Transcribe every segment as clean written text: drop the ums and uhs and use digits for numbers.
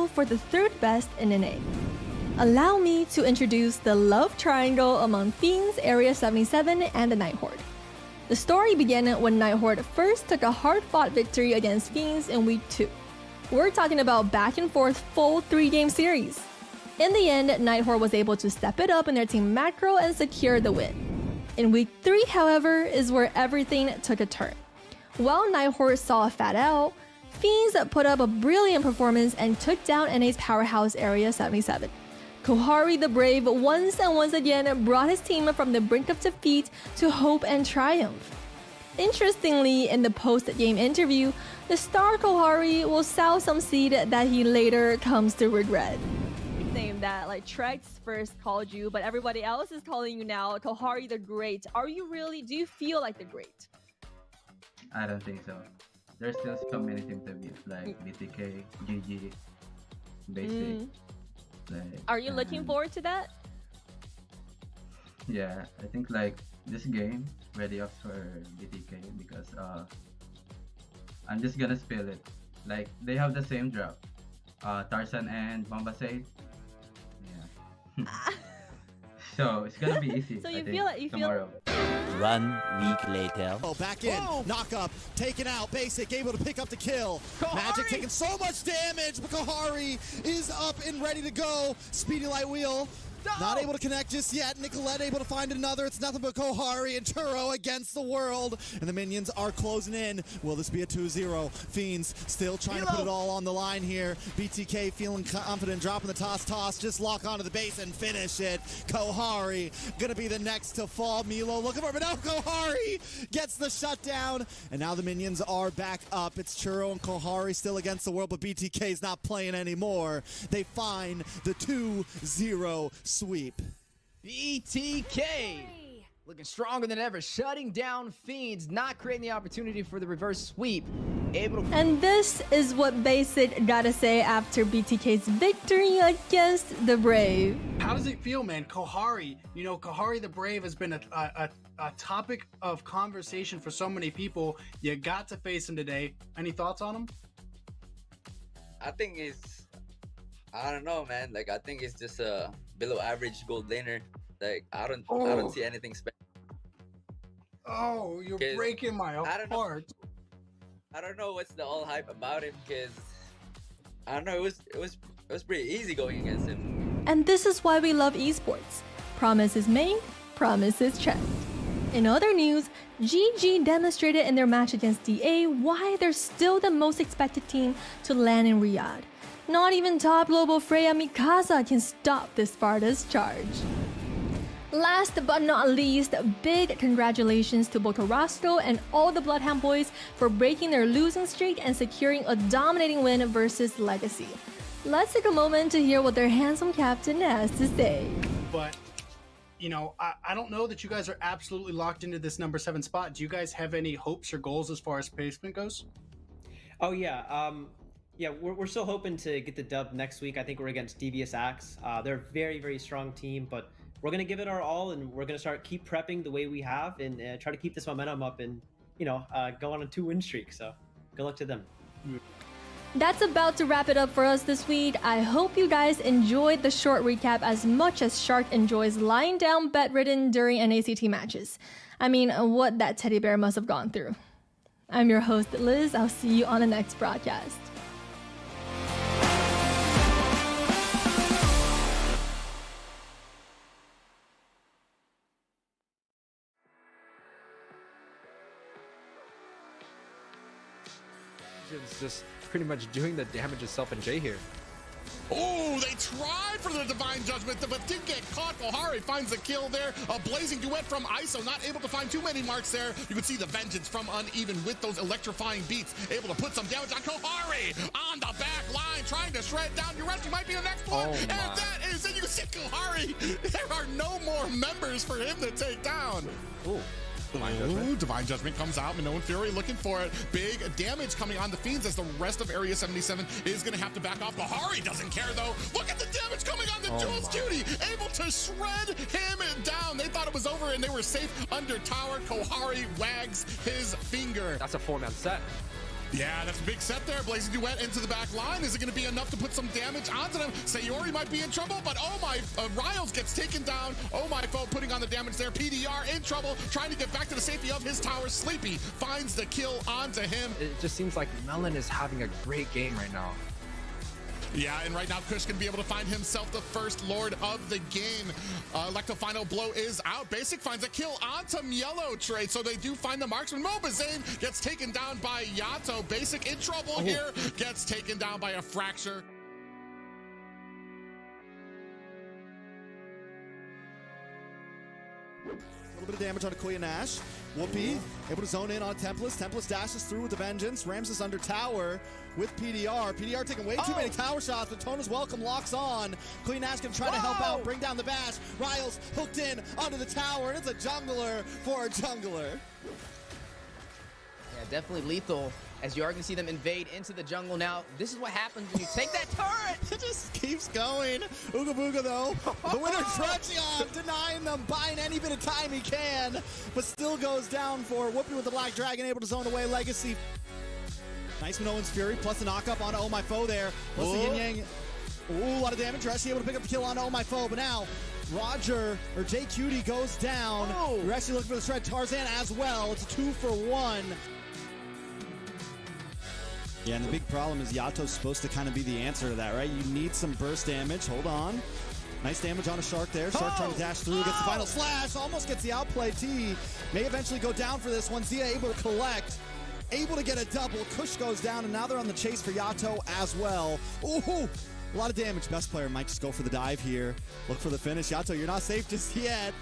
battle for the third best in NA. Allow me to introduce the love triangle among FIENDS, Area 77, and the Night Horde. The story began when Night Horde first took a hard-fought victory against FIENDS in Week 2. We're talking about back-and-forth full 3-game series. In the end, Night Horde was able to step it up in their team macro and secure the win. In Week 3, however, is where everything took a turn. While Night Horde saw a fat L, FIENDS put up a brilliant performance and took down NA's powerhouse Area 77. Kohari the Brave once again brought his team from the brink of defeat to hope and triumph. Interestingly, in the post-game interview, the star Kohari will sow some seed that he later comes to regret. Name that like Trex first called you, but everybody else is calling you now Kohari the Great. Are you really? Do you feel like the Great? I don't think so. There's still so many teams to beat, like BTK, GG, Basic. Like, are you looking forward to that? Yeah, I think like this game ready up for BTK because I'm just gonna spill it. Like they have the same drop, Tarzan and Bombasade. Yeah. So it's gonna be easy. So you I think, feel it? tomorrow. 1 week later. Oh, back in. Knock up. Taken out. Basic able to pick up the kill. Kohari! Magic taking so much damage, but Kohari is up and ready to go. Speedy Light Wheel. Not able to connect just yet. Nicolette able to find another. It's nothing but Kohari and Turo against the world. And the minions are closing in. Will this be a 2-0? FIENDS still trying to put it all on the line here. BTK feeling confident, dropping the toss. Just lock onto the base and finish it. Kohari gonna be the next to fall. Milo looking for it, but now Kohari gets the shutdown. And now the minions are back up. It's Churro and Kohari still against the world, but BTK's not playing anymore. They find the 2-0 sweep. BTK looking stronger than ever, shutting down FIENDS, not creating the opportunity for the reverse sweep. Able to... And this is what Basic gotta say after BTK's victory against the Brave. How does it feel, man? Kohari, you know, Kohari the Brave has been a topic of conversation for so many people. You got to face him today. Any thoughts on him? I think I don't know, man. Like I think it's just a below average gold laner. Like I don't see anything special. Oh, you're breaking my heart. I don't know what's the all hype about him because I don't know. It was pretty easy going against him. And this is why we love esports. Promise is made, promise is checked. In other news, GG demonstrated in their match against DA why they're still the most expected team to land in Riyadh. Not even top global Freya Mikasa can stop this Sparta's charge. Last but not least, big congratulations to both Roscoe and all the Bloodhound boys for breaking their losing streak and securing a dominating win versus LEGACi. Let's take a moment to hear what their handsome captain has to say. But, you know, I don't know that you guys are absolutely locked into this number 7 spot. Do you guys have any hopes or goals as far as placement goes? Oh, yeah. Yeah, we're still hoping to get the dub next week. I think we're against Devious Axe. They're a very, very strong team, but we're going to give it our all, and we're going to keep prepping the way we have and try to keep this momentum up and, you know, go on a 2-win streak. So good luck to them. That's about to wrap it up for us this week. I hope you guys enjoyed the short recap as much as Shark enjoys lying down bedridden during NACT matches. I mean, what that teddy bear must have gone through. I'm your host, Liz. I'll see you on the next broadcast. Just pretty much doing the damage itself in J here. Oh, they tried for the Divine Judgment, but did get caught. Kohari finds the kill there. A blazing duet from ISO, not able to find too many marks there. You can see the vengeance from Uneven with those electrifying beats, able to put some damage on Kohari on the back line, trying to shred down. Yureshi might be the next one, and that is it. You can see Kohari. There are no more members for him to take down. Ooh. Divine Judgment comes out. Minoan Fury looking for it. Big damage coming on the FIENDS as the rest of Area 77 is going to have to back off. Bahari doesn't care though. Look at the damage coming on the Jules Judy. Able to shred him down. They thought it was over and they were safe under tower. Kohari wags his finger. That's a 4-man set. Yeah, that's a big set there. Blazing Duet into the back line. Is it going to be enough to put some damage onto them? Sayori might be in trouble, but oh my, Riles gets taken down. Oh my foe putting on the damage there. PDR in trouble, trying to get back to the safety of his tower. Sleepy finds the kill onto him. It just seems like Melon is having a great game right now. Yeah, and right now Kush can be able to find himself the first Lord of the game. Electro Final Blow is out. Basic finds a kill onto Yellow Trade, so they do find the marksman. Mobazane gets taken down by Yato. Basic in trouble here, gets taken down by a fracture. A little bit of damage on Akuya Nash. Whoopi able to zone in on Tempest. Tempest dashes through with the Vengeance. Ramses under tower with PDR. PDR taking way too many tower shots, but Tona's Welcome locks on. Akuya Nash can try to help out, bring down the bash. Riles hooked in onto the tower, and it's a jungler for a jungler. Yeah, definitely lethal, as you are going to see them invade into the jungle now. This is what happens when you take that turret. It just keeps going. Ooga Booga, though. The winner, Trechion, denying them, buying any bit of time he can, but still goes down for Whoopi with the Black Dragon, able to zone away LEGACi. Nice Minoan's Fury, plus the knock-up onto Oh My Foe there. Plus the Yin Yang. Ooh, a lot of damage. Reshi able to pick up the kill on Oh My Foe, but now Roger, or J Cutie, goes down. We're actually looking for the shred. Tarzan as well. It's a 2-for-1. Yeah, and the big problem is Yato's supposed to kind of be the answer to that, right? You need some burst damage. Hold on. Nice damage on a Shark there. Shark trying to dash through, gets the final slash, almost gets the outplay. T may eventually go down for this one. Zia able to collect, able to get a double. Kush goes down, and now they're on the chase for Yato as well. Ooh, a lot of damage. Best player might just go for the dive here. Look for the finish. Yato, you're not safe just yet.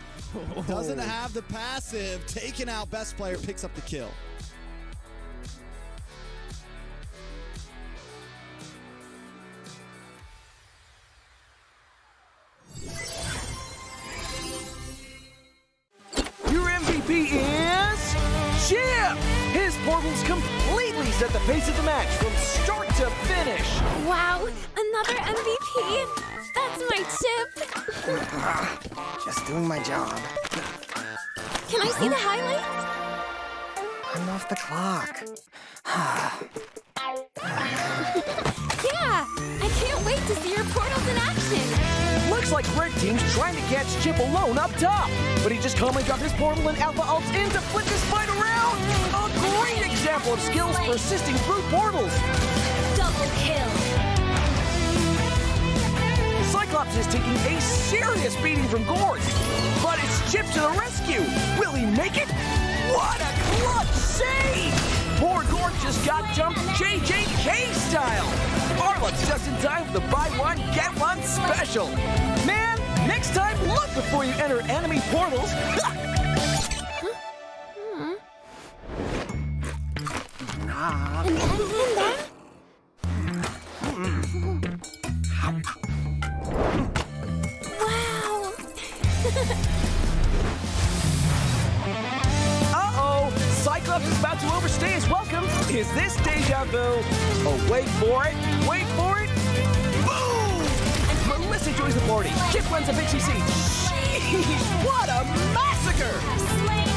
Doesn't have the passive. Taken out. Best player picks up the kill. Your MVP is Chip! His portals completely set the pace of the match from start to finish. Wow, another MVP! That's my Chip! Just doing my job. Can I see the highlights? I'm off the clock. Yeah! I can't wait to see your portals in action! Looks like Red Team's trying to catch Chip alone up top, but he just calmly dropped his portal and Alpha ults in to flip this fight around! A great example of skills persisting through portals! Double kill! Cyclops is taking a serious beating from Gord, but it's Chip to the rescue! Will he make it? What a clutch save! Poor Gord just got jumped JJK style! Arlot's just in time for the buy one, get one special! Man, next time look before you enter enemy portals! And then? Wow! Uh-oh! Cyclops is about to overstay his welcome! Is this deja vu? Oh, wait for it! Wait for it! Boom! Melissa joins the party. Chip runs a big CC. Sheesh! What a massacre!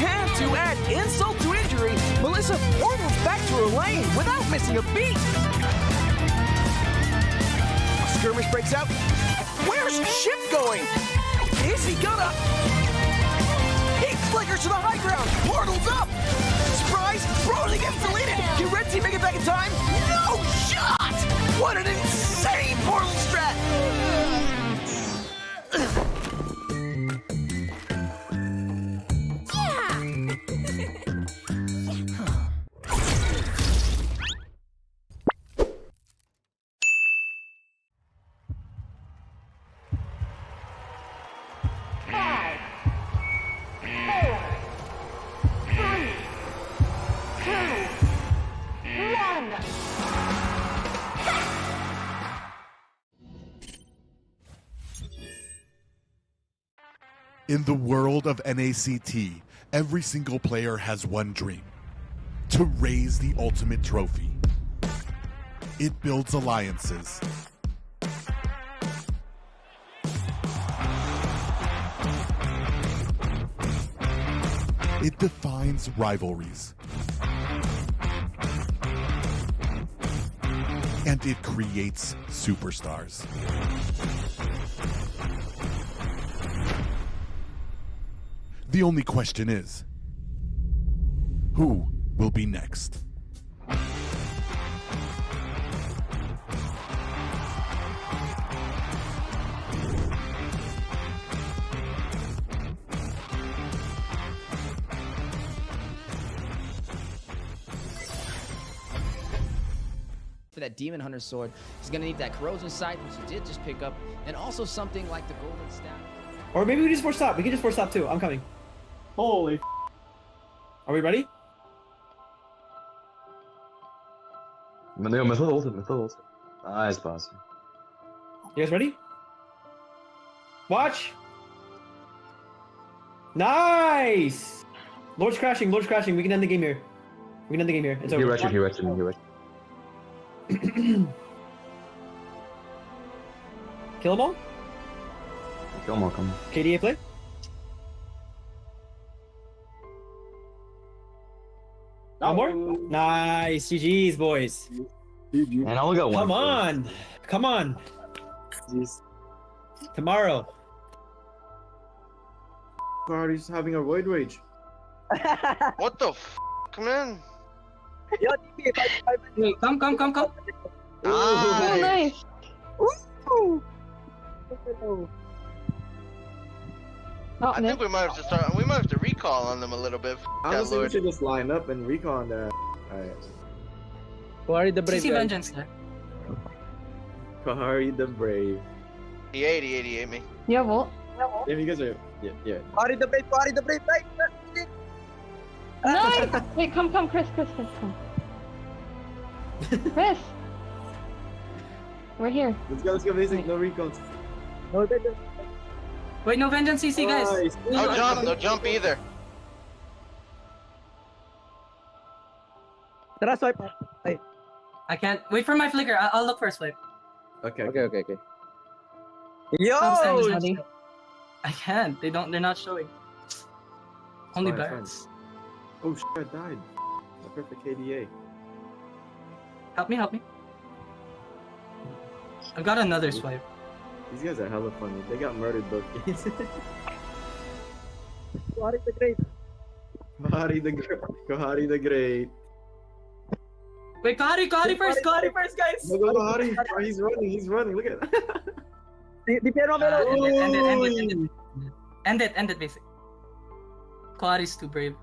And to add insult to injury, Melissa portals back to her lane without missing a beat. A skirmish breaks out. Where's Chip going? Is he gonna? He flickers to the high ground. Portals up. Surprise! Brody gets deleted. Can Red Team make it back in time? No shot! What an insane portal strat! In the world of NACT, every single player has one dream: to raise the ultimate trophy. It builds alliances. It defines rivalries. and it creates superstars. The only question is, who will be next? For that Demon Hunter sword, he's gonna need that corrosion sight, which he did just pick up, and also something like the golden staff. Or maybe we just force stop. We can just force stop too. I'm coming. Holy. Are we ready? Method ult. Nice pass. You guys ready? Watch. Nice. Lord's crashing. We can end the game here. It's over. He retched. Kill them all? Come on. KDA play? One more? Nice. GG's, boys. And I only got one. Come on. Jeez. Tomorrow. Party's having a void rage. What the f? Come in. Yo, TP, come. Oh, nice. Woo! I think we might have to start. We might have to recall on them a little bit. Honestly, we should just line up and recon that. Alright. Kahari the Brave. CC Vengeance. Kahari the Brave. He ate me. Yeah, what? Yeah, you guys are. Yeah. Kahari the Brave, right? Nice! Wait, come, Chris, come. Chris! We're here. Let's go, basic, no recons. No vengeance. Wait, no vengeance CC, guys. No jump either. Tara, swipe. I can't. Wait for my flicker. I'll look for a swipe. Okay. Yo! I can't. They're not showing. Only Fine. barrels. Oh shit, I died. A perfect KDA. Help me. I've got another swipe. These guys are hella funny. They got murdered both games. Kahari the Great. Kahari the Great. Wait, Kahari first, guys. Go Kahari. Oh, he's running. Look at that. End it, basic. Kahari's too brave.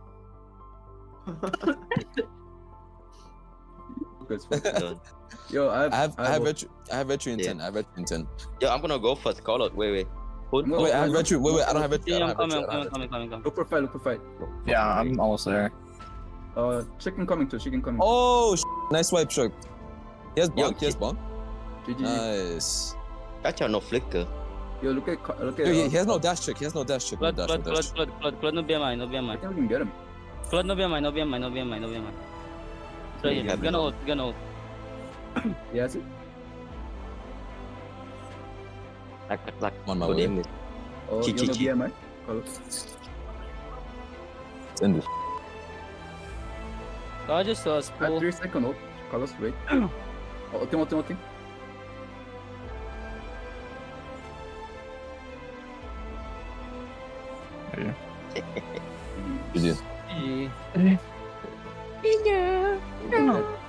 Yo, I have retro in 10. Yo, I'm gonna go first. Call out. Wait. Wait, I have retro. Wait, I don't have retro. I'm coming. Look for fight. Yeah, I'm almost there. Chicken coming too. Oh, nice swipe, Shark. He has bomb. GG. Nice. Catch out no flicker. Yo, look at. Yo, he has no dash check. Claude, no BMI. I think we can get him. Claude, no BMI. So yeah, gonna ult. Yes. Like. On my way. Oh, Chi. BMI. It's ended. I just saw a spool. 3 second ult. Carlos, wait. Ultim. GG.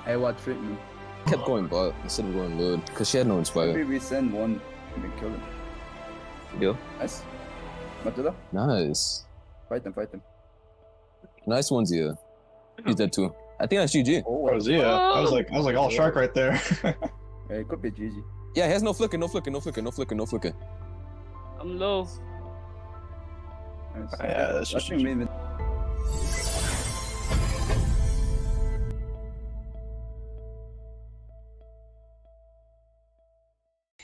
Hey, what trick me? Kept going bot instead of going mid because she had no inspire. Maybe we send one and then kill him. Yo. Nice. Matula. Nice. Fight them. Nice ones here. He's dead too. I think that's GG. Oh, yeah. I was like all shark right there. Hey, it could be GG. Yeah, he has no flicker. I'm low. Yeah, that's just GG.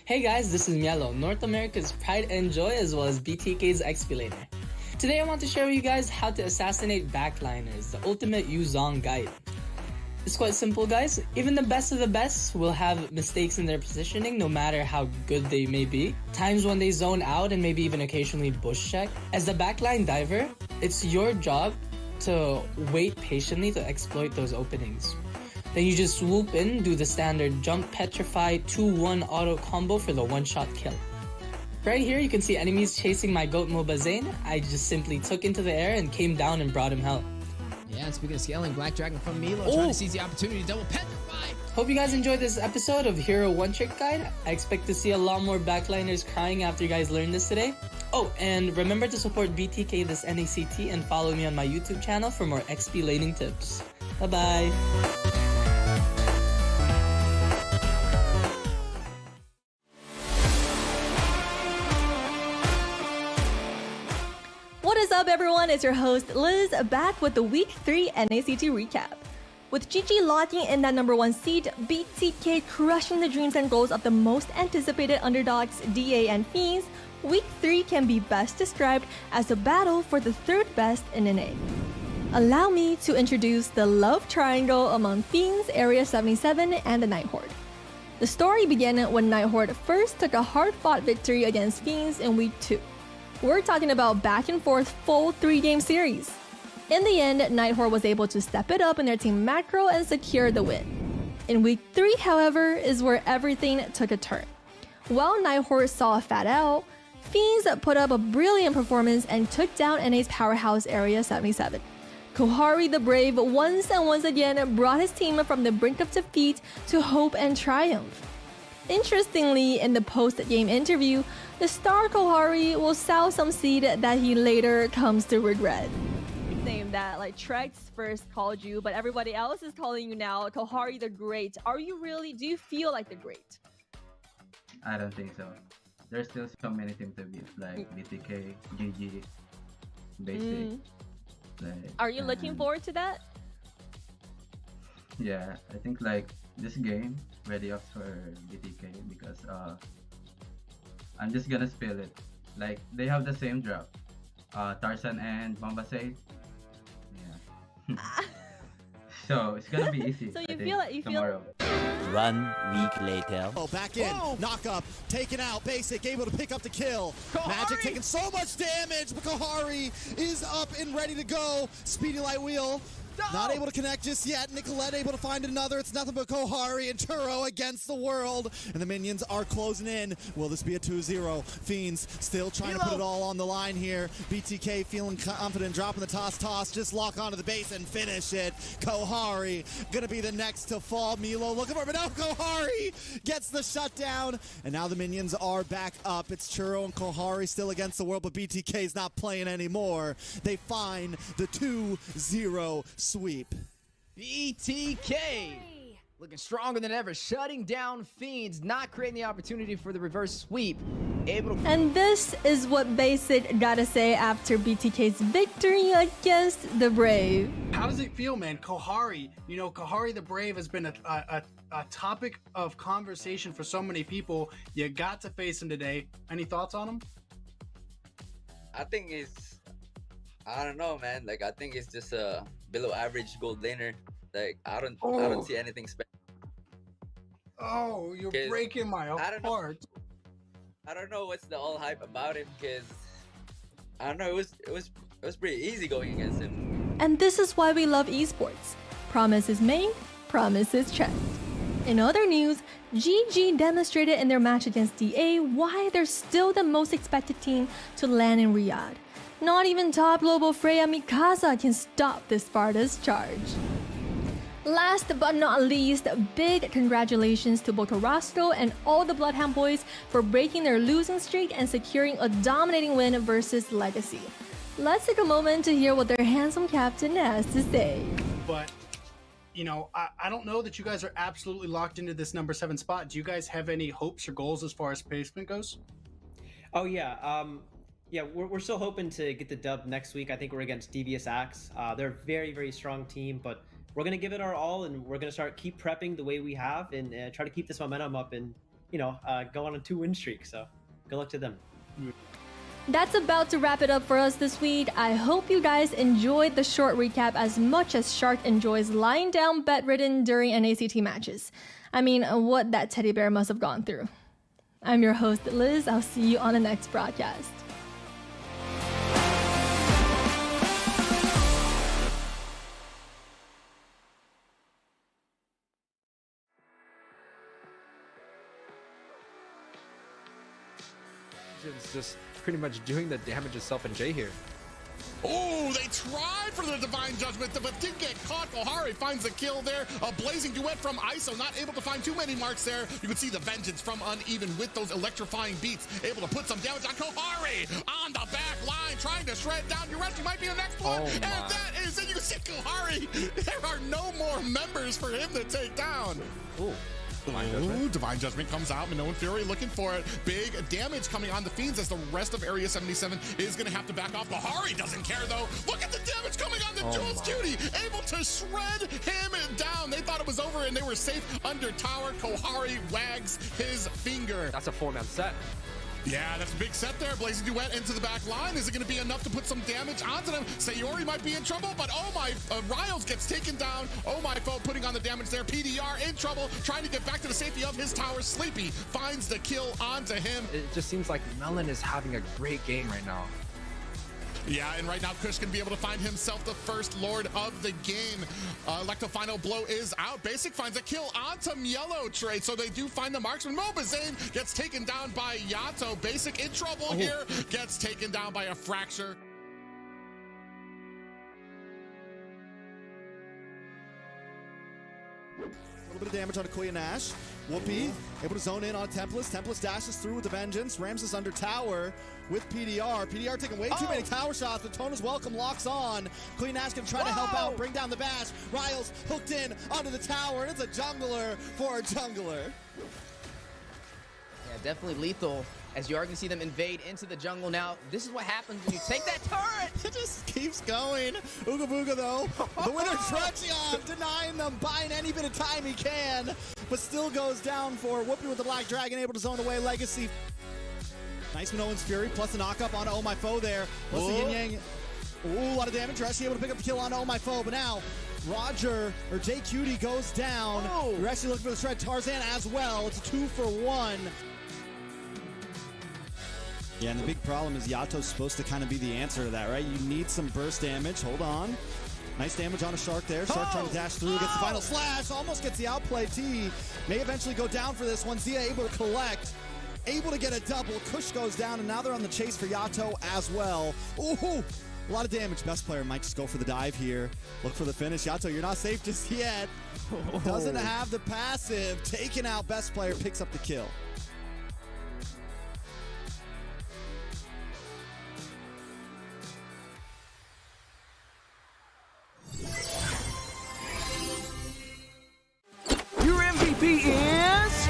Hey guys, this is Mielo, North America's pride and joy as well as BTK's expilator. Today I want to share with you guys how to assassinate backliners, the ultimate Yuzong guide. It's quite simple, guys. Even the best of the best will have mistakes in their positioning no matter how good they may be. Times when they zone out and maybe even occasionally bush check. As the backline diver, it's your job to wait patiently to exploit those openings. Then you just swoop in, do the standard jump, petrify, 2-1 auto combo for the one-shot kill. Right here, you can see enemies chasing my goat MOBA Zane. I just simply took into the air and came down and brought him hell. Yeah, and speaking of scaling, Black Dragon from Milo trying to seize the opportunity to double petrify. Hope you guys enjoyed this episode of Hero One Trick Guide. I expect to see a lot more backliners crying after you guys learned this today. Oh, and remember to support BTK this NACT and follow me on my YouTube channel for more XP laning tips. Bye-bye. What is up, everyone? It's your host, Liz, back with the Week 3 NACT recap. With GG locking in that #1 seed, BTK crushing the dreams and goals of the most anticipated underdogs, DA and Fiends, Week 3 can be best described as a battle for the third best in NA. Allow me to introduce the love triangle among Fiends, Area 77, and the Night Horde. The story began when Night Horde first took a hard-fought victory against Fiends in Week 2. We're talking about back and forth full 3-game series. In the end, Night Horde was able to step it up in their team macro and secure the win. In Week 3, however, is where everything took a turn. While Night Horde saw a fat L, Fiends put up a brilliant performance and took down NA's powerhouse Area 77. Kohari the Brave once again brought his team from the brink of defeat to hope and triumph. Interestingly, in the post-game interview, the star Kohari will sow some seed that he later comes to regret. Name that, like Trex first called you, but everybody else is calling you now Kohari the Great. Are you really? Do you feel like the Great? I don't think so. There's still so many teams to beat, like BTK, GG, Basic. Like, are you looking forward to that? Yeah, I think like this game ready up for BTK because I'm just gonna spill it. Like they have the same drop, Tarzan and Bombasate. Yeah. So it's gonna be easy. So you feel like tomorrow. 1 week later. Oh, back in. Whoa. Knock up. Taken out. Basic able to pick up the kill. Kohari. Magic taking so much damage, but Kohari is up and ready to go. Speedy light wheel. No. Not able to connect just yet. Nicolette able to find another. It's nothing but Kohari and Turo against the world. And the minions are closing in. Will this be a 2-0? Fiends still trying to put it all on the line here. BTK feeling confident, dropping the toss. Just lock onto the base and finish it. Kohari gonna be the next to fall. Milo looking for it, but now Kohari gets the shutdown. And now the minions are back up. It's Churro and Kohari still against the world, but BTK's not playing anymore. They find the 2-0 sweep. BTK looking stronger than ever, shutting down Fiends, not creating the opportunity for the reverse sweep. And this is what Basic gotta say after BTK's victory against the Brave. How does it feel, man? Kohari, you know, Kohari the Brave has been a topic of conversation for so many people. You got to face him today. Any thoughts on him? I think it's, I don't know, man. Like I think it's just a below average gold laner. Like I don't see anything special. Oh, you're breaking my heart. I don't know what's the all hype about him, because I don't know, it was pretty easy going against him. And this is why we love esports. Promises made, promises checked. In other news, GG demonstrated in their match against DA why they're still the most expected team to land in Riyadh. Not even top global Freya Mikasa can stop this Sparta's charge. Last but not least, big congratulations to both Roscoe and all the BloodHound boys for breaking their losing streak and securing a dominating win versus LEGACi. Let's take a moment to hear what their handsome captain has to say. But, you know, I don't know that you guys are absolutely locked into this #7 spot. Do you guys have any hopes or goals as far as placement goes? Oh, yeah. Yeah, we're still hoping to get the dub next week. I think we're against Devious Axe. They're a very, very strong team, but we're going to give it our all, and we're going to keep prepping the way we have and try to keep this momentum up and, you know, go on a 2-win streak. So good luck to them. That's about to wrap it up for us this week. I hope you guys enjoyed the short recap as much as Shark enjoys lying down bedridden during NACT matches. I mean, what that teddy bear must have gone through. I'm your host, Liz. I'll see you on the next broadcast. Vengeance just pretty much doing the damage itself in J here. Oh, they tried for the Divine Judgment, but didn't get caught. Kohari finds the kill there. A blazing duet from ISO, not able to find too many marks there. You can see the Vengeance from Uneven with those electrifying beats, able to put some damage on Kohari on the back line, trying to shred down Yureshi. Might be the next one, and that is it. You can see Kohari. There are no more members for him to take down. Ooh. Divine Judgment comes out. Minoan Fury looking for it. Big damage coming on the Fiends as the rest of Area 77 is going to have to back off. Bahari doesn't care though. Look at the damage coming on the Jules Judy. Able to shred him down. They thought it was over and they were safe under tower. Kohari wags his finger. That's a 4-man set. Yeah, that's a big set there. Blazing Duet into the back line. Is it going to be enough to put some damage onto them? Sayori might be in trouble, but oh my, Riles gets taken down. Oh my, foe putting on the damage there. PDR in trouble, trying to get back to the safety of his tower. Sleepy finds the kill onto him. It just seems like Melon is having a great game right now. Yeah, and right now Kush can be able to find himself the first Lord of the game. Electo Final Blow is out. Basic finds a kill onto Mielo trade, so they do find the marksman. Mobazane gets taken down by Yato. Basic in trouble here, gets taken down by a fracture. A little bit of damage on Akuya Nash. Whoopi able to zone in on Tempest. Tempest dashes through with the Vengeance. Ramses under tower with PDR. PDR taking way too many tower shots, but Tona's Welcome locks on. Queen Nash gonna try to help out, bring down the bash. Riles hooked in onto the tower, and it's a jungler for a jungler. Yeah, definitely lethal. As you are going to see them invade into the jungle now. This is what happens when you take that turret. It just keeps going. Ooga Booga, though. The winner, Trechion, denying them, buying any bit of time he can, but still goes down for Whoopi with the Black Dragon, able to zone away LEGACi. Nice Minoan's Fury, plus the knockup onto Oh My Foe there. Plus the Yin Yang. Ooh, a lot of damage. Trechi able to pick up the kill onto Oh My Foe, but now Roger, or J Cutie, goes down. You're actually looking for the shred. Tarzan as well. It's a 2-for-1. Yeah, and the big problem is Yato's supposed to kind of be the answer to that, right? You need some burst damage. Hold on. Nice damage on a Shark there. Shark trying to dash through, gets the final slash, almost gets the outplay. T may eventually go down for this one. Zia able to collect, able to get a double. Kush goes down, and now they're on the chase for Yato as well. Ooh, a lot of damage. Best player might just go for the dive here. Look for the finish. Yato, you're not safe just yet. Doesn't have the passive. Taken out. Best player picks up the kill. Your MVP is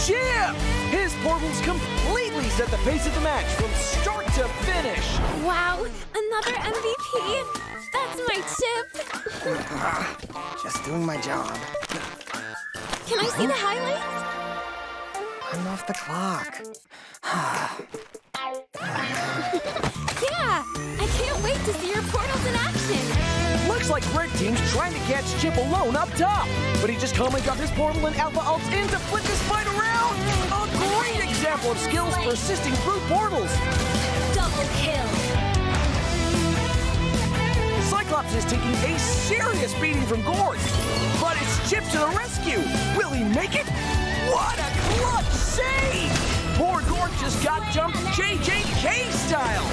Chip! His portals completely set the pace of the match from start to finish. Wow, another MVP? That's my Chip. Just doing my job. Can I see the highlights? I'm off the clock. Yeah, I can't wait to see your portals in action. Looks like Red Team's trying to catch Chip alone up top, but he just calmly got his portal and Alpha ults in to flip this fight around. A great example of skills persisting through portals. Double kill. Cyclops is taking a serious beating from Gord, but it's Chip to the rescue. Will he make it? What a clutch save! Poor Gord just got jumped JJK style.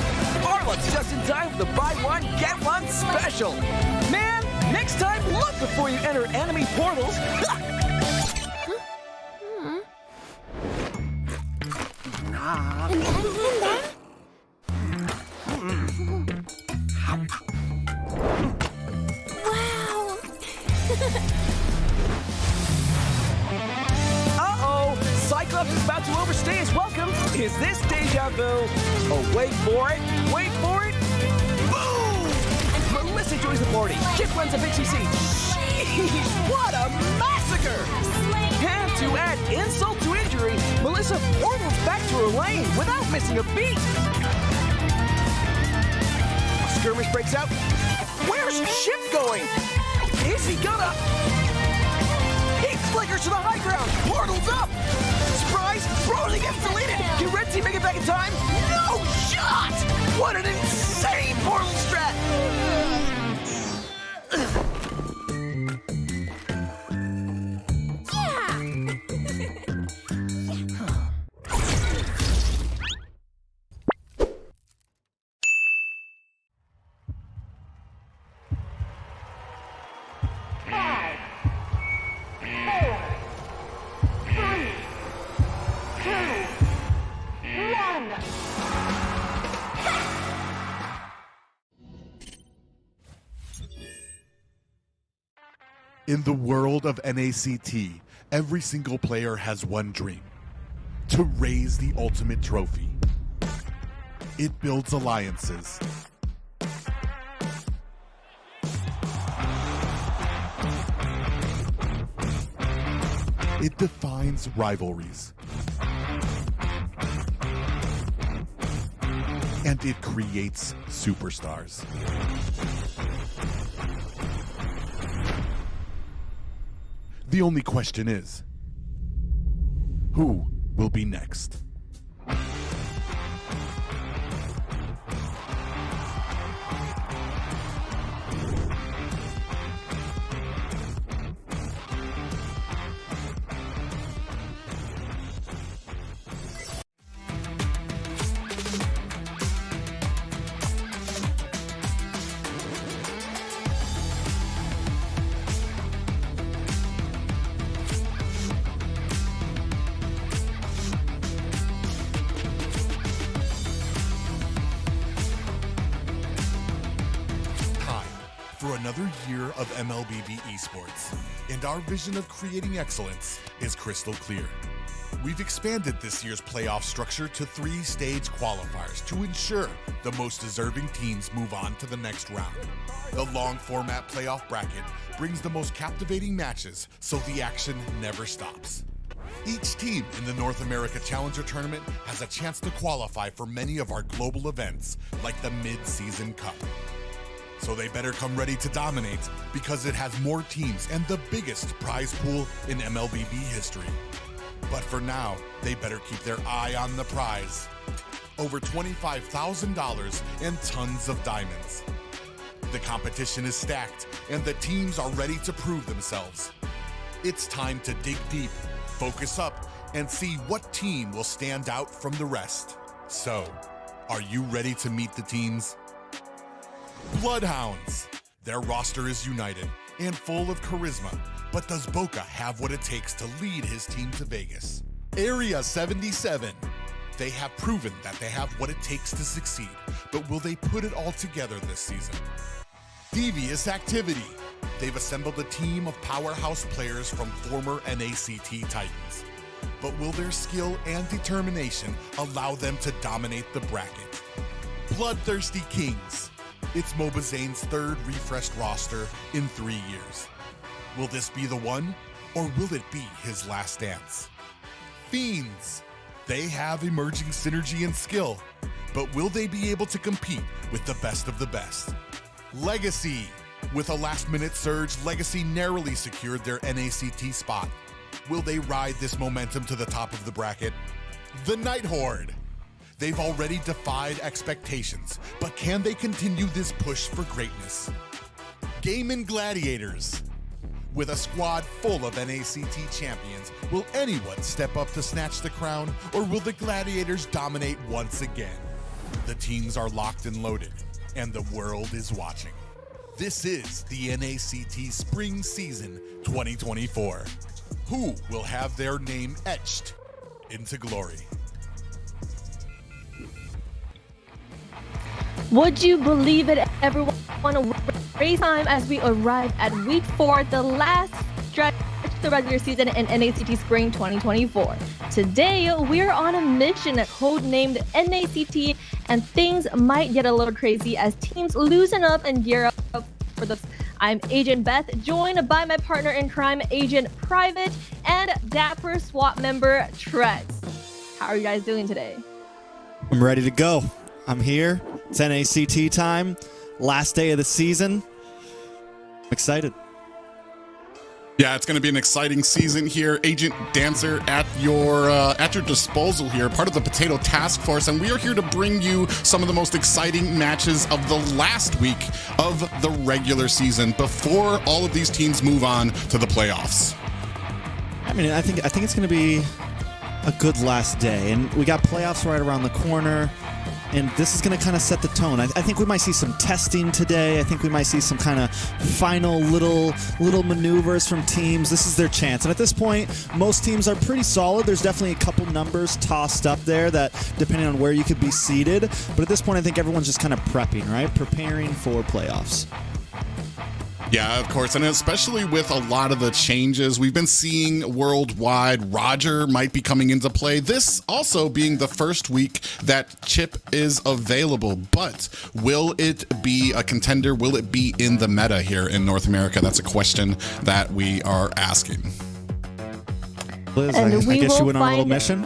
Arlot's just in time for the buy one, get one special. Man, next time look before you enter enemy portals. Wow. Uh-oh, Cyclops is about to overstay his welcome. Is this deja vu? Oh, wait for it. Wait for it. Boom! Melissa joins the party. Chip runs a big CC. Sheesh, what a massacre! And to add insult to injury, Melissa portals back to her lane without missing a beat. A skirmish breaks out. Where's Chip going? Is he gonna... He flickers to the high ground. Portal's up. Surprise! Brody gets deleted. Can Red Team make it back in time? No shot! What an insane portal strat! In the world of NACT, every single player has one dream: to raise the ultimate trophy. It builds alliances. It defines rivalries. And it creates superstars. The only question is, who will be next? For another year of MLBB esports, and our vision of creating excellence is crystal clear. We've expanded this year's playoff structure to 3-stage qualifiers to ensure the most deserving teams move on to the next round. The long format playoff bracket brings the most captivating matches, so the action never stops. Each team in the North America Challenger Tournament has a chance to qualify for many of our global events, like the Mid-Season Cup. So they better come ready to dominate, because it has more teams and the biggest prize pool in MLBB history. But for now, they better keep their eye on the prize. Over $25,000 and tons of diamonds. The competition is stacked, and the teams are ready to prove themselves. It's time to dig deep, focus up, and see what team will stand out from the rest. So, are you ready to meet the teams? BloodHounds. Their roster is united and full of charisma, but does Boca have what it takes to lead his team to Vegas? Area 77. They have proven that they have what it takes to succeed, but will they put it all together this season? Devious Activity. They've assembled a team of powerhouse players from former NACT Titans, but will their skill and determination allow them to dominate the bracket? BloodThirstyKings. It's Mobazane's third refreshed roster in 3 years. Will this be the one, or will it be his last dance? FIENDS. They have emerging synergy and skill, but will they be able to compete with the best of the best? LEGACi. With a last-minute surge, LEGACi narrowly secured their NACT spot. Will they ride this momentum to the top of the bracket? The Night Horde. They've already defied expectations, but can they continue this push for greatness? Gaimin Gladiators. With a squad full of NACT champions, will anyone step up to snatch the crown, or will the Gladiators dominate once again? The teams are locked and loaded, and the world is watching. This is the NACT Spring Season 2024. Who will have their name etched into glory? Would you believe it, everyone? Race time as we arrive at week 4, the last stretch of the regular season in NACT Spring 2024. Today, we're on a mission codenamed NACT, and things might get a little crazy as teams loosen up and gear up for this. I'm Agent Beth, joined by my partner in crime, Agent Private, and Dapper SWAT member, Trex. How are you guys doing today? I'm ready to go. I'm here. It's NACT time. Last day of the season. I'm excited. Yeah, it's going to be an exciting season here. Agent Dancer at your disposal here, part of the Potato Task Force, and we are here to bring you some of the most exciting matches of the last week of the regular season before all of these teams move on to the playoffs. I mean, I think it's going to be a good last day, and we got playoffs right around the corner. And this is going to kind of set the tone. I think we might see some testing today. I think we might see some kind of final little maneuvers from teams. This is their chance. And at this point, most teams are pretty solid. There's definitely a couple numbers tossed up there that, depending on where you could be seated. But at this point, I think everyone's just kind of prepping, right? Preparing for playoffs. Yeah, of course, and especially with a lot of the changes we've been seeing worldwide, Roger might be coming into play. This also being the first week that Chip is available, but will it be a contender? Will it be in the meta here in North America? That's a question that we are asking. Liz, I guess you went on a little mission.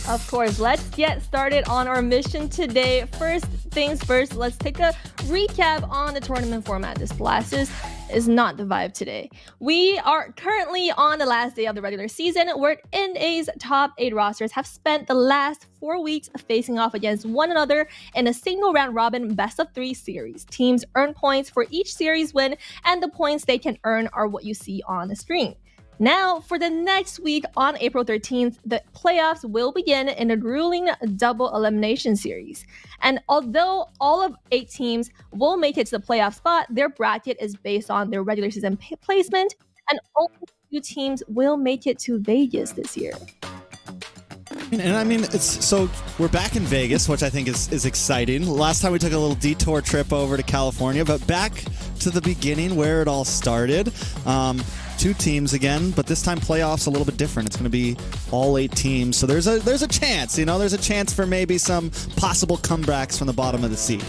Of course, let's get started on our mission today. First things first, let's take a recap on the tournament format. This Blastoise is not the vibe today. We are currently on the last day of the regular season, where NA's top 8 rosters have spent the last 4 weeks facing off against one another in a single round robin best of 3 series. Teams earn points for each series win, and the points they can earn are what you see on the screen. Now, for the next week on April 13th, the playoffs will begin in a grueling double elimination series. And although all of 8 teams will make it to the playoff spot, their bracket is based on their regular season placement, and only 2 teams will make it to Vegas this year. And I mean, it's so we're back in Vegas, which I think is exciting. Last time we took a little detour trip over to California, but back to the beginning where it all started. 2 teams again, but this time playoffs a little bit different. It's going to be all 8 teams, so there's a chance, there's a chance for maybe some possible comebacks from the bottom of the seed.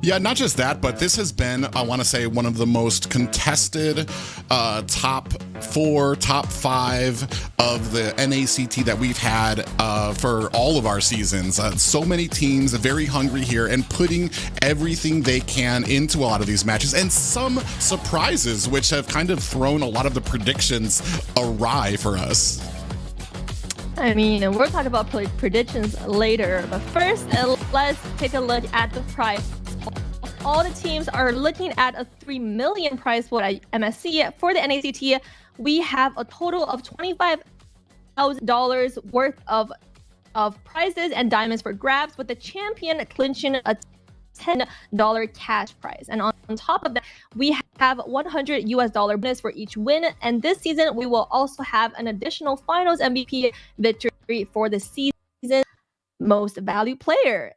Yeah, not just that, but this has been, I want to say, one of the most contested top 4, top 5 of the NACT that we've had for all of our seasons. So many teams very hungry here and putting everything they can into a lot of these matches, and some surprises which have kind of thrown a lot of the predictions awry for us. I mean, we'll talk about predictions later, but first, let's take a look at the prize. All the teams are looking at a $3 million prize pool at MSC. For the NACT, we have a total of $25,000 worth of prizes and diamonds for grabs, with the champion clinching a $10 cash prize. And on top of that, we have $100 bonus for each win. And this season, we will also have an additional finals MVP victory for the season most valued player.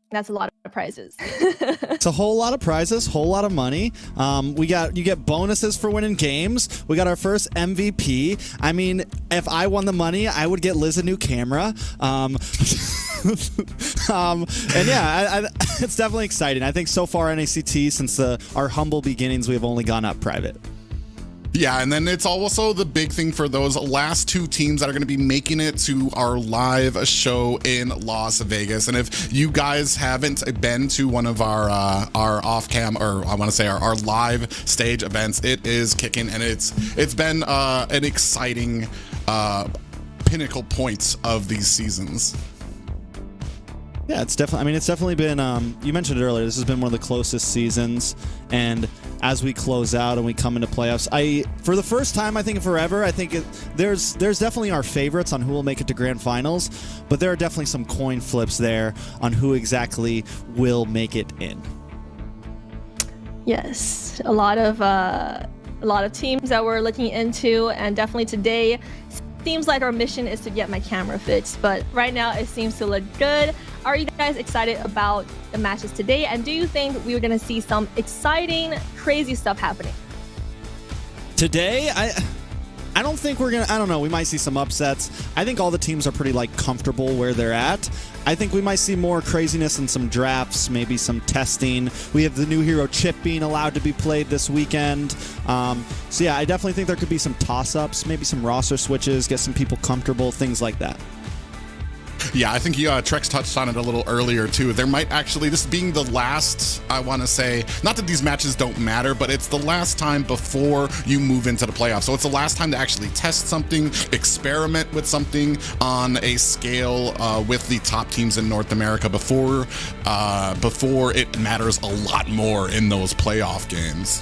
That's a lot of prizes. It's a whole lot of prizes, whole lot of money. You get bonuses for winning games. We got our first MVP. I mean, if I won the money, I would get Liz a new camera. And yeah, it's definitely exciting. I think so far NACT, since our humble beginnings, we have only gone up private. Yeah, and then it's also the big thing for those last 2 teams that are going to be making it to our live show in Las Vegas. And if you guys haven't been to one of our off-cam, or I want to say our live stage events, it is kicking, and it's been an exciting pinnacle point of these seasons. Yeah, it's definitely been, you mentioned it earlier, this has been one of the closest seasons, and as we close out and we come into playoffs, for the first time, I think forever, I think there's definitely our favorites on who will make it to grand finals, but there are definitely some coin flips there on who exactly will make it in. Yes, a lot of teams that we're looking into, and definitely today seems like our mission is to get my camera fixed, but right now it seems to look good. Are you guys excited about the matches today? And do you think we are going to see some exciting, crazy stuff happening? Today, I don't think we're going to, I don't know, we might see some upsets. I think all the teams are pretty comfortable where they're at. I think we might see more craziness in some drafts, maybe some testing. We have the new hero Chip being allowed to be played this weekend. So yeah, I definitely think there could be some toss-ups, maybe some roster switches, get some people comfortable, things like that. Yeah, I think Trex touched on it a little earlier too. There might actually, this being the last, I want to say, not that these matches don't matter, but it's the last time before you move into the playoffs. So it's the last time to actually test something, experiment with something on a scale with the top teams in North America before it matters a lot more in those playoff games.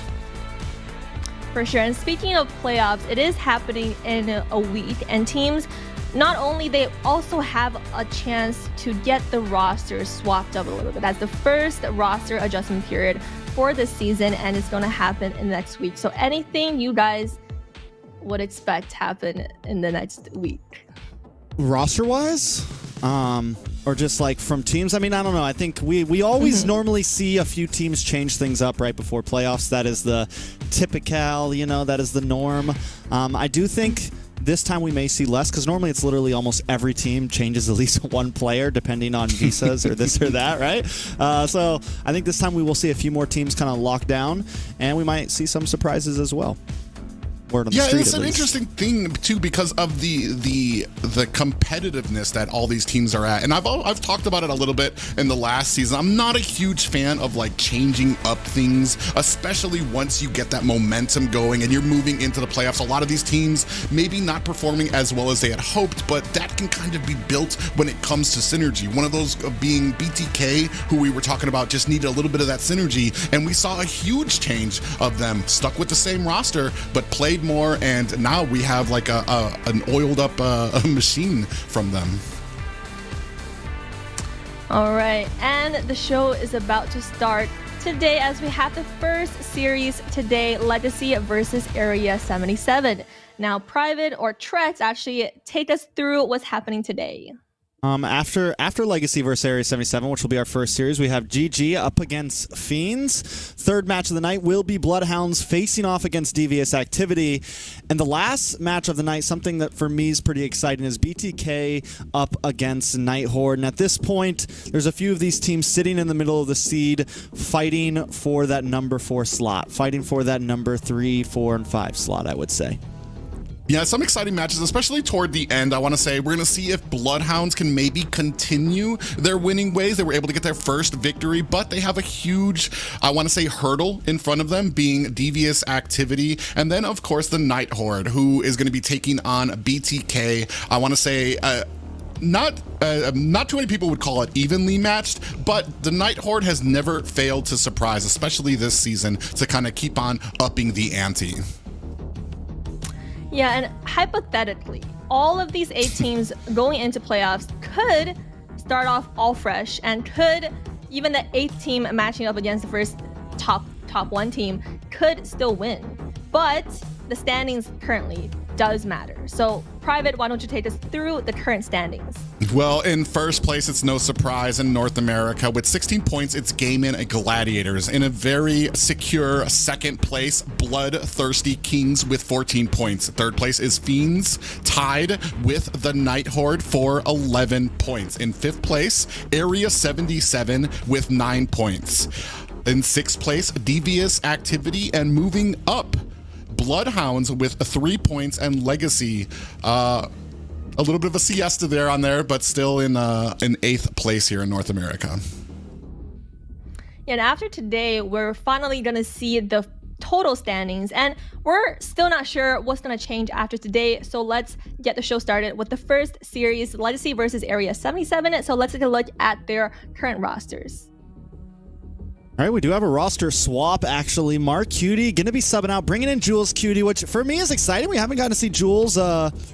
For sure. And speaking of playoffs, it is happening in a week, and teams, not only, they also have a chance to get the roster swapped up a little bit. That's the first roster adjustment period for the season, and it's going to happen in the next week. So anything you guys would expect happen in the next week? Roster-wise, or just like from teams? I mean, I don't know. I think we always normally see a few teams change things up right before playoffs. That is the typical, that is the norm. I do think this time we may see less because normally it's literally almost every team changes at least one player depending on visas or this or that, right? So I think this time we will see a few more teams kind of lock down, and we might see some surprises as well. Yeah, it's an interesting thing too because of the competitiveness that all these teams are at, and I've talked about it a little bit in the last season. I'm not a huge fan of like changing up things, especially once you get that momentum going and you're moving into the playoffs. A lot of these teams maybe not performing as well as they had hoped, but that can kind of be built when it comes to synergy. One of those being BTK, who we were talking about, just needed a little bit of that synergy, and we saw a huge change of them. Stuck with the same roster, but played more, and now we have like an oiled up machine from them. All right, and the show is about to start today as we have the first series today, LEGACi versus Area 77. Now, Private or Trex actually take us through what's happening today. After LEGACi versus Area 77, which will be our first series, we have GG up against FIENDS. Third match of the night will be BloodHounds facing off against Devious Activity. And the last match of the night, something that for me is pretty exciting, is BTK up against Horde. And at this point, there's a few of these teams sitting in the middle of the seed fighting for that number 4 slot, fighting for that number 3, 4, and 5 slot, I would say. Yeah, some exciting matches, especially toward the end. I want to say we're going to see if BloodHounds can maybe continue their winning ways. They were able to get their first victory, but they have a huge, I want to say, hurdle in front of them, being Devious Activity. And then, of course, the Horde, who is going to be taking on BTK. I want to say... Not too many people would call it evenly matched, but the Horde has never failed to surprise, especially this season, to kind of keep on upping the ante. Yeah, and hypothetically, all of these 8 teams going into playoffs could start off all fresh, and could, even the 8th team matching up against the first top 1 team, could still win. But the standings currently does matter. So, Private, why don't you take us through the current standings? Well, in first place, it's no surprise in North America. With 16 points, it's Gaimin and Gladiators. In a very secure second place, BloodThirstyKings with 14 points. Third place is FIENDS, tied with the Horde for 11 points. In fifth place, Area 77 with 9 points. In sixth place, Devious Activity, and moving up, BloodHounds with 3 points, and LEGACi, a little bit of a siesta there on there, but still in 8th place here in North America. Yeah, and after today, we're finally going to see the total standings, and we're still not sure what's going to change after today. So let's get the show started with the first series, LEGACi versus Area 77. So let's take a look at their current rosters. All right, we do have a roster swap, actually. Mark Cutie going to be subbing out, bringing in Jules Cutie, which for me is exciting. We haven't gotten to see Jules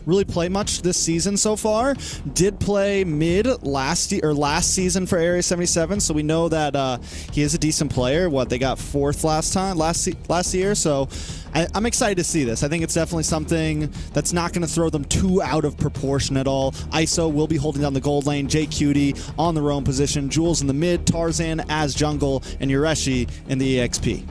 really play much this season so far. Did play mid last season for Area 77, so we know that he is a decent player. They got 4th last year, so I'm excited to see this. I think it's definitely something that's not going to throw them too out of proportion at all. ISO will be holding down the gold lane, J Cutie on the roam position, Jules in the mid, Tarzan as jungle, and Yureshi in the EXP.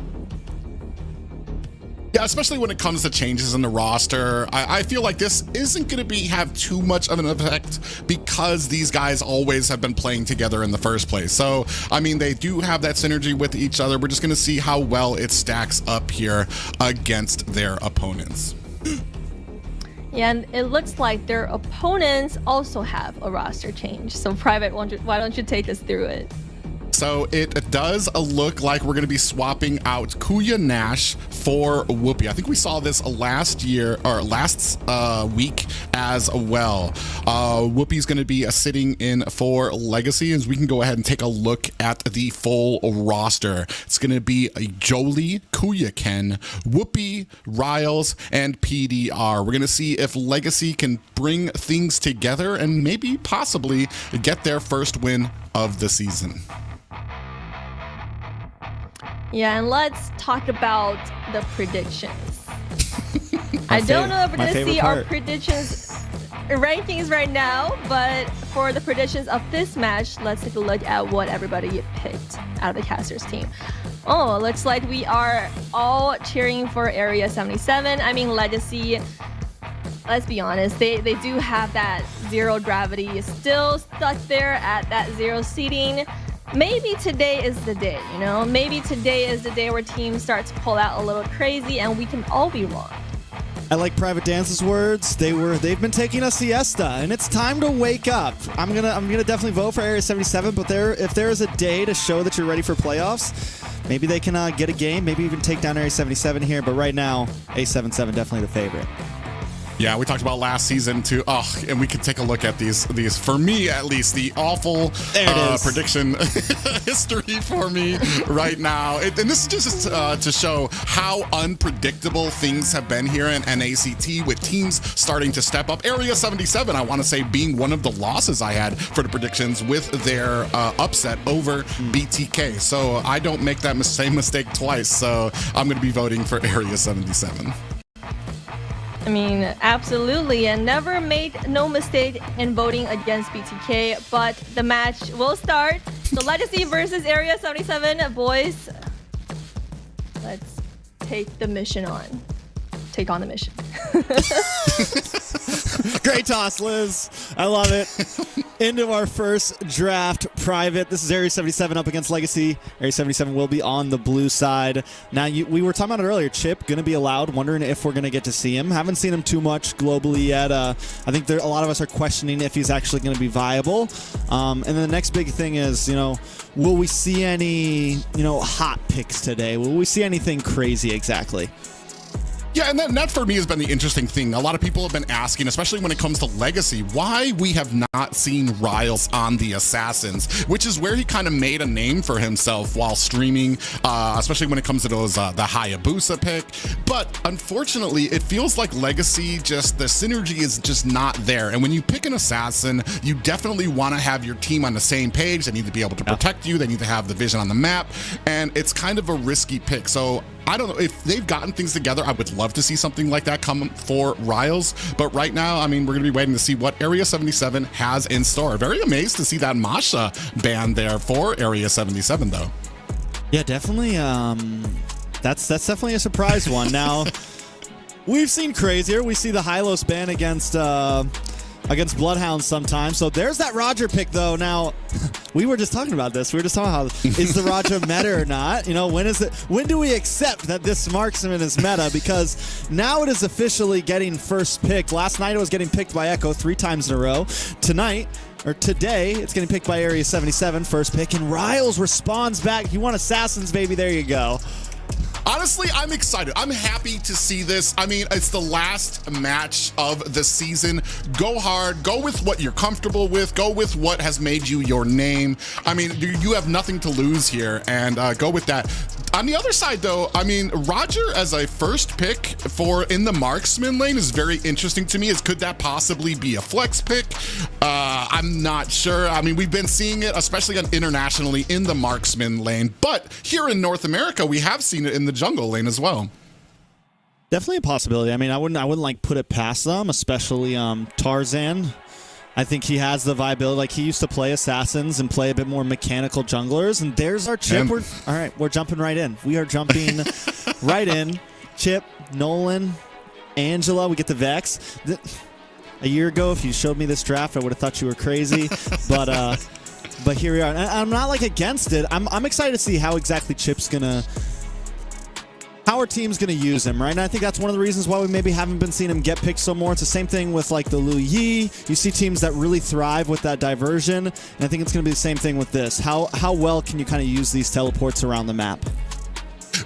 Yeah, especially when it comes to changes in the roster, I feel like this isn't going to have too much of an effect because these guys always have been playing together in the first place. So, I mean, they do have that synergy with each other. We're just going to see how well it stacks up here against their opponents. Yeah, and it looks like their opponents also have a roster change. So, Private, why don't you take us through it? So it does look like we're going to be swapping out Kuya Nash for Whoopi. I think we saw this last week as well. Whoopi's going to be sitting in for LEGACi, as we can go ahead and take a look at the full roster. It's going to be Jolie, Kuya Ken, Whoopi, Riles, and PDR. We're going to see if LEGACi can bring things together and maybe possibly get their first win of the season. Yeah, and let's talk about the predictions. I don't know if we're going to see our predictions rankings right now, but for the predictions of this match, let's take a look at what everybody picked out of the casters team. Oh, looks like we are all cheering for Area 77. I mean, LEGACi, let's be honest, they do have that zero gravity still stuck there at that zero seating. Maybe today is the day, you know? Maybe today is the day where teams start to pull out a little crazy and we can all be wrong. I like Private Dance's words. They've been taking a siesta, and it's time to wake up. I'm gonna definitely vote for Area 77, but if there is a day to show that you're ready for playoffs, maybe they can get a game, maybe even take down Area 77 here. But right now, A77 definitely the favorite. Yeah, we talked about last season too. Oh, and we can take a look at these for me at least, the awful prediction history for me right now. And this is just to show how unpredictable things have been here in NACT with teams starting to step up. Area 77, I want to say, being one of the losses I had for the predictions with their upset over BTK. So I don't make that same mistake twice. So I'm going to be voting for Area 77. I mean, absolutely, and never made no mistake in voting against BTK, but the match will start. So LEGACi versus Area 77, boys. Let's take the mission on. Take on the mission. Great toss, Liz. I love it. Into our first draft private. This is Area 77 up against LEGACi. Area 77 will be on the blue side. Now, we were talking about it earlier. Chip going to be allowed. Wondering if we're going to get to see him. Haven't seen him too much globally yet. I think a lot of us are questioning if he's actually going to be viable. And then the next big thing is, will we see any, hot picks today? Will we see anything crazy exactly? Yeah, and that for me has been the interesting thing. A lot of people have been asking, especially when it comes to LEGACi, why we have not seen Riles on the Assassins, which is where he kind of made a name for himself while streaming, especially when it comes to those the Hayabusa pick. But unfortunately, it feels like LEGACi, the synergy is just not there. And when you pick an Assassin, you definitely want to have your team on the same page. They need to be able to protect you. They need to have the vision on the map. And it's kind of a risky pick. So I don't know if they've gotten things together. I would love to see something like that come for Riles. But right now, I mean, we're going to be waiting to see what Area 77 has in store. Very amazed to see that Masha ban there for Area 77, though. Yeah, definitely. That's definitely a surprise one. Now, we've seen crazier. We see the Hylos ban against BloodHounds sometimes. So there's that Roger pick, though. Now, we were just talking about this. We were just talking about is the Roger meta or not? When do we accept that this marksman is meta? Because now it is officially getting first pick. Last night it was getting picked by Echo 3 times in a row. Today, it's getting picked by Area 77, first pick. And Riles responds back. You want Assassins, baby? There you go. Honestly, I'm excited. I'm happy to see this. I mean, it's the last match of the season. Go hard. Go with what you're comfortable with. Go with what has made you your name. I mean, you have nothing to lose here, and go with that. On the other side, though, I mean, Roger as a first pick in the marksman lane is very interesting to me. Could that possibly be a flex pick? I'm not sure. I mean, we've been seeing it, especially internationally in the marksman lane, but here in North America, we have seen it in the jungle lane as well. Definitely a possibility. I mean, I wouldn't like put it past them, especially Tarzan. I think he has the viability. Like, he used to play Assassins and play a bit more mechanical junglers. And there's our Chip. All right, we're jumping right in. We are jumping right in. Chip, Nolan, Angela. We get the Vex. A year ago, if you showed me this draft, I would have thought you were crazy. But here we are. And I'm not like against it. I'm excited to see how exactly Chip's gonna. How our team's going to use him, right? And I think that's one of the reasons why we maybe haven't been seeing him get picked so more. It's the same thing with like the Lu Yi. You see teams that really thrive with that diversion, and I think it's going to be the same thing with this. How well can you kind of use these teleports around the map?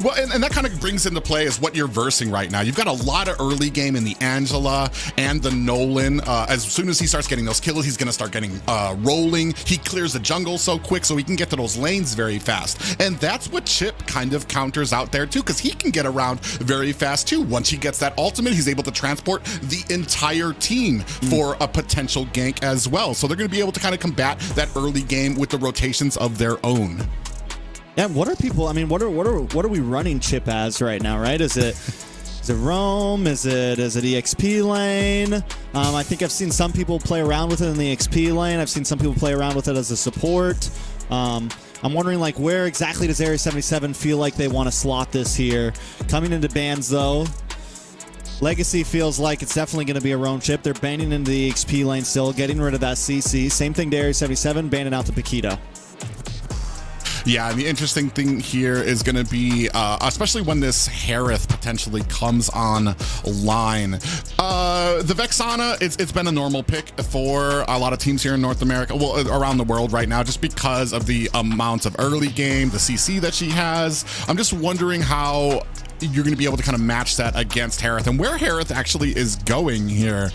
Well, and that kind of brings into play is what you're versing right now. You've got a lot of early game in the Angela and the Nolan. As soon as he starts getting those kills, he's going to start getting rolling. He clears the jungle so quick so he can get to those lanes very fast. And that's what Chip kind of counters out there too, because he can get around very fast too. Once he gets that ultimate, he's able to transport the entire team for a potential gank as well. So they're going to be able to kind of combat that early game with the rotations of their own. Yeah, what are people? I mean, what are we running Chip as right now? Right? Is it Is it Roam? Is it EXP lane? I think I've seen some people play around with it in the EXP lane. I've seen some people play around with it as a support. I'm wondering, like, where exactly does Area 77 feel like they want to slot this here? Coming into bans, though, LEGACi feels like it's definitely going to be a Roam chip. They're banning into the EXP lane still, getting rid of that CC. Same thing to Area 77, banning out the Paquito. Yeah, and the interesting thing here is going to be, especially when this Harith potentially comes online. The Vexana, it's been a normal pick for a lot of teams here in North America, well, around the world right now, just because of the amount of early game, the CC that she has. I'm just wondering how you're going to be able to kind of match that against Harith, and where Harith actually is going here.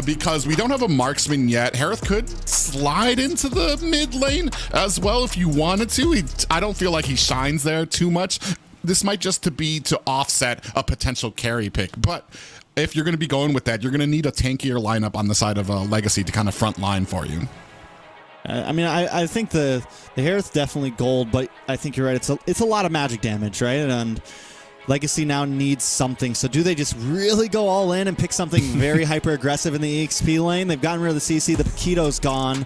Because we don't have a marksman yet. Harith could slide into the mid lane as well if you wanted to. I don't feel like he shines there too much. This might just be to offset a potential carry pick. But if you're going to be going with that, you're going to need a tankier lineup on the side of LEGACi to kind of front line for you. I mean, I think the Harith definitely gold, but I think you're right. It's a lot of magic damage, right? And LEGACi now needs something. So do they just really go all in and pick something very hyper aggressive in the EXP lane? They've gotten rid of the CC. The Paquito's gone.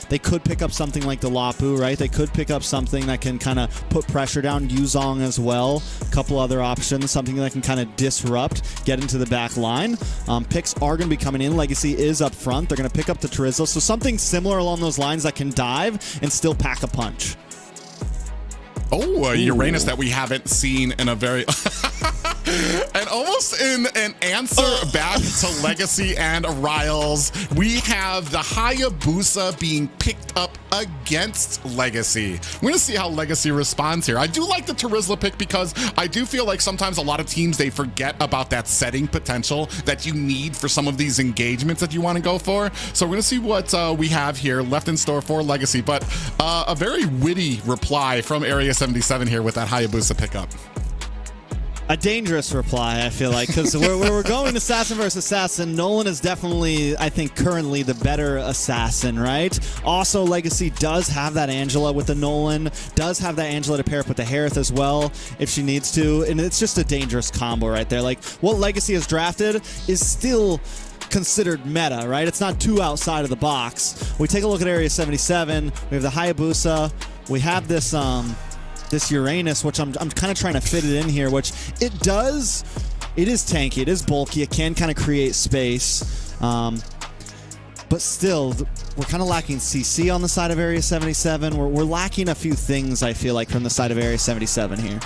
They could pick up something like the Lapu, right? They could pick up something that can kind of put pressure down. Yuzong as well. A couple other options. Something that can kind of disrupt, get into the back line. Picks are going to be coming in. LEGACi is up front. They're going to pick up the Trizzle. So something similar along those lines that can dive and still pack a punch. Oh, Uranus that we haven't seen in a very... And almost in an answer back to LEGACi and Riles, we have the Hayabusa being picked up against LEGACi. We're going to see how LEGACi responds here. I do like the Terizla pick because I do feel like sometimes a lot of teams, they forget about that setting potential that you need for some of these engagements that you want to go for. So we're going to see what we have here left in store for LEGACi, but a very witty reply from Area 77 here with that Hayabusa pickup. A dangerous reply, I feel like, because where we're going assassin versus assassin, Nolan is definitely, I think, currently the better assassin, right? Also, LEGACi does have that Angela with the Nolan, does have that Angela to pair up with the Harith as well, if she needs to, and it's just a dangerous combo right there. Like, what LEGACi has drafted is still considered meta, right? It's not too outside of the box. We take a look at Area 77, we have the Hayabusa, we have this Uranus, which I'm kind of trying to fit it in here, which it is tanky, it is bulky, it can kind of create space, but still, we're kind of lacking CC on the side of Area 77. We're lacking a few things, I feel like, from the side of Area 77 here.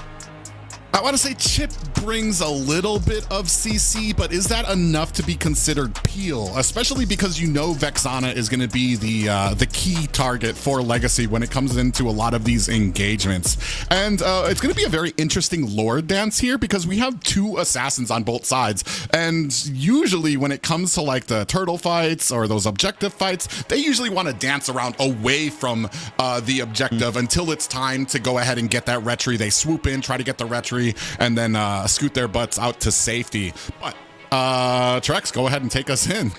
I want to say Chip brings a little bit of CC, but is that enough to be considered peel? Especially because you know Vexana is going to be the key target for LEGACi when it comes into a lot of these engagements. And it's going to be a very interesting lore dance here because we have two assassins on both sides. And usually when it comes to like the turtle fights or those objective fights, they usually want to dance around away from the objective until it's time to go ahead and get that retry. They swoop in, try to get the retry, and then scoot their butts out to safety. But Trex, go ahead and take us in.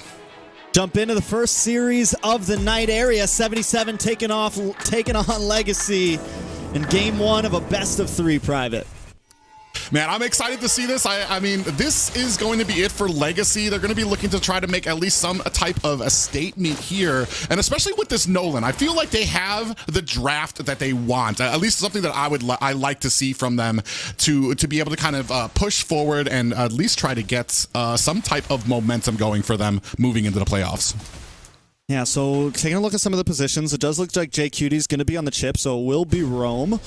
Jump into the first series of the night. Area 77 taking on LEGACi in game one of a best of three private. Man, I'm excited to see this. I mean, this is going to be it for LEGACi. They're going to be looking to try to make at least some type of a statement here. And especially with this Nolan, I feel like they have the draft that they want. At least something that I like to see from them to be able to kind of push forward and at least try to get some type of momentum going for them moving into the playoffs. Yeah, so taking a look at some of the positions, it does look like JQT's going to be on the chip, so it will be Roam.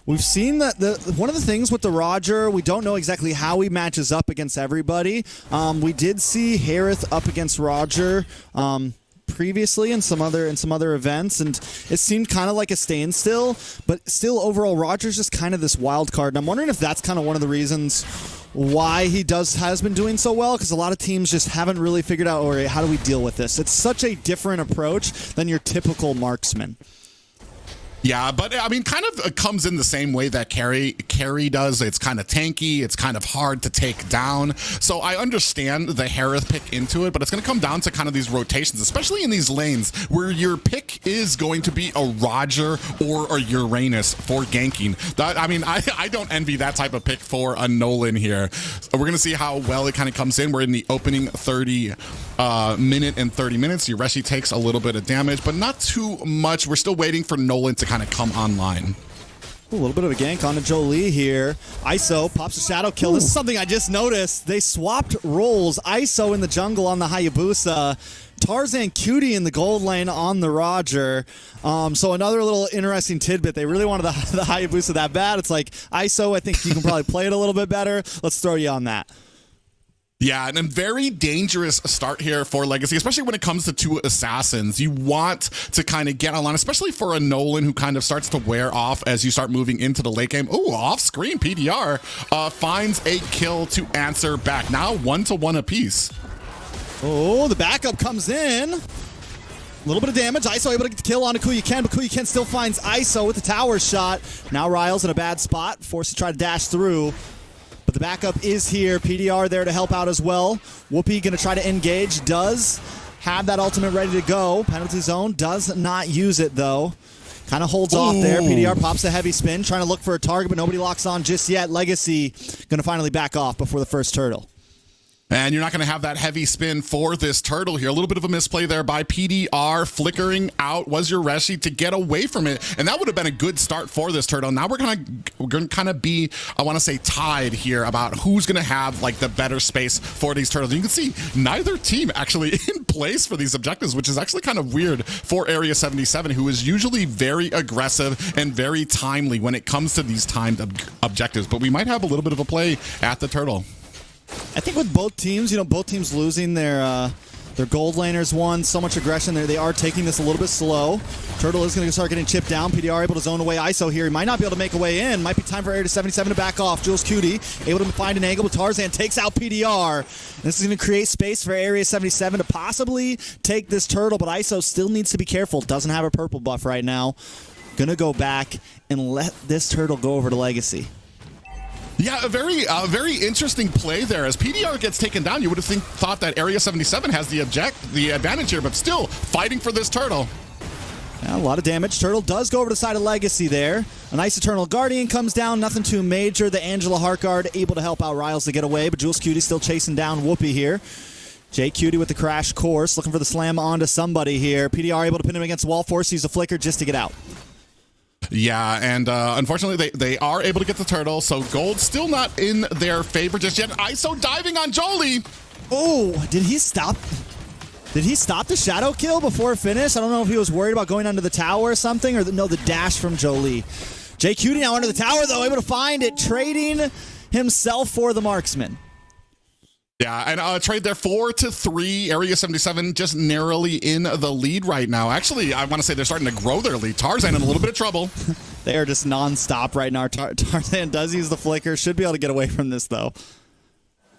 We've seen that one of the things with the Roger, we don't know exactly how he matches up against everybody. We did see Harith up against Roger previously in some other events, and it seemed kind of like a standstill, but still overall Roger's just kind of this wild card. And I'm wondering if that's kind of one of the reasons why he has been doing so well, because a lot of teams just haven't really figured out, all right, how do we deal with this? It's such a different approach than your typical marksman. Yeah, but I mean, kind of comes in the same way that carry does. It's kind of tanky. It's kind of hard to take down. So I understand the Harith pick into it, but it's going to come down to kind of these rotations, especially in these lanes where your pick is going to be a Roger or a Uranus for ganking. That, I mean, I don't envy that type of pick for a Nolan here. So we're going to see how well it kind of comes in. We're in the opening 30 minute and 30 minutes. Yureshi takes a little bit of damage, but not too much. We're still waiting for Nolan to kind of come online. A little bit of a gank onto Jolie here. ISO pops a shadow kill. This is something I just noticed. They swapped roles. ISO in the jungle on the Hayabusa. Tarzan Cutie in the gold lane on the Roger. So another little interesting tidbit. They really wanted the Hayabusa that bad. It's like, ISO, I think you can probably play it a little bit better. Let's throw you on that. Yeah, and a very dangerous start here for LEGACi, especially when it comes to two assassins. You want to kind of get online, especially for a Nolan who kind of starts to wear off as you start moving into the late game. Oh, off screen, PDR finds a kill to answer back. Now 1-1 apiece. Oh, the backup comes in. A little bit of damage. ISO able to get the kill on Kuya-Ken, but Kuya-Ken still finds ISO with the tower shot. Now Ryle's in a bad spot, forced to try to dash through. But the backup is here. PDR there to help out as well. Whoopi going to try to engage. Does have that ultimate ready to go. Penalty zone. Does not use it, though. Kind of holds off there. PDR pops a heavy spin. Trying to look for a target, but nobody locks on just yet. LEGACi going to finally back off before the first turtle. And you're not going to have that heavy spin for this turtle here. A little bit of a misplay there by PDR. Flickering out was Yureshi to get away from it. And that would have been a good start for this turtle. Now we're going to kind of be, I want to say, tied here about who's going to have like the better space for these turtles. And you can see neither team actually in place for these objectives, which is actually kind of weird for Area 77, who is usually very aggressive and very timely when it comes to these timed objectives. But we might have a little bit of a play at the turtle. I think with both teams, both teams losing their gold laners won. So much aggression there. They are taking this a little bit slow. Turtle is going to start getting chipped down. PDR able to zone away ISO here. He might not be able to make a way in. Might be time for Area 77 to back off. Jules Cutie able to find an angle, but Tarzan takes out PDR. And this is going to create space for Area 77 to possibly take this turtle, but ISO still needs to be careful. Doesn't have a purple buff right now. Going to go back and let this turtle go over to LEGACi. Yeah, a very interesting play there. As PDR gets taken down, you would have thought that Area 77 has the advantage here, but still fighting for this turtle. Yeah, a lot of damage. Turtle does go over to the side of LEGACi there. A nice Eternal Guardian comes down. Nothing too major. The Angela Heartguard able to help out Riles to get away, but Jules Cutie still chasing down Whoopi here. Jay Cutie with the crash course, looking for the slam onto somebody here. PDR able to pin him against the wall, force use a flicker just to get out. Yeah, and unfortunately, they are able to get the turtle, so gold still not in their favor just yet. ISO diving on Jolie. Oh, did he stop the shadow kill before it finished? I don't know if he was worried about going under the tower or something, or no, the dash from Jolie. Jay Cutie now under the tower, though, able to find it, trading himself for the marksman. Yeah, and trade there 4-3. Area 77 just narrowly in the lead right now. Actually, I want to say they're starting to grow their lead. Tarzan in a little bit of trouble. They are just non-stop right now. Tarzan does use the flicker. Should be able to get away from this, though.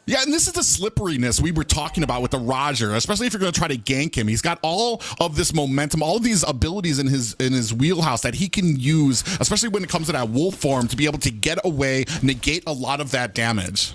Yeah, and this is the slipperiness we were talking about with the Roger, especially if you're going to try to gank him. He's got all of this momentum, all of these abilities in his wheelhouse that he can use, especially when it comes to that wolf form, to be able to get away, negate a lot of that damage.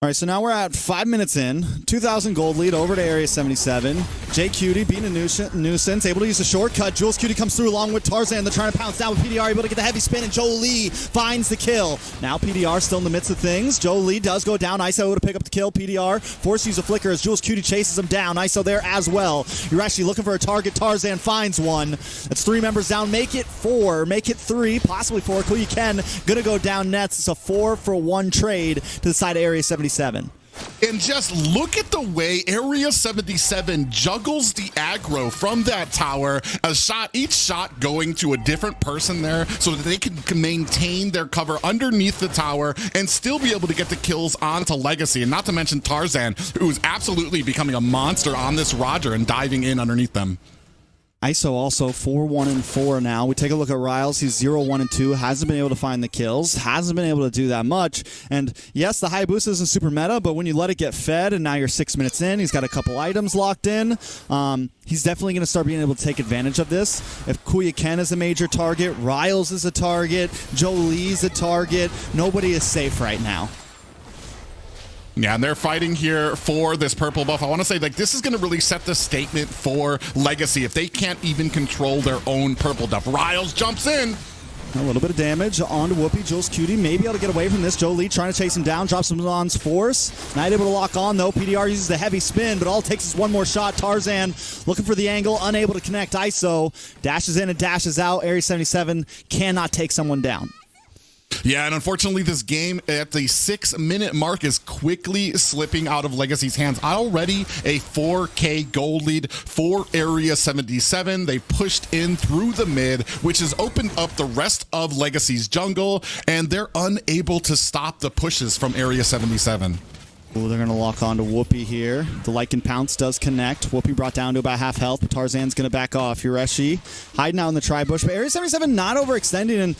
All right, so now we're at 5 minutes in. 2,000 gold lead over to Area 77. Jay Cutie being a nuisance, able to use a shortcut. Jules Cutie comes through along with Tarzan. They're trying to pounce down with PDR, able to get the heavy spin, and Jolie finds the kill. Now PDR still in the midst of things. Jolie does go down. ISO able to pick up the kill. PDR force use a flicker as Jules Cutie chases him down. ISO there as well. You're actually looking for a target. Tarzan finds one. That's 3 members down. Make it 4. Make it 3. Possibly 4. Kuya-Ken gonna go down nets. It's a 4-for-1 trade to the side of Area 77. And just look at the way Area 77 juggles the aggro from that tower. Each shot going to a different person there so that they can maintain their cover underneath the tower and still be able to get the kills onto LEGACi. And not to mention Tarzan, who is absolutely becoming a monster on this Roger and diving in underneath them. ISO also 4-1-4 now. We take a look at Riles. He's 0-1-2. Hasn't been able to find the kills. Hasn't been able to do that much. And yes, the Hayabusa isn't super meta, but when you let it get fed and now you're 6 minutes in, he's got a couple items locked in. He's definitely going to start being able to take advantage of this. If Kuya Ken is a major target, Riles is a target, Jolie's a target, nobody is safe right now. Yeah, and they're fighting here for this purple buff. I want to say, like, this is going to really set the statement for LEGACi if they can't even control their own purple buff. Riles jumps in. A little bit of damage onto Whoopi. Jules Cutie may be able to get away from this. Jolie trying to chase him down, drops him on's force. Not able to lock on, though. PDR uses the heavy spin, but all it takes is one more shot. Tarzan looking for the angle, unable to connect. ISO dashes in and dashes out. Area 77 cannot take someone down. Yeah, and unfortunately, this game at the 6-minute mark is quickly slipping out of LEGACi's hands. Already a 4K gold lead for Area 77. They pushed in through the mid, which has opened up the rest of LEGACi's jungle, and they're unable to stop the pushes from Area 77. Ooh, they're going to lock on to Whoopi here. The Lycan Pounce does connect. Whoopi brought down to about half health, but Tarzan's going to back off. Yureshi hiding out in the tri-bush, but Area 77 not overextending, and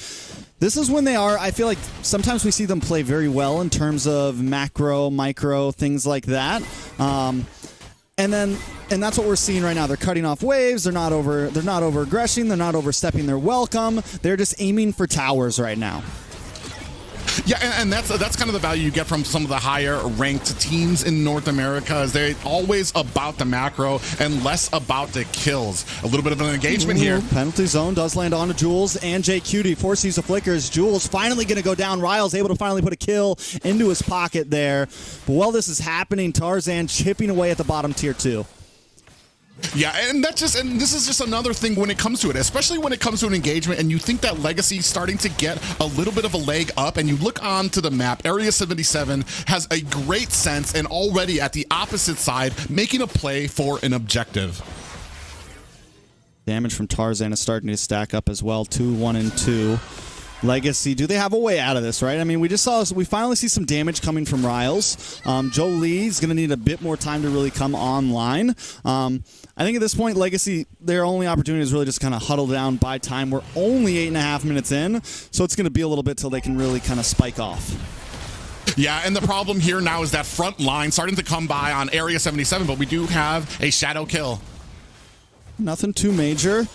this is when they are, I feel like sometimes we see them play very well in terms of macro, micro, things like that. And that's what we're seeing right now. They're cutting off waves. They're not over aggressing. They're not overstepping their welcome. They're just aiming for towers right now. Yeah, and that's kind of the value you get from some of the higher ranked teams in North America, is they're always about the macro and less about the kills. A little bit of an engagement here. Penalty zone does land on to Jules and J Cutie. Forced use of flickers. Jules finally going to go down. Riles able to finally put a kill into his pocket there. But while this is happening, Tarzan chipping away at the bottom tier 2. Yeah, and this is just another thing when it comes to it, especially when it comes to an engagement and you think that LEGACi is starting to get a little bit of a leg up, and you look onto the map, Area 77 has a great sense and already at the opposite side making a play for an objective. Damage from Tarzan is starting to stack up as well. 2-1-2. LEGACi, do they have a way out of this, right? I mean, we finally see some damage coming from Riles. Jolie's going to need a bit more time to really come online. I think at this point, LEGACi, their only opportunity is really just kind of huddle down, buy time. We're only 8.5 minutes in, so it's going to be a little bit till they can really kind of spike off. Yeah, and the problem here now is that front line starting to come by on Area 77, but we do have a shadow kill. Nothing too major.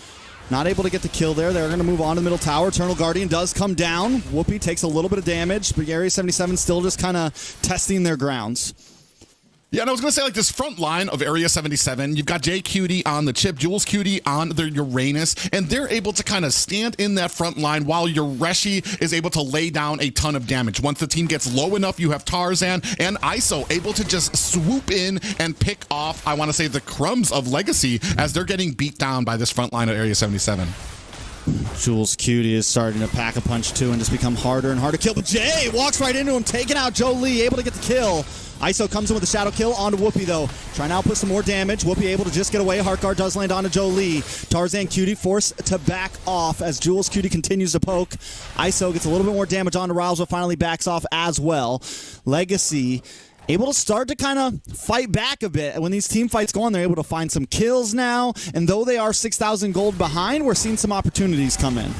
Not able to get the kill there. They're going to move on to the middle tower. Eternal Guardian does come down. Whoopi takes a little bit of damage, but Area 77 still just kind of testing their grounds. Yeah, and I was going to say, like, this front line of Area 77, you've got J Cutie on the chip, Jules Cutie on the Uranus, and they're able to kind of stand in that front line while Yureshi is able to lay down a ton of damage. Once the team gets low enough, you have Tarzan and ISO able to just swoop in and pick off, I want to say, the crumbs of LEGACi as they're getting beat down by this front line of Area 77. Jules Cutie is starting to pack a punch too and just become harder and harder to kill, but Jay walks right into him, taking out Jolie, able to get the kill. ISO comes in with a shadow kill onto Whoopi, though. Trying to output some more damage. Whoopi able to just get away. Heartguard does land onto Jolie. Tarzan Cutie forced to back off as Jules Cutie continues to poke. ISO gets a little bit more damage onto Riles, but finally backs off as well. LEGACi able to start to kind of fight back a bit. And when these team fights go on, they're able to find some kills now. And though they are 6,000 gold behind, we're seeing some opportunities come in.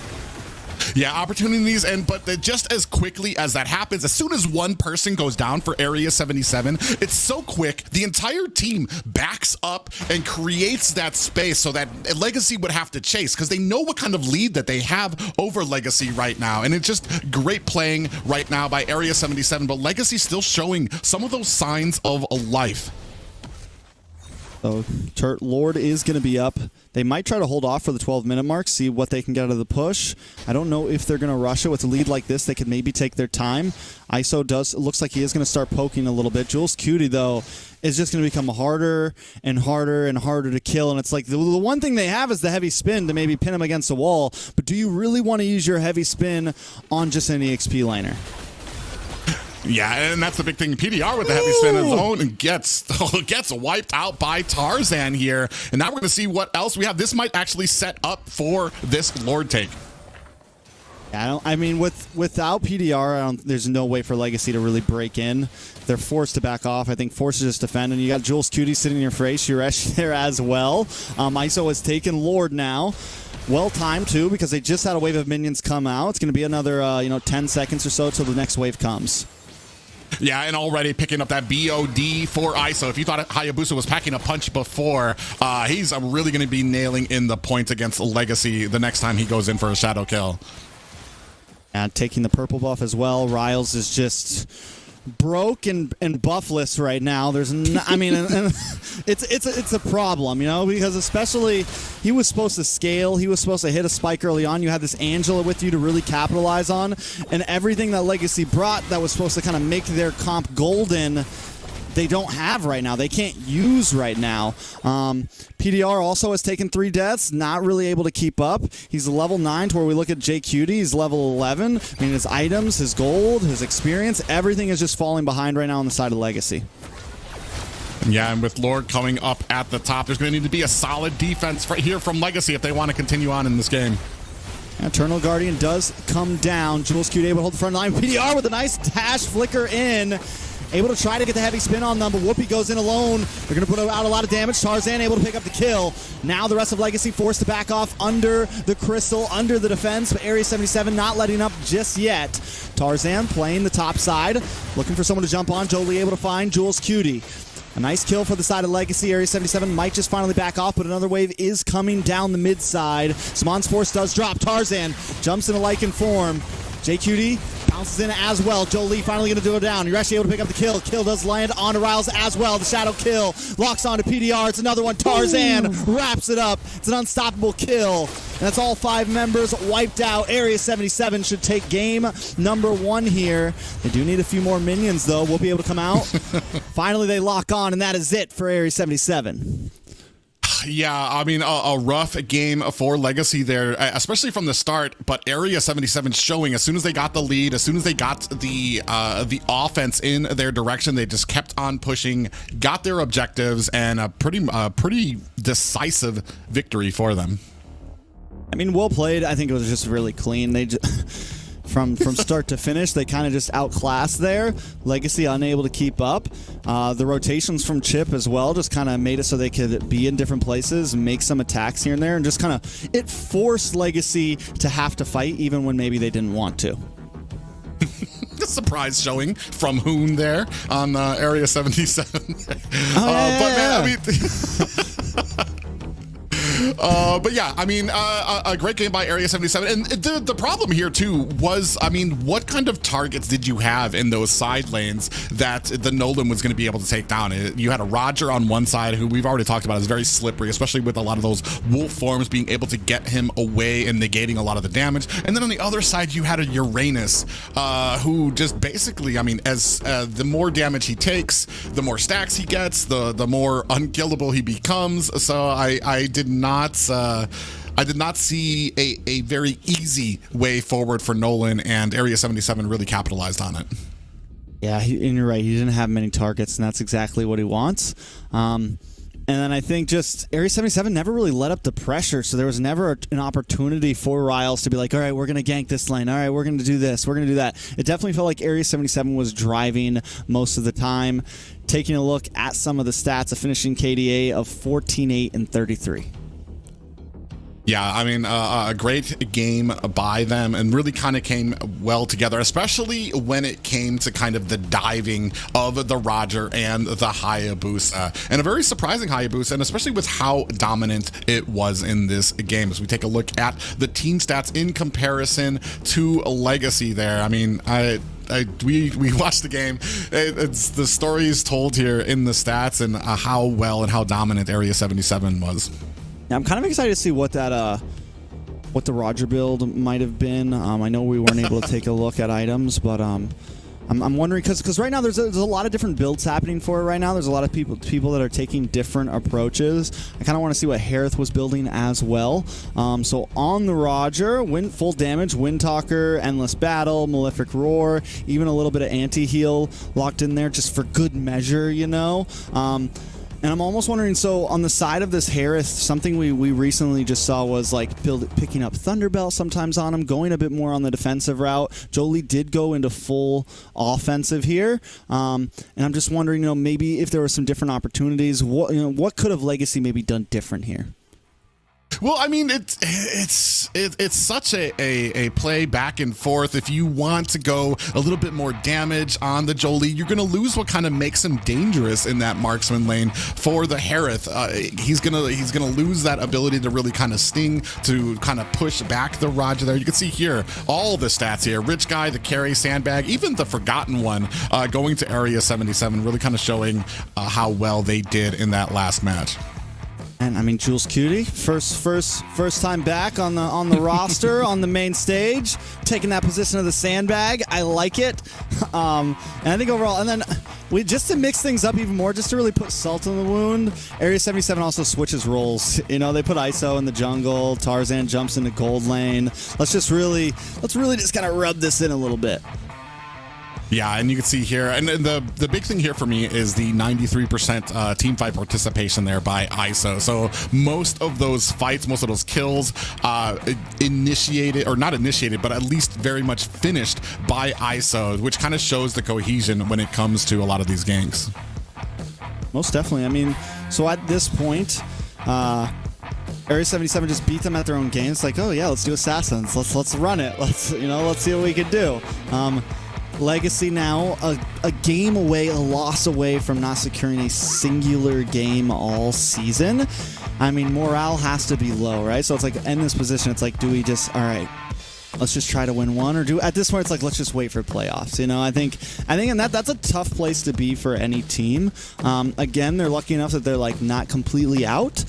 Yeah, opportunities, but just as quickly as that happens, as soon as one person goes down for Area 77, it's so quick, the entire team backs up and creates that space so that LEGACi would have to chase, because they know what kind of lead that they have over LEGACi right now. And it's just great playing right now by Area 77, but LEGACi still showing some of those signs of a life. So Lord is going to be up. They might try to hold off for the 12-minute mark, see what they can get out of the push. I don't know if they're going to rush it. With a lead like this, they could maybe take their time. ISO looks like he is going to start poking a little bit. Jules Cutie, though, is just going to become harder and harder and harder to kill. And it's like the one thing they have is the heavy spin to maybe pin him against a wall. But do you really want to use your heavy spin on just an EXP laner? Yeah, and that's the big thing. PDR with the heavy spin of his own and gets wiped out by Tarzan here. And now we're going to see what else we have. This might actually set up for this Lord take. I mean, without PDR, there's no way for LEGACi to really break in. They're forced to back off. I think forced to just defend. And you got Jules Cutie sitting in your face. Yuresh there as well. ISO has taken Lord now. Well timed, too, because they just had a wave of minions come out. It's going to be another 10 seconds or so till the next wave comes. Yeah, and already picking up that BOD for ISO. If you thought Hayabusa was packing a punch before, he's really going to be nailing in the points against LEGACi the next time he goes in for a shadow kill. And taking the purple buff as well. Riles is just broke and buffless right now. There's it's a problem, because especially he was supposed to scale. He was supposed to hit a spike early on. You had this Angela with you to really capitalize on, and everything that LEGACi brought that was supposed to kind of make their comp golden, they don't have right now. They can't use right now. PDR also has taken 3 deaths, not really able to keep up. He's level 9 to where we look at JQD. He's level 11. I mean, his items, his gold, his experience, everything is just falling behind right now on the side of LEGACi. Yeah, and with Lord coming up at the top, there's going to need to be a solid defense right here from LEGACi if they want to continue on in this game. Eternal Guardian does come down. Jules Cutie able to hold the front line. PDR with a nice dash flicker in. Able to try to get the heavy spin on them, but Whoopi goes in alone. They're going to put out a lot of damage. Tarzan able to pick up the kill. Now the rest of LEGACi forced to back off under the crystal, under the defense, but Area 77 not letting up just yet. Tarzan playing the top side, looking for someone to jump on. Jolie able to find Jules Cutie. A nice kill for the side of LEGACi. Area 77 might just finally back off, but another wave is coming down the mid side. Smon's Force does drop. Tarzan jumps into Lycan form. JQD bounces in as well. Jolie finally going to do it down. You're actually able to pick up the kill. Kill does land on Riles as well. The shadow kill locks onto PDR. It's another one. Tarzan wraps it up. It's an unstoppable kill. And that's all 5 members wiped out. Area 77 should take game number 1 here. They do need a few more minions, though. We'll be able to come out. Finally, they lock on, and that is it for Area 77. Yeah, I mean, a rough game for LEGACi there, especially from the start, but Area 77 showing as soon as they got the lead, as soon as they got the offense in their direction, they just kept on pushing, got their objectives, and a pretty decisive victory for them. I mean, well played. I think it was just really clean. They just... From start to finish, they kind of just outclassed there. LEGACi unable to keep up. The rotations from Chip as well just kind of made it so they could be in different places, make some attacks here and there, and just kind of, it forced LEGACi to have to fight even when maybe they didn't want to. Surprise showing from Hoon there on Area 77. But man, I mean... but yeah, I mean, a great game by Area 77. And the problem here, too, was, I mean, what kind of targets did you have in those side lanes that the Nolan was going to be able to take down? You had a Roger on one side, who we've already talked about is very slippery, especially with a lot of those wolf forms being able to get him away and negating a lot of the damage. And then on the other side, you had a Uranus, who just basically, I mean, as the more damage he takes, the more stacks he gets, the more unkillable he becomes. So I did not see a very easy way forward for Nolan, and Area 77 really capitalized on it. Yeah, and you're right. He didn't have many targets, and that's exactly what he wants. And then I think just Area 77 never really let up the pressure, so there was never an opportunity for Riles to be like, all right, we're going to gank this lane. All right, we're going to do this. We're going to do that. It definitely felt like Area 77 was driving most of the time. Taking a look at some of the stats, a finishing KDA of 14-8 and 33. Yeah, I mean, a great game by them, and really kind of came well together, especially when it came to kind of the diving of the Roger and the Hayabusa. And a very surprising Hayabusa, and especially with how dominant it was in this game. As we take a look at the team stats in comparison to LEGACi there, I mean, we watched the game. It's the stories told here in the stats and how well and how dominant Area 77 was. Yeah, I'm kind of excited to see what that what the Roger build might have been. I know we weren't able to take a look at items, but I'm wondering because right now there's a lot of different builds happening for it right now. There's a lot of people that are taking different approaches. I kind of want to see what Harith was building as well. So on the Roger, full damage, Windtalker, Endless Battle, Malefic Roar, even a little bit of anti-heal locked in there just for good measure, you know. And I'm almost wondering, so on the side of this Harith, something we recently just saw was like picking up Thunderbelt sometimes on him, going a bit more on the defensive route. Jolie did go into full offensive here. And I'm just wondering, maybe if there were some different opportunities, what could have LEGACi maybe done different here? Well, I mean, it's such a play back and forth. If you want to go a little bit more damage on the Jolie, you're going to lose what kind of makes him dangerous in that marksman lane for the Harith. He's gonna lose that ability to really kind of sting, to kind of push back the Roger there. You can see here all the stats here: Rich Guy, the carry, Sandbag, even the Forgotten One going to Area 77, really kind of showing how well they did in that last match. And I mean, Jules Cutie, first time back on the roster, on the main stage, taking that position of the Sandbag. I like it, and I think overall, and then just to mix things up even more, just to really put salt in the wound. Area 77 also switches roles. They put ISO in the jungle. Tarzan jumps into gold lane. Let's really just kind of rub this in a little bit. Yeah, and you can see here, and the big thing here for me is the 93% team fight participation there by ISO. So most of those fights, most of those kills initiated, or not initiated, but at least very much finished by ISO, which kind of shows the cohesion when it comes to a lot of these ganks. Most definitely. I mean, so at this point, Area 77 just beat them at their own game. It's like, oh yeah, let's do Assassins. Let's run it. Let's see what we can do. LEGACi now a game away, a loss away from not securing a singular game all season. I mean, morale has to be low, right? So it's like, in this position, it's like, do we just, all right, let's just try to win one, or at this point, it's like, let's just wait for playoffs. I think and that's a tough place to be for any team. Again, they're lucky enough that they're like not completely out.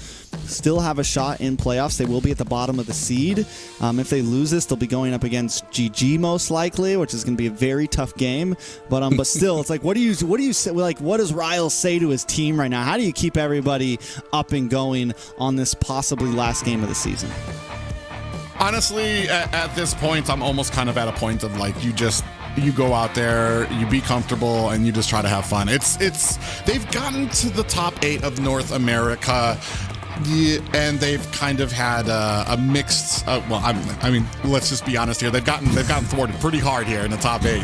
Still have a shot in playoffs. They will be at the bottom of the seed. If they lose this, they'll be going up against GG most likely, which is going to be a very tough game. But still, it's like, what do you say? Like, what does Riles say to his team right now? How do you keep everybody up and going on this possibly last game of the season? Honestly, at this point, I'm almost kind of at a point of like, you go out there, you be comfortable, and you just try to have fun. They've gotten to the top 8 of North America. Yeah, and they've kind of had a mixed. I mean, let's just be honest here. They've gotten thwarted pretty hard here in the top 8.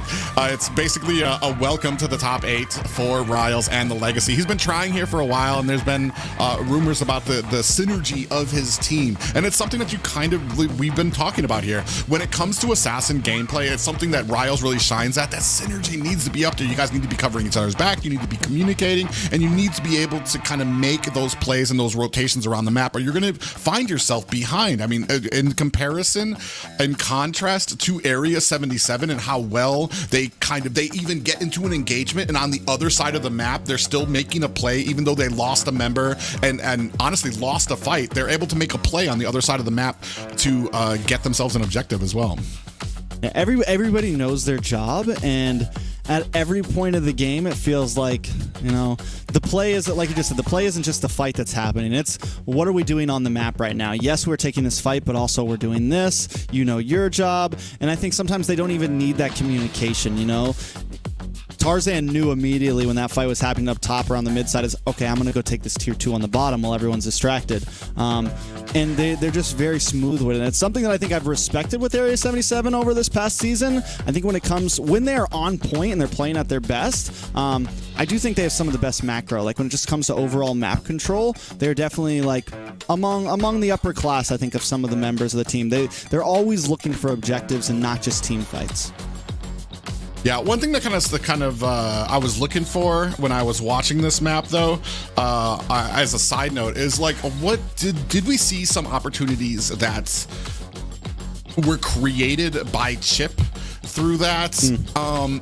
It's basically a welcome to the top 8 for Riles and the LEGACi. He's been trying here for a while, and there's been rumors about the synergy of his team, and it's something that we've been talking about here. When it comes to Assassin gameplay, it's something that Riles really shines at. That synergy needs to be up there. You guys need to be covering each other's back. You need to be communicating, and you need to be able to kind of make those plays and those rotations around the map, or you're going to find yourself behind. I mean, in comparison, in contrast to Area 77 and how well they even get into an engagement, and on the other side of the map, they're still making a play, even though they lost a member and honestly lost a fight. They're able to make a play on the other side of the map to get themselves an objective as well. Yeah, everybody knows their job, and at every point of the game, it feels like, the play is, like you just said, the play isn't just the fight that's happening. It's, what are we doing on the map right now? Yes, we're taking this fight, but also we're doing this. Your job. And I think sometimes they don't even need that communication, Tarzan knew immediately when that fight was happening up top or on the mid side is, okay, I'm going to go take this tier 2 on the bottom while everyone's distracted. And they're just very smooth with it. And it's something that I think I've respected with Area 77 over this past season. I think when they're on point and they're playing at their best, I do think they have some of the best macro. Like when it just comes to overall map control, they're definitely like among the upper class, I think, of some of the members of the team. They're always looking for objectives and not just team fights. Yeah, one thing that I was looking for when I was watching this map, though, as a side note, is like, what did we see some opportunities that were created by Chip through that,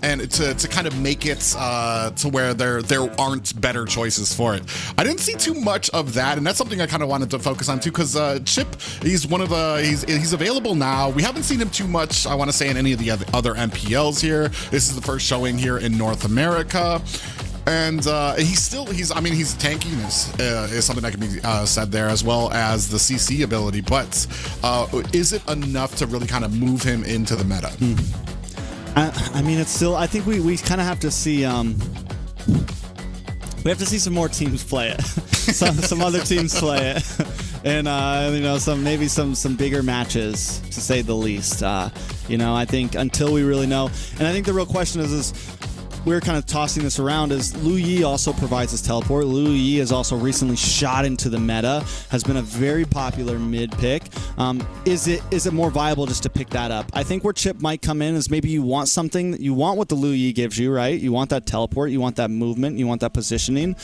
and to kind of make it to where there aren't better choices for it. I didn't see too much of that, and that's something I kind of wanted to focus on too, because Chip, he's he's available now. We haven't seen him too much, I want to say, in any of the other MPLs here. This is the first showing here in North America. And his tankiness is something that can be said there, as well as the CC ability. But is it enough to really kind of move him into the meta? I mean, it's still, I think we kind of have to see we have to see some more teams play it. some other teams play it, and you know, maybe some bigger matches, to say the least. You know, I think until we really know, and I think the real question is we're kind of tossing this around, is Lu Yi also provides his teleport. Lu Yi has also recently shot into the meta, has been a very popular mid pick. Is it more viable just to pick that up? I think where Chip might come in is maybe you want something, you want what the Lu Yi gives you, right? You want that teleport, you want that movement, you want that positioning.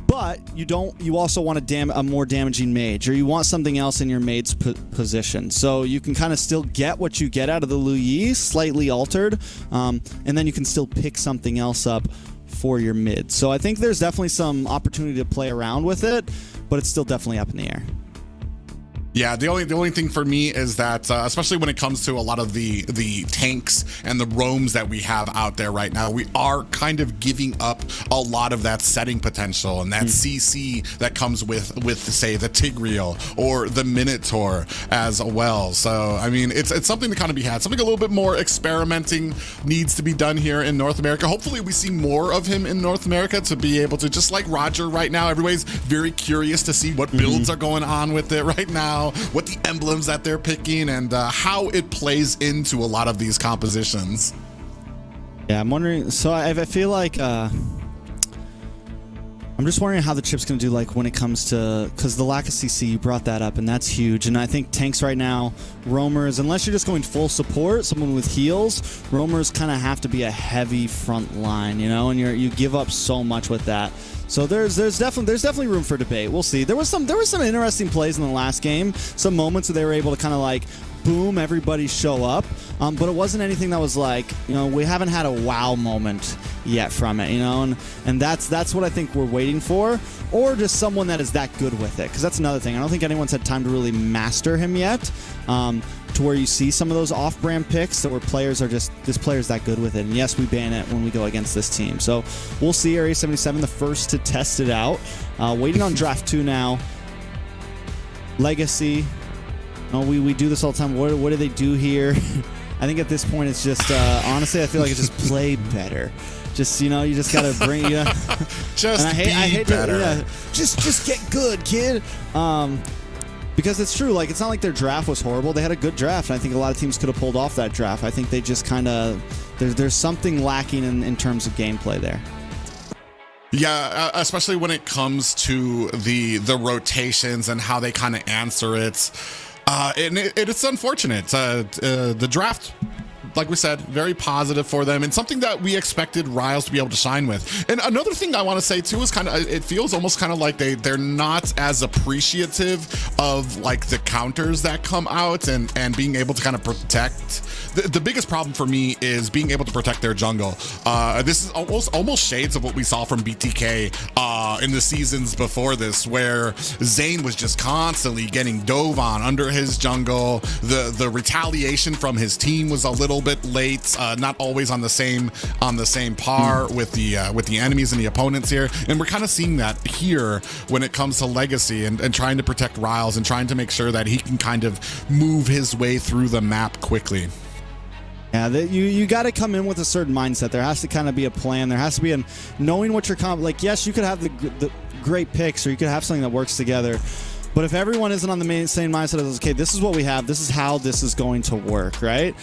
But you also want a more damaging mage, or you want something else in your mage's position. So you can kind of still get what you get out of the Lu Yi, slightly altered, and then you can still pick something else up for your mid. So I think there's definitely some opportunity to play around with it, but it's still definitely up in the air. Yeah, the only thing for me is that, especially when it comes to a lot of the tanks and the roams that we have out there right now, we are kind of giving up a lot of that setting potential and that CC that comes with say the Tigreal or the Minotaur as well. So I mean, it's something to kind of be had. Something a little bit more experimenting needs to be done here in North America. Hopefully we see more of him in North America to be able to, just like Roger right now, everybody's very curious to see what builds are going on with it right now, what the emblems that they're picking, and how it plays into a lot of these compositions. Yeah, I'm wondering, so I feel like I'm just wondering how the Chip's going to do, like when it comes to, because the lack of CC, you brought that up, and that's huge. And I think tanks right now, roamers, unless you're just going full support, someone with heals, roamers kind of have to be a heavy front line, you know, and you give up so much with that. So there's definitely room for debate. We'll see. There was some interesting plays in the last game. Some moments where they were able to kind of like boom, everybody show up. But it wasn't anything that was like, you know, we haven't had a wow moment yet from it, you know, and that's what I think we're waiting for, or just someone that is that good with it, because that's another thing. I don't think anyone's had time to really master him yet. To where you see some of those off-brand picks that where players are just, this player's that good with it. And yes, we ban it when we go against this team. So we'll see. Area 77, the first to test it out. Waiting on Draft 2 now. LEGACi. Oh, we do this all the time. What do they do here? I think at this point it's just, honestly, I feel like it's just play better. Just, you know, you just got to bring, you know. Just and I hate better. Just get good, kid. Because it's true, like, it's not like their draft was horrible. They had a good draft, and I think a lot of teams could have pulled off that draft. I think they just kind of, there's something lacking in terms of gameplay there. Yeah, especially when it comes to the rotations and how they kind of answer it. And it's unfortunate. The draft, like we said, very positive for them, and something that we expected Riles to be able to shine with. And another thing I want to say too is kind of, it feels almost kind of like they're not as appreciative of like the counters that come out and being able to kind of protect. The biggest problem for me is being able to protect their jungle. This is almost shades of what we saw from BTK in the seasons before this, where Zane was just constantly getting dove on under his jungle. The retaliation from his team was a little bit late, not always on the same par with the enemies and the opponents here, and we're kind of seeing that here when it comes to LEGACi and trying to protect Riles and trying to make sure that he can kind of move his way through the map quickly. Yeah, you got to come in with a certain mindset. There has to kind of be a plan. There has to be knowing what you're like. Yes, you could have the great picks, or you could have something that works together. But if everyone isn't on the same mindset as, okay, this is what we have, this is how this is going to work, right?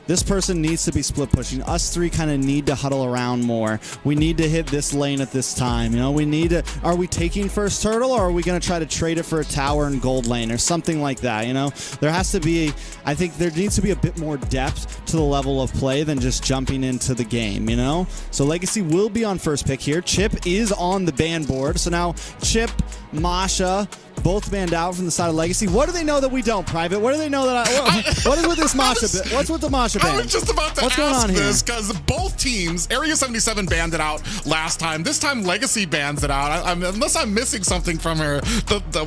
This person needs to be split pushing. Us three kind of need to huddle around more. We need to hit this lane at this time. You know, we need to, are we taking first turtle, or are we going to try to trade it for a tower and gold lane or something like that? You know, there has to be, I think there needs to be a bit more depth to the level of play than just jumping into the game, you know? So LEGACi will be on first pick here. Chip is on the ban board. So now Chip, Masha, both banned out from the side of LEGACi. What do they know that we don't, Private? What do they know that what is with this Masha? What's with the Masha ban? I was just about to ask this, because both teams, Area 77 banned it out last time. This time LEGACi bans it out. Unless I'm missing something from her.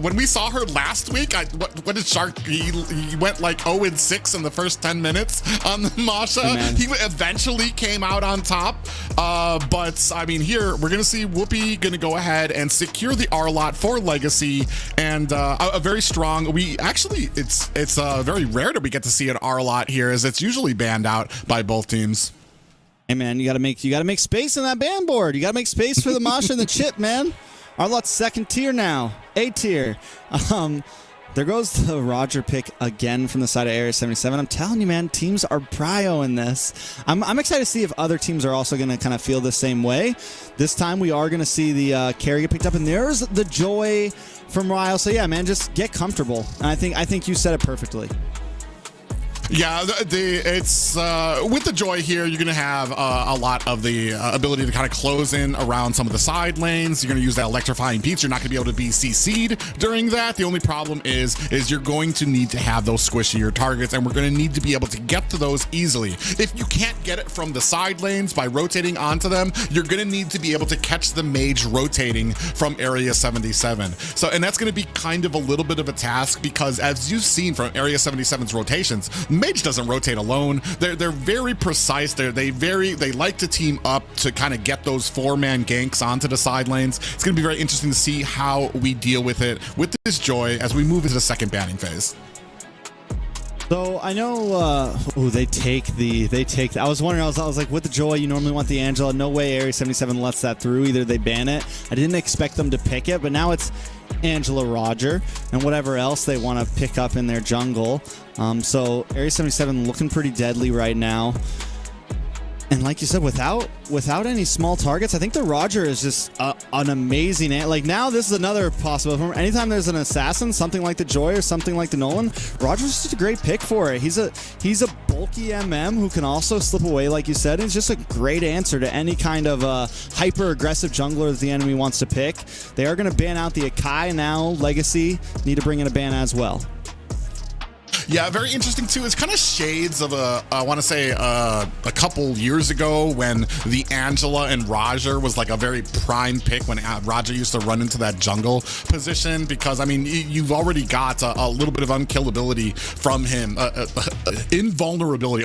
When we saw her last week, what did Shark? He went like 0-6 in the first 10 minutes on the Masha. Hey, he eventually came out on top. But I mean, here we're gonna see Whoopi gonna go ahead and secure the R lot for LEGACi. And a very strong, it's very rare that we get to see an R lot here, as it's usually banned out by both teams. Hey man, you gotta make space in that band board. You gotta make space for the Masha and the Chip, man. Arlot's second tier now, A tier. There goes the Roger pick again from the side of Area 77. I'm telling you, man, teams are prio in this. I'm excited to see if other teams are also going to kind of feel the same way. This time we are going to see the carry get picked up, and there's the joy from Ryle. So yeah, man, just get comfortable. And I think you said it perfectly. Yeah, it's with the joy here, you're going to have a lot of the ability to kind of close in around some of the side lanes. You're going to use that electrifying beats. You're not going to be able to be CC'd during that. The only problem is you're going to need to have those squishier targets, and we're going to need to be able to get to those easily. If you can't get it from the side lanes by rotating onto them, you're going to need to be able to catch the mage rotating from Area 77. So, and that's going to be kind of a little bit of a task, because as you've seen from Area 77's rotations, Mage doesn't rotate alone. They're very precise. They like to team up to kind of get those 4-man ganks onto the side lanes. It's going to be very interesting to see how we deal with it with this joy as we move into the second banning phase. So I know, they take. I was wondering. I was like, with the joy, you normally want the Angela. No way, Area 77 lets that through. Either they ban it. I didn't expect them to pick it, but now it's Angela, Roger, and whatever else they want to pick up in their jungle. So Area 77 looking pretty deadly right now. And like you said, without any small targets, I think the Roger is just an amazing. Like now, this is another possible. Anytime there's an assassin, something like the Joy or something like the Nolan, Roger's just a great pick for it. He's a bulky MM who can also slip away, like you said. It's just a great answer to any kind of hyper aggressive jungler that the enemy wants to pick. They are going to ban out the Akai now. LEGACi need to bring in a ban as well. Yeah, very interesting too. It's kind of shades of I want to say a couple years ago when the Angela and Roger was like a very prime pick when Roger used to run into that jungle position, because I mean you've already got a little bit of unkillability from him, invulnerability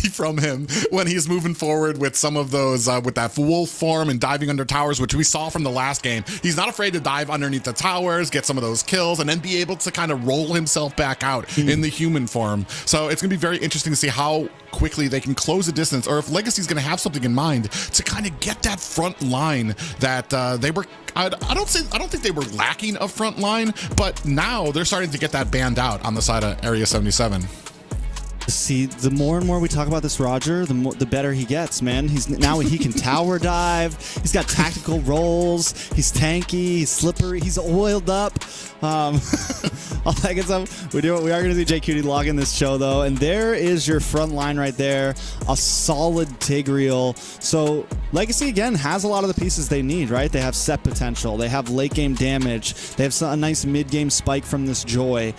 from him when he's moving forward with some of those with that wolf form and diving under towers, which we saw from the last game. He's not afraid to dive underneath the towers, get some of those kills, and then be able to kind of roll himself back out in the human form. So it's gonna be very interesting to see how quickly they can close the distance, or if LEGACi's gonna have something in mind to kind of get that front line that they were. I don't think they were lacking a front line, but now they're starting to get that banned out on the side of Area 77. See, the more and more we talk about this Roger, the better he gets, man. He can tower dive. He's got tactical rolls. He's tanky. He's slippery. He's oiled up. All that good stuff. We are going to see JQT log in this show, though, and there is your front line right there. A solid Tigreal. So LEGACi, again, has a lot of the pieces they need, right? They have set potential. They have late game damage. They have a nice mid game spike from this Joy.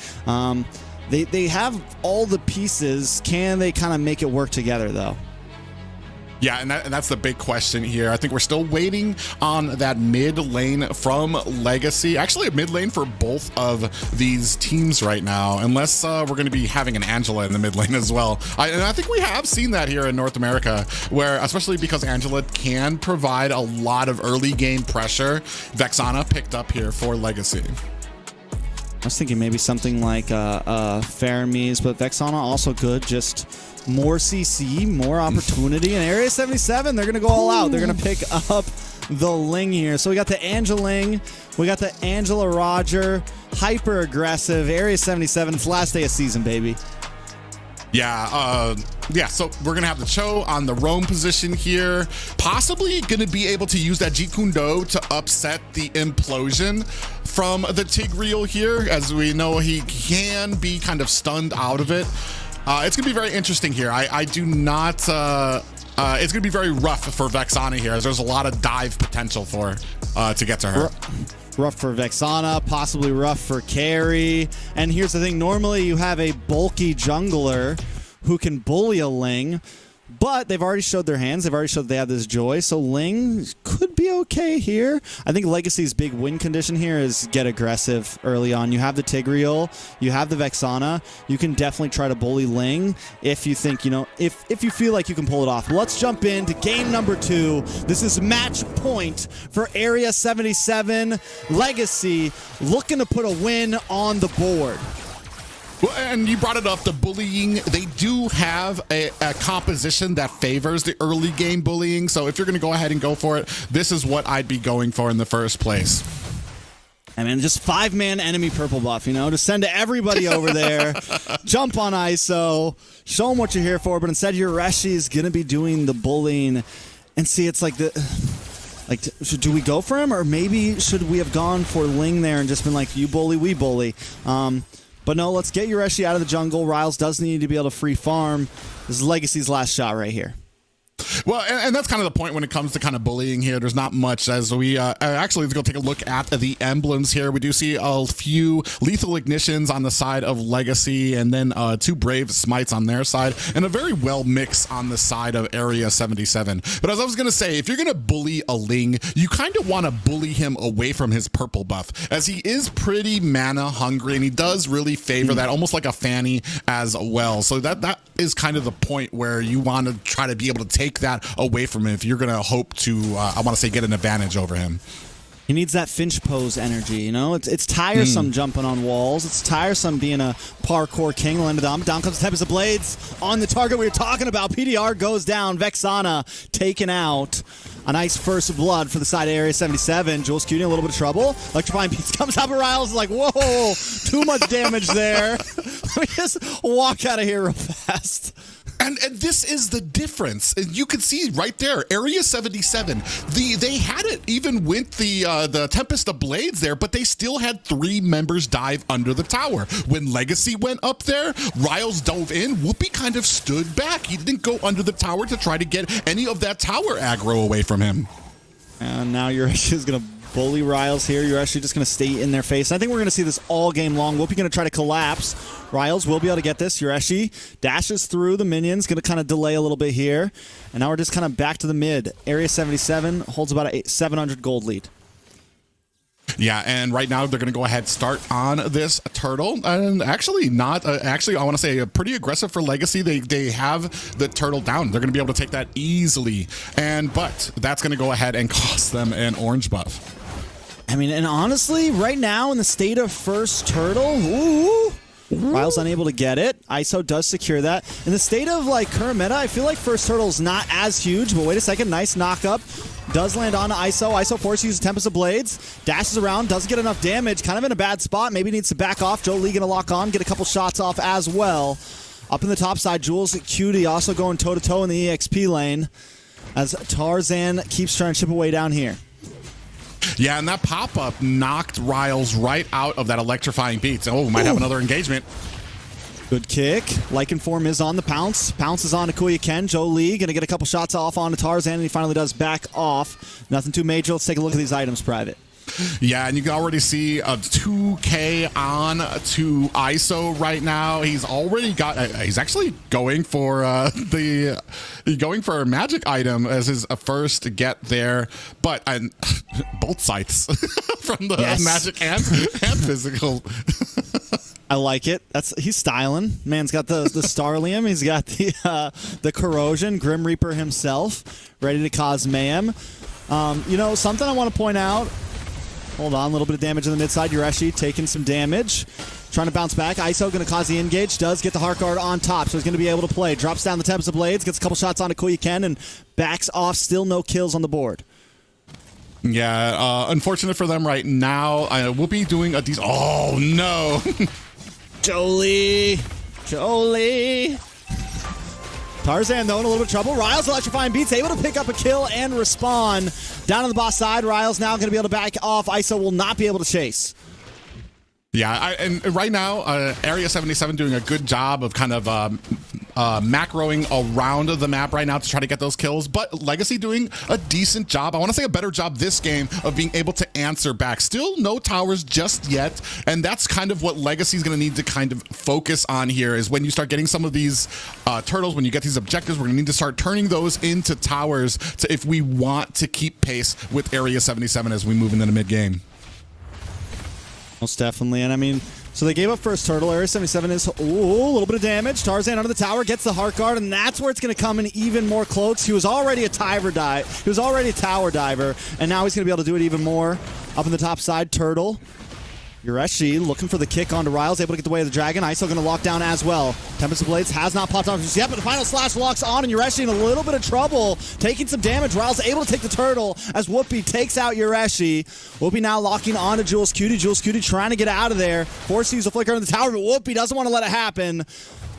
They have all the pieces. Can they kind of make it work together, though? Yeah, and that's the big question here. I think we're still waiting on that mid lane from LEGACi. Actually, a mid lane for both of these teams right now, unless we're going to be having an Angela in the mid lane as well. And I think we have seen that here in North America, where especially because Angela can provide a lot of early game pressure, Vexana picked up here for LEGACi. I was thinking maybe something like Faramis, but Vexana also good. Just more CC, more opportunity. And Area 77, they're going to go all out. They're going to pick up the Ling here. So we got the Angeling, we got the Angela Roger, hyper aggressive. Area 77, it's last day of season, baby. Yeah, so we're gonna have the Cho on the roam position here, possibly gonna be able to use that Jeet Kune Do to upset the implosion from the Tigreal here. As we know, he can be kind of stunned out of it. It's gonna be very interesting here. I do not, it's gonna be very rough for Vexana here, as there's a lot of dive potential for to get to her. Rough for Vexana, possibly rough for carry. And here's the thing, normally you have a bulky jungler who can bully a Ling, but they've already showed their hands. They've already showed they have this Joy, so Ling could be okay here. I think LEGACi's big win condition here is get aggressive early on. You have the Tigreal, you have the Vexana. You can definitely try to bully Ling if you think, if you feel like you can pull it off. Let's jump into game number 2. This is match point for Area 77. LEGACi looking to put a win on the board. Well, and you brought it up, the bullying. They do have a composition that favors the early game bullying. So if you're going to go ahead and go for it, this is what I'd be going for in the first place. I mean, just 5-man enemy purple buff, you know, to send everybody over there, jump on ISO, show them what you're here for. But instead, your Reshi's going to be doing the bullying. And see, it's like do we go for him? Or maybe should we have gone for Ling there and just been like, you bully, we bully. But no, let's get Yureshi out of the jungle. Riles does need to be able to free farm. This is LEGACi's last shot right here. Well, and that's kind of the point when it comes to kind of bullying here. There's not much as we actually, let's go take a look at the emblems here. We do see a few lethal ignitions on the side of LEGACi, and then 2 brave smites on their side, and a very well mix on the side of Area 77. But as I was going to say, if you're going to bully a Ling, you kind of want to bully him away from his purple buff, as he is pretty mana hungry, and he does really favor that, almost like a Fanny as well. So that is kind of the point where you want to try to be able to take that away from him if you're going to hope to, I want to say, get an advantage over him. He needs that Finch pose energy, you know? It's tiresome jumping on walls. It's tiresome being a parkour king. Down comes the Tempest of Blades on the target we were talking about. PDR goes down. Vexana taken out. A nice first blood for the side of Area 77. Jules Cutie in a little bit of trouble. Electrifying Beats comes out, but Riles like, whoa, too much damage there. Let me just walk out of here real fast. And this is the difference. And you can see right there, Area 77, they had it even with the Tempest of Blades there, but they still had 3 members dive under the tower. When LEGACi went up there, Riles dove in, Whoopi kind of stood back. He didn't go under the tower to try to get any of that tower aggro away from him. And now Yureshi going to bully Riles here. You're actually just going to stay in their face. I think we're going to see this all game long. Whoopi going to try to collapse. Riles will be able to get this. Yureshi dashes through the minions. Going to kind of delay a little bit here. And now we're just kind of back to the mid. Area 77 holds about a 700 gold lead. Yeah, and right now they're going to go ahead and start on this turtle. And actually not, actually I want to say pretty aggressive for LEGACi. They have the turtle down. They're going to be able to take that easily. But that's going to go ahead and cost them an orange buff. I mean, and honestly, right now in the state of first turtle, Riles unable to get it. ISO does secure that. In the state of like current meta, I feel like first turtle is not as huge, but wait a second, nice knock up. Does land on ISO. ISO forces to use Tempest of Blades. Dashes around, doesn't get enough damage. Kind of in a bad spot. Maybe needs to back off. Jolie gonna lock on, get a couple shots off as well. Up in the top side, Jules Cutie also going toe-to-toe in the EXP lane as Tarzan keeps trying to chip away down here. Yeah, and that pop-up knocked Riles right out of that electrifying beats. Oh, we might have another engagement. Good kick. Lycan form is on the pounce. Pounces on to Kuya Ken. Jolie going to get a couple shots off on to Tarzan, and he finally does back off. Nothing too major. Let's take a look at these items, Private. Yeah, and you can already see a 2K on to ISO right now. He's already got. He's actually going for going for a magic item as his first get there, but both sides from the magic and physical. I like it. He's styling. Man's got the Starlium. He's got the Corrosion, Grim Reaper himself, ready to cause mayhem. You know, something I want to point out. Hold on, a little bit of damage on the mid side. Yureshi taking some damage. Trying to bounce back. ISO going to cause the engage. Does get the Heart Guard on top, so he's going to be able to play. Drops down the Tempest of Blades. Gets a couple shots onto Kuya Ken and backs off. Still no kills on the board. Yeah, unfortunate for them right now. We'll be doing a decent. Oh, no. Jolie. Tarzan, though, in a little bit of trouble. Riles electrifying beats, able to pick up a kill and respawn. Down on the boss side, Riles now going to be able to back off. ISO will not be able to chase. Yeah, and right now, Area 77 doing a good job of kind of macroing around the map right now to try to get those kills, but LEGACi doing a decent job. I want to say a better job this game of being able to answer back. Still no towers just yet, and that's kind of what LEGACi is going to need to kind of focus on here is when you start getting some of these turtles, when you get these objectives, we're going to need to start turning those into towers if we want to keep pace with Area 77 as we move into the mid-game. Most definitely, and I mean, so they gave up first turtle. Area 77 is, a little bit of damage. Tarzan under the tower, gets the Heart Guard, and that's where it's going to come in even more close. He was already a tower diver, and now he's going to be able to do it even more. Up in the top side, turtle. Yureshi looking for the kick onto Riles, able to get the way of the Dragon. ISO going to lock down as well. Tempest of Blades has not popped off just yet, but the final slash locks on, and Yureshi in a little bit of trouble, taking some damage. Riles able to take the turtle as Whoopi takes out Yureshi. Whoopi now locking on to Jules Cutie. Jules Cutie trying to get out of there. Forced to use a flicker in the tower, but Whoopi doesn't want to let it happen.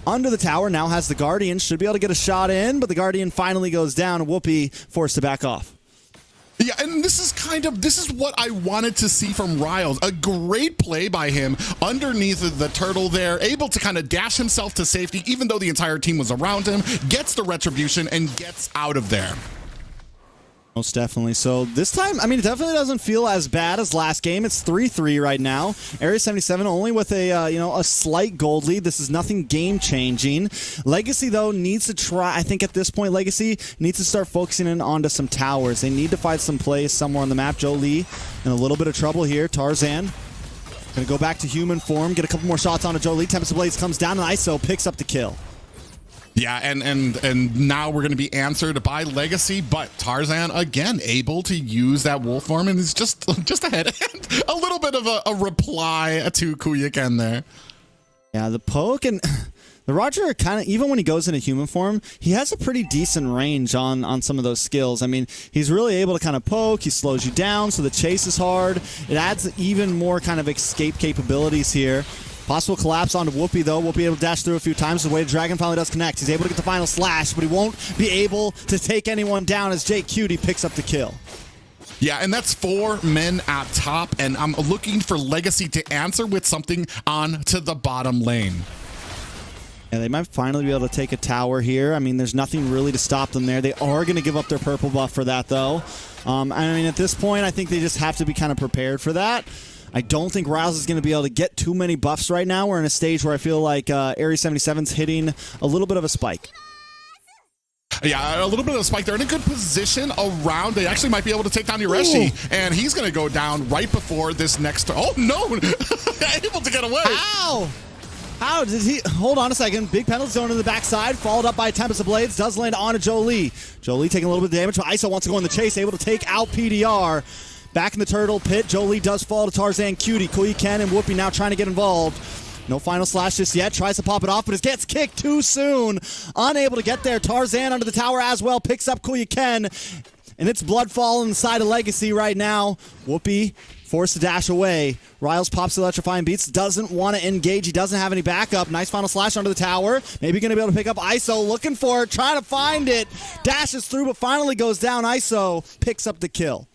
Under the tower now has the Guardian. Should be able to get a shot in, but the Guardian finally goes down, and Whoopi forced to back off. Yeah, and this is what I wanted to see from Riles. A great play by him underneath the turtle there, able to kind of dash himself to safety, even though the entire team was around him, gets the retribution, and gets out of there. Most definitely. So this time, I mean, it definitely doesn't feel as bad as last game. It's 3-3 right now. Area 77 only with a a slight gold lead. This is nothing game changing. LEGACi though needs to try. I think at this point, LEGACi needs to start focusing in onto some towers. They need to find some plays somewhere on the map. Jolie in a little bit of trouble here. Tarzan gonna go back to human form, get a couple more shots onto Jolie. Tempest of Blades comes down, and ISO picks up the kill. Yeah, and now we're going to be answered by LEGACi, but Tarzan again able to use that wolf form, and is just ahead and a little bit of a reply to Kuya-ken there. Yeah, the poke and the Roger kind of, even when he goes into human form, he has a pretty decent range on some of those skills. I mean, he's really able to kind of poke, he slows you down, so the chase is hard. It adds even more kind of escape capabilities here. Possible collapse onto Whoopi, though. Whoopi able to dash through a few times. The way the Dragon finally does connect. He's able to get the final slash, but he won't be able to take anyone down as Jake Cutie picks up the kill. Yeah, and that's 4 men at top, and I'm looking for LEGACi to answer with something on to the bottom lane. And they might finally be able to take a tower here. I mean, there's nothing really to stop them there. They are going to give up their purple buff for that, though. I mean, at this point, I think they just have to be kind of prepared for that. I don't think Riles is going to be able to get too many buffs right now. We're in a stage where I feel like Area 77's hitting a little bit of a spike. Yeah, a little bit of a spike. They're in a good position around. They actually might be able to take down Yureshi, and he's going to go down right before this next... Oh, no! Able to get away. How? How did he... Hold on a second. Big penalty zone in the backside, followed up by Tempest of Blades. Does land onto Jolie. Jolie taking a little bit of damage, but ISO wants to go in the chase, able to take out PDR. Back in the turtle pit, Jolie does fall to Tarzan Cutie. Kuya-ken and Whoopi now trying to get involved. No final slash just yet. Tries to pop it off, but it gets kicked too soon. Unable to get there. Tarzan under the tower as well. Picks up Kuya-ken. And it's Bloodfall on the side of LEGACi right now. Whoopi forced to dash away. Riles pops the electrifying beats. Doesn't want to engage. He doesn't have any backup. Nice final slash under the tower. Maybe going to be able to pick up ISO. Looking for it. Trying to find it. Dashes through, but finally goes down. ISO picks up the kill.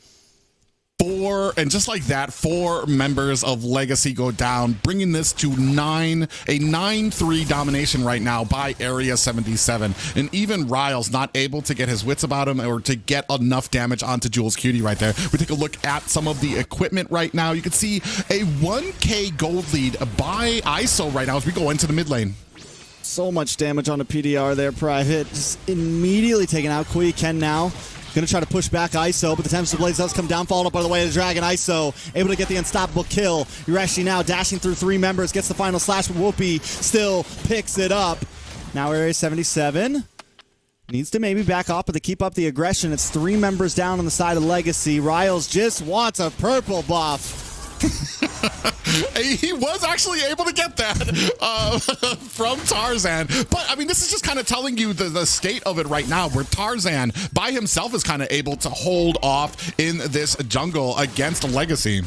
And just like that, 4 members of LEGACi go down, bringing this to a 9-3 domination right now by Area 77. And even Riles not able to get his wits about him or to get enough damage onto Jules Cutie right there. We take a look at some of the equipment right now. You can see a 1K gold lead by ISO right now as we go into the mid lane. So much damage on the PDR there, Private. Just immediately taken out. Kuya-ken now. Going to try to push back ISO, but the Tempest of Blades does come down, followed up by the way of the Dragon. ISO able to get the unstoppable kill. Yureshi now dashing through 3 members, gets the final slash, but Whoopi still picks it up. Now Area 77 needs to maybe back off, but to keep up the aggression, it's 3 members down on the side of LEGACi. Riles just wants a purple buff. He was actually able to get that from Tarzan. But, I mean, this is just kind of telling you the state of it right now, where Tarzan by himself is kind of able to hold off in this jungle against LEGACi.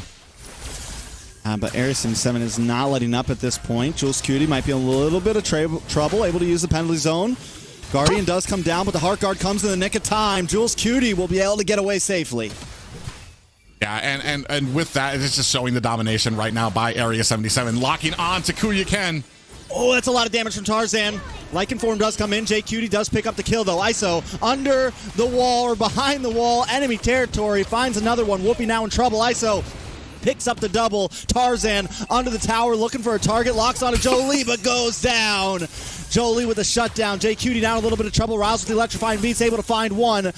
But Area 77 is not letting up at this point. Jules Cutie might be in a little bit of trouble, able to use the penalty zone. Guardian does come down, but the Heart Guard comes in the nick of time. Jules Cutie will be able to get away safely. Yeah, and with that, it's just showing the domination right now by Area 77, locking on to Kuya-ken. Oh, that's a lot of damage from Tarzan. Lycan form does come in. Jay Cutie does pick up the kill, though. ISO under the wall or behind the wall. Enemy territory. Finds another one. Whoopi now in trouble. ISO picks up the double. Tarzan under the tower looking for a target. Locks onto Jolie, but goes down. Jolie with a shutdown. Jay Cutie down a little bit of trouble. Riles with the electrifying beats, able to find one.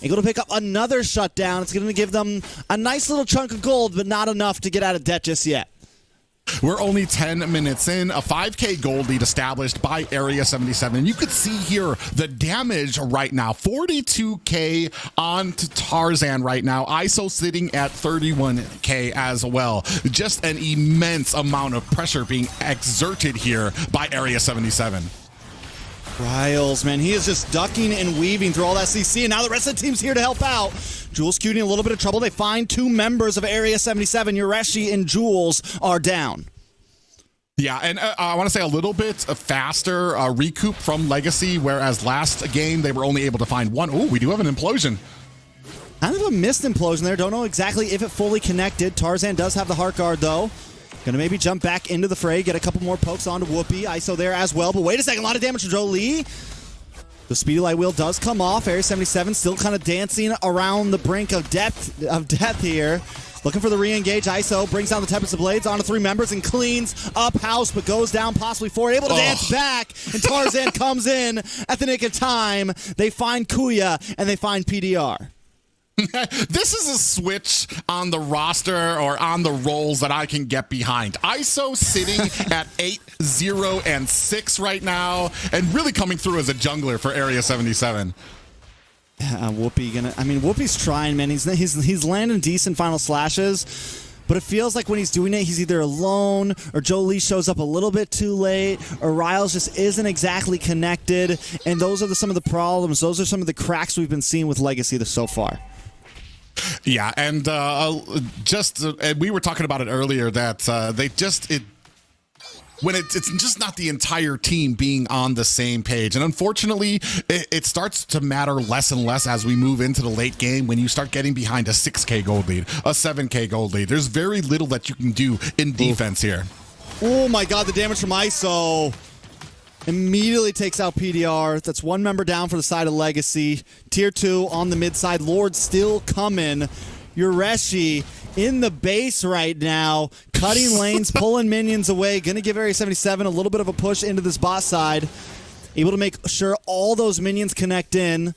Able to pick up another shutdown. It's going to give them a nice little chunk of gold, but not enough to get out of debt just yet. We're only 10 minutes in, a 5K gold lead established by Area 77. And you could see here the damage right now, 42K on to Tarzan right now. ISO sitting at 31K as well. Just an immense amount of pressure being exerted here by Area 77. Riles, man, he is just ducking and weaving through all that CC, and now the rest of the team's here to help out. Jules Cutie in a little bit of trouble. They find 2 members of Area 77. Yureshi and Jules are down. Yeah, and I want to say a little bit faster recoup from LEGACi, whereas last game they were only able to find 1. Oh, we do have an implosion. Kind of a missed implosion there. Don't know exactly if it fully connected. Tarzan does have the heart guard, though. Gonna maybe jump back into the fray, get a couple more pokes onto Whoopi. ISO there as well, but wait a second, a lot of damage to Jolie. The speedy light wheel does come off. Area 77 still kind of dancing around the brink of death here. Looking for the re-engage. ISO brings down the Tempest of Blades onto 3 members and cleans up house, but goes down possibly 4. Able to dance back, and Tarzan comes in at the nick of time. They find Kuya, and they find PDR. This is a switch on the roster or on the roles that I can get behind. ISO sitting at 8-0-6 right now, and really coming through as a jungler for Area 77. Whoopi's trying, man. He's landing decent final slashes, but it feels like when he's doing it, he's either alone, or Jolie shows up a little bit too late, or Riles just isn't exactly connected, and those are some of the problems. Those are some of the cracks we've been seeing with LEGACi so far. Yeah, and we were talking about it earlier that when it's just not the entire team being on the same page. And unfortunately, it starts to matter less and less as we move into the late game when you start getting behind a 6K gold lead, a 7K gold lead. There's very little that you can do in defense here. Oh my god, the damage from ISO. Immediately takes out PDR. That's 1 member down for the side of LEGACi. Tier 2 on the mid side. Lord still coming. Yureshi in the base right now. Cutting lanes, pulling minions away. Gonna give Area 77 a little bit of a push into this bot side. Able to make sure all those minions connect in.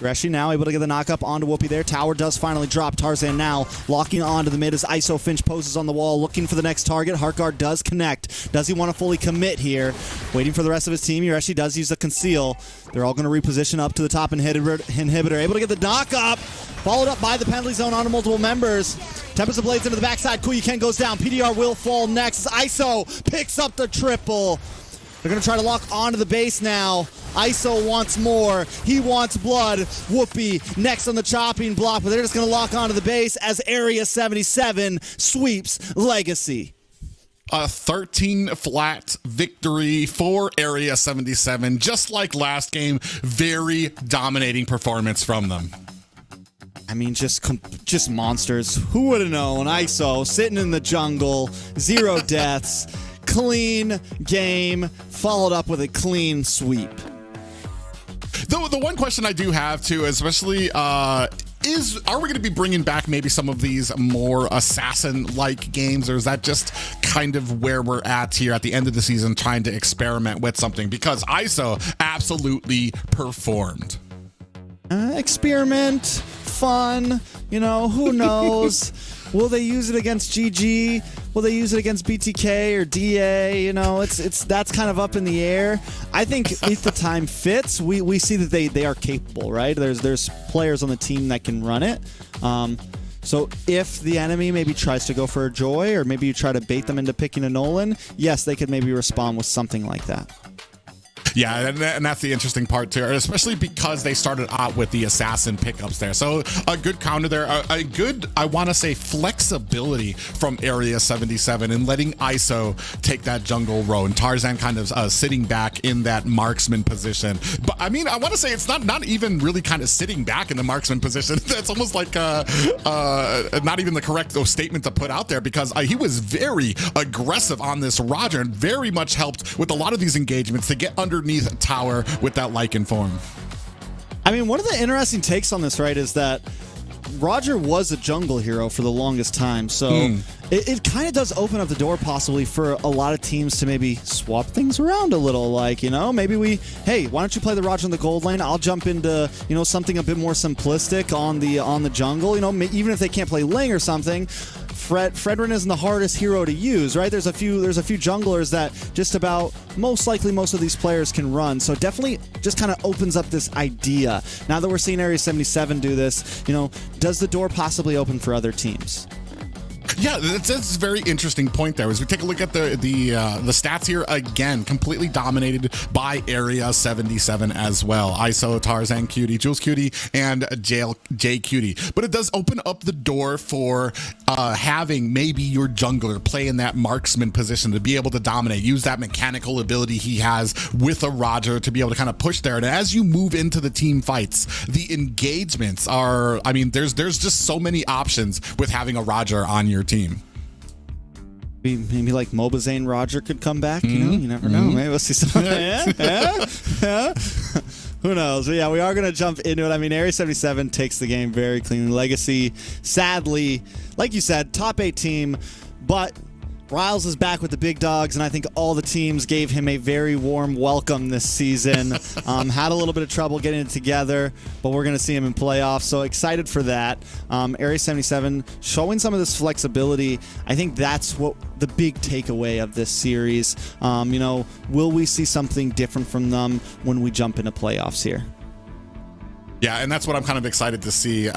Yureshi now able to get the knock-up onto Whoopi there. Tower does finally drop. Tarzan now locking onto the mid as ISO Finch poses on the wall, looking for the next target. Heartguard does connect. Does he want to fully commit here? Waiting for the rest of his team. Yureshi does use the conceal. They're all going to reposition up to the top inhibitor. Able to get the knock-up. Followed up by the penalty zone onto multiple members. Tempest of Blades into the backside. Kuya goes down. PDR will fall next as ISO picks up the triple. They're going to try to lock onto the base now. ISO wants more. He wants blood. Whoopi next on the chopping block, but they're just going to lock onto the base as Area 77 sweeps LEGACi. A 13-flat victory for Area 77. Just like last game, very dominating performance from them. I mean, just monsters. Who would have known? ISO sitting in the jungle, 0 deaths. Clean game, followed up with a clean sweep. The one question I do have too, especially, are we going to be bringing back maybe some of these more assassin-like games, or is that just kind of where we're at here at the end of the season, trying to experiment with something? Because ISO absolutely performed. Experiment, fun, who knows? Will they use it against GG? Will they use it against BTK or DA? That's kind of up in the air. I think if the time fits, we see that they are capable, right? There's players on the team that can run it. So if the enemy maybe tries to go for a Joy, or maybe you try to bait them into picking a Nolan, yes, they could maybe respond with something like that. Yeah, and that's the interesting part too, especially because they started out with the assassin pickups there. So a good counter there, a good, I want to say, flexibility from Area 77 and letting ISO take that jungle role, and Tarzan kind of sitting back in that marksman position. But I mean, I want to say it's not even really kind of sitting back in the marksman position. That's almost like not even the correct statement to put out there, because he was very aggressive on this Roger and very much helped with a lot of these engagements to get underneath tower with that Lycan form. I mean, one of the interesting takes on this, right, is that Roger was a jungle hero for the longest time, so it kind of does open up the door possibly for a lot of teams to maybe swap things around a little. Like, maybe hey, why don't you play the Roger in the gold lane? I'll jump into, something a bit more simplistic on the jungle. Even if they can't play Ling or something, Fredrin isn't the hardest hero to use, right? There's a few junglers that just about most of these players can run. So it definitely just kind of opens up this idea. Now that we're seeing Area 77 do this, does the door possibly open for other teams? Yeah, that's a very interesting point there. As we take a look at the stats here, again, completely dominated by Area 77 as well. ISO, Tarzan Cutie, Jules Cutie, and Jay Cutie. But it does open up the door for having maybe your jungler play in that marksman position to be able to dominate, use that mechanical ability he has with a Roger to be able to kind of push there. And as you move into the team fights, the engagements are, I mean, there's just so many options with having a Roger on your team. Maybe like Mobazane Roger could come back. You never know. Maybe we'll see something. Yeah. Who knows? But yeah, we are going to jump into it. I mean, Area 77 takes the game very cleanly. LEGACi, sadly, like you said, top 8 team, but Riles is back with the big dogs, and I think all the teams gave him a very warm welcome this season. Had a little bit of trouble getting it together, but we're going to see him in playoffs, so excited for that. Area 77 showing some of this flexibility. I think that's what the big takeaway of this series. Will we see something different from them when we jump into playoffs here? Yeah, and that's what I'm kind of excited to see.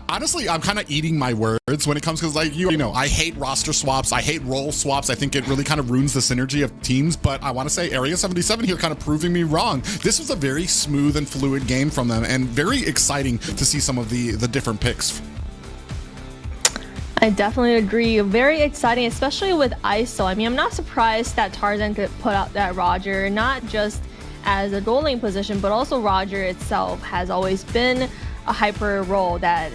Honestly, I'm kind of eating my words when it comes, because I hate roster swaps. I hate role swaps. I think it really kind of ruins the synergy of teams, but I want to say Area 77 here kind of proving me wrong. This was a very smooth and fluid game from them, and very exciting to see some of the different picks. I definitely agree. Very exciting, especially with ISO. I mean, I'm not surprised that Tarzan could put out that Roger, not just as a goal lane position, but also Roger itself has always been a hyper role that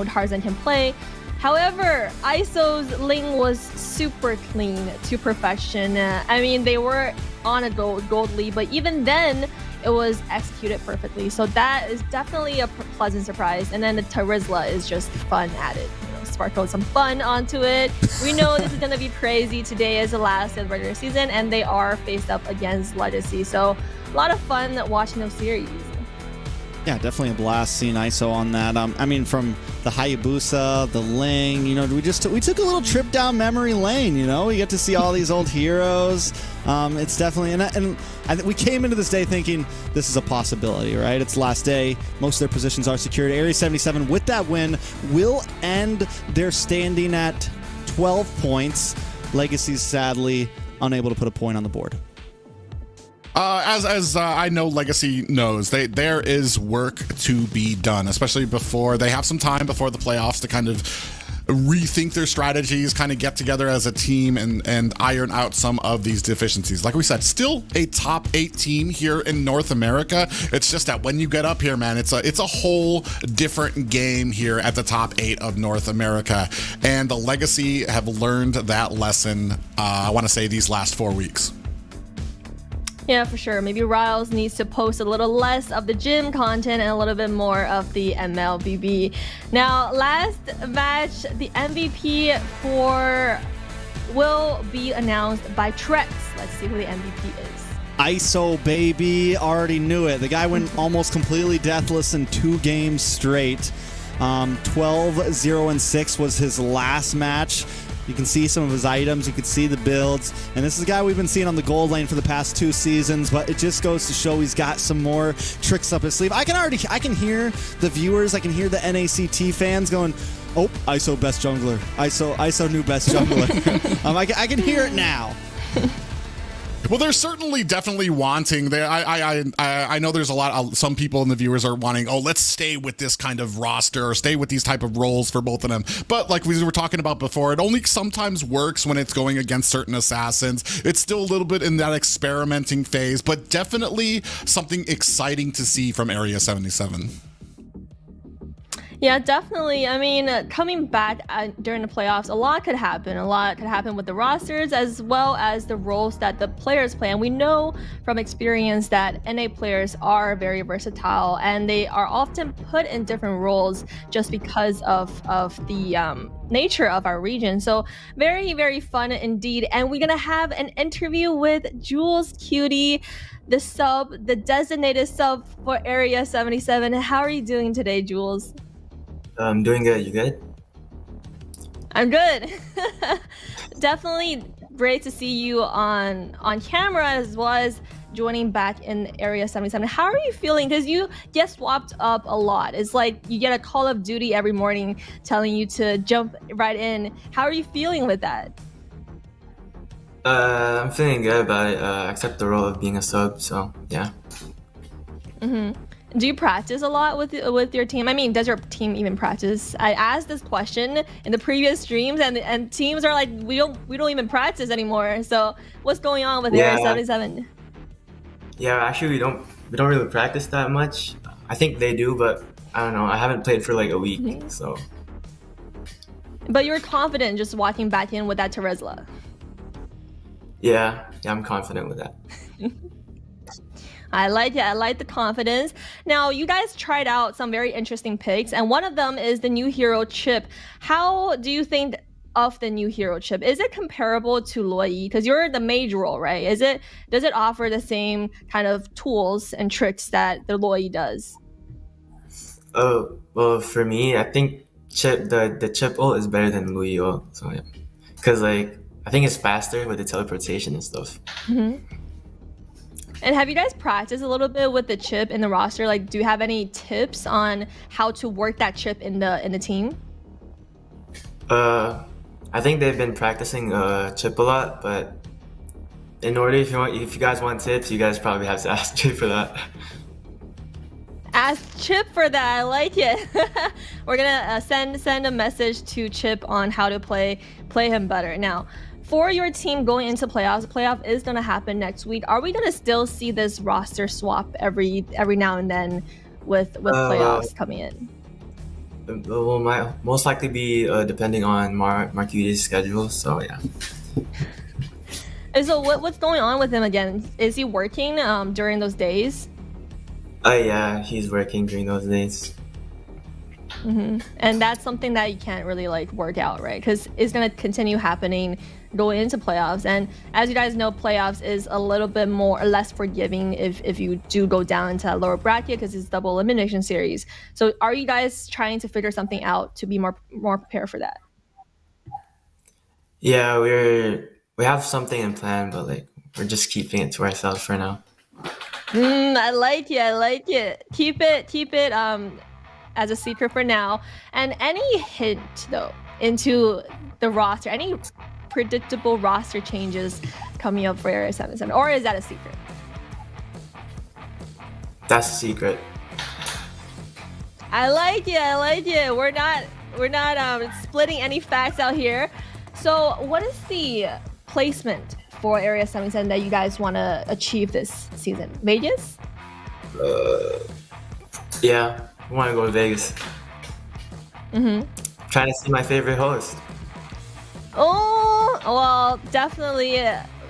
Tarzan can play. However, ISO's lane was super clean to perfection. I mean, they were on a gold lead, but even then, it was executed perfectly. So that is definitely a pleasant surprise. And then the Tarizla is just fun added. Sparkled some fun onto it. We know this is going to be crazy. Today is the last of the regular season, and they are faced up against LEGACi. So a lot of fun watching those series. Yeah, definitely a blast seeing ISO on that. I mean, from the Hayabusa, the Ling, we took a little trip down memory lane. We get to see all these old heroes. It's definitely, and I think we came into this day thinking this is a possibility, right? It's last day. Most of their positions are secured. Area 77 with that win will end their standing at 12 points. LEGACi's sadly unable to put a point on the board. As I know LEGACi knows, there is work to be done, especially before they have some time before the playoffs to kind of rethink their strategies, kind of get together as a team and iron out some of these deficiencies. Like we said, still a top 8 team here in North America. It's just that when you get up here, man, it's a whole different game here at the top 8 of North America. And the LEGACi have learned that lesson, I want to say, these last 4 weeks. Yeah, for sure. Maybe Riles needs to post a little less of the gym content and a little bit more of the MLBB. Now, last match, the MVP will be announced by Trex. Let's see who the MVP is. ISO, baby. Already knew it. The guy went almost completely deathless in 2 games straight. 12-0-6 was his last match. You can see some of his items. You can see the builds. And this is a guy we've been seeing on the gold lane for the past 2 seasons, but it just goes to show he's got some more tricks up his sleeve. I can hear the viewers. I can hear the NACT fans going, oh, ISO best jungler. ISO new best jungler. I can hear it now. Well, they're certainly definitely wanting. I know there's some people in the viewers are wanting, oh, let's stay with this kind of roster or stay with these type of roles for both of them. But like we were talking about before, it only sometimes works when it's going against certain assassins. It's still a little bit in that experimenting phase, but definitely something exciting to see from Area 77. Yeah, definitely. I mean, coming back during the playoffs, a lot could happen. A lot could happen with the rosters as well as the roles that the players play. And we know from experience that NA players are very versatile and they are often put in different roles just because of the nature of our region. So very, very fun indeed. And we're going to have an interview with Jules Cutie, the designated sub for Area 77. How are you doing today, Jules? I'm doing good. You good? I'm good. Definitely great to see you on camera as well as joining back in Area 77. How are you feeling? Because you get swapped up a lot. It's like you get a Call of Duty every morning telling you to jump right in. How are you feeling with that? I'm feeling good about it. I accept the role of being a sub, so yeah. Do you practice a lot with your team? I mean, does your team even practice? I asked this question in the previous streams, and teams are like, we don't even practice anymore. So what's going on with Area 77? Yeah, actually, we don't really practice that much. I think they do, but I don't know. I haven't played for like a week, so. But you're confident just walking back in with that Teresla. Yeah, I'm confident with that. I like it. I like the confidence. Now, you guys tried out some very interesting picks, and one of them is the new hero chip. How do you think of the new hero chip? Is it comparable to Luoyi? Because you're the mage role, right? Does it offer the same kind of tools and tricks that the Luoyi does? Oh, well, for me, I think the chip ult is better than Luoyi ult. So yeah, because like I think it's faster with the teleportation and stuff. And have you guys practiced a little bit with the chip in the roster? Like, do you have any tips on how to work that chip in the team? I think they've been practicing chip a lot, but in order, if you guys want tips, you guys probably have to ask Chip for that. Ask Chip for that. I like it. We're gonna send a message to Chip on how to play him better. Now, for your team going into playoffs, the playoff is gonna happen next week. Are we gonna still see this roster swap every now and then with playoffs coming in? Well, might most likely be depending on Marquis' schedule. So yeah. So what's going on with him again? Is he working during those days? Yeah, he's working during those days. And that's something that you can't really like work out, right? Because it's gonna continue happening going into playoffs. And as you guys know, playoffs is a little bit less forgiving if you do go down into a lower bracket because it's double elimination series. So are you guys trying to figure something out to be more prepared for that? Yeah, we have something in plan, but like we're just keeping it to ourselves for now. I like it. Keep it as a secret for now. And any hint though into the roster, any predictable roster changes coming up for Area 77, or is that a secret? That's a secret. I like it. We're not splitting any facts out here. So what is the placement for Area 77 that you guys want to achieve this season? Vegas? Yeah, I want to go to Vegas. Trying to see my favorite host. Oh, well, definitely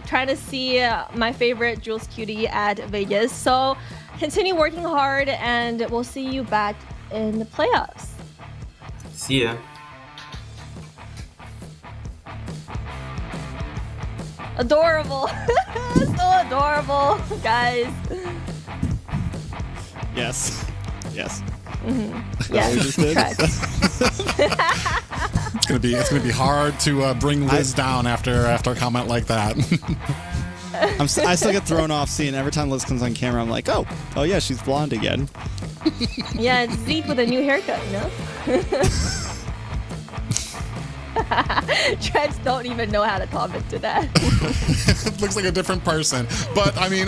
trying to see my favorite Jules Cutie at Vegas. So continue working hard, and we'll see you back in the playoffs. See ya. Adorable. So adorable, guys. Yes. Yes. Yes. It's gonna be hard to bring Liz down after a comment like that. I still get thrown off seeing every time Liz comes on camera. I'm like, oh yeah, she's blonde again. Yeah, it's Zeke with a new haircut, you know? Treads don't even know how to comment to that. It looks like a different person. But I mean,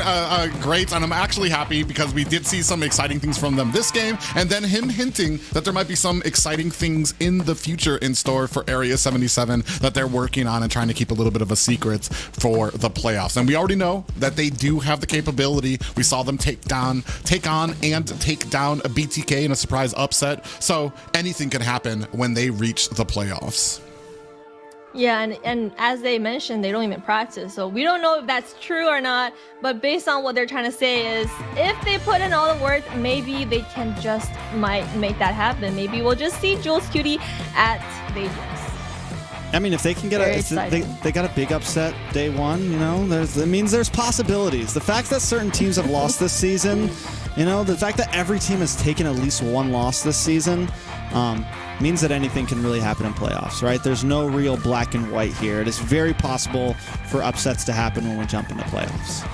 great. And I'm actually happy because we did see some exciting things from them this game. And then him hinting that there might be some exciting things in the future in store for Area 77 that they're working on and trying to keep a little bit of a secret for the playoffs. And we already know that they do have the capability. We saw them take on and take down a BTK in a surprise upset. So anything can happen when they reach the playoffs. Yeah, and as they mentioned, they don't even practice. So we don't know if that's true or not, but based on what they're trying to say is if they put in all the work, maybe they can just might make that happen. Maybe we'll just see Jules Cutie at Vegas. I mean, if they can get they got a big upset day one, you know, it means there's possibilities. The fact that certain teams have lost this season You know, the fact that every team has taken at least one loss this season means that anything can really happen in playoffs, right? There's no real black and white here. It is very possible for upsets to happen when we jump into playoffs.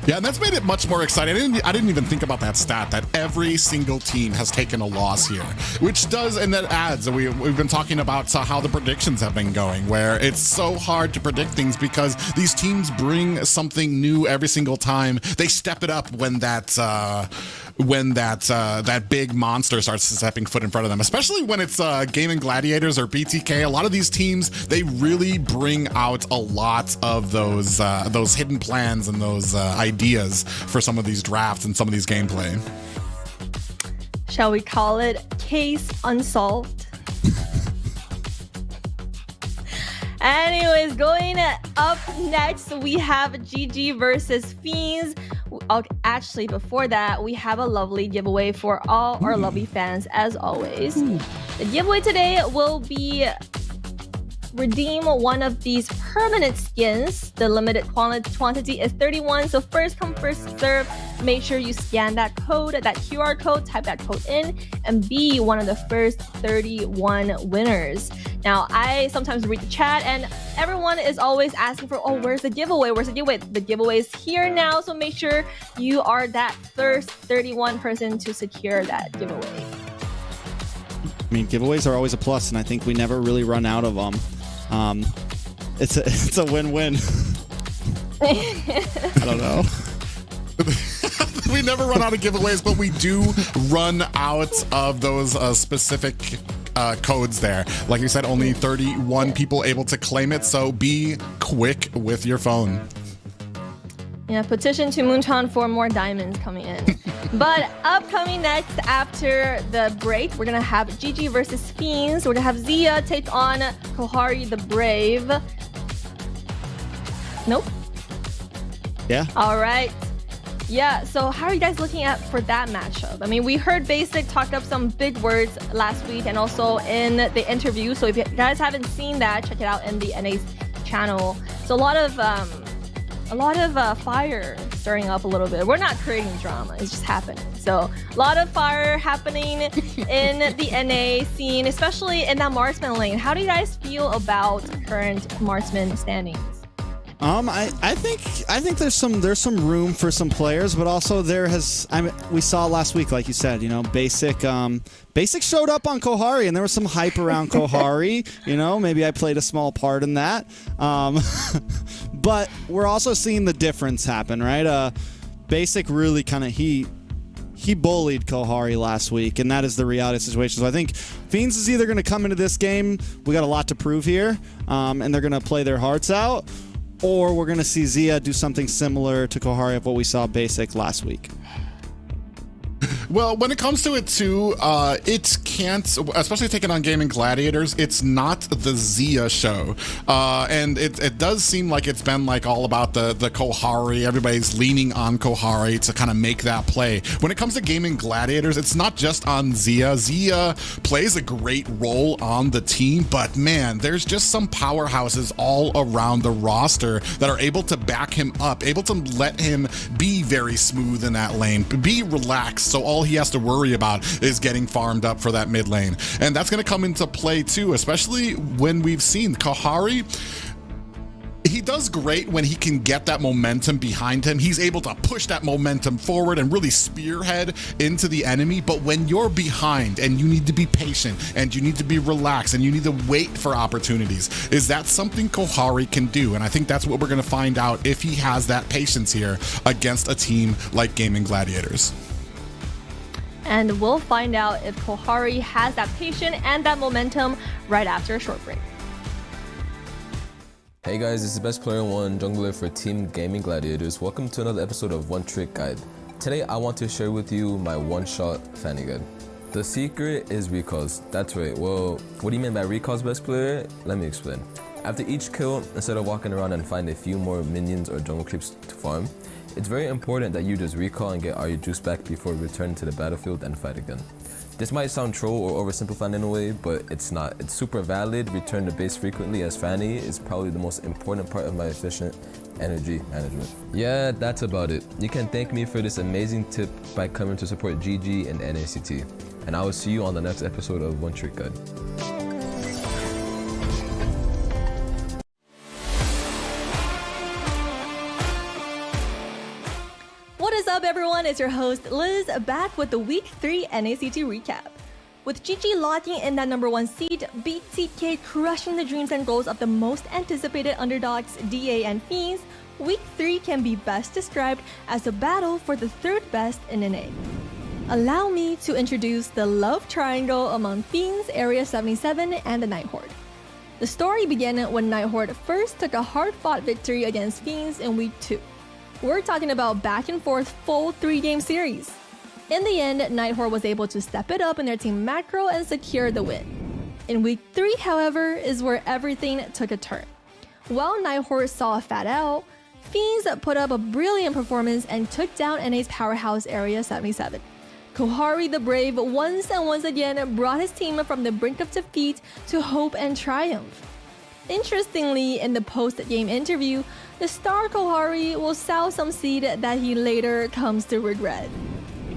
Yeah, and that's made it much more exciting. I didn't even think about that stat, that every single team has taken a loss here, which does, and that adds, we've been talking about how the predictions have been going, where it's so hard to predict things because these teams bring something new every single time. They step it up when that big monster starts stepping foot in front of them, especially when it's Gaimin Gladiators or BTK. A lot of these teams, they really bring out a lot of those hidden plans and those ideas for some of these drafts and some of these gameplay. Shall we call it case unsolved? Anyways, going up next, we have GG versus Fiends. Actually, before that, we have a lovely giveaway for all our lovely fans, as always. The giveaway today will be redeem one of these permanent skins. The limited quantity is 31, so first come, first serve. Make sure you scan that code, that QR code, type that code in, and be one of the first 31 winners. Now, I sometimes read the chat, and everyone is always asking for, oh, where's the giveaway? Where's the giveaway? The giveaway is here now, so make sure you are that first 31 person to secure that giveaway. I mean, giveaways are always a plus, and I think we never really run out of them. It's a win-win. I don't know. We never run out of giveaways, but we do run out of those specific codes there. Like you said, only 31 people able to claim it, so be quick with your phone. Yeah, petition to Moonchan for more diamonds coming in. But upcoming next after the break, we're going to have GG versus Fiends. We're going to have Zia take on Kohari the Brave. Nope. Yeah. All right. Yeah, so how are you guys looking at for that matchup? I mean, we heard Basic talk up some big words last week and also in the interview. So if you guys haven't seen that, check it out in the NA channel. So a lot of fire stirring up a little bit. We're not creating drama, it's just happening. So a lot of fire happening in the NA scene, especially in that marksman lane. How do you guys feel about current marksman standings? I think there's some room for some players, but also we saw last week, like you said, you know, Basic showed up on Kohari, and there was some hype around Kohari. You know, maybe I played a small part in that. But we're also seeing the difference happen, right? Basic really kind of he bullied Kohari last week, and that is the reality of the situation. So I think Fiends is either going to come into this game, we got a lot to prove here, and they're going to play their hearts out, or we're going to see Zia do something similar to Kohari of what we saw Basic last week. Well, when it comes to it too, it can't, especially taking on Gaimin Gladiators, it's not the Zia show. And it does seem like it's been like all about the Kohari. Everybody's leaning on Kohari to kind of make that play. When it comes to Gaimin Gladiators, it's not just on Zia. Zia plays a great role on the team, but man, there's just some powerhouses all around the roster that are able to back him up, able to let him be very smooth in that lane, be relaxed. So all he has to worry about is getting farmed up for that mid lane. And that's going to come into play too, especially when we've seen Kohari. He does great when he can get that momentum behind him. He's able to push that momentum forward and really spearhead into the enemy. But when you're behind and you need to be patient and you need to be relaxed and you need to wait for opportunities, is that something Kohari can do? And I think that's what we're going to find out if he has that patience here against a team like Gaimin Gladiators. And we'll find out if Kohari has that patience and that momentum right after a short break. Hey guys, this is Best Player 1 Jungler for Team Gaimin Gladiators. Welcome to another episode of One Trick Guide. Today I want to share with you my one-shot fanny guide. The secret is recalls. That's right. Well, what do you mean by recalls, Best Player? Let me explain. After each kill, instead of walking around and find a few more minions or jungle creeps to farm, it's very important that you just recall and get all your juice back before returning to the battlefield and fight again. This might sound troll or oversimplified in a way, but it's not. It's super valid. Return to base frequently as Fanny is probably the most important part of my efficient energy management. Yeah, that's about it. You can thank me for this amazing tip by coming to support GG and NACT. And I will see you on the next episode of One Trick Guide. What is up, everyone? It's your host, Liz, back with the Week 3 NACT recap. With GG locking in that #1 seed, BTK crushing the dreams and goals of the most anticipated underdogs, DA and Fiends, Week 3 can be best described as a battle for the third best in NA. Allow me to introduce the love triangle among Fiends, Area 77, and the Night Horde. The story began when Night Horde first took a hard-fought victory against Fiends in Week 2. We're talking about back and forth full 3-game series. In the end, Night Horde was able to step it up in their team macro and secure the win. In Week 3, however, is where everything took a turn. While Night Horde saw a fat out, Fiends put up a brilliant performance and took down NA's powerhouse Area 77. Kohari the Brave once again brought his team from the brink of defeat to hope and triumph. Interestingly, in the post-game interview, the star Kohari will sow some seed that he later comes to regret.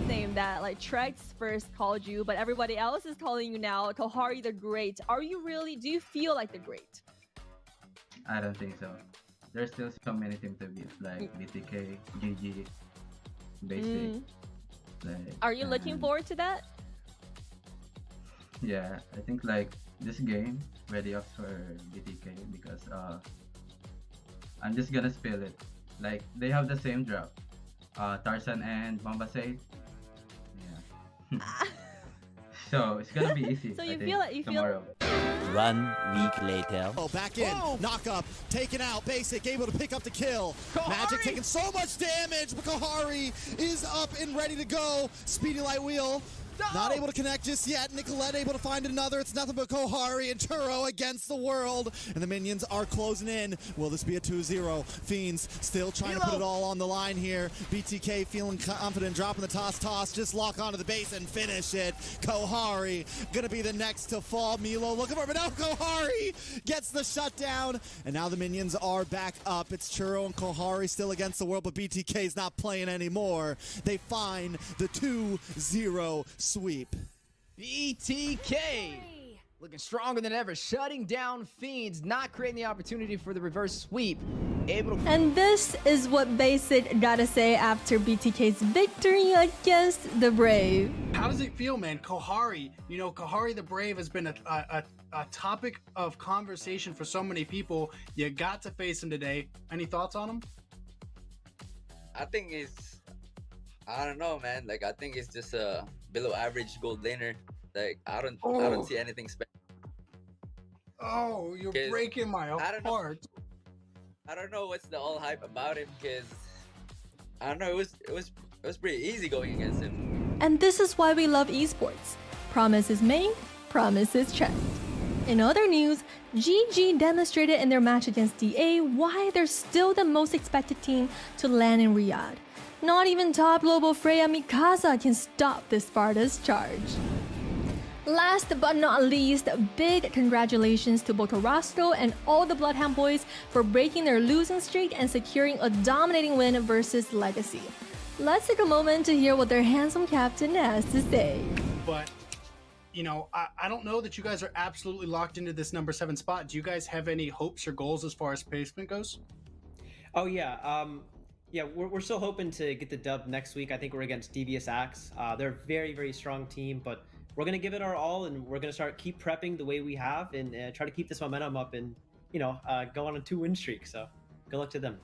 Saying that like Trex first called you, but everybody else is calling you now Kohari the Great. Are you really? Do you feel like the Great? I don't think so. There's still so many teams to beat, like BTK, GG, Basic. Like, Are you looking forward to that? Yeah, I think like this game ready up for BTK because I'm just gonna spill it. Like they have the same drop. Tarzan and Bombasate. Yeah. So it's gonna be easy. So you I think, feel like you tomorrow. One week later. Oh, back in. Knock up. Taken out. Basic able to pick up the kill. Kohari! Magic taking so much damage, but Kohari is up and ready to go. Speedy Light Wheel. Not able to connect just yet. Nicolette able to find another. It's nothing but Kohari and Turo against the world. And the minions are closing in. Will this be a 2-0? Fiends still trying to put it all on the line here. BTK feeling confident, dropping the toss. Just lock onto the base and finish it. Kohari gonna be the next to fall. Milo looking for it, but now Kohari gets the shutdown. And now the minions are back up. It's Churro and Kohari still against the world, but BTK's not playing anymore. They find the 2-0 sweep. BTK looking stronger than ever, shutting down Fiends, not creating the opportunity for the reverse sweep. And this is what Basic gotta say after BTK's victory against the Brave. How does it feel, man? Kohari, Kohari the Brave has been a topic of conversation for so many people. You got to face him today. Any thoughts on him? I think I don't know, man. Like I think it's just a below average gold laner. Like I don't see anything special. Oh, you're breaking my heart. I don't know what's the all hype about him because I don't know. It was pretty easy going against him. And this is why we love esports. Promises made, promises checked. In other news, GG demonstrated in their match against DA why they're still the most expected team to land in Riyadh. Not even top global Freya Mikasa can stop this Sparta's charge. Last but not least, big congratulations to both Roscoe and all the Bloodhound boys for breaking their losing streak and securing a dominating win versus LEGACi. Let's take a moment to hear what their handsome captain has to say. But, I don't know that you guys are absolutely locked into this #7 spot. Do you guys have any hopes or goals as far as placement goes? Oh, yeah. Yeah, we're still hoping to get the dub next week. I think we're against Devious Axe. They're a very, very strong team, but we're going to give it our all, and we're going to keep prepping the way we have and try to keep this momentum up and, go on a 2-win streak. So good luck to them.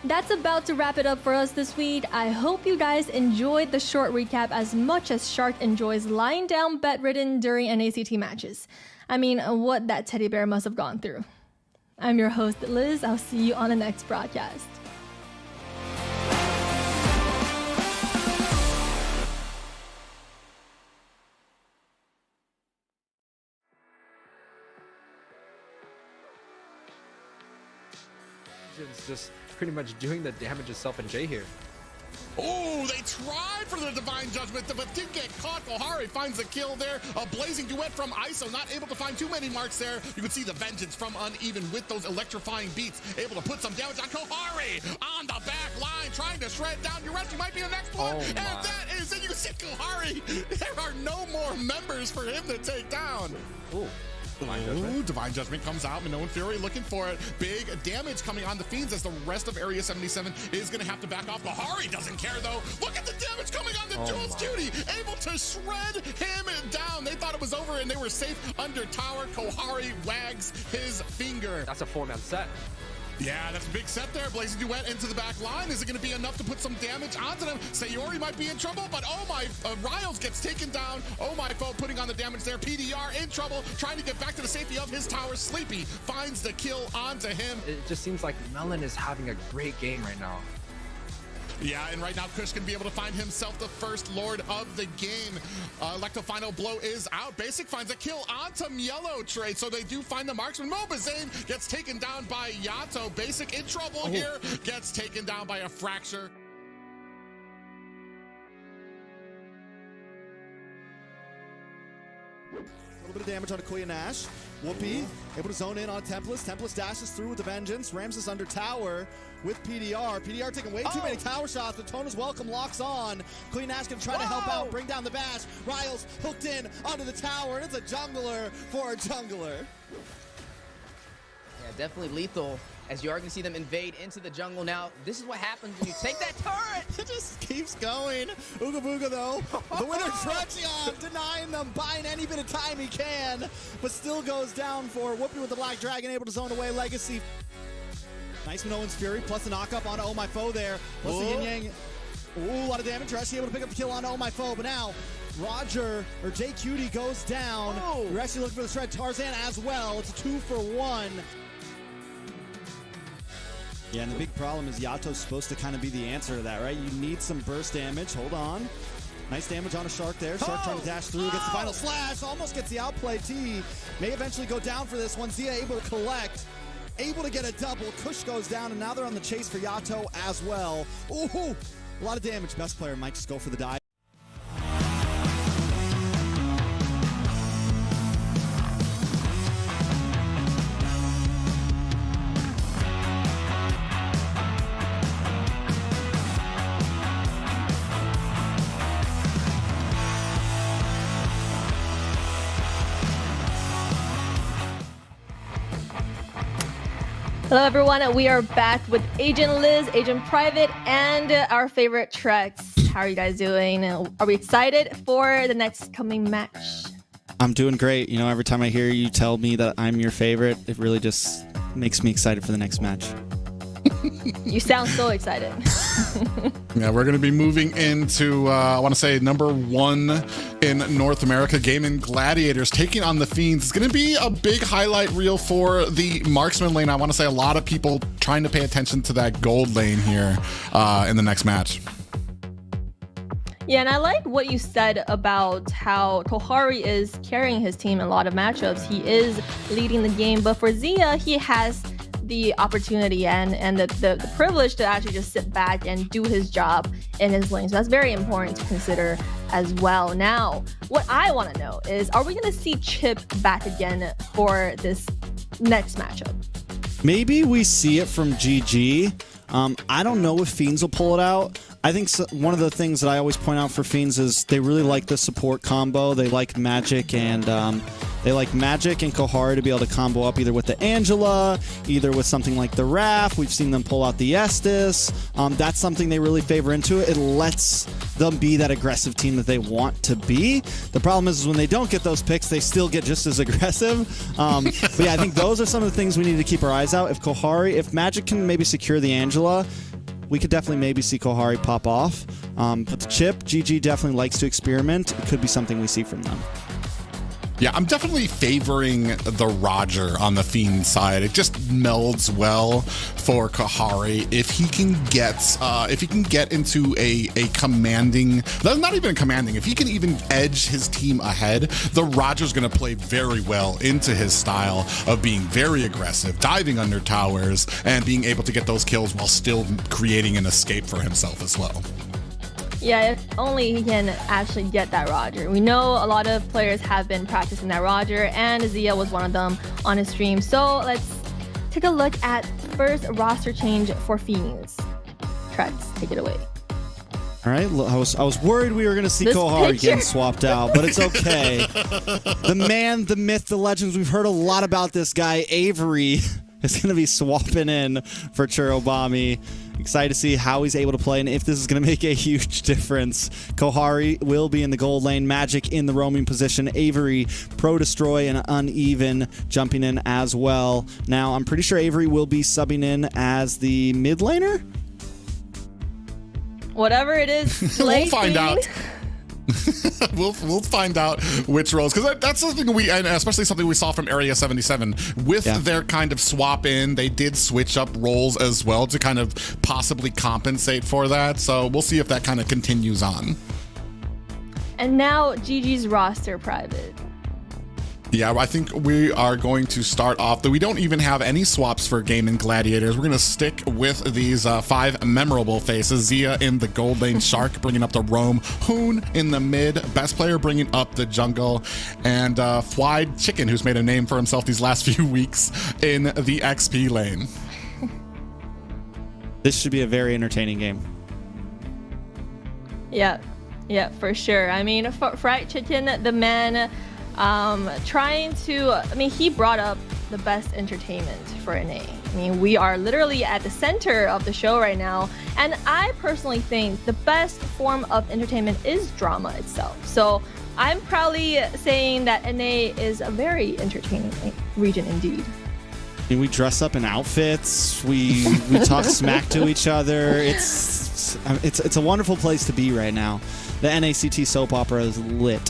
That's about to wrap it up for us this week. I hope you guys enjoyed the short recap as much as Shark enjoys lying down bedridden during NACT matches. I mean, what that teddy bear must have gone through. I'm your host, Liz. I'll see you on the next broadcast. Just pretty much doing the damage itself in J here. Oh, they tried for the Divine Judgment, but didn't get caught. Kohari finds the kill there. A blazing duet from ISO, not able to find too many marks there. You can see the vengeance from Uneven with those electrifying beats, able to put some damage on Kohari on the back line, trying to shred down. Yureshi might be the next one, and that is it. You can see Kohari. There are no more members for him to take down. Ooh. Divine Judgment comes out. Minoan Fury looking for it. Big damage coming on the Fiends as the rest of Area 77 is going to have to back off. Bahari doesn't care though. Look at the damage coming on the Jules Judy. Able to shred him down. They thought it was over and they were safe under tower. Kohari wags his finger. That's a 4-man set. Yeah, that's a big set there. Blazing Duet into the back line. Is it going to be enough to put some damage onto them? Sayori might be in trouble, but oh my, Riles gets taken down. Oh my, foe putting on the damage there. PDR in trouble, trying to get back to the safety of his tower. Sleepy finds the kill onto him. It just seems like Melon is having a great game right now. Yeah, and right now Kush can be able to find himself the first Lord of the game. Electo Final Blow is out. Basic finds a kill onto Mielo Trade, so they do find the marksman. Mobazane gets taken down by Yato. Basic in trouble here, gets taken down by a fracture. A little bit of damage on Akuya Nash. Whoopi able to zone in on Tempest. Tempest dashes through with the Vengeance. Ramses under tower with PDR. PDR taking way too many tower shots, but Tona's Welcome locks on. Akuya Nash can try to help out, bring down the bash. Riles hooked in onto the tower, and it's a jungler for a jungler. Yeah, definitely lethal. As you are going to see them invade into the jungle now. This is what happens when you take that turret. It just keeps going. Ooga Booga, though. The winner, Trechion, denying them, buying any bit of time he can, but still goes down for Whoopi with the Black Dragon, able to zone away LEGACi. Nice Minoan's Fury, plus the knockup onto Oh My Foe there. Plus the Yin Yang. Ooh, a lot of damage. Trechi able to pick up the kill onto Oh My Foe, but now Roger, or J Cutie, goes down. You're actually looking for the shred. Tarzan as well. It's a 2-for-1. Yeah, and the big problem is Yato's supposed to kind of be the answer to that, right? You need some burst damage. Hold on. Nice damage on a Shark there. Shark trying to dash through, gets the final slash, almost gets the outplay. T may eventually go down for this one. Zia able to collect, able to get a double. Kush goes down, and now they're on the chase for Yato as well. Ooh, a lot of damage. Best player might just go for the dive. Hello everyone, we are back with Agent Liz, Agent Private, and our favorite Trex. How are you guys doing? Are we excited for the next coming match? I'm doing great. You know, every time I hear you tell me that I'm your favorite, it really just makes me excited for the next match. You sound so excited. Yeah, we're going to be moving into, I want to say, #1 in North America. Gaimin Gladiators taking on the Fiends. It's going to be a big highlight reel for the marksman lane. I want to say a lot of people trying to pay attention to that gold lane here in the next match. Yeah, and I like what you said about how Kohari is carrying his team in a lot of matchups. He is leading the game, but for Zia, he has the opportunity and the privilege to actually just sit back and do his job in his lane. So that's very important to consider as well. Now, what I want to know is, are we going to see Chip back again for this next matchup? Maybe we see it from GG. I don't know if Fiends will pull it out. I think one of the things that I always point out for Fiends is they really like the support combo. They like Magic and Kohari to be able to combo up either with the Angela, either with something like the Raph. We've seen them pull out the Estus. That's something they really favor into it. It lets them be that aggressive team that they want to be. The problem is when they don't get those picks, they still get just as aggressive. But yeah, I think those are some of the things we need to keep our eyes out. If Magic can maybe secure the Angela, we could definitely maybe see Kohari pop off. But the Chip, GG definitely likes to experiment. It could be something we see from them. Yeah, I'm definitely favoring the Roger on the Fiend side. It just melds well for Kahari if he can get into a commanding, not even a commanding, if he can even edge his team ahead, the Roger's going to play very well into his style of being very aggressive, diving under towers, and being able to get those kills while still creating an escape for himself as well. Yeah, if only he can actually get that Roger. We know a lot of players have been practicing that Roger, and Zia was one of them on his stream. So let's take a look at first roster change for Fiends. Trex, take it away. All right, I was worried we were going to see Kohari getting swapped out, but it's okay. The man, the myth, the legends, we've heard a lot about this guy. Avery is going to be swapping in for Churobami. Excited to see how he's able to play and if this is going to make a huge difference. Kohari will be in the gold lane, Magic in the roaming position, Avery, Pro Destroy, and Uneven jumping in as well. Now, I'm pretty sure Avery will be subbing in as the mid laner? Whatever it is, we'll find out. we'll find out which roles, because that's something and especially something we saw from Area 77 with their kind of swap in. They did switch up roles as well to kind of possibly compensate for that. So we'll see if that kind of continues on. And now GG's roster private. Yeah, I think we are going to start off, though we don't even have any swaps for Gaimin Gladiators. We're going to stick with these 5 memorable faces. Zia in the gold lane, Shark bringing up the roam, Hoon in the mid, Best Player bringing up the jungle, and Flied Chicken, who's made a name for himself these last few weeks, in the XP lane. This should be a very entertaining game. Yeah, for sure. I mean, Fried Chicken, the man... he brought up the best entertainment for NA. I mean, we are literally at the center of the show right now, and I personally think the best form of entertainment is drama itself. So I'm proudly saying that NA is a very entertaining region indeed. I mean, we dress up in outfits, we talk smack to each other. It's a wonderful place to be right now. The NACT soap opera is lit.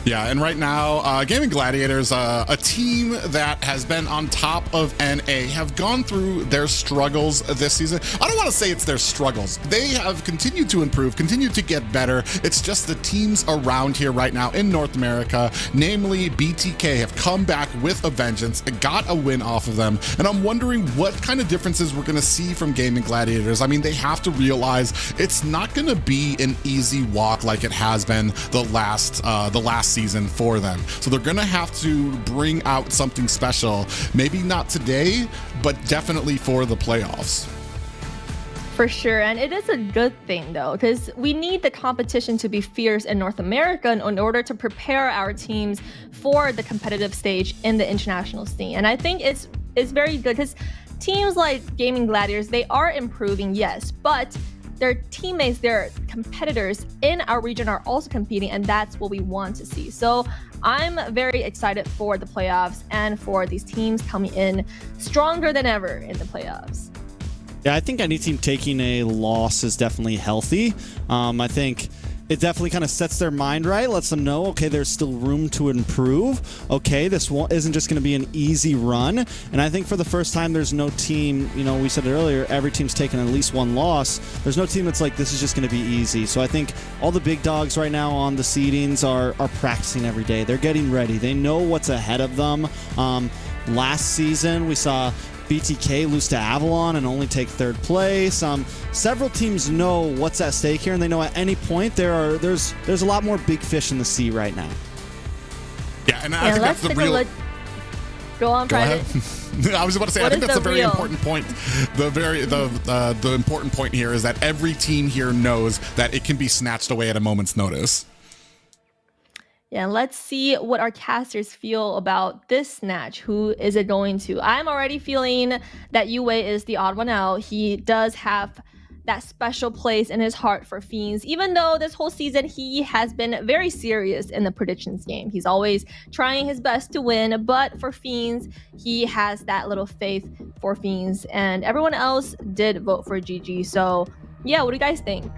Yeah, and right now, Gaimin Gladiators, a team that has been on top of NA, have gone through their struggles this season. I don't want to say it's their struggles. They have continued to improve, continued to get better. It's just the teams around here right now in North America, namely BTK, have come back with a vengeance, got a win off of them, and I'm wondering what kind of differences we're going to see from Gaimin Gladiators. I mean, they have to realize it's not going to be an easy walk like it has been the last season for them. So they're gonna have to bring out something special. Maybe not today, but definitely for the playoffs. For sure, and it is a good thing though, because we need the competition to be fierce in North America in order to prepare our teams for the competitive stage in the international scene. And I think it's very good because teams like Gaimin Gladiators, they are improving, yes, but their teammates, their competitors in our region are also competing, and that's what we want to see. So I'm very excited for the playoffs and for these teams coming in stronger than ever in the playoffs. Yeah, I think any team taking a loss is definitely healthy. I think it definitely kind of sets their mind right, lets them know, okay, there's still room to improve. Okay, this isn't just going to be an easy run. And I think for the first time, there's no team, we said it earlier, every team's taken at least one loss. There's no team that's like, this is just going to be easy. So I think all the big dogs right now on the seedings are practicing every day. They're getting ready. They know what's ahead of them. Last season, we saw BTK lose to Avalon and only take 3rd place. Several teams know what's at stake here, and they know at any point there's a lot more big fish in the sea right now. Yeah, and I think that's the real. Go on, Private. I was about to say, I think that's a very important point. The important point here is that every team here knows that it can be snatched away at a moment's notice. Yeah, let's see what our casters feel about this snatch. Who is it going to? I'm already feeling that Yue is the odd one out. He does have that special place in his heart for Fiends, even though this whole season he has been very serious in the predictions game. He's always trying his best to win, but for Fiends, he has that little faith for Fiends, and everyone else did vote for GG. So yeah, what do you guys think?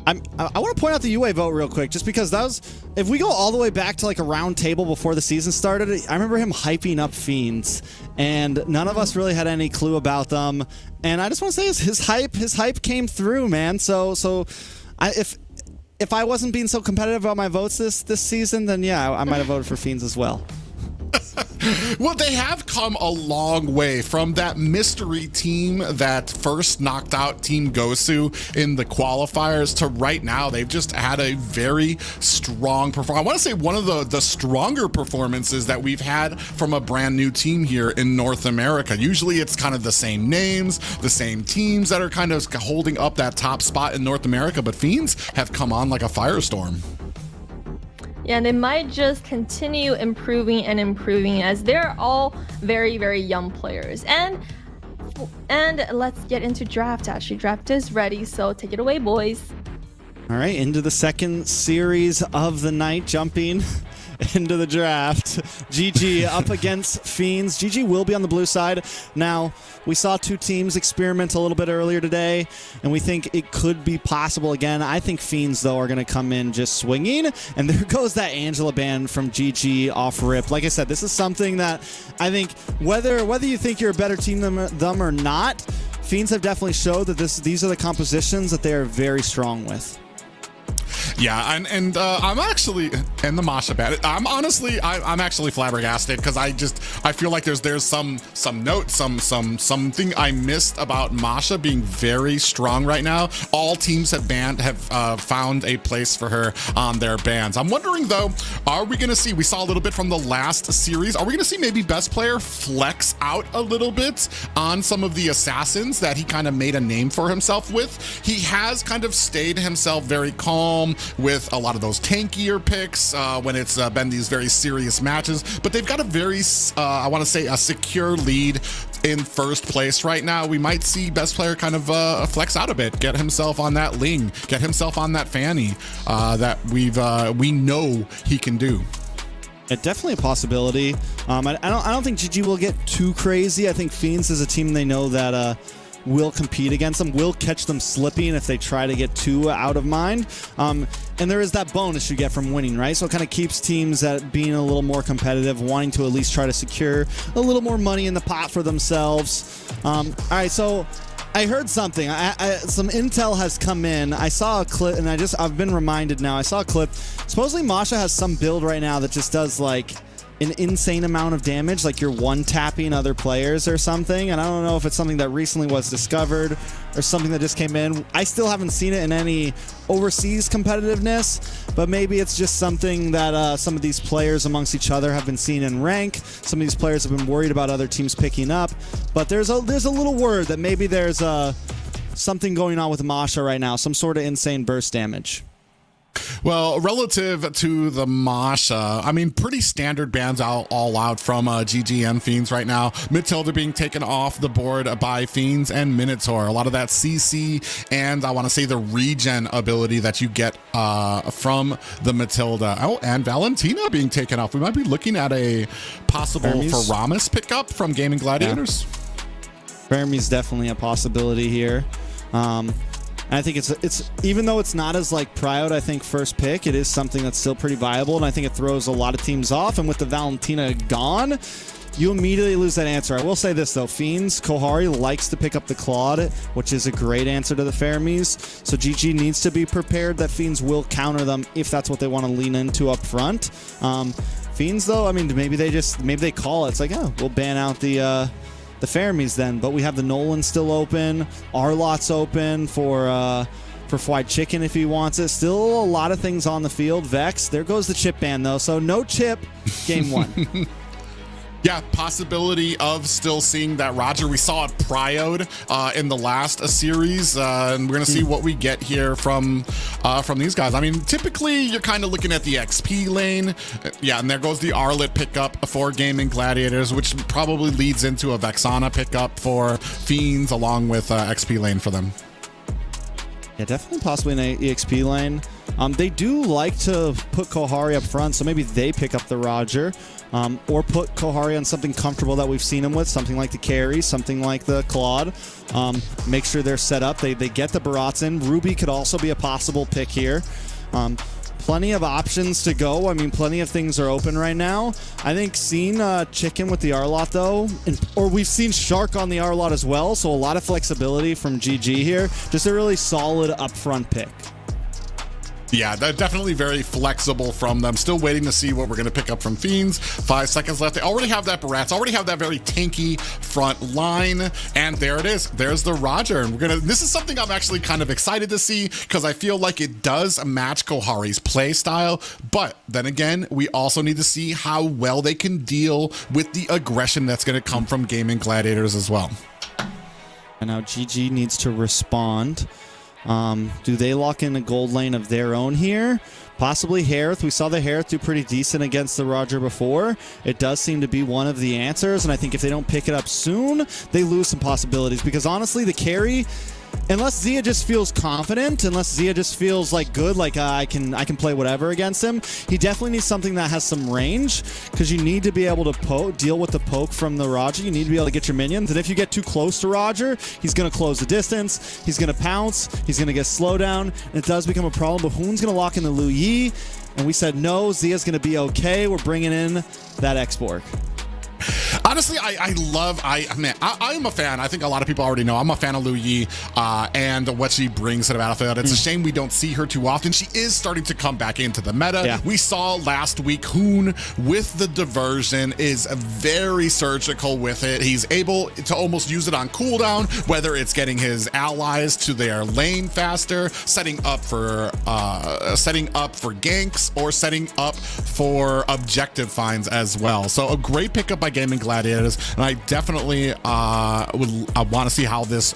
I want to point out the UA vote real quick, just because that was, if we go all the way back to like a round table before the season started, I remember him hyping up Fiends, and none of us really had any clue about them. And I just want to say his hype came through, man. So if I wasn't being so competitive about my votes this season, then yeah, I might have voted for Fiends as well. Well, they have come a long way from that mystery team that first knocked out Team Gosu in the qualifiers to right now. They've just had a very strong performance. I want to say one of the stronger performances that we've had from a brand new team here in North America. Usually it's kind of the same names, the same teams that are kind of holding up that top spot in North America, but Fiends have come on like a firestorm. Yeah, and they might just continue improving and improving, as they're all very, very young players. And let's get into draft. Actually, draft is ready, so take it away, boys. All right, into the second series of the night, jumping into the draft. GG up against Fiends. GG will be on the blue side. Now, we saw two teams experiment a little bit earlier today, and we think it could be possible again. I think Fiends, though, are going to come in just swinging, and there goes that Angela ban from GG off rip. Like I said, this is something that I think, whether you think you're a better team than them or not, Fiends have definitely showed that these are the compositions that they are very strong with. Yeah, and I'm actually, and the Masha ban, I'm actually flabbergasted, because I feel like there's some note, something I missed about Masha being very strong right now. All teams have found a place for her on their bans. I'm wondering though, are we gonna see, we saw a little bit from the last series, are we gonna see maybe best player flex out a little bit on some of the assassins that he kind of made a name for himself with? He has kind of stayed himself very calm with a lot of those tankier picks when it's been these very serious matches, but they've got a very, I want to say, a secure lead in first place right now. We might see best player kind of flex out a bit, get himself on that Ling, get himself on that Fanny that we know he can do. Definitely a possibility. I don't think GG will get too crazy. I think Fiends is a team they know that will compete against them, will catch them slipping if they try to get too out of mind. And there is that bonus you get from winning, right? So it kind of keeps teams at being a little more competitive, wanting to at least try to secure a little more money in the pot for themselves. All right, so I heard something. Some intel has come in. I saw a clip, and I've been reminded now. I saw a clip. Supposedly Masha has some build right now that just does like an insane amount of damage, like you're one-tapping other players or something. And I don't know if it's something that recently was discovered or something that just came in. I still haven't seen it in any overseas competitiveness, but maybe it's just something that some of these players amongst each other have been seeing in rank. Some of these players have been worried about other teams picking up, but there's a little word that maybe there's something going on with Masha right now, some sort of insane burst damage. Well, relative to the Masha, I mean, pretty standard bans all out from GG and Fiends right now. Matilda being taken off the board by Fiends and Minotaur. A lot of that CC and I want to say the regen ability that you get from the Matilda. Oh, and Valentina being taken off. We might be looking at a possible Faramis pickup from Gaimin Gladiators. Yeah. Fermi's definitely a possibility here. And I think it's even though it's not as like proud, I think first pick, it is something that's still pretty viable, and I think it throws a lot of teams off. And with the Valentina gone, you immediately lose that answer. I will say this though, Fiends, Kohari likes to pick up the Claude, which is a great answer to the Fermis. So GG needs to be prepared that Fiends will counter them if that's what they want to lean into up front. Fiends though, I mean, maybe they call it. It's like, oh, we'll ban out the Fermis then, but we have the Nolan still open, Arlot's open for fried chicken if he wants it. Still a lot of things on the field. Vex, there goes the chip ban though, so no chip, game one. Yeah, possibility of still seeing that Roger. We saw it prioed in the last series, and we're gonna see what we get here from these guys. I mean, typically you're kind of looking at the XP lane. Yeah, and there goes the Arlet pickup for Gaimin Gladiators, which probably leads into a Vexana pickup for Fiends along with XP lane for them. Yeah, definitely possibly an EXP lane. They do like to put Kohari up front, so maybe they pick up the Roger. or put Kohari on something comfortable that we've seen him with, something like the carry, something like the Claude. Make sure they're set up. They get the Barats in. Ruby could also be a possible pick here. Plenty of options to go. I mean, plenty of things are open right now. I think seen Chicken with the R-Lot, though, or we've seen Shark on the R-Lot as well, so a lot of flexibility from GG here. Just a really solid upfront pick. Yeah, they're definitely very flexible from them. Still waiting to see what we're going to pick up from Fiends. 5 seconds left. They already have that Barats, already have that very tanky front line. And there it is. There's the Roger. And this is something I'm actually kind of excited to see because I feel like it does match Kohari's play style. But then again, we also need to see how well they can deal with the aggression that's going to come from Gaimin Gladiators as well. And now GG needs to respond. Do they lock in a gold lane of their own here? Possibly Harith. We saw the Harith do pretty decent against the Roger before. It does seem to be one of the answers, and I think if they don't pick it up soon, they lose some possibilities. Because honestly, the carry, unless Zia just feels confident, unless Zia just feels like good, like I can play whatever against him, he definitely needs something that has some range, because you need to be able to deal with the poke from the Roger. You need to be able to get your minions, and if you get too close to Roger, he's going to close the distance, he's going to pounce, he's going to get slowdown, and it does become a problem. But Hoon's going to lock in the Lu Yi, and we said no, Zia's going to be okay. We're bringing in that X-Borg. Honestly, I'm a fan. I think a lot of people already know I'm a fan of Lu Yi and what she brings to the battlefield. It's a shame we don't see her too often. She is starting to come back into the meta. Yeah. We saw last week Hoon with the diversion is very surgical with it. He's able to almost use it on cooldown, whether it's getting his allies to their lane faster, setting up for ganks, or setting up for objective finds as well. So a great pickup by Gaimin Gladiators, and I definitely want to see how this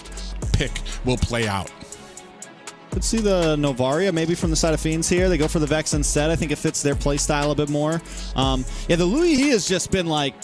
pick will play out. Let's see the Novaria maybe from the side of Fiends here. They go for the Vex instead. I think it fits their play style a bit more. Yeah, the Lu Yi has just been like,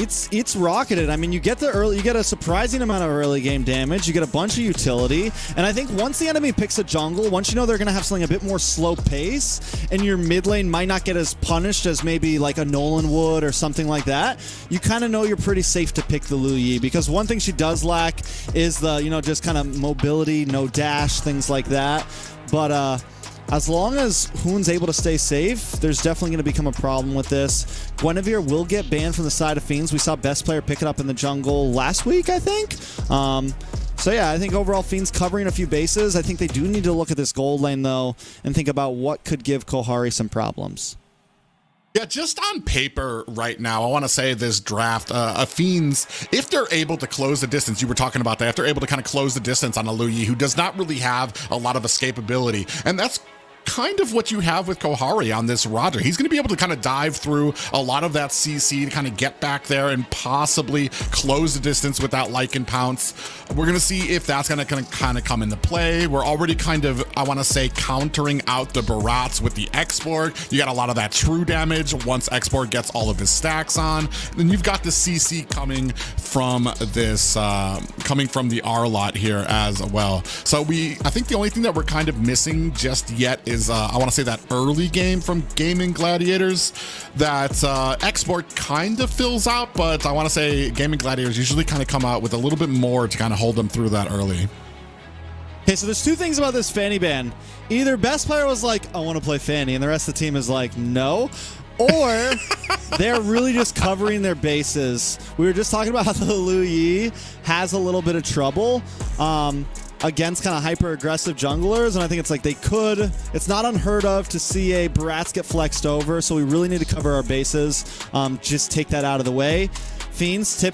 it's rocketed. I mean, you get a surprising amount of early game damage. You get a bunch of utility, and I think once the enemy picks a jungle, once you know they're going to have something a bit more slow pace, and your mid lane might not get as punished as maybe like a Nolan would or something like that, you kind of know you're pretty safe to pick the Lu Yi, because one thing she does lack is the, just kind of mobility, no dash, things like that. But as long as Hoon's able to stay safe, there's definitely going to become a problem with this. Guinevere will get banned from the side of Fiends. We saw best player pick it up in the jungle last week, I think. So yeah, I think overall Fiends covering a few bases. I think they do need to look at this gold lane, though, and think about what could give Kohari some problems. Yeah, just on paper right now, I want to say this draft, Fiends, if they're able to close the distance, you were talking about that, if they're able to kind of close the distance on a Lu Yi, who does not really have a lot of escapability, and that's kind of what you have with Kohari on this Roger. He's going to be able to kind of dive through a lot of that CC to kind of get back there and possibly close the distance with that Lycan pounce. We're going to see if that's going to kind of come into play. We're already kind of, I want to say, countering out the Barats with the X-Borg. You got a lot of that true damage once X-Borg gets all of his stacks on. Then you've got the CC coming from this, coming from the R-Lot here as well. So I think the only thing that we're kind of missing just yet is I want to say that early game from Gaimin Gladiators that X-Borg kind of fills out, but I want to say Gaimin Gladiators usually kind of come out with a little bit more to kind of hold them through that early. Okay, so there's two things about this Fanny ban. Either best player was like, I want to play Fanny, and the rest of the team is like, no. Or they're really just covering their bases. We were just talking about how the Lu Yi has a little bit of trouble against kind of hyper-aggressive junglers, and I think it's like it's not unheard of to see a Barats get flexed over, so we really need to cover our bases. Just take that out of the way. Fiends,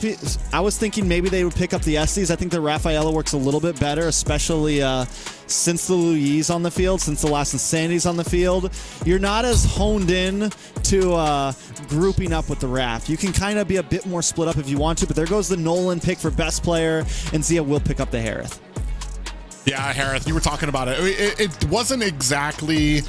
I was thinking maybe they would pick up the Estes. I think the Rafaela works a little bit better, especially since the Lu Yi's on the field, since the last Insanity's on the field. You're not as honed in to grouping up with the Raph. You can kind of be a bit more split up if you want to, but there goes the Nolan pick for best player, and Zia will pick up the Harith. Yeah, Harith, you were talking about it. It wasn't exactly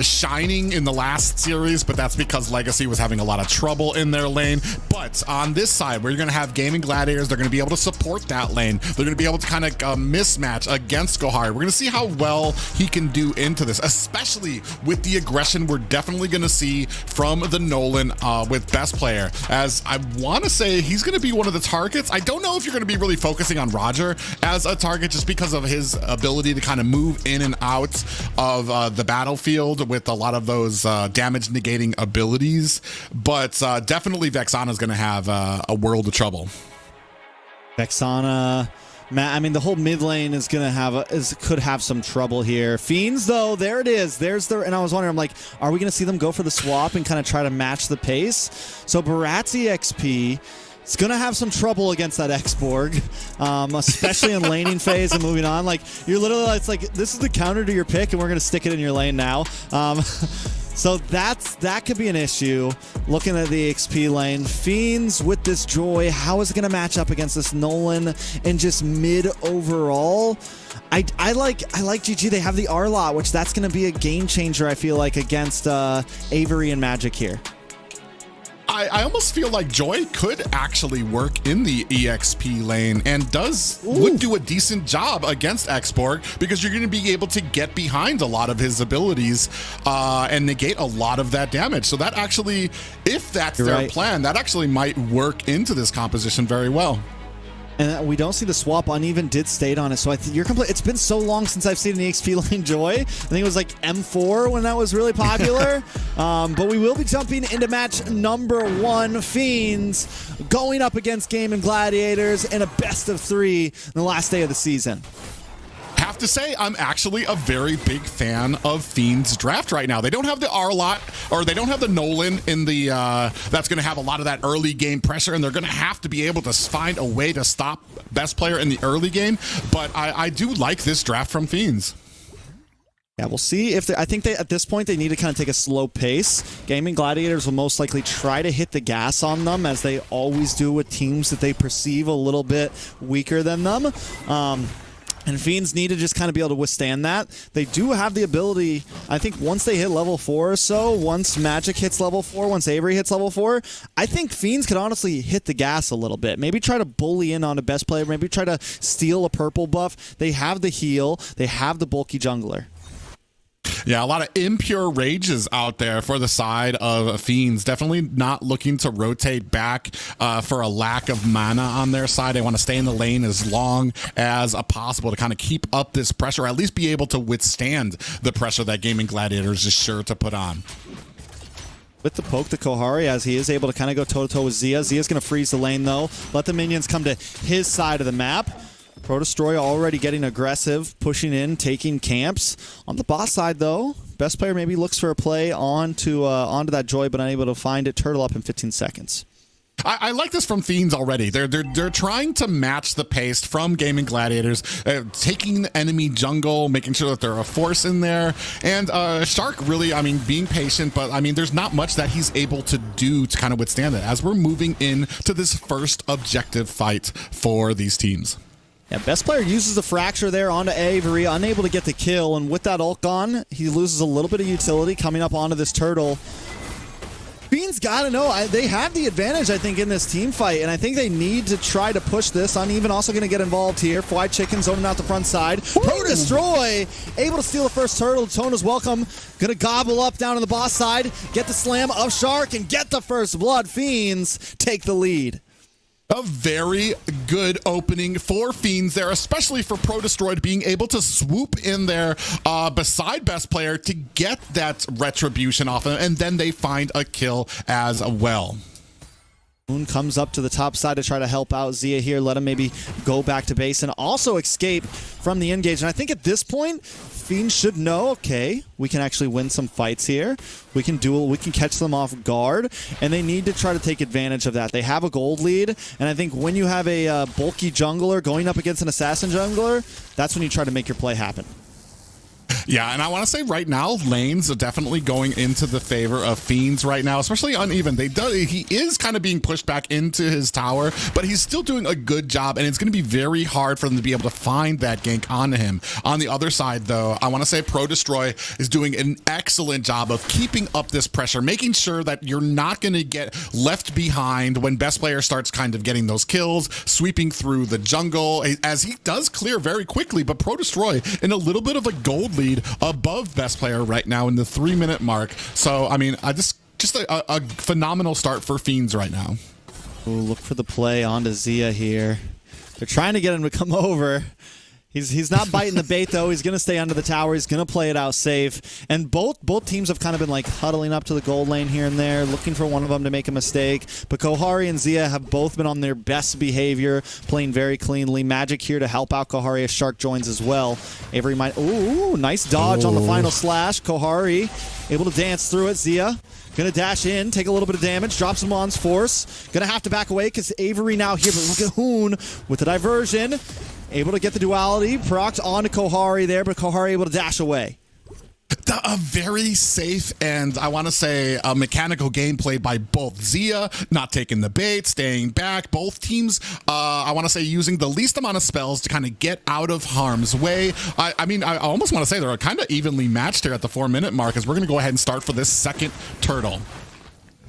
shining in the last series, but that's because LEGACi was having a lot of trouble in their lane. But on this side, where you're going to have Gaimin Gladiators, they're going to be able to support that lane. They're going to be able to kind of mismatch against Gohari. We're going to see how well he can do into this, especially with the aggression we're definitely going to see from the Nolan with best player. As I want to say, he's going to be one of the targets. I don't know if you're going to be really focusing on Roger as a target just because of his ability to kind of move in and out of the battlefield with a lot of those damage negating abilities, but definitely Vexana is going to have a world of trouble. Vexana, I mean, the whole mid lane is gonna have could have some trouble here. Fiends, though, there it is. There's the, and I was wondering, I'm like, are we gonna see them go for the swap and kind of try to match the pace? So Baratzi XP. It's going to have some trouble against that X-Borg, especially in laning phase and moving on. Like, you're literally, it's like, this is the counter to your pick, and we're going to stick it in your lane now. So that could be an issue. Looking at the XP lane, Fiends with this Joy, how is it going to match up against this Nolan and just mid overall? I like GG. They have the R-Lot, which that's going to be a game changer, I feel like, against Avery and Magic here. I almost feel like Joy could actually work in the EXP lane and would do a decent job against X-Borg, because you're going to be able to get behind a lot of his abilities and negate a lot of that damage. So that actually, if that's their plan, that actually might work into this composition very well. And we don't see the swap. Uneven did stayed on it, so I think you're complete. It's been so long since I've seen an EXP lane Joy. I think it was like M4 when that was really popular. But we will be jumping into match number 1. Fiends going up against Gaimin Gladiators in a best of 3 in the last day of the season. Have to say, I'm actually a very big fan of Fiend's draft right now. They don't have the R-Lot, or they don't have the Nolan in the that's going to have a lot of that early game pressure, and they're going to have to be able to find a way to stop best player in the early game. But I do like this draft from Fiends. Yeah, we'll see if I think at this point they need to kind of take a slow pace. Gaimin Gladiators will most likely try to hit the gas on them, as they always do with teams that they perceive a little bit weaker than them. And Fiends need to just kind of be able to withstand that. They do have the ability, I think once they hit level 4 or so, once Magic hits level 4, once Avery hits level 4, I think Fiends could honestly hit the gas a little bit. Maybe try to bully in on a best player, maybe try to steal a purple buff. They have the heal, they have the bulky jungler. Yeah, a lot of impure rages out there for the side of Fiends. Definitely not looking to rotate back for a lack of mana on their side. They want to stay in the lane as long as possible to kind of keep up this pressure, or at least be able to withstand the pressure that Gaimin Gladiators is sure to put on. With the poke to Gohari, as he is able to kind of go toe-to-toe with Zia. Zia's going to freeze the lane, though. Let the minions come to his side of the map. ProDestroy already getting aggressive, pushing in, taking camps. On the boss side, though, best player maybe looks for a play onto that Joy, but unable to find it. Turtle up in 15 seconds. I like this from Fiends already. They're trying to match the pace from Gaimin Gladiators, taking the enemy jungle, making sure that they're a force in there. And Shark really, I mean, being patient, but I mean, there's not much that he's able to do to kind of withstand it as we're moving into this first objective fight for these teams. Yeah, best player uses the fracture there onto Avery, unable to get the kill, and with that ult gone, he loses a little bit of utility coming up onto this turtle. Fiends gotta know, they have the advantage, I think, in this team fight, and I think they need to try to push this. Uneven also going to get involved here. Fly Chicken zoning out the front side. ProDestroy able to steal the first turtle. Tona's welcome. Going to gobble up down on the boss side, get the slam of Shark, and get the first blood. Fiends take the lead. A very good opening for Fiends there, especially for ProDestroy being able to swoop in there beside best player to get that retribution off of them, and then they find a kill as well. Moon comes up to the top side to try to help out Zia here, let him maybe go back to base and also escape from the engage. And I think at this point, Fiends should know, okay, we can actually win some fights here. We can duel, we can catch them off guard, and they need to try to take advantage of that. They have a gold lead, and I think when you have a bulky jungler going up against an assassin jungler, that's when you try to make your play happen. Yeah, and I want to say right now, lanes are definitely going into the favor of Fiends right now, especially uneven. He is kind of being pushed back into his tower, but he's still doing a good job, and it's going to be very hard for them to be able to find that gank onto him. On the other side, though, I want to say Pro Destroy is doing an excellent job of keeping up this pressure, making sure that you're not going to get left behind when best player starts kind of getting those kills, sweeping through the jungle, as he does clear very quickly, but Pro Destroy in a little bit of a gold lead above best player right now in the 3-minute mark. So, I mean, just a phenomenal start for Fiends right now. Ooh, look for the play onto Zia here. They're trying to get him to come over. He's not biting the bait, though. He's going to stay under the tower. He's going to play it out safe. And both teams have kind of been like huddling up to the gold lane here and there, looking for one of them to make a mistake. But Kohari and Zia have both been on their best behavior, playing very cleanly. Magic here to help out Kohari as Shark joins as well. Avery might... Ooh, nice dodge on the final slash. Kohari able to dance through it. Zia gonna dash in, take a little bit of damage, drop some On's Force. Gonna have to back away because Avery now here, but look at Hoon with the diversion. Able to get the duality, procs onto Kohari there, but Kohari able to dash away. A very safe and I want to say a mechanical gameplay by both. Zia not taking the bait, staying back. Both teams, I want to say, using the least amount of spells to kind of get out of harm's way. I mean, I almost want to say they're kind of evenly matched here at the 4-minute mark, as we're going to go ahead and start for this second turtle.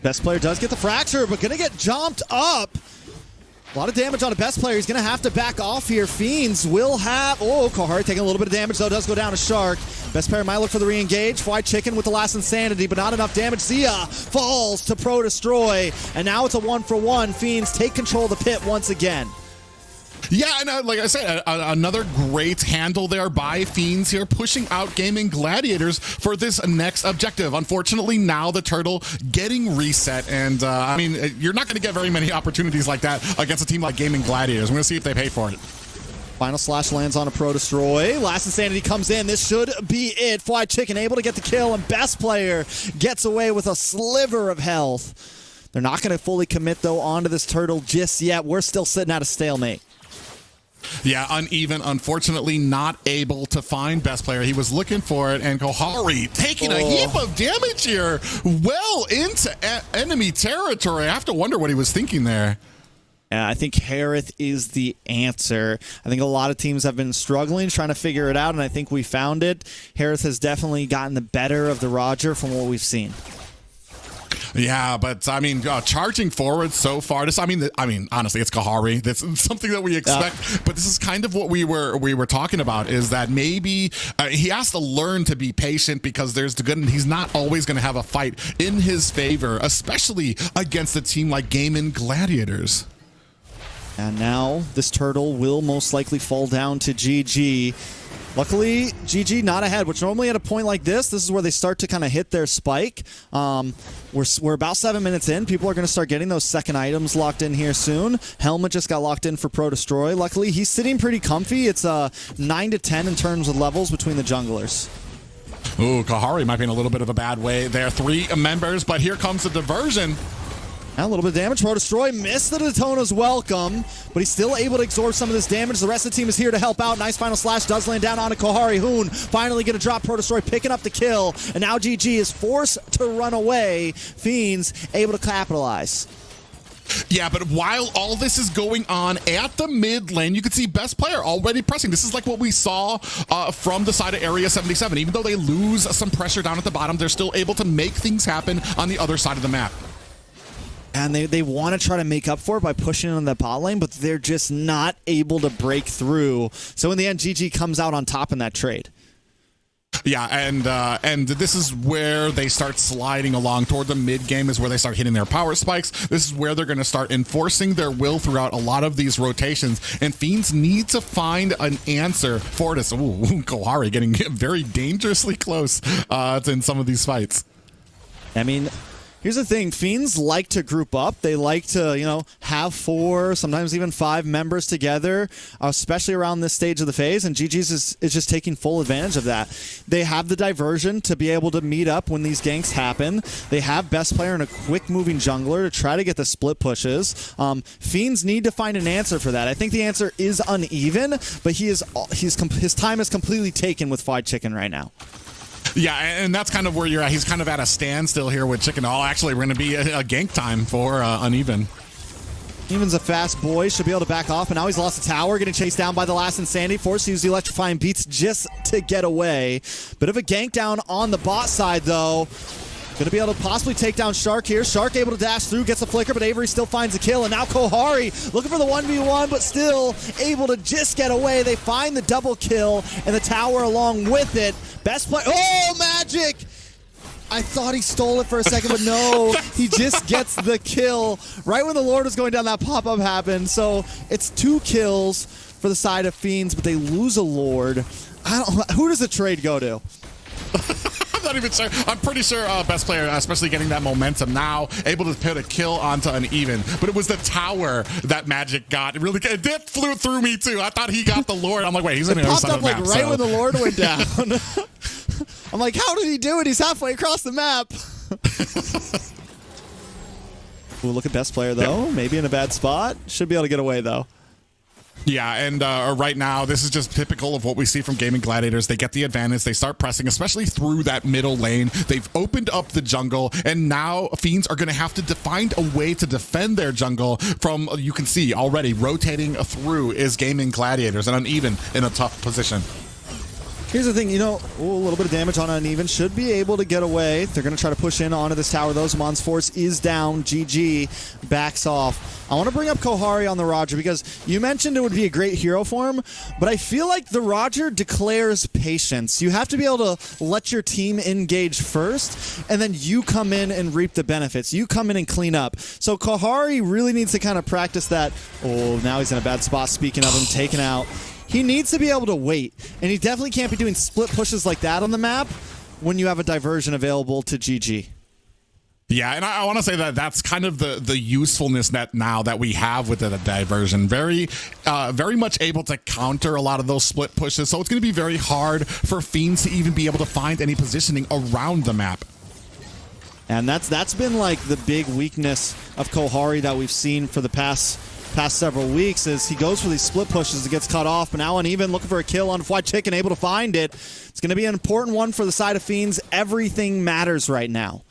Best player does get the fracture, but going to get jumped up. A lot of damage on a best player. He's going to have to back off here. Fiends will have... Oh, Kohari taking a little bit of damage, though. Does go down to Shark. Best player might look for the re-engage. Fly Chicken with the last Insanity, but not enough damage. Zia falls to Pro Destroy. And now it's a 1-for-1. Fiends take control of the pit once again. Yeah, and like I said, another great handle there by Fiends here, pushing out Gaimin Gladiators for this next objective. Unfortunately, now the turtle getting reset, and I mean, you're not going to get very many opportunities like that against a team like Gaimin Gladiators. We're going to see if they pay for it. Final slash lands on a Pro Destroy. Last Insanity comes in. This should be it. Fly Chicken able to get the kill, and best player gets away with a sliver of health. They're not going to fully commit, though, onto this turtle just yet. We're still sitting at a stalemate. Yeah, uneven, unfortunately not able to find best player. He was looking for it, and Kohari taking a heap of damage here, well into enemy territory. I have to wonder what he was thinking there. Yeah, I think Harith is the answer. I think a lot of teams have been struggling, trying to figure it out, and I think we found it. Harith has definitely gotten the better of the Roger from what we've seen. Yeah, but I mean, charging forward so far. I mean, honestly, it's Kohari. That's something that we expect. But this is kind of what we were talking about. Is that maybe he has to learn to be patient, because there's the good, and he's not always going to have a fight in his favor, especially against a team like Gaimin Gladiators. And now this turtle will most likely fall down to GG. Luckily, GG not ahead, which normally at a point like this is where they start to kind of hit their spike. We're about 7 minutes in. People are going to start getting those second items locked in here soon. Helmet just got locked in for Pro Destroy. Luckily, he's sitting pretty comfy. It's 9 to 10 in terms of levels between the junglers. Ooh, Kohari might be in a little bit of a bad way there. 3 members, but here comes the diversion. Now a little bit of damage. Pro Destroy missed the Daytona's welcome, but he's still able to absorb some of this damage. The rest of the team is here to help out. Nice final slash does land down onto Kohari. Hoon finally going to drop Pro Destroy, picking up the kill, and now GG is forced to run away. Fiends able to capitalize. Yeah, but while all this is going on at the mid lane, you can see best player already pressing. This is like what we saw from the side of Area 77. Even though they lose some pressure down at the bottom, they're still able to make things happen on the other side of the map. And they want to try to make up for it by pushing on the bot lane, but they're just not able to break through. So in the end, GG comes out on top in that trade. Yeah, and this is where they start sliding along toward the mid game, is where they start hitting their power spikes. This is where they're going to start enforcing their will throughout a lot of these rotations, and Fiends need to find an answer for this. Ooh, Kohari getting very dangerously close in some of these fights. I mean, Here's the thing, Fiends like to group up. They like to, you know, have 4, sometimes even 5 members together, especially around this stage of the phase, and GG's is just taking full advantage of that. They have the diversion to be able to meet up when these ganks happen. They have best player and a quick-moving jungler to try to get the split pushes. Fiends need to find an answer for that. I think the answer is uneven, but his time is completely taken with Fried Chicken right now. Yeah, and that's kind of where you're at. He's kind of at a standstill here with Chicken. Oh, actually, we're going to be a gank time for Uneven. Even's a fast boy, should be able to back off, but now he's lost a tower, getting chased down by the last Insanity, forced to use the electrifying beats just to get away. Bit of a gank down on the bot side, though. Going to be able to possibly take down Shark here. Shark able to dash through, gets a flicker, but Avery still finds a kill. And now Kohari looking for the 1v1, but still able to just get away. They find the double kill and the tower along with it. Best play. Oh, Magic! I thought he stole it for a second, but no. He just gets the kill. Right when the Lord was going down, that pop-up happened. So it's 2 kills for the side of Fiends, but they lose a Lord. Who does the trade go to? I'm not even sure. I'm pretty sure best player, especially getting that momentum now, able to put a kill onto Uneven. But it was the tower that Magic got. It did flew through me too. I thought he got the Lord. I'm like, wait, he's on the other side of the map. It popped up like right when the Lord went down. I'm like, how did he do it? He's halfway across the map. Ooh, look at best player though. Maybe in a bad spot. Should be able to get away though. Yeah, and right now, this is just typical of what we see from Gaimin Gladiators. They get the advantage. They start pressing, especially through that middle lane. They've opened up the jungle, and now Fiends are going to have to find a way to defend their jungle from, you can see already, rotating through is Gaimin Gladiators, and Uneven in a tough position. Here's the thing, you know, a little bit of damage on Uneven. Should be able to get away. They're going to try to push in onto this tower, though. Zaman's force is down. GG backs off. I want to bring up Kohari on the Roger because you mentioned it would be a great hero for him, but I feel like the Roger declares patience. You have to be able to let your team engage first, and then you come in and reap the benefits. You come in and clean up. So Kohari really needs to kind of practice that. Oh, now he's in a bad spot. Speaking of him, taken out. He needs to be able to wait, and he definitely can't be doing split pushes like that on the map when you have a diversion available to GG. Yeah, and I want to say that that's kind of the usefulness that now that we have with the diversion. Very much able to counter a lot of those split pushes, so it's going to be very hard for Fiends to even be able to find any positioning around the map. And that's been like the big weakness of Kohari that we've seen for the past several weeks is he goes for these split pushes and gets cut off, but now Uneven looking for a kill on Fried Chicken, able to find it. It's going to be an important one for the side of Fiends. Everything matters right now.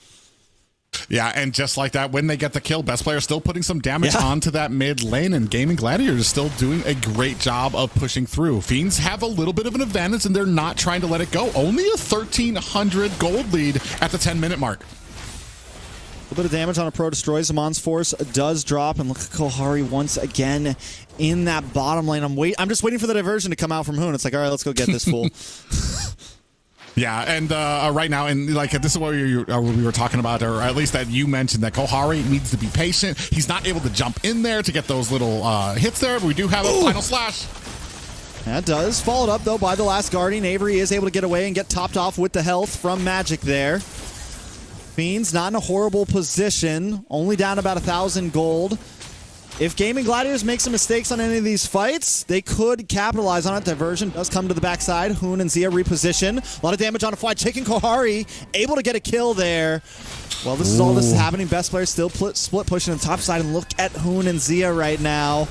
Yeah, and just like that, when they get the kill, best player still putting some damage onto that mid lane, and Gaimin Gladiators is still doing a great job of pushing through. Fiends have a little bit of an advantage, and they're not trying to let it go. Only a 1,300 gold lead at the 10-minute mark. A little bit of damage on a Pro Destroy. Zaman's force does drop, and look at Kohari once again in that bottom lane. I'm just waiting for the diversion to come out from Hoon. It's like, all right, let's go get this fool. Yeah, and right now, and like this is what we were talking about, or at least that you mentioned, that Kohari needs to be patient. He's not able to jump in there to get those little hits there, but we do have a final slash. That does. Followed up, though, by the last Guardian. Avery is able to get away and get topped off with the health from Magic there. Fiends not in a horrible position, only down about 1,000 gold. If Gaimin Gladiators make some mistakes on any of these fights, they could capitalize on it. Diversion does come to the backside. Hoon and Zia reposition. A lot of damage on a Fried Chicken. Kohari able to get a kill there. Well, this is all this is happening. Best player still split pushing on the top side. And look at Hoon and Zia right now.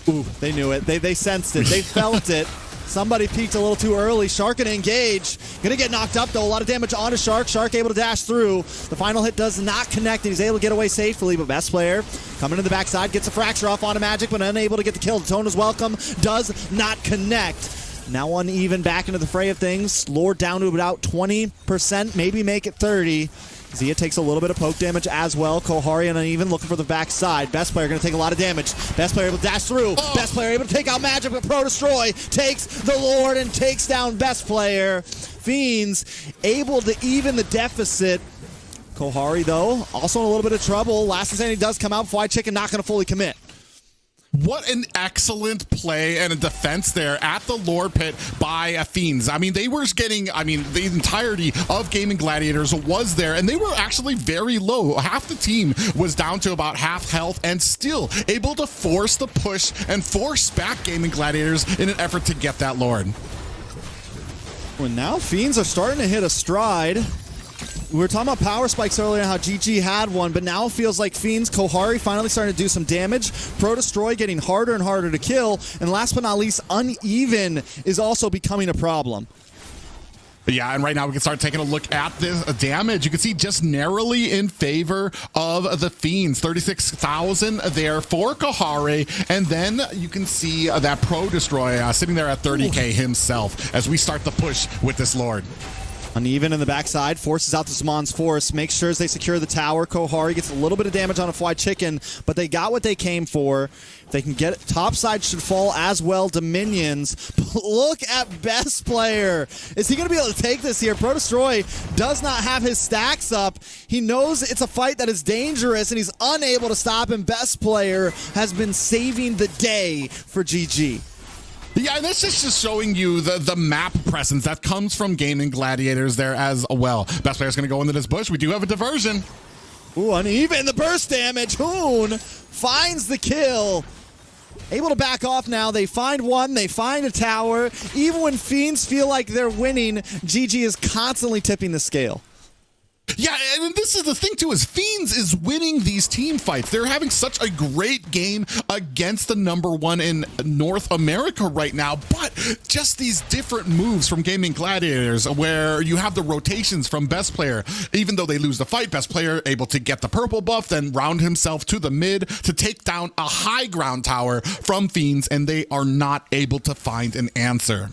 Ooh, they knew it. They sensed it. They felt it. Somebody peeked a little too early. Shark gonna engage. Gonna get knocked up though. A lot of damage onto Shark. Shark able to dash through. The final hit does not connect, and he's able to get away safely. But best player coming to the backside, gets a fracture off onto Magic, but unable to get the kill. The tone is welcome. Does not connect. Now Uneven back into the fray of things. Lord down to about 20%, maybe make it 30. Zia takes a little bit of poke damage as well. Kohari and Uneven looking for the backside. Best player going to take a lot of damage. Best player able to dash through. Best player able to take out Magic, but Pro Destroy takes the Lord and takes down best player. Fiends able to even the deficit. Kohari, though, also in a little bit of trouble. Last Insanity does come out. Fried Chicken not going to fully commit. What an excellent play and a defense there at the Lord Pit by Fiends. I mean, they were getting, the entirety of Gaimin Gladiators was there, and they were actually very low. Half the team was down to about half health and still able to force the push and force back Gaimin Gladiators in an effort to get that Lord. Well, now Fiends are starting to hit a stride. We were talking about power spikes earlier and how GG had one, but now it feels like Fiends, Kohari finally starting to do some damage. Pro Destroy getting harder and harder to kill. And last but not least, Uneven is also becoming a problem. Yeah, and right now we can start taking a look at this damage. You can see just narrowly in favor of the Fiends. 36,000 there for Kohari. And then you can see that Pro Destroy sitting there at 30k himself as we start the push with this Lord. Uneven in the backside, forces out the Zamon's Force, makes sure as they secure the tower. Kohari gets a little bit of damage on a Fried Chicken, but they got what they came for. If they can get it, top side should fall as well to minions. Look at Best Player. Is he going to be able to take this here? Pro Destroy does not have his stacks up. He knows it's a fight that is dangerous, and he's unable to stop him. Best Player has been saving the day for GG. Yeah, and this is just showing you the map presence that comes from Gaimin Gladiators there as well. Best Player's going to go into this bush. We do have a diversion. Ooh, Uneven, the burst damage. Hoon finds the kill. Able to back off now. They find one. They find a tower. Even when Fiends feel like they're winning, GG is constantly tipping the scale. Yeah, and this is the thing too, is Fiends is winning these team fights. They're having such a great game against the #1 in North America right now, but just these different moves from Gaimin Gladiators where you have the rotations from Best Player. Even though they lose the fight, Best Player able to get the purple buff, then round himself to the mid to take down a high ground tower from Fiends, and they are not able to find an answer.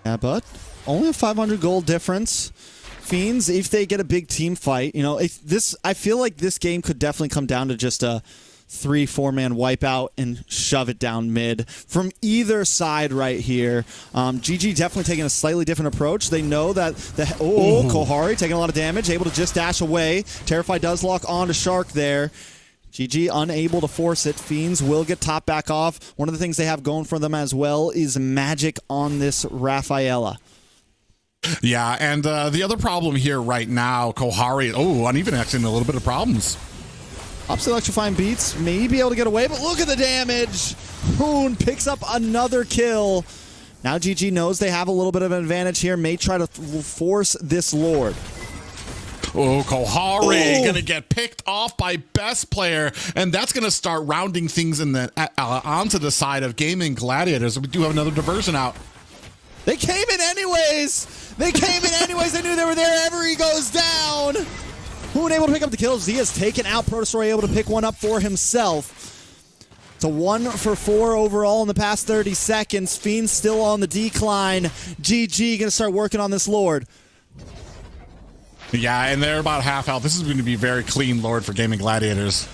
Yeah, but only a 500 gold difference. Fiends, if they get a big team fight, I feel like this game could definitely come down to just a 3-4 man wipeout and shove it down mid from either side right here. GG definitely taking a slightly different approach. They know that Kohari taking a lot of damage, able to just dash away. Terrify does lock onto Shark there. GG unable to force it. Fiends will get top back off. One of the things they have going for them as well is magic on this Rafaela. Yeah, and the other problem here right now, Kohari, Uneven actually in a little bit of problems. Ups electrifying beats, may be able to get away, but look at the damage. Hoon picks up another kill. Now GG knows they have a little bit of an advantage here, may try to force this Lord. Kohari gonna get picked off by Best Player, and that's gonna start rounding things in the onto the side of Gaimin Gladiators. We do have another diversion out. They came in anyways. They knew they were there. Every goes down. Hoon able to pick up the kills. He has taken out Pro Destroy, able to pick one up for himself. It's a 1 for 4 overall in the past 30 seconds. Fiends still on the decline. GG gonna start working on this Lord. Yeah, and they're about half health. This is going to be very clean Lord for Gaimin Gladiators.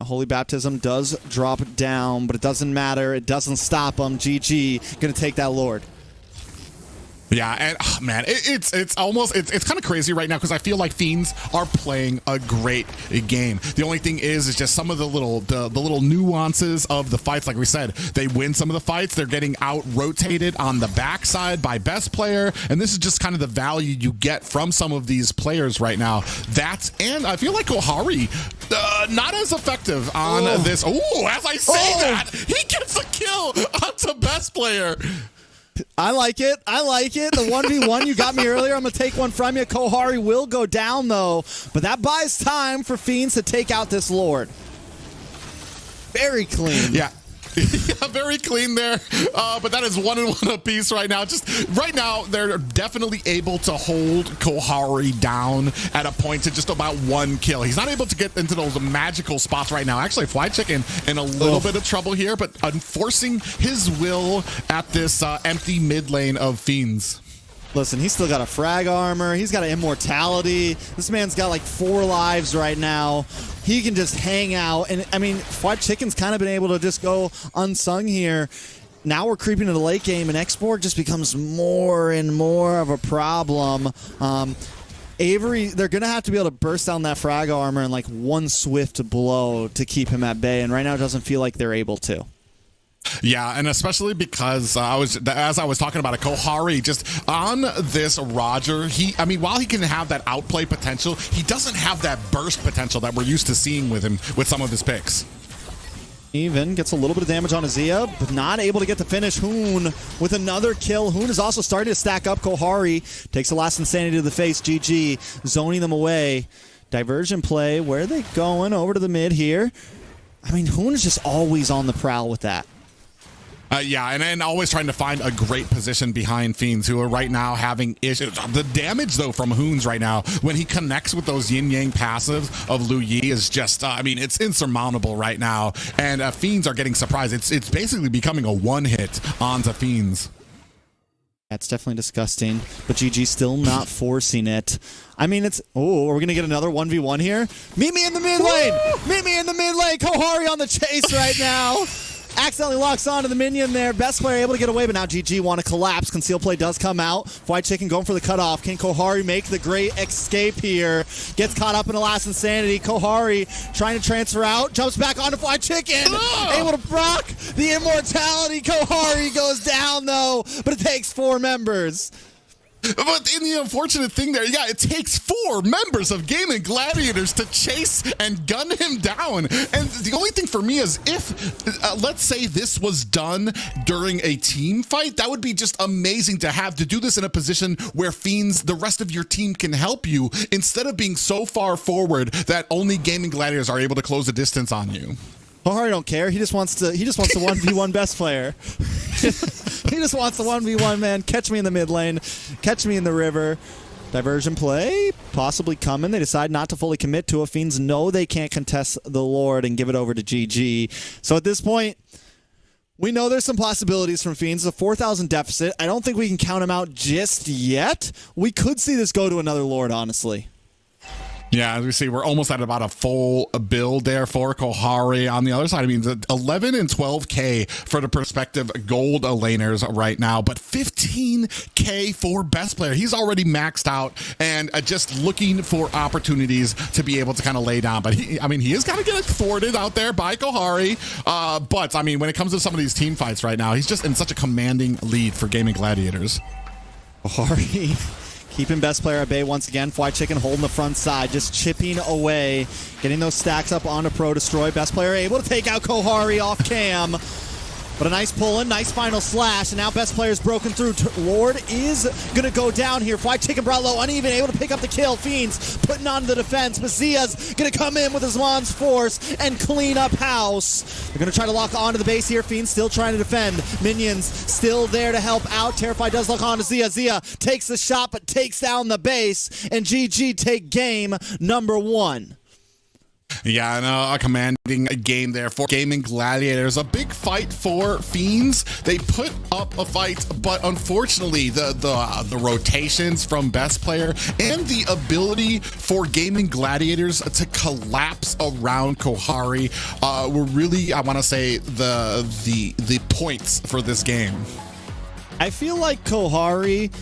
Holy Baptism does drop down, but it doesn't matter. It doesn't stop them. GG gonna take that Lord. Yeah, and man, it's kind of crazy right now because I feel like Fiends are playing a great game. The only thing is just some of the little nuances of the fights. Like we said, they win some of the fights. They're getting out rotated on the backside by Best Player, and this is just kind of the value you get from some of these players right now. And I feel like Kohari not as effective on this. Oh, as I say that, he gets a kill onto Best Player. I like it. The 1v1 you got me earlier. I'm going to take one from you. Kohari will go down, though. But that buys time for Fiends to take out this Lord. Very clean. Yeah. Yeah, very clean there. But that is 1-1 apiece right now. Just right now, they're definitely able to hold Kohari down at a point to just about 1 kill. He's not able to get into those magical spots right now. Actually, Fly Chicken in a little bit of trouble here, but enforcing his will at this empty mid lane of Fiends. Listen, he's still got a frag armor. He's got an immortality. This man's got like 4 lives right now. He can just hang out. And I mean, Fried Chicken's kind of been able to just go unsung here. Now we're creeping into the late game, and Xborg just becomes more and more of a problem. Avery, they're going to have to be able to burst down that frag armor in like one swift blow to keep him at bay, and right now it doesn't feel like they're able to. Yeah, and especially because as I was talking about it, Kohari just on this Roger, while he can have that outplay potential, he doesn't have that burst potential that we're used to seeing with him with some of his picks. Even gets a little bit of damage on Azia, but not able to get the finish. Hoon with another kill. Hoon is also starting to stack up. Kohari takes the last insanity to the face. GG zoning them away. Diversion play. Where are they going? Over to the mid here. I mean, Hoon is just always on the prowl with that. Yeah, and always trying to find a great position behind Fiends, who are right now having issues. The damage, though, from Hoons right now, when he connects with those yin-yang passives of Lu Yi is just, it's insurmountable right now. And Fiends are getting surprised. It's basically becoming a one-hit onto Fiends. That's definitely disgusting, but GG still not forcing it. I mean, are we going to get another 1v1 here? Meet me in the mid lane! Meet me in the mid lane! Kohari on the chase right now! Accidentally locks onto the minion there. Best player able to get away, but now GG want to collapse. Conceal play does come out. White Chicken going for the cutoff. Can Kohari make the great escape here? Gets caught up in the last insanity. Kohari trying to transfer out. Jumps back onto White Chicken. Able to proc the immortality. Kohari goes down, though, but it takes 4 members. But in the unfortunate thing there, yeah, it takes 4 members of Gaimin Gladiators to chase and gun him down. And the only thing for me is if, let's say this was done during a team fight, that would be just amazing to do this in a position where Fiends, the rest of your team can help you, instead of being so far forward that only Gaimin Gladiators are able to close the distance on you. Kohari don't care. He just wants to 1v1 best player. He just wants the 1v1, man. Catch me in the mid lane. Catch me in the river. Diversion play possibly coming. They decide not to fully commit to it. Fiends know they can't contest the Lord and give it over to GG. So at this point, we know there's some possibilities from Fiends. It's a 4,000 deficit. I don't think we can count them out just yet. We could see this go to another Lord, honestly. Yeah, as we see, we're almost at about a full build there for Kohari. On the other side, I mean, the 11 and 12K for the prospective gold laners right now, but 15K for best player. He's already maxed out and just looking for opportunities to be able to kind of lay down. But he is kind of getting thwarted out there by Kohari. But I mean, when it comes to some of these team fights right now, he's just in such a commanding lead for Gaimin Gladiators. Kohari keeping best player at bay once again. White Chicken holding the front side, just chipping away, getting those stacks up onto Pro Destroy. Best player able to take out Kohari off cam. But a nice pull-in, nice final slash, and now best player's broken through. Lord is going to go down here. White Chicken brought low, uneven, able to pick up the kill. Fiends putting on the defense. Mazia's going to come in with his Lawn's Force and clean up house. They're going to try to lock onto the base here. Fiends still trying to defend. Minions still there to help out. Terrified does lock on to Zia. Zia takes the shot, but takes down the base. And GG take game number 1. Yeah, and a commanding game there for Gaimin Gladiators. A big fight for Fiends. They put up a fight, but unfortunately, the rotations from best player and the ability for Gaimin Gladiators to collapse around Kohari were really, I want to say, the points for this game. I feel like Kohari,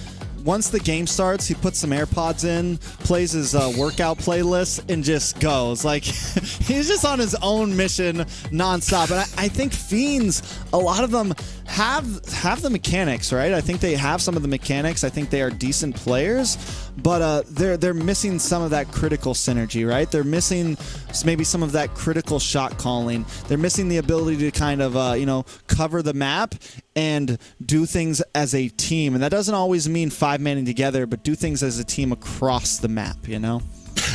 once the game starts, he puts some AirPods in, plays his workout playlist, and just goes. Like, he's just on his own mission nonstop. And I think Fiends, a lot of them have the mechanics, right? I think they have some of the mechanics. I think they are decent players, but they're missing some of that critical synergy, right? They're missing maybe some of that critical shot calling. They're missing the ability to kind of, cover the map and do things as a team. And that doesn't always mean 5-manning together, but do things as a team across the map,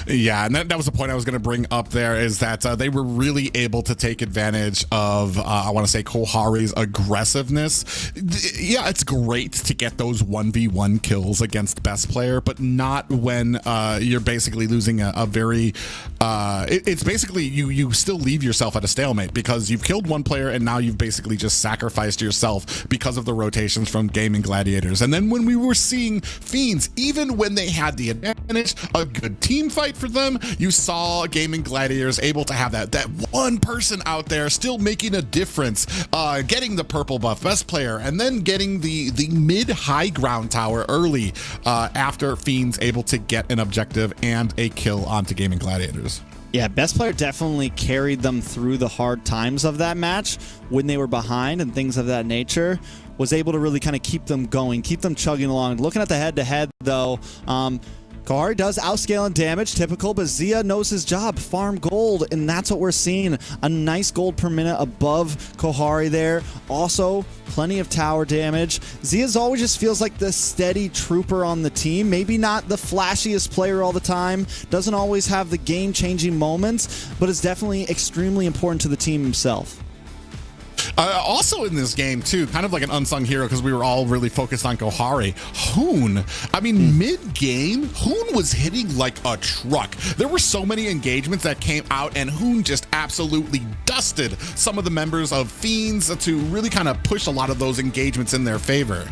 Yeah, and that was the point I was going to bring up there, is that they were really able to take advantage of, I want to say, Kohari's aggressiveness. Yeah, it's great to get those 1v1 kills against best player, but not when you're basically losing a very... it's basically, you still leave yourself at a stalemate because you've killed one player and now you've basically just sacrificed yourself because of the rotations from Gaimin Gladiators. And then when we were seeing Fiends, even when they had the advantage, a good team fight for them. You saw Gaimin Gladiators able to have that one person out there still making a difference, getting the purple buff, best player, and then getting the mid-high ground tower early after Fiends able to get an objective and a kill onto Gaimin Gladiators. Yeah, best player definitely carried them through the hard times of that match when they were behind and things of that nature. Was able to really kind of keep them going, keep them chugging along. Looking at the head-to-head, though, Kohari does outscale in damage, typical, but Zia knows his job, farm gold, and that's what we're seeing. A nice gold per minute above Kohari there. Also, plenty of tower damage. Zia's always just feels like the steady trooper on the team. Maybe not the flashiest player all the time, doesn't always have the game-changing moments, but is definitely extremely important to the team himself. Also in this game too, kind of like an unsung hero because we were all really focused on Kohari. Hoon, I mean, mid-game, Hoon was hitting like a truck. There were so many engagements that came out and Hoon just absolutely dusted some of the members of Fiends to really kind of push a lot of those engagements in their favor.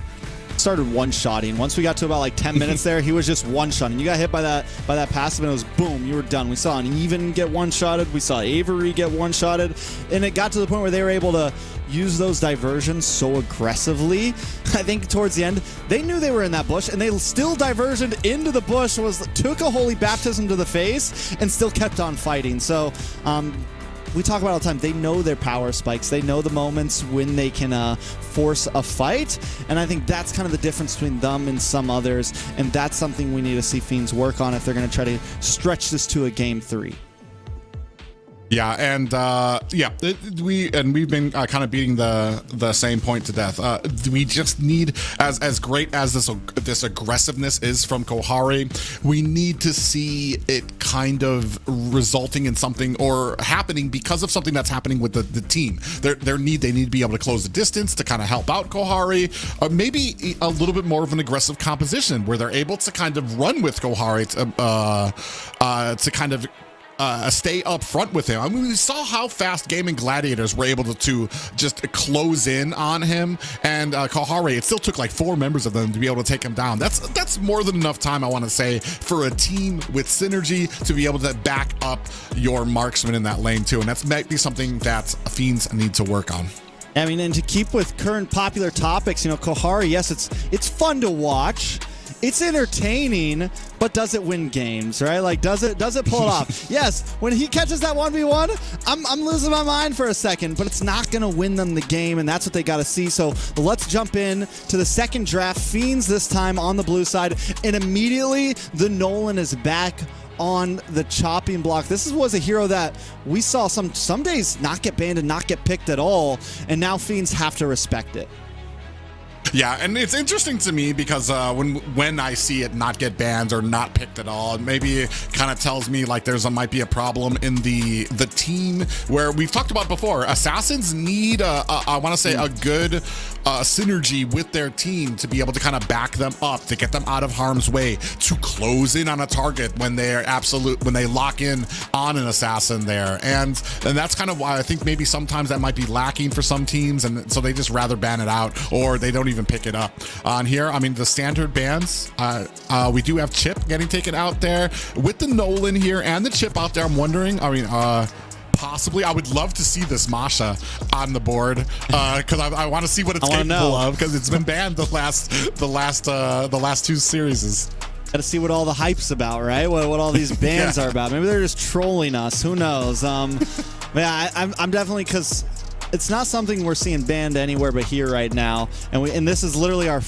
Started one-shotting. Once we got to about like 10 minutes there, he was just one-shotting. You got hit by that passive and it was boom, you were done. We saw an Even get one-shotted. We saw Avery get one-shotted. And it got to the point where they were able to use those diversions so aggressively. I think towards the end, they knew they were in that bush and they still diversioned into the bush, took a holy baptism to the face and still kept on fighting. So, we talk about all the time, they know their power spikes. They know the moments when they can force a fight. And I think that's kind of the difference between them and some others. And that's something we need to see Fiends work on if they're going to try to stretch this to a game 3. Yeah, and we've been kind of beating the same point to death. We just need, as great as this aggressiveness is from Kohari, we need to see it kind of resulting in something or happening because of something that's happening with the team. They need to be able to close the distance to kind of help out Kohari, or maybe a little bit more of an aggressive composition where they're able to kind of run with Kohari to kind of stay up front with him. I mean, we saw how fast Gaimin Gladiators were able to just close in on him, and Kohari, it still took like 4 members of them to be able to take him down. That's more than enough time, I want to say, for a team with synergy to be able to back up your marksman in that lane too, and that's might be something that Fiends need to work on. I mean, and to keep with current popular topics, you know, Kohari, yes, it's fun to watch. It's entertaining, but does it win games, right? Like, does it pull it off? Yes, when he catches that 1v1, I'm losing my mind for a second, but it's not going to win them the game, and that's what they got to see. So let's jump in to the second draft. Fiends this time on the blue side, and immediately the Nolan is back on the chopping block. This was a hero that we saw some days not get banned and not get picked at all, and now Fiends have to respect it. Yeah, and it's interesting to me because when I see it not get banned or not picked at all, maybe it kind of tells me like might be a problem in the team where we've talked about before. Assassins need I want to say a good synergy with their team to be able to kind of back them up, to get them out of harm's way, to close in on a target when they lock in on an assassin there, and that's kind of why I think maybe sometimes that might be lacking for some teams, and so they just rather ban it out or they don't even pick it up. On here, I mean, the standard bans, we do have Chip getting taken out there with the Nolan here and the Chip out there. I'm wondering, I mean, possibly, I would love to see this Masha on the board because I want to see what it's capable of, because it's been banned the last 2 series. Got to see what all the hype's about, right? What all these bans are about. Maybe they're just trolling us. Who knows? Yeah, I'm definitely, because it's not something we're seeing banned anywhere but here right now, and this is literally our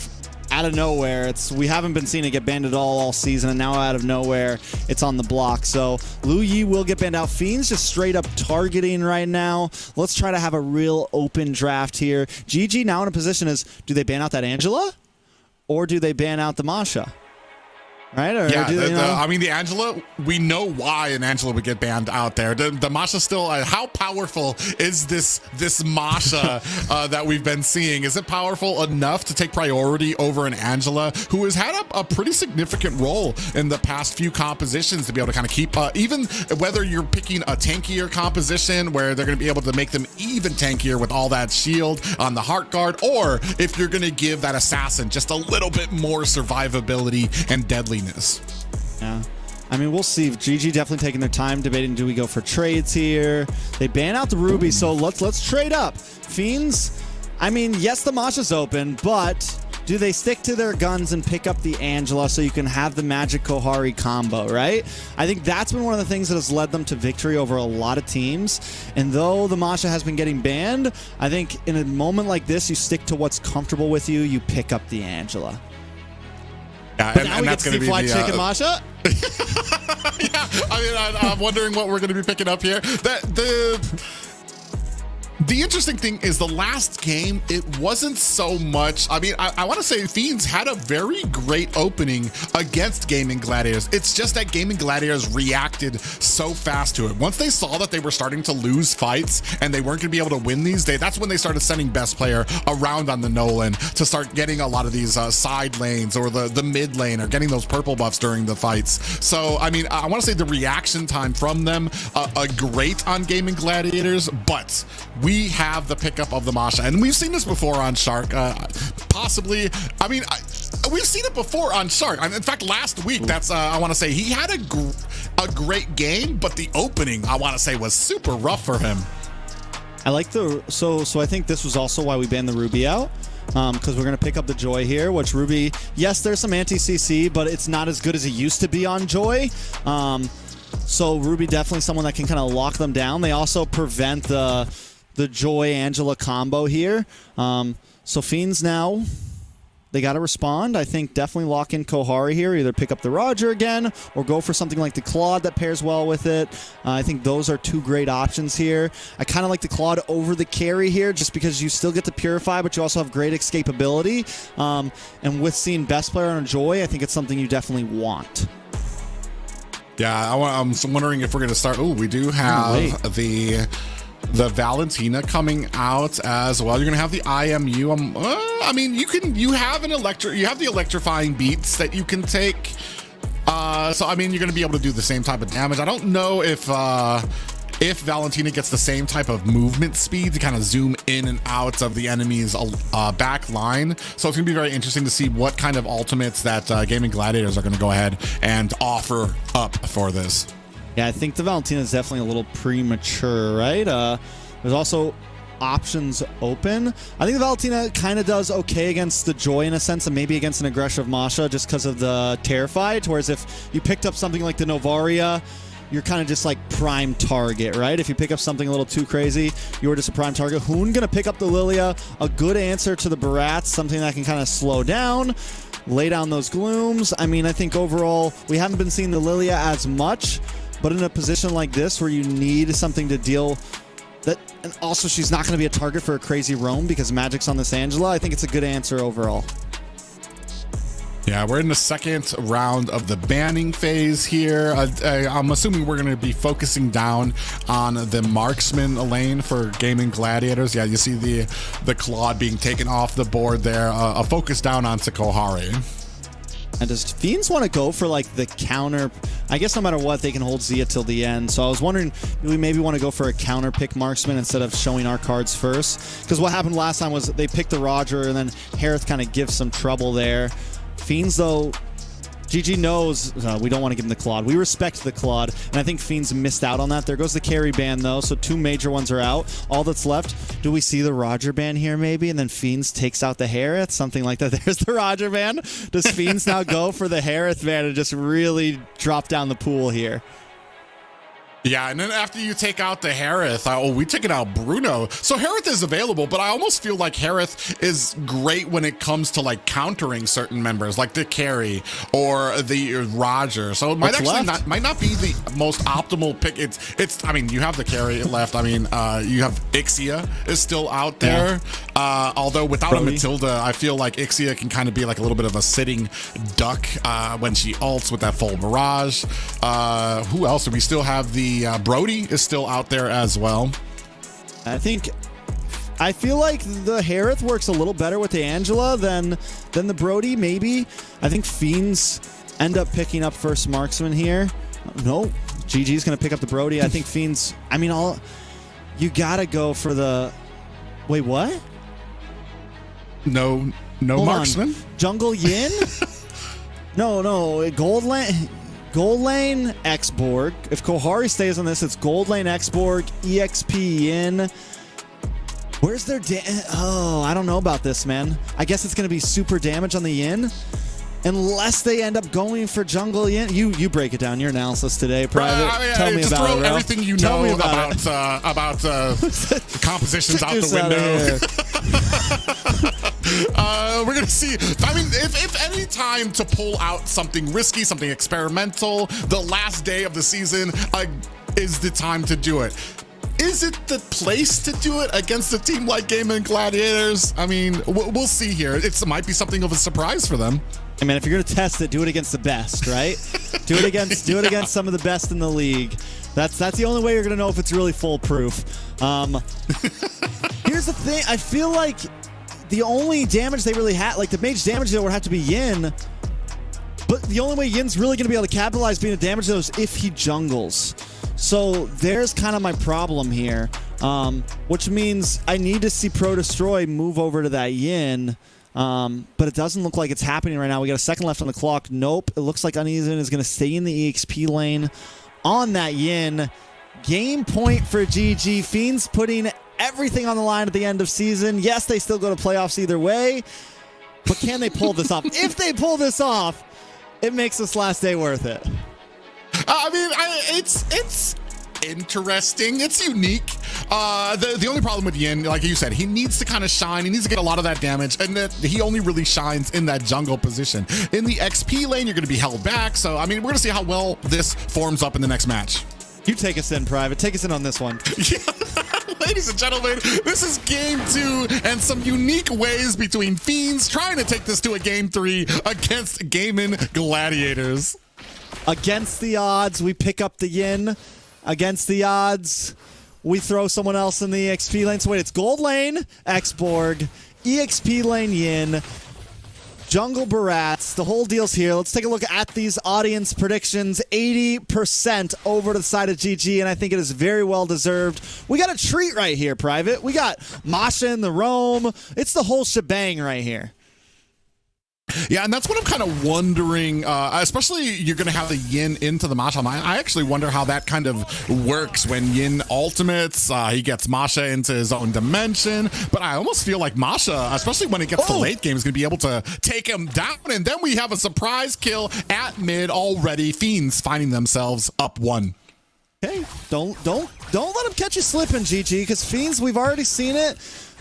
out of nowhere. We haven't been seeing it get banned at all season, and now out of nowhere it's on the block. So Lu Yi will get banned out. Fiends just straight up targeting right now. Let's try to have a real open draft here. GG now in a position is, do they ban out that Angela or do they ban out the Masha? Right? Or yeah, I mean, the Angela, we know why an Angela would get banned out there. The Masha still, how powerful is this Masha that we've been seeing? Is it powerful enough to take priority over an Angela who has had a pretty significant role in the past few compositions to be able to kind of keep, even whether you're picking a tankier composition where they're going to be able to make them even tankier with all that shield on the heart guard, or if you're going to give that assassin just a little bit more survivability and deadliness. Yeah. I mean, we'll see. GG definitely taking their time debating, do we go for trades here? They ban out the Ruby, so let's trade up. Fiends, I mean, yes, the Masha's open, but do they stick to their guns and pick up the Angela so you can have the Magic Kohari combo, right? I think that's been one of the things that has led them to victory over a lot of teams. And though the Masha has been getting banned, I think in a moment like this, you stick to what's comfortable with you, you pick up the Angela. Yeah, but now we get to see Fly Chicken Masha? Yeah, I mean, I'm wondering what we're going to be picking up here. The interesting thing is the last game, it wasn't so much. I mean, I want to say Fiends had a very great opening against Gaimin Gladiators. It's just that Gaimin Gladiators reacted so fast to it. Once they saw that they were starting to lose fights and they weren't going to be able to win these days, that's when they started sending best player around on the Nolan to start getting a lot of these side lanes or the mid lane or getting those purple buffs during the fights. So, I mean, I want to say the reaction time from them, great on Gaimin Gladiators, but we have the pickup of the Masha, and we've seen this before on Shark, possibly. I mean, we've seen it before on Shark. In fact, last week, that's I want to say he had a great game, but the opening, I want to say, was super rough for him. I like the so I think this was also why we banned the Ruby out. Because we're going to pick up the Joy here, which Ruby, yes, there's some anti-CC, but it's not as good as it used to be on Joy. So Ruby definitely someone that can kind of lock them down. They also prevent the Joy Angela combo here. So Fiends now, they got to respond. I think definitely lock in Kohari here. Either pick up the Roger again or go for something like the Claude that pairs well with it. I think those are two great options here. I kind of like the Claude over the carry here just because you still get to Purify, but you also have great escapability. And with seeing best player on Joy, I think it's something you definitely want. Yeah, I'm wondering if we're going to start. Oh, we do have the Valentina coming out as well. You're gonna have the IMU. I mean, you have the electrifying beats that you can take. So I mean, you're gonna be able to do the same type of damage. I don't know if Valentina gets the same type of movement speed to kind of zoom in and out of the enemy's back line. So it's gonna be very interesting to see what kind of ultimates that Gaimin Gladiators are gonna go ahead and offer up for this. Yeah, I think the Valentina is definitely a little premature, right? There's also options open. I think the Valentina kind of does okay against the Joy in a sense, and maybe against an aggressive Masha just because of the Terrified. Whereas if you picked up something like the Novaria, you're kind of just like prime target, right? If you pick up something a little too crazy, you're just a prime target. Hoon gonna pick up the Lilia, a good answer to the Barats, something that can kind of slow down, lay down those glooms. I mean, I think overall, we haven't been seeing the Lilia as much, but in a position like this where you need something to deal that, and also she's not going to be a target for a crazy roam because Magic's on this Angela, I think it's a good answer overall. Yeah, we're in the second round of the banning phase here. I'm assuming we're going to be focusing down on the marksman lane for Gaimin Gladiators. Yeah, you see the Claude being taken off the board there. A focus down onto Kohari. And does Fiends want to go for like the counter? I guess no matter what, they can hold Zia till the end. So I was wondering, do we maybe want to go for a counter pick marksman instead of showing our cards first? Because what happened last time was they picked the Roger and then Harith kind of gives some trouble there. Fiends, though, GG knows we don't want to give him the Claude. We respect the Claude, and I think Fiends missed out on that. There goes the carry ban, though, so two major ones are out. All that's left, do we see the Roger ban here, maybe? And then Fiends takes out the Harith, something like that. There's the Roger ban. Does Fiends now go for the Harith ban and just really drop down the pool here? Yeah, and then after you take out the Harith, we taken out Bruno. So Harith is available, but I almost feel like Harith is great when it comes to like countering certain members, like the carry or the Roger. So it might might not be the most optimal pick. It's. I mean, you have the carry left. I mean, you have Ixia is still out there. Yeah. Although without a Matilda, I feel like Ixia can kind of be like a little bit of a sitting duck when she ults with that full barrage. Who else? Do we still have the Brody is still out there as well. I feel like the Harith works a little better with the Angela than the Brody, maybe. I think Fiends end up picking up first marksman here. No, GG's gonna pick up the Brody. I think Fiends, I mean, you gotta go for the, wait, what? No Hold marksman? On. Jungle Yin? No, Gold gold lane, X-Borg. If Kohari stays on this, it's gold lane, X-Borg, EXP Yin. Where's their oh, I don't know about this, man. I guess it's going to be super damage on the Yin. Unless they end up going for jungle Yin. You break it down. Your analysis today, Private. Tell me about it, bro. Everything you know about compositions out the window. We're gonna see. I mean, if any time to pull out something risky, something experimental, the last day of the season is the time to do it. Is it the place to do it against a team like Gaimin Gladiators? I mean, we'll see here. It might be something of a surprise for them. I mean, if you're gonna test it, do it against the best, right? do it against some of the best in the league. That's the only way you're gonna know if it's really foolproof. Here's the thing: I feel like the only damage they really had, like the mage damage, there would have to be Yin. But the only way Yin's really gonna be able to capitalize being a damage though is if he jungles. So there's kind of my problem here, which means I need to see Pro Destroy move over to that Yin. But it doesn't look like it's happening right now. We got a second left on the clock. Nope. It looks like Uneven is going to stay in the EXP lane on that Yin. Game point for GG. Fiends putting everything on the line at the end of season. Yes, they still go to playoffs either way. But can they pull this off? If they pull this off, it makes this last day worth it. I mean, it's interesting. It's unique. The only problem with Yin, like you said, he needs to kind of shine. He needs to get a lot of that damage, and that he only really shines in that jungle position. In the XP lane, you're going to be held back. So, I mean, we're going to see how well this forms up in the next match. You take us in, Private. Take us in on this one. Yeah. Ladies and gentlemen, this is game 2 and some unique ways between Fiends trying to take this to a game 3 against Gaimin Gladiators. Against the odds, we pick up the Yin. Against the odds, we throw someone else in the EXP lane. So wait, it's gold lane, X-Borg, EXP lane Yin, jungle Barats. The whole deal's here. Let's take a look at these audience predictions. 80% over to the side of GG, and I think it is very well deserved. We got a treat right here, Private. We got Masha in the Roam. It's the whole shebang right here. Yeah, and that's what I'm kind of wondering, especially you're going to have the Yin into the Masha. I actually wonder how that kind of works when Yin ultimates, he gets Masha into his own dimension, but I almost feel like Masha, especially when it gets to late game, is going to be able to take him down, and then we have a surprise kill at mid already, Fiends finding themselves up 1. Okay, don't let them catch you slipping, GG, because Fiends, we've already seen it.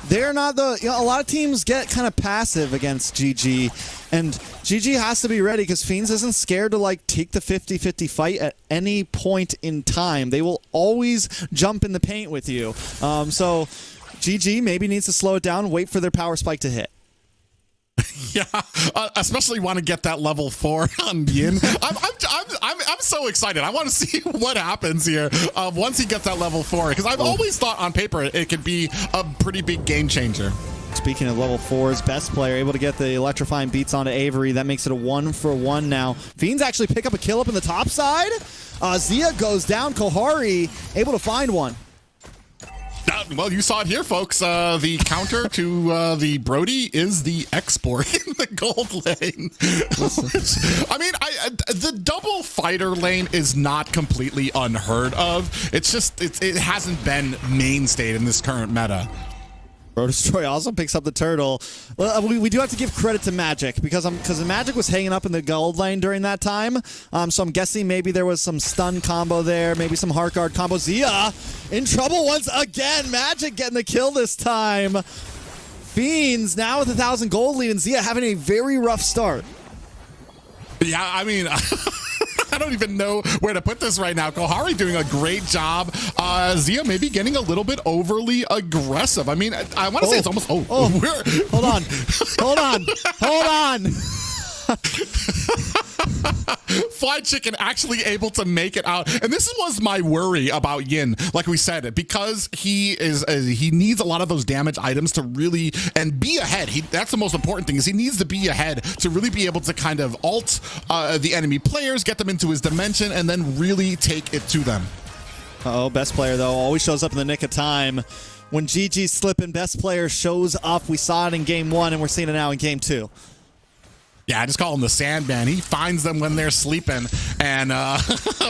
They're not the, a lot of teams get kind of passive against GG, and GG has to be ready because Fiends isn't scared to like take the 50-50 fight at any point in time. They will always jump in the paint with you. So GG maybe needs to slow it down, wait for their power spike to hit. Yeah, especially want to get that level 4 on Yin. I'm so excited. I want to see what happens here once he gets that level 4, because I've always thought on paper it could be a pretty big game changer. Speaking of level 4s, best player able to get the electrifying beats onto Avery. That makes it a 1-for-1 now. Fiends actually pick up a kill up in the top side. Zia goes down. Kohari able to find one. Well, you saw it here, folks. The counter to the Brody is the X-Borg in the gold lane. I mean, the double fighter lane is not completely unheard of. It's just, it hasn't been mainstayed in this current meta. Pro Destroy also picks up the turtle. Well, we do have to give credit to Magic because Magic was hanging up in the gold lane during that time. So I'm guessing maybe there was some stun combo there, maybe some heart guard combo. Zia in trouble once again. Magic getting the kill this time. Fiends now with 1,000 gold lead, and Zia having a very rough start. Yeah, I mean, I don't even know where to put this right now. Kohari doing a great job. Zia maybe getting a little bit overly aggressive. I mean, I want to say it's almost... Hold on. Fly Chicken actually able to make it out, and this was my worry about Yin. Like we said, because he needs a lot of those damage items to really and be ahead. That's the most important thing, is he needs to be ahead to really be able to kind of ult the enemy players, get them into his dimension, and then really take it to them. Best player though always shows up in the nick of time. When GG's slipping, best player shows up. We saw it in game 1, and we're seeing it now in game 2. Yeah, I just call him the Sandman. He finds them when they're sleeping and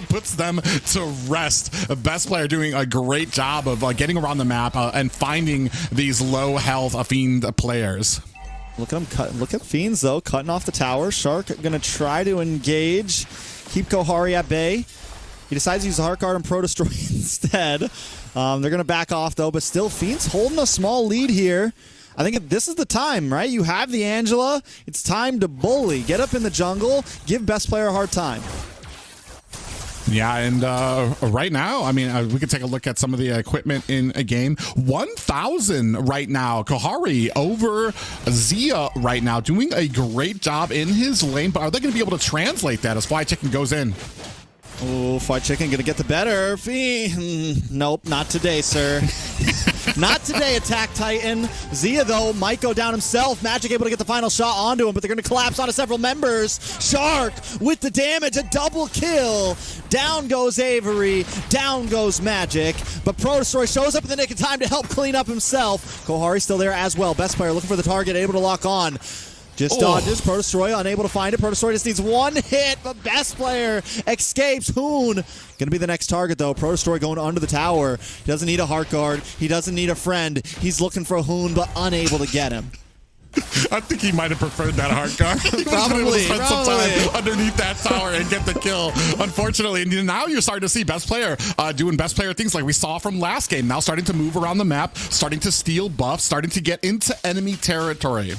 puts them to rest. The best player doing a great job of getting around the map and finding these low health Fiend players. Look at him cut. Look at Fiends though, cutting off the tower. Shark gonna try to engage, keep Kohari at bay. He decides to use the Heart Guard and Pro Destroy instead. They're gonna back off though, but still Fiends holding a small lead here. I think this is the time, right? You have the Angela. It's time to bully. Get up in the jungle. Give best player a hard time. Yeah, and right now, I mean, we could take a look at some of the equipment in a game. 1,000 right now. Kohari over Zia right now, doing a great job in his lane. But are they going to be able to translate that as Fly Chicken goes in? Oh, Fried Chicken gonna get the better. Nope, not today, sir. Not today, Attack Titan. Zia, though, might go down himself. Magic able to get the final shot onto him, but they're gonna collapse onto several members. Shark with the damage, a double kill. Down goes Avery, down goes Magic, but Pro Destroy shows up in the nick of time to help clean up himself. Kohari still there as well. Best player looking for the target, able to lock on. Just dodges. Pro Destroy unable to find it. Pro Destroy just needs one hit, but best player escapes. Hoon gonna be the next target though. Pro Destroy going under the tower. He doesn't need a Heart Guard. He doesn't need a friend. He's looking for Hoon, but unable to get him. I think he might have preferred that Heart Guard. He Probably. spend some time underneath that tower and get the kill. Unfortunately, and now you're starting to see best player doing best player things like we saw from last game. Now starting to move around the map, starting to steal buffs, starting to get into enemy territory.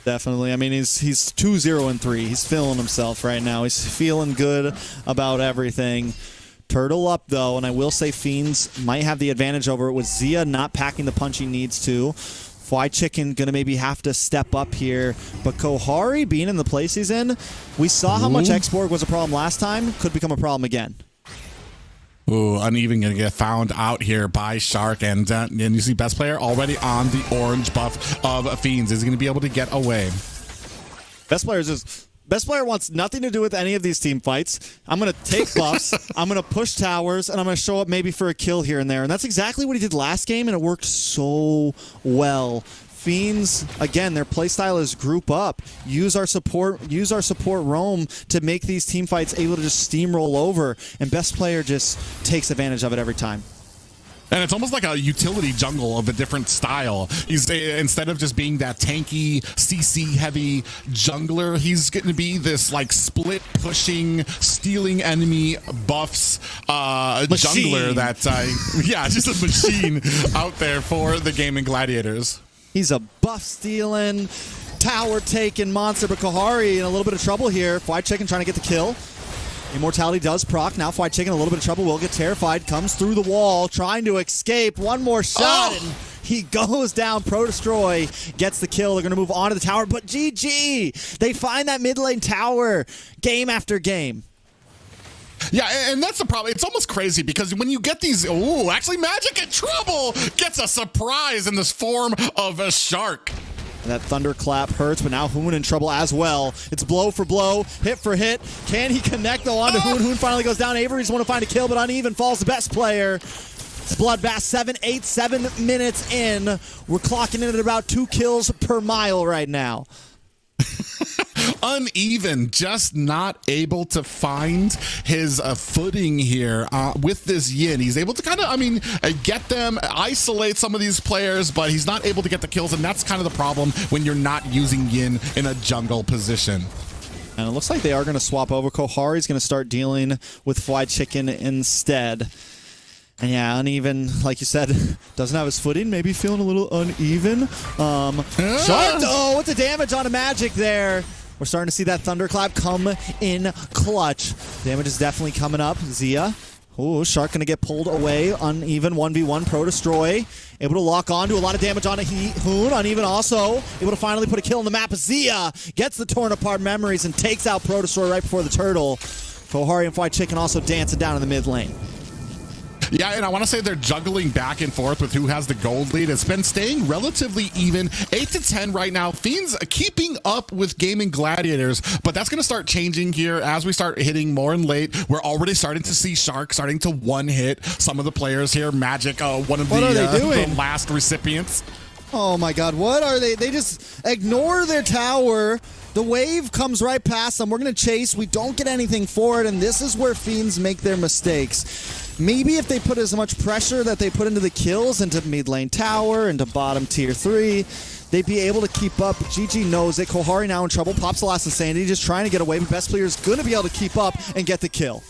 Definitely. I mean, he's 2-0-3. He's feeling himself right now. He's feeling good about everything. Turtle up, though, and I will say Fiends might have the advantage over it with Zia not packing the punch he needs to. Fly Chicken going to maybe have to step up here. But Kohari, being in the place he's in, we saw how much X-Borg was a problem last time. Could become a problem again. Ooh, Uneven gonna get found out here by Shark, and you see best player already on the orange buff of Fiends. Is he gonna be able to get away? Best player wants nothing to do with any of these team fights. I'm gonna take buffs, I'm gonna push towers, and I'm gonna show up maybe for a kill here and there. And that's exactly what he did last game, and it worked so well. Fiends, again, their playstyle is group up. Use our support roam to make these team fights able to just steamroll over, and best player just takes advantage of it every time. And it's almost like a utility jungle of a different style. He's instead of just being that tanky, CC heavy jungler, he's going to be this like split pushing, stealing enemy buffs jungler that yeah, just a machine out there for the Gaimin Gladiators. He's a buff stealing, tower taking monster, but Kohari in a little bit of trouble here. Fly Chicken trying to get the kill. Immortality does proc. Now Fly Chicken in a little bit of trouble. Will get terrified. Comes through the wall, trying to escape. One more shot, and he goes down. Pro Destroy gets the kill. They're going to move on to the tower, but GG! They find that mid lane tower game after game. Yeah, and that's the problem. It's almost crazy because when you get these, actually Magic in trouble gets a surprise in this form of a Shark. That thunderclap hurts, but now Hoon in trouble as well. It's blow for blow, hit for hit. Can he connect though onto Hoon? Hoon finally goes down. Avery's want to find a kill, but Uneven falls the best player. It's Bloodbath 7 minutes in. We're clocking in at about 2 kills per mile right now. Uneven, just not able to find his footing here with this Yin. He's able to kind of, get them, isolate some of these players, but he's not able to get the kills, and that's kind of the problem when you're not using Yin in a jungle position. And it looks like they are going to swap over. Kohari's going to start dealing with Fly Chicken instead. And yeah, Uneven, like you said, doesn't have his footing. Maybe feeling a little uneven. Shark, with the damage on a Magic there. We're starting to see that thunderclap come in clutch. Damage is definitely coming up. Zia. Ooh, Shark going to get pulled away. Uneven 1v1. Pro Destroy. Able to lock on, do a lot of damage on a Hoon. Uneven also able to finally put a kill on the map. Zia gets the torn apart memories and takes out Pro Destroy right before the turtle. Kohari and Fly Chicken also dancing down in the mid lane. Yeah, and I want to say they're juggling back and forth with who has the gold lead. It's been staying relatively even, 8-10 right now. Fiends keeping up with Gaimin Gladiators, but that's going to start changing here as we start hitting more and late. We're already starting to see Shark starting to one-hit some of the players here. Magic, one of the last recipients. Oh my god, what are they? They just ignore their tower. The wave comes right past them. We're going to chase. We don't get anything for it, and this is where Fiends make their mistakes. Maybe if they put as much pressure that they put into the kills, into mid lane tower, into bottom tier 3, they'd be able to keep up. GG knows it. Kohari now in trouble. Pops the last Insanity, just trying to get away, but best player is going to be able to keep up and get the kill.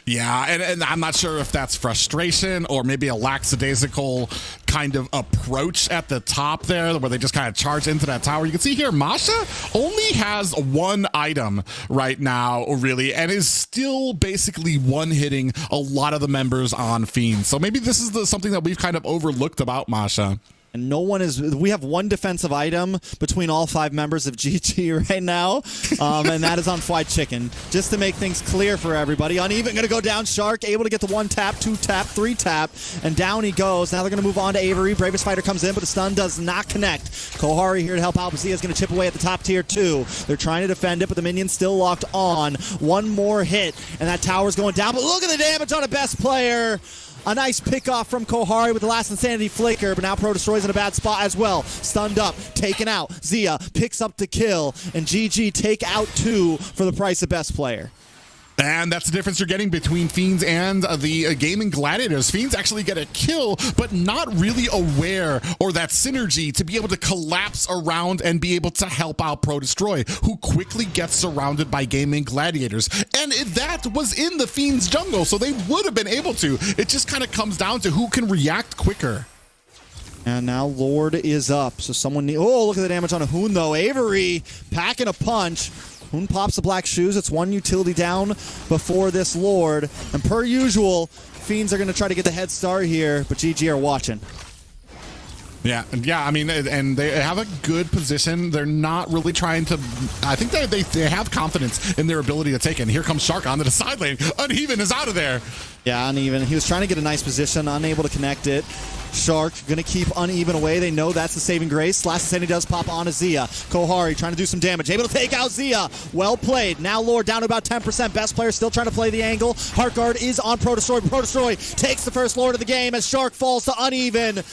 Yeah, and I'm not sure if that's frustration or maybe a lackadaisical kind of approach at the top there where they just kind of charge into that tower. You can see here, Masha only has one item right now, really, and is still basically one-hitting a lot of the members on Fiends. So maybe this is something that we've kind of overlooked about Masha. And no one is. We have one defensive item between all 5 members of GG right now, and that is on Fried Chicken. Just to make things clear for everybody. Uneven going to go down. Shark able to get the 1 tap, 2 tap, 3 tap, and down he goes. Now they're going to move on to Avery. Bravest Fighter comes in, but the stun does not connect. Kohari here to help out. Zia is going to chip away at the top tier 2. They're trying to defend it, but the minion's still locked on. One more hit, and that tower's going down. But look at the damage on a best player. A nice pickoff from Kohari with the last Insanity Flicker, but now Pro Destroy's in a bad spot as well. Stunned up, taken out. Zia picks up the kill, and GG take out 2 for the price of best player. And that's the difference you're getting between Fiends and the Gaimin Gladiators. Fiends actually get a kill, but not really aware or that synergy to be able to collapse around and be able to help out Pro Destroy, who quickly gets surrounded by Gaimin Gladiators. And that was in the Fiends jungle, so they would have been able to. It just kind of comes down to who can react quicker. And now Lord is up, so someone oh, look at the damage on a Hoon, though. Avery packing a punch. Hoon pops the black shoes. It's 1 utility down before this Lord. And per usual, Fiends are going to try to get the head start here, but GG are watching. Yeah, I mean, and they have a good position. They're not really trying to. I think they have confidence in their ability to take it. And here comes Shark onto the side lane. Uneven is out of there. Yeah, Uneven. He was trying to get a nice position, unable to connect it. Shark going to keep Uneven away. They know that's the saving grace. Last Insanity does pop on to Zia. Kohari trying to do some damage. Able to take out Zia. Well played. Now Lord down to about 10%. Best player still trying to play the angle. Heartguard is on Pro Destroy. Pro Destroy takes the first Lord of the game as Shark falls to Uneven.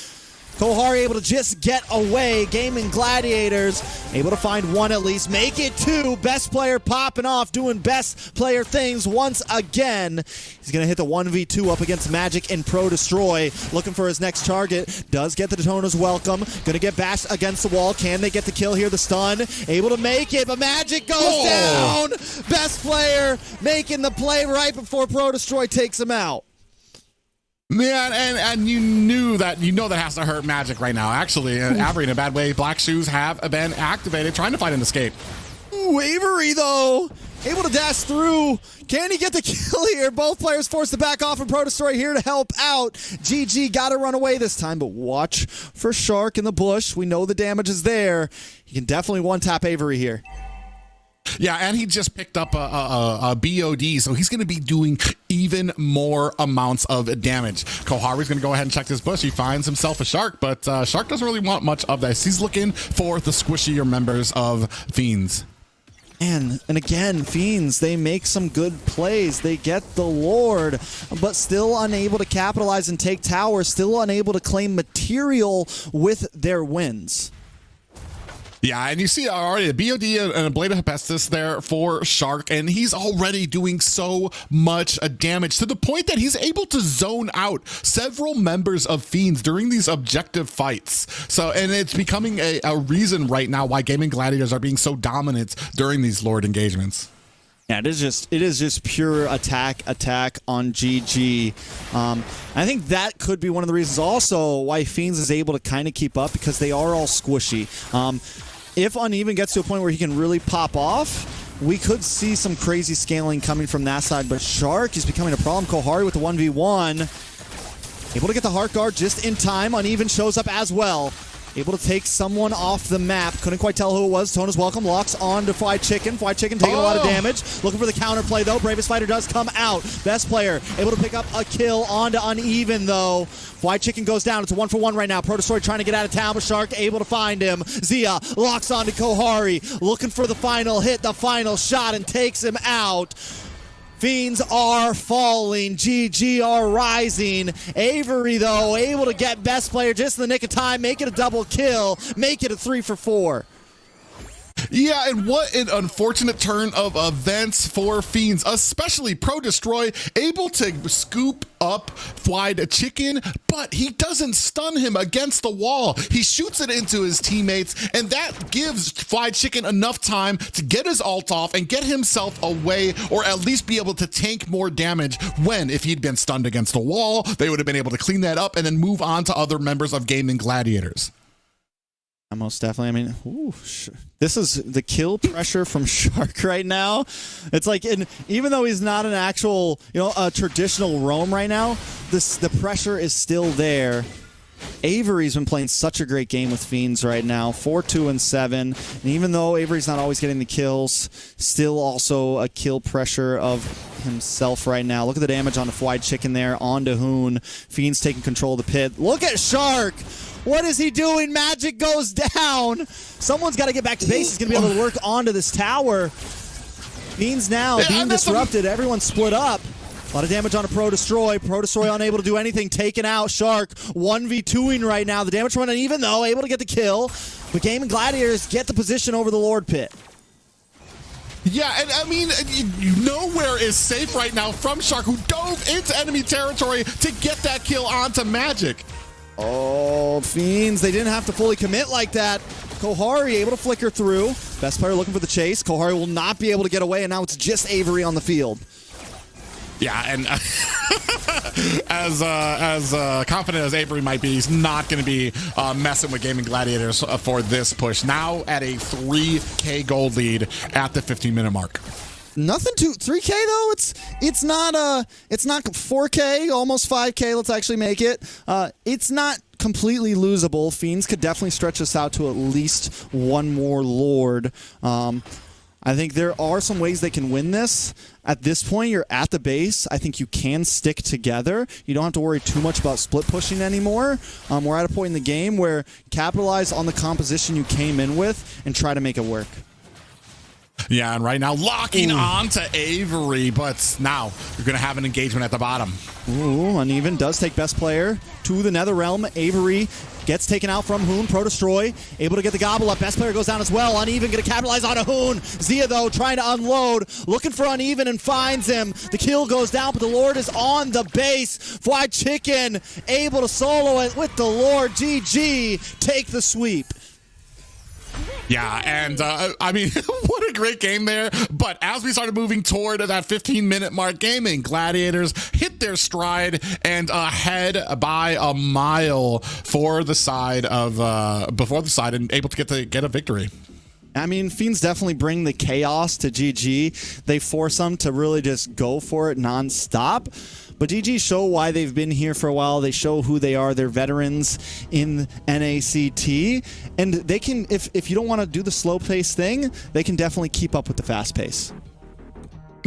Kohari able to just get away. Gaimin Gladiators able to find 1 at least. Make it 2. Best player popping off, doing best player things once again. He's going to hit the 1v2 up against Magic and Pro Destroy. Looking for his next target. Does get the Daytona's welcome. Going to get bashed against the wall. Can they get the kill here? The stun. Able to make it, but Magic goes down. Best player making the play right before Pro Destroy takes him out. Yeah, and you know that has to hurt Magic right now. Actually, Avery in a bad way. Black shoes have been activated, trying to find an escape. Ooh, Avery, though, able to dash through. Can he get the kill here? Both players forced to back off, and Pro Destroy here to help out. GG got to run away this time, but watch for Shark in the bush. We know the damage is there. He can definitely one-tap Avery here. Yeah, and he just picked up a BOD, so he's going to be doing even more amounts of damage. Kohari's going to go ahead and check this bush. He finds himself a Shark, but Shark doesn't really want much of this. He's looking for the squishier members of Fiends. And again, Fiends, they make some good plays. They get the Lord, but still unable to capitalize and take towers, still unable to claim material with their wins. Yeah, and you see already a BOD and a Blade of Hephaestus there for Shark, and he's already doing so much damage to the point that he's able to zone out several members of Fiends during these objective fights. So, and it's becoming a reason right now why Gaimin Gladiators are being so dominant during these Lord engagements. Yeah, it is just pure attack on GG. I think that could be one of the reasons also why Fiends is able to kind of keep up, because they are all squishy. If Uneven gets to a point where he can really pop off, we could see some crazy scaling coming from that side, but Shark is becoming a problem. Kohari with the 1v1. Able to get the Heart Guard just in time. Uneven shows up as well. Able to take someone off the map. Couldn't quite tell who it was. Tona's welcome. Locks on to Fried Chicken. Fried Chicken taking a lot of damage. Looking for the counterplay, though. Bravest Fighter does come out. Best player able to pick up a kill onto Uneven, though. Fried Chicken goes down. It's a 1-for-1 right now. Pro Destroy trying to get out of town, but Shark able to find him. Zia locks on to Kohari. Looking for the final hit, the final shot, and takes him out. Fiends are falling. GG are rising. Avery, though, able to get best player just in the nick of time, make it a double kill, make it a 3-for-4. Yeah, and what an unfortunate turn of events for Fiends, especially Pro Destroy, able to scoop up Fried Chicken, but he doesn't stun him against the wall. He shoots it into his teammates, and that gives Fried Chicken enough time to get his ult off and get himself away, or at least be able to tank more damage when, if he'd been stunned against a wall, they would have been able to clean that up and then move on to other members of Gaimin Gladiators. Most definitely. I mean, this is the kill pressure from Shark right now. It's like, even though he's not an actual, a traditional roam right now, the pressure is still there. Avery's been playing such a great game with Fiends right now, 4-2-7, and even though Avery's not always getting the kills, still also a kill pressure of himself right now. Look at the damage on the Fried Chicken there, onto Hoon. Fiends taking control of the pit. Look at Shark! What is he doing? Magic goes down. Someone's got to get back to base. He's going to be able to work onto this tower. Fiends now being disrupted. Everyone split up. A lot of damage on a Pro Destroy. Pro Destroy unable to do anything. Taken out. Shark 1v2ing right now. The damage from even though able to get the kill. But Gaimin Gladiators get the position over the Lord Pit. Yeah, and I mean, nowhere is safe right now from Shark, who dove into enemy territory to get that kill onto Magic. Oh, Fiends, they didn't have to fully commit like that. Kohari able to flicker through. Best player looking for the chase. Kohari will not be able to get away, and now it's just Avery on the field. Yeah, and as confident as Avery might be, he's not going to be messing with Gaimin Gladiators for this push. Now at a 3K gold lead at the 15-minute mark. Nothing to 3K though. It's not 4K, almost 5K. Let's actually make it. It's not completely losable. Fiends could definitely stretch us out to at least one more Lord. I think there are some ways they can win this. At this point, you're at the base. I think you can stick together. You don't have to worry too much about split pushing anymore. We're at a point in the game where capitalize on the composition you came in with and try to make it work. Yeah, and right now locking on to Avery, but now you're going to have an engagement at the bottom. Ooh, Uneven does take best player to the Nether Realm. Avery gets taken out from Hoon. Pro Destroy able to get the gobble up. Best player goes down as well. Uneven going to capitalize on a Hoon. Zia, though, trying to unload. Looking for Uneven and finds him. The kill goes down, but the Lord is on the base. Fried Chicken able to solo it with the Lord. GG. Take the sweep. Yeah, and I mean, what a great game there. But as we started moving toward that 15-minute mark, Gaimin Gladiators hit their stride and ahead by a mile for the side of before the side, and able to get a victory. I mean, Fiends definitely bring the chaos to GG. They force them to really just go for it nonstop. But GG show why they've been here for a while. They show who they are. They're veterans in NACT. And they can, if you don't want to do the slow pace thing, they can definitely keep up with the fast pace.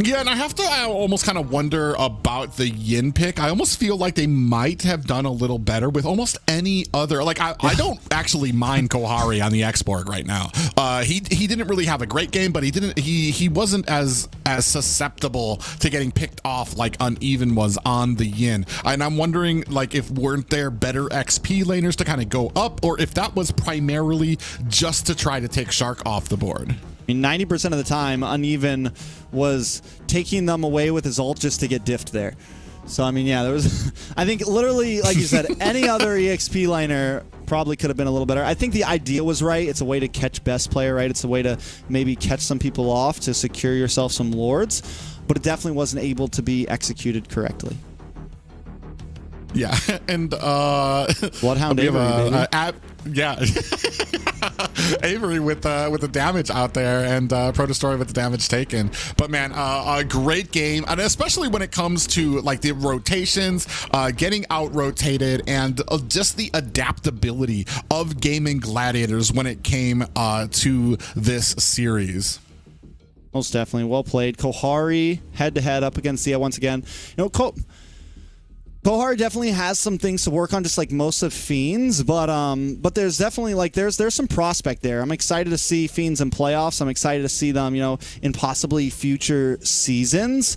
Yeah, and I almost kind of wonder about the Yin pick. I almost feel like they might have done a little better with almost any other. Like, I don't actually mind Kohari on the export right now. He didn't really have a great game, but he wasn't as susceptible to getting picked off like Uneven was on the Yin. And I'm wondering, like, if weren't there better XP laners to kind of go up, or if that was primarily just to try to take Shark off the board. I mean, 90% of the time, Uneven was taking them away with his ult just to get diffed there. So, I mean, yeah, there was, I think literally, like you said, any other EXP laner probably could have been a little better. I think the idea was right. It's a way to catch best player, right? It's a way to maybe catch some people off to secure yourself some Lords, but it definitely wasn't able to be executed correctly. Yeah, and Bloodhound Avery, baby. Yeah, Avery with the damage out there, and Pro Destroy with the damage taken. But man, a great game, and especially when it comes to like the rotations, getting out rotated, and just the adaptability of Gaimin Gladiators when it came to this series. Most definitely, well played. Kohari head to head up against Zia once again. You know, Kohari definitely has some things to work on, just like most of Fiends, but there's definitely like there's some prospect there. I'm excited to see Fiends in playoffs. I'm excited to see them, you know, in possibly future seasons.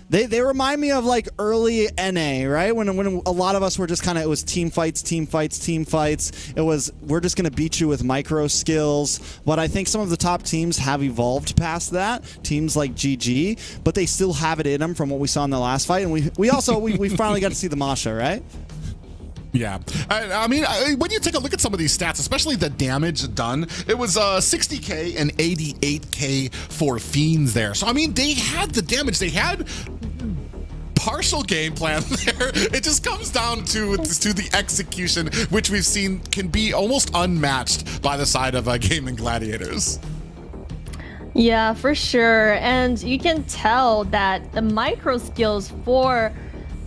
They remind me of like early NA, right? When a lot of us were just kind of, it was team fights. It was, we're just going to beat you with micro skills. But I think some of the top teams have evolved past that. Teams like GG, but they still have it in them from what we saw in the last fight. And we also we finally got to see the Masha, right? Yeah, I mean, when you take a look at some of these stats, especially the damage done, it was 60k and 88k for Fiends there. So I mean, they had the damage, they had partial game plan there. It just comes down to the execution, which we've seen can be almost unmatched by the side of Gaimin Gladiators. Yeah, for sure. And you can tell that the micro skills for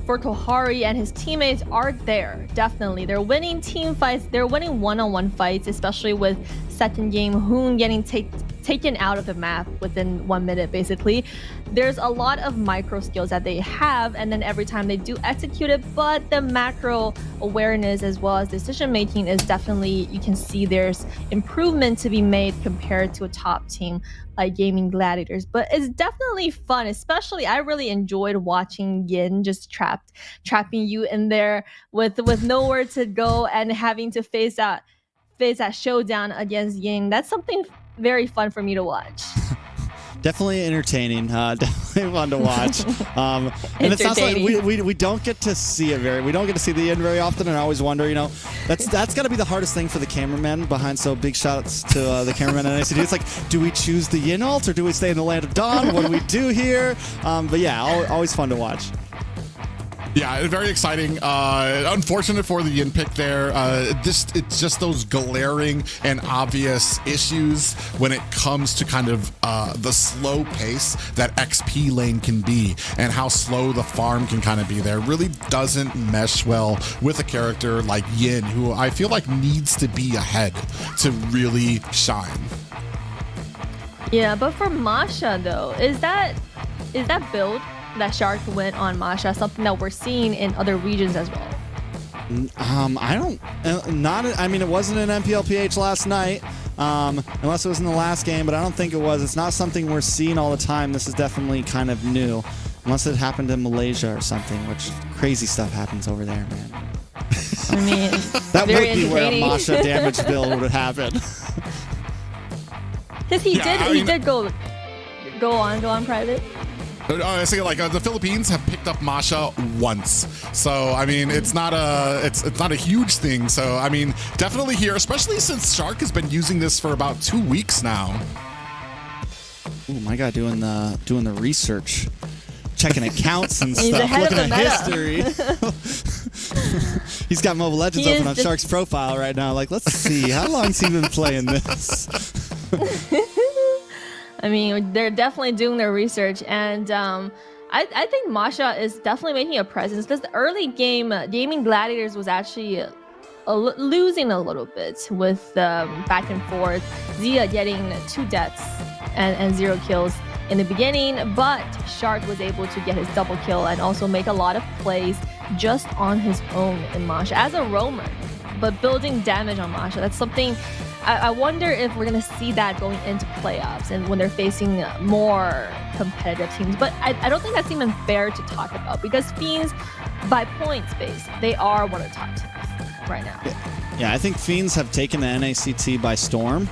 Kohari and his teammates are there. Definitely. They're winning team fights. They're winning one-on-one fights, especially with second game Hoon getting taken out of the map within 1 minute, basically. There's a lot of micro skills that they have, and then every time they do execute it, but the macro awareness as well as decision making is definitely, you can see there's improvement to be made compared to a top team like Gaimin Gladiators. But it's definitely fun, especially I really enjoyed watching Yin just trapping you in there with nowhere to go and having to face that showdown against Yin. That's something very fun for me to watch. Definitely entertaining. Definitely fun to watch. And it's not like we don't get to see it we don't get to see the Yin very often, and I always wonder, that's got to be the hardest thing for the cameramen behind. So big shouts to the cameramen at NACT. It's like, do we choose the Yin ult or do we stay in the Land of Dawn? What do we do here? But yeah, always fun to watch. Yeah, very exciting. Unfortunate for the Yin pick there. It's just those glaring and obvious issues when it comes to kind of the slow pace that XP lane can be and how slow the farm can kind of be there. Really doesn't mesh well with a character like Yin, who I feel like needs to be ahead to really shine. Yeah, but for Masha though, is that build that Shark went on Masha something that we're seeing in other regions as well? I mean, it wasn't in MPLPH last night, unless it was in the last game, but I don't think it was. It's not something we're seeing all the time. This is definitely kind of new, unless it happened in Malaysia or something, which crazy stuff happens over there, man. I mean, that would be where a Masha damage build would happen. Because he did go on private. I say the Philippines have picked up Masha once, so I mean it's not a huge thing. So I mean definitely here, especially since Shark has been using this for about 2 weeks now. Oh my God, doing the research, checking accounts and stuff, looking at history. He's got Mobile Legends open on Shark's profile right now. Like, let's see, how long's he been playing this? I mean, they're definitely doing their research, and I think Masha is definitely making a presence. Because the early game, Gaimin Gladiators was actually losing a little bit with back and forth. Zia getting 2 deaths and 0 kills in the beginning, but Shark was able to get his double kill and also make a lot of plays just on his own in Masha as a roamer. But building damage on Masha, that's something I wonder if we're going to see that going into playoffs and when they're facing more competitive teams. But I don't think that's even fair to talk about, because Fiends, by points base, they are one of the top teams right now. Yeah, I think Fiends have taken the NACT by storm.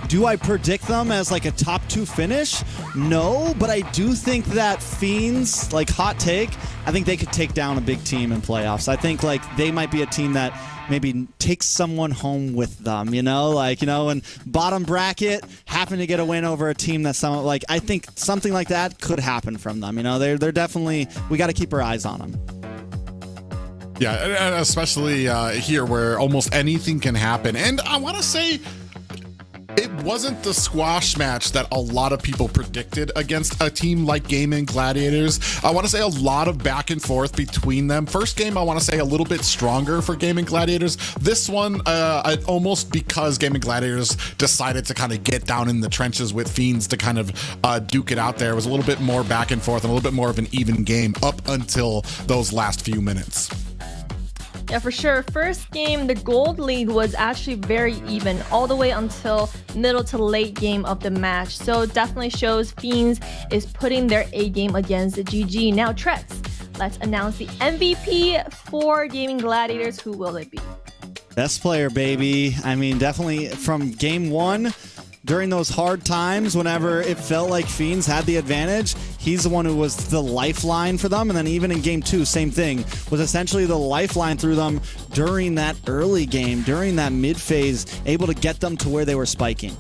Do I predict them as like a top 2 finish? No, but I do think that Fiends, like hot take, I think they could take down a big team in playoffs. I think like they might be a team that maybe takes someone home with them, and bottom bracket happen to get a win over a team that's I think something like that could happen from them. They're definitely, we got to keep our eyes on them. Yeah, and especially here where almost anything can happen. And I want to say, it wasn't the squash match that a lot of people predicted against a team like Gaimin Gladiators. I want to say a lot of back and forth between them. First game, I want to say a little bit stronger for Gaimin Gladiators. This one, almost because Gaimin Gladiators decided to kind of get down in the trenches with Fiends to kind of duke it out there. It was a little bit more back and forth and a little bit more of an even game up until those last few minutes. Yeah, for sure. First game, the gold lead was actually very even all the way until middle to late game of the match. So definitely shows Fiends is putting their A game against the GG. Now, Trex, let's announce the MVP for Gaming Gladiators. Who will it be? Best player, baby. I mean, definitely from game one, during those hard times, whenever it felt like Fiends had the advantage, he's the one who was the lifeline for them. And then even in game two, same thing, was essentially the lifeline through them during that early game, during that mid phase, able to get them to where they were spiking.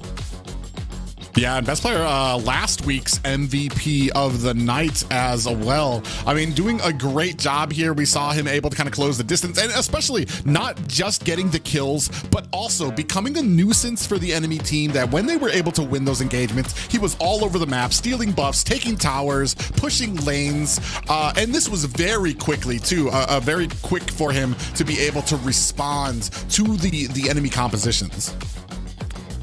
Yeah, and best player, last week's MVP of the night as well. I mean, doing a great job here. We saw him able to kind of close the distance, and especially not just getting the kills, but also becoming a nuisance for the enemy team, that when they were able to win those engagements, he was all over the map, stealing buffs, taking towers, pushing lanes, and this was very quickly too, very quick for him to be able to respond to the enemy compositions.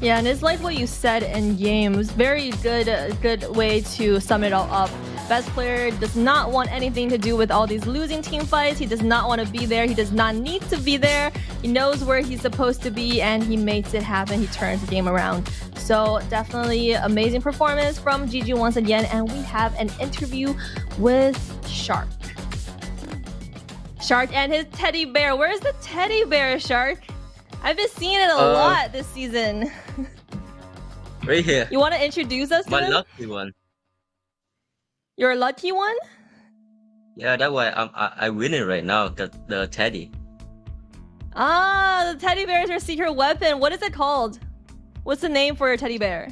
Yeah, and it's like what you said in game. It was very good way to sum it all up. Best player does not want anything to do with all these losing team fights. He does not want to be there. He does not need to be there. He knows where he's supposed to be, and he makes it happen. He turns the game around. So definitely amazing performance from GG once again. And we have an interview with Shark. Shark and his teddy bear. Where's the teddy bear, Shark? I've been seeing it a lot this season. Right here. You want to introduce us to My him? lucky one. Your lucky one? Yeah, that's why I winning right now. The teddy. Ah, the teddy bear is your secret weapon. What is it called? What's the name for your teddy bear?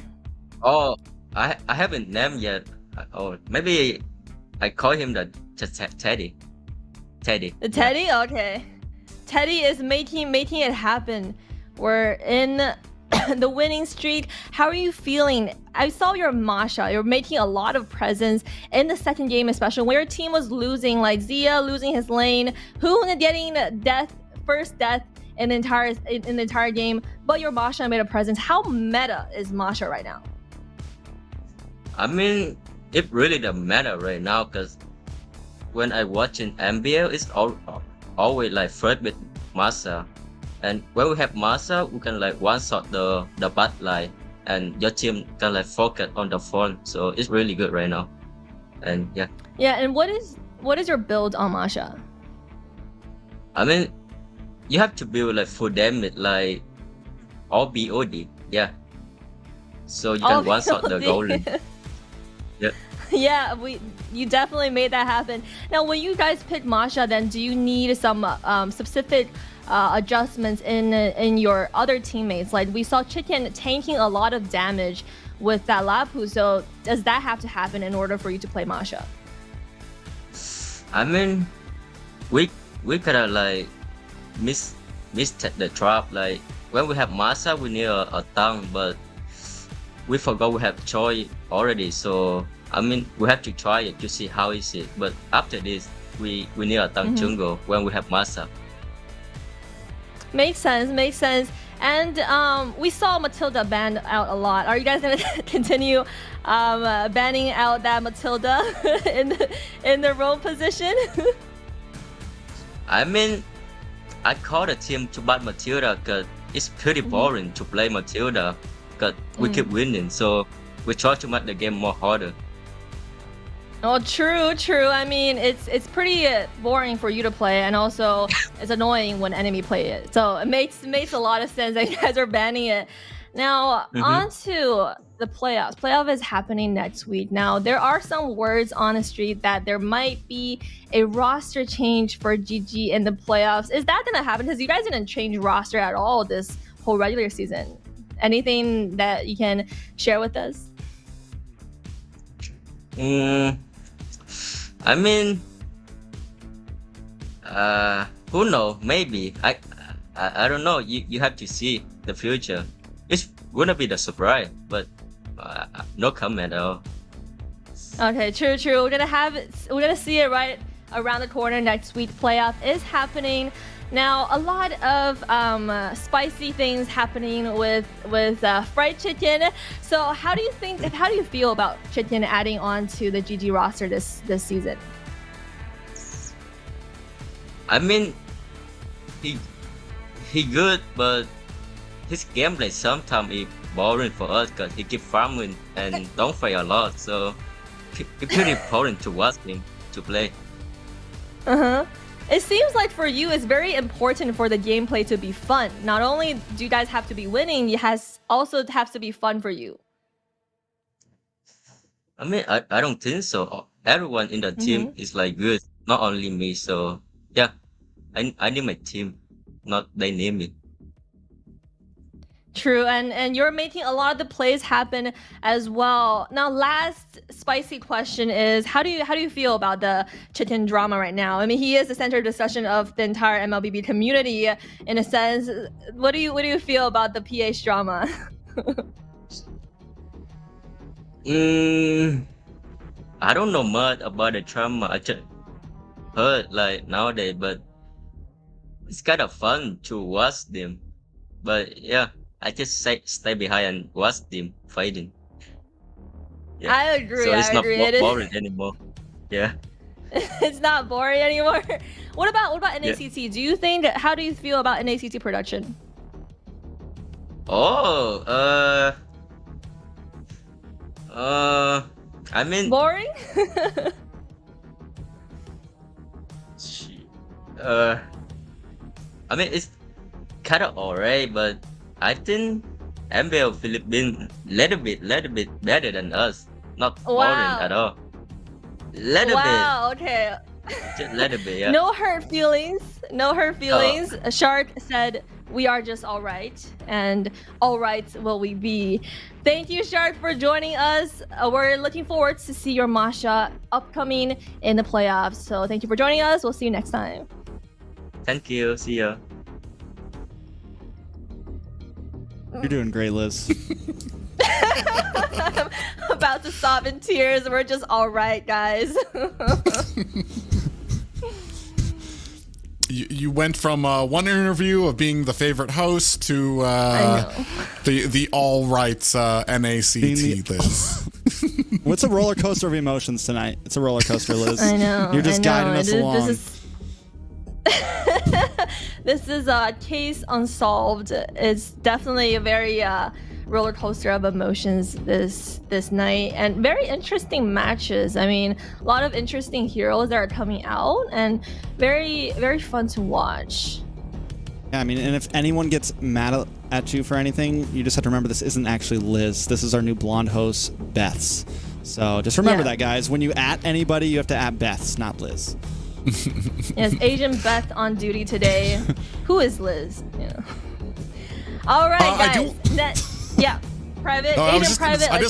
Oh, I haven't named yet. Oh, maybe I call him the just Teddy. Teddy. The teddy? Okay. Teddy is making it happen. We're in the winning streak. How are you feeling? I saw your Masha. You're making a lot of presence in the second game, especially when your team was losing, like Zia losing his lane, Hoon getting first death in the entire game, but your Masha made a presence. How meta is Masha right now? I mean, it really doesn't matter right now, because when I watching MBL, it's always like first with Masa, and when we have Masa, we can like one shot the bot line, and your team can like focus on the front. So it's really good right now, and yeah. Yeah, and what is your build on Masha? I mean, you have to build like full damage, like all BOD, yeah. So you can one shot the golden. Yeah. Yeah, you definitely made that happen. Now, when you guys pick Masha, then do you need some specific adjustments in your other teammates? Like we saw Chicken tanking a lot of damage with that Lapu. So does that have to happen in order for you to play Masha? I mean, we gotta like miss the trap. Like when we have Masha, we need a tongue, but we forgot we have Choi already. So I mean, we have to try it to see how is it. But after this, we need a tongue jungle when we have Masha. Makes sense. And we saw Matilda banned out a lot. Are you guys gonna continue banning out that Matilda in the roam position? I mean, I call the team to ban Matilda because it's pretty boring to play Matilda because we keep winning. So we try to make the game more harder. Oh, true. I mean, it's pretty boring for you to play, and also it's annoying when enemy play it. So it makes a lot of sense that you guys are banning it. Now, on to the playoffs. Playoff is happening next week. Now, there are some words on the street that there might be a roster change for GG in the playoffs. Is that gonna happen? Because you guys didn't change roster at all this whole regular season. Anything that you can share with us? I mean, who knows? Maybe I don't know. You have to see the future. It's gonna be the surprise, but no comment at all. Okay, true. We're gonna see it right around the corner next week. Playoff is happening. Now, a lot of spicy things happening with fried chicken. So how do you feel about chicken adding on to the GG roster this season? I mean, he good, but his gameplay sometimes is boring for us because he keep farming and don't fight a lot. So it's pretty important to watch him to play. It seems like for you, it's very important for the gameplay to be fun. Not only do you guys have to be winning, it also has to be fun for you. I mean, I don't think so. Everyone in the team is like good, not only me. So yeah, I need my team, not they need me. True, and you're making a lot of the plays happen as well. Now, last spicy question is how do you feel about the Chitin drama right now? I mean, he is the center of discussion of the entire MLBB community in a sense. What do you feel about the PH drama? I don't know much about the drama. I just heard like nowadays, but it's kind of fun to watch them. But yeah, I just stay behind and watch them fighting. Yeah. I agree. So it's I not agree. boring anymore. Yeah. It's not boring anymore. What about NACT? Yeah. Do you think? How do you feel about NACT production? Oh, I mean, boring. I mean it's kind of alright, but I think MBL Philippines little bit better than us. Not boring at all. Little bit. Okay. Just little bit, yeah. No hurt feelings. No hurt feelings. Shark said we are just all right, and all right will we be. Thank you, Shark, for joining us. We're looking forward to see your Masha upcoming in the playoffs. So thank you for joining us. We'll see you next time. Thank you. See ya. You're doing great, Liz. I'm about to sob in tears. We're just all right, guys. You went from one interview of being the favorite host to the all right NACT Liz. What's a roller coaster of emotions tonight? It's a roller coaster, Liz. I know. You're just guiding us along. This is a case unsolved. It's definitely a very roller coaster of emotions this night, and very interesting matches. I mean, a lot of interesting heroes that are coming out, and very fun to watch. Yeah, I mean, and if anyone gets mad at you for anything, you just have to remember this isn't actually Liz. This is our new blonde host, Beth's. So just remember that, guys. When you at anybody, you have to at Beth's, not Liz. Yes, Asian Beth on duty today. Who is Liz? Yeah. All right, guys. Private. Asian private. I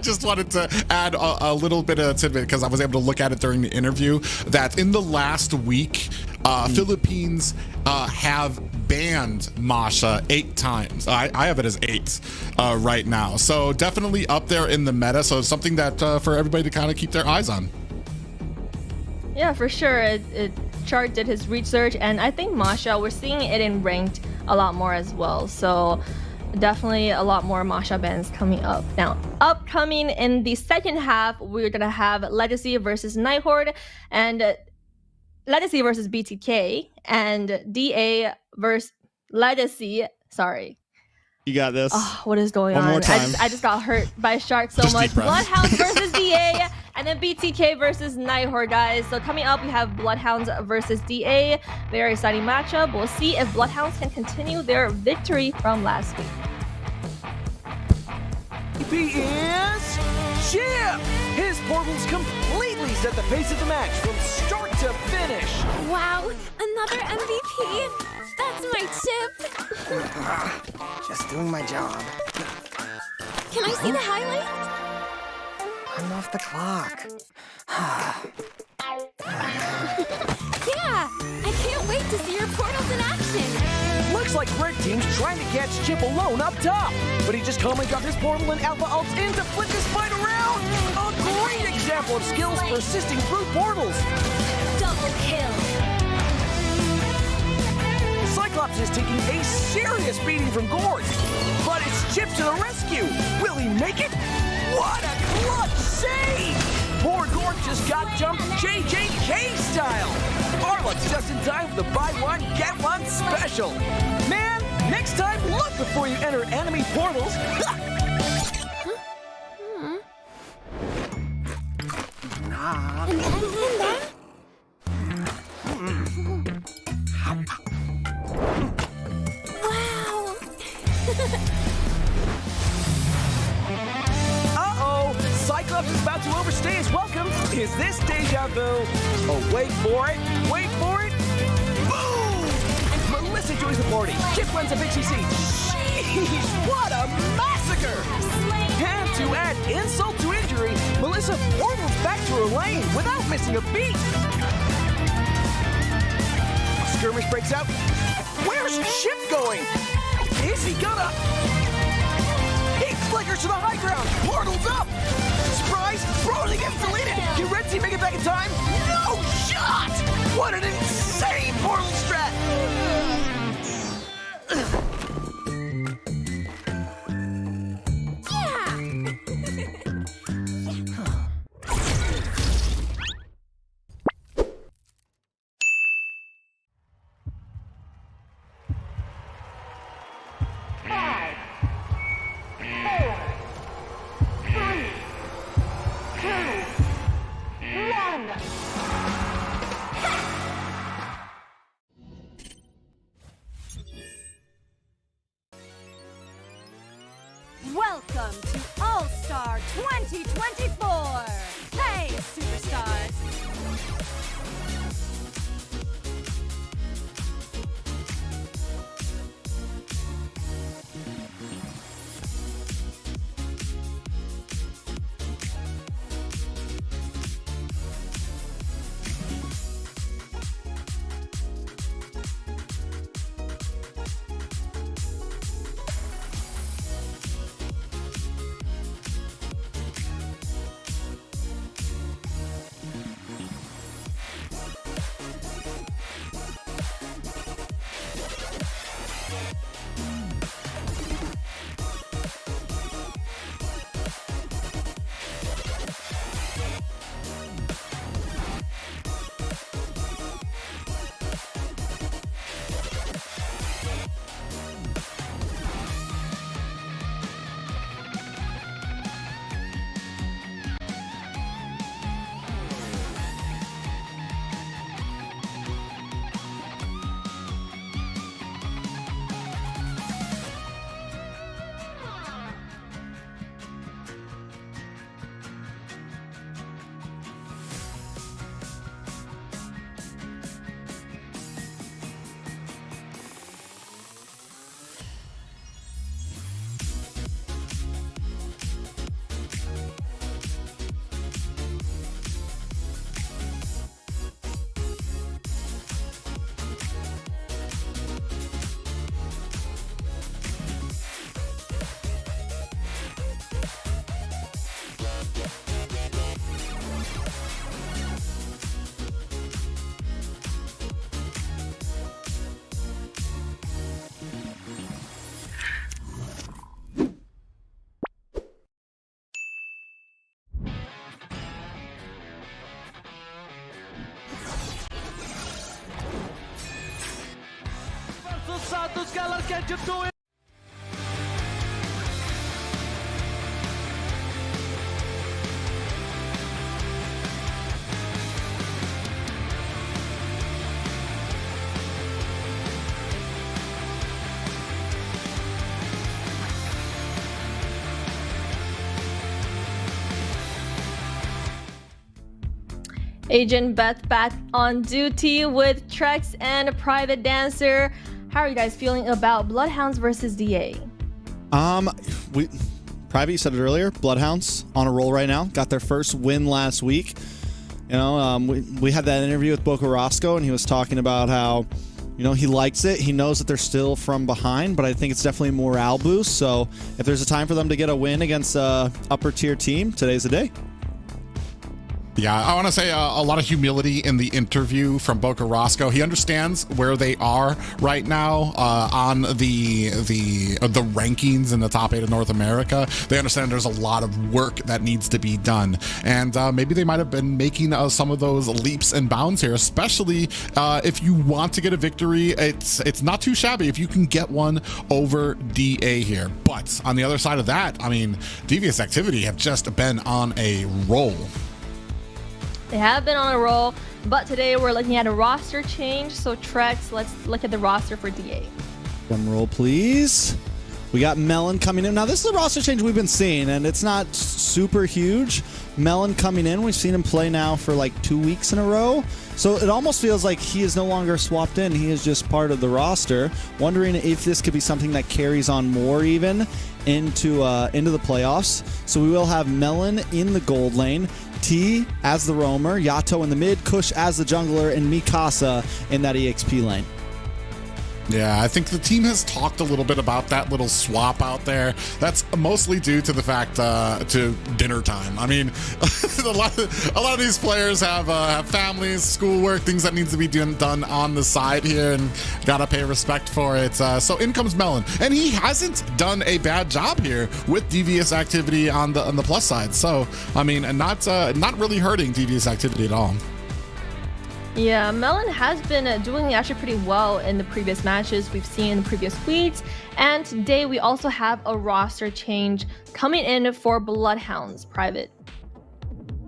just wanted to add a little bit of tidbit because I was able to look at it during the interview that in the last week, Philippines have banned Masha 8 times. I have it as 8 right now. So definitely up there in the meta. So it's something that for everybody to kind of keep their eyes on. Yeah, for sure. Chart did his research, and I think Masha, we're seeing it in ranked a lot more as well. So definitely a lot more Masha bans coming up. Now, upcoming in the second half, we're gonna have LEGACi versus Horde, and LEGACi versus BTK, and DA versus LEGACi. Sorry. You got this. Oh, what is going on? One more time. I just got hurt by Shark so much. BloodHounds versus DA, and then BTK versus Horde, guys. So coming up, we have BloodHounds versus DA. Very exciting matchup. We'll see if BloodHounds can continue their victory from last week. He is Chip! His portals completely set the pace of the match from start to finish. Wow, another MVP? That's my Chip. Just doing my job. Can I see the highlights? I'm off the clock. Yeah, I can't wait to see your portals in action. Looks like Red Team's trying to catch Chip alone up top, but he just calmly got his portal and Alpha ults in to flip this fight around. A great example of skills persisting through portals. Double kill. Cyclops is taking a serious beating from Gord, but it's Chip to the rescue. Will he make it? What a clutch save! Horde just got jumped JJK style. Arlux just in time for the buy one, get one special. Man, next time look before you enter enemy portals. Wow! Uh-oh! Cyclops is about to overstay his welcome. Is this deja vu? Oh, wait for it. Wait for it. Boom! Melissa joins the party. Chip runs a big CC. Sheesh, what a massacre! And to add insult to injury, Melissa portals back to her lane without missing a beat. A skirmish breaks out. Where's Chip going? Is he gonna... He flickers to the high ground. Portal's up. Surprise! Brody gets deleted. Can Red Team make it back in time? No shot! What an insane portal strat! Welcome to All-Star 2024! Hey, superstars! Santos Galas can you do it? Agent Beth back on duty with Trex and Private Dancer. How are you guys feeling about BloodHounds versus DA? Private, you said it earlier. BloodHounds on a roll right now. Got their first win last week. You know, we had that interview with Boca Roscoe, and he was talking about how, you know, he likes it. He knows that they're still from behind, but I think it's definitely a morale boost. So if there's a time for them to get a win against a upper tier team, today's the day. Yeah, I want to say a lot of humility in the interview from Boca Roscoe. He understands where they are right now on the rankings in the top 8 of North America. They understand there's a lot of work that needs to be done, and maybe they might have been making some of those leaps and bounds here. Especially if you want to get a victory, it's not too shabby if you can get one over DA here. But on the other side of that, I mean, Devious Activity have just been on a roll. They have been on a roll, but today we're looking at a roster change. So Trex, let's look at the roster for DA. Drum roll, please. We got Melon coming in. Now, this is a roster change we've been seeing, and it's not super huge. Melon coming in. We've seen him play now for like 2 weeks in a row. So it almost feels like he is no longer swapped in. He is just part of the roster. Wondering if this could be something that carries on more even into the playoffs. So we will have Melon in the gold lane, T as the roamer, Yato in the mid, Kush as the jungler, and Mikasa in that EXP lane. Yeah, I think the team has talked a little bit about that little swap out there. That's mostly due to the fact to dinner time. I mean, a lot of these players have families, schoolwork, things that needs to be done on the side here, and gotta pay respect for it. So in comes Melon, and he hasn't done a bad job here with Devious Activity on the plus side. So I mean, not really hurting Devious Activity at all. Yeah, Melon has been doing actually pretty well in the previous matches we've seen in the previous weeks. And today we also have a roster change coming in for BloodHounds Private.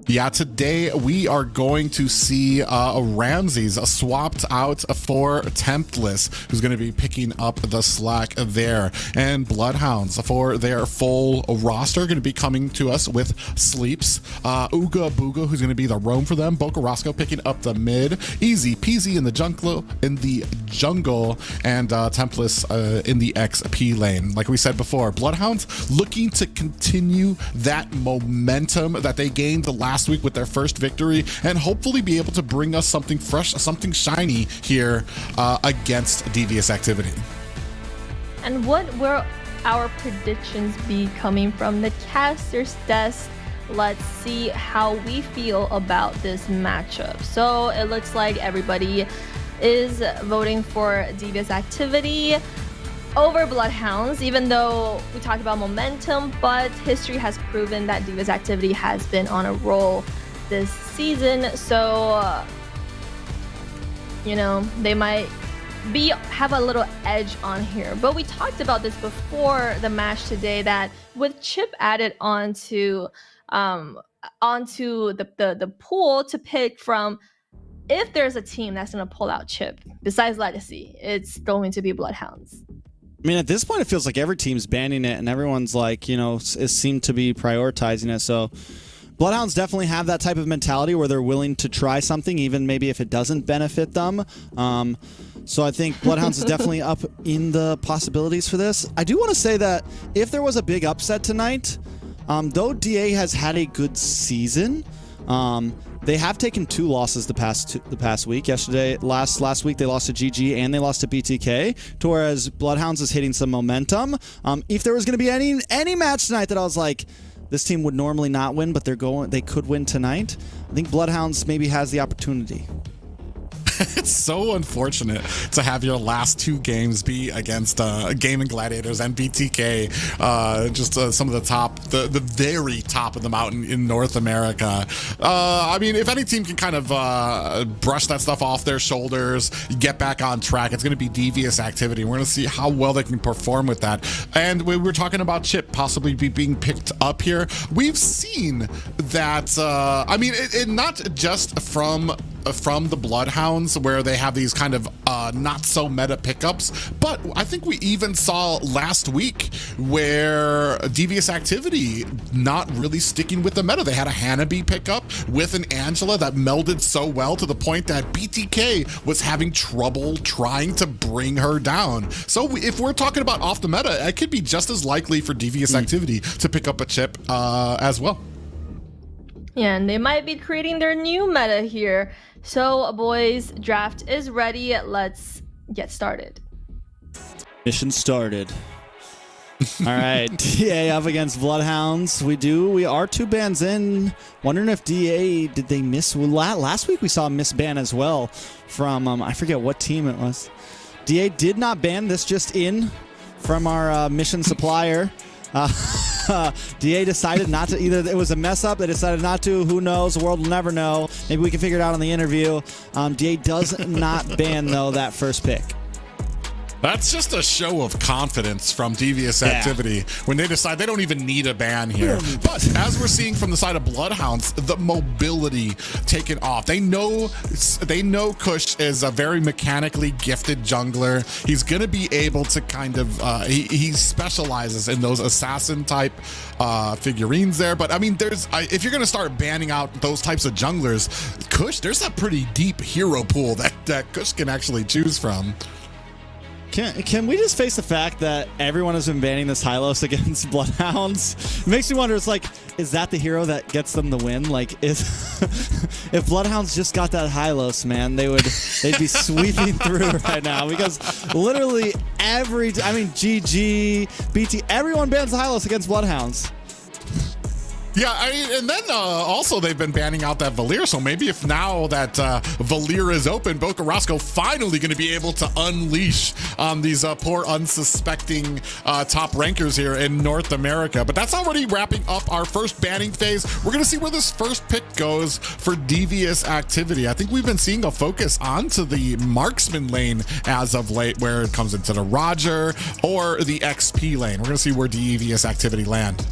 Yeah, today we are going to see Ramses swapped out for Temptless, who's going to be picking up the slack there. And BloodHounds for their full roster going to be coming to us with Sleeps, Ooga Booga, who's going to be the roam for them, Boca Roscoe picking up the mid, Easy Peasy in the jungle, and Temptless in the XP lane. Like we said before, BloodHounds looking to continue that momentum that they gained the last week with their first victory, and hopefully be able to bring us something fresh, something shiny here against Devious Activity. And what will our predictions be coming from the caster's desk? Let's see how we feel about this matchup. So it looks like everybody is voting for Devious Activity over BloodHounds, even though we talked about momentum, but history has proven that Devious Activity has been on a roll this season. So, you know, they might have a little edge on here. But we talked about this before the match today, that with Chip added onto the pool to pick from, if there's a team that's going to pull out Chip besides LEGACi, it's going to be BloodHounds. I mean, at this point, it feels like every team's banning it, and everyone's like, you know, seem to be prioritizing it. So BloodHounds definitely have that type of mentality where they're willing to try something, even maybe if it doesn't benefit them. So I think BloodHounds is definitely up in the possibilities for this. I do want to say that if there was a big upset tonight, though DA has had a good season, they have taken 2 losses the past week. Last week they lost to GG and they lost to BTK, to whereas BloodHounds is hitting some momentum. If there was going to be any match tonight that I was like, this team would normally not win, but they could win tonight, I think BloodHounds maybe has the opportunity. It's so unfortunate to have your last 2 games be against Gaimin Gladiators and BTK, some of the very top of the mountain in North America. I mean, if any team can kind of brush that stuff off their shoulders, get back on track, it's going to be Devious Activity. We're going to see how well they can perform with that. And we were talking about Chip possibly being picked up here. We've seen that, I mean, it not just from the BloodHounds, where they have these kind of not so meta pickups, but I think we even saw last week where Devious Activity not really sticking with the meta. They had a Hanabi pickup with an Angela that melded so well to the point that BTK was having trouble trying to bring her down. So if we're talking about off the meta, it could be just as likely for Devious Activity to pick up a Chip as well. Yeah, and they might be creating their new meta here. So, boys, draft is ready. Let's get started. Mission started. All right, DA up against BloodHounds. We are 2 bans in. Wondering if DA, did they miss? Well, last week we saw a miss ban as well from, I forget what team it was. DA did not ban. This just in from our mission supplier. DA decided not to. Either it was a mess up, they decided not to. Who knows? The world will never know. Maybe we can figure it out on the interview. DA does not ban, though, that first pick. That's just a show of confidence from Devious Activity when they decide they don't even need a ban here. But as we're seeing from the side of BloodHounds, the mobility taken off. They know Kush is a very mechanically gifted jungler. He's going to be able to kind of, he specializes in those assassin type figurines there. But I mean, if you're going to start banning out those types of junglers, Kush, there's a pretty deep hero pool that Kush can actually choose from. Can we just face the fact that everyone has been banning this Hylos against BloodHounds? It makes me wonder, it's like, is that the hero that gets them the win? Like, if BloodHounds just got that Hylos, man, they'd be sweeping through right now, because literally GG, BT, everyone bans the Hylos against BloodHounds. Yeah, I mean, and then also they've been banning out that Valir, so maybe if now that Valir is open, Boca Roscoe finally going to be able to unleash on these poor unsuspecting top rankers here in North America. But that's already wrapping up our first banning phase. We're going to see where this first pick goes for Devious Activity. I think we've been seeing a focus onto the marksman lane as of late, where it comes into the Roger or the XP lane. We're going to see where Devious Activity land.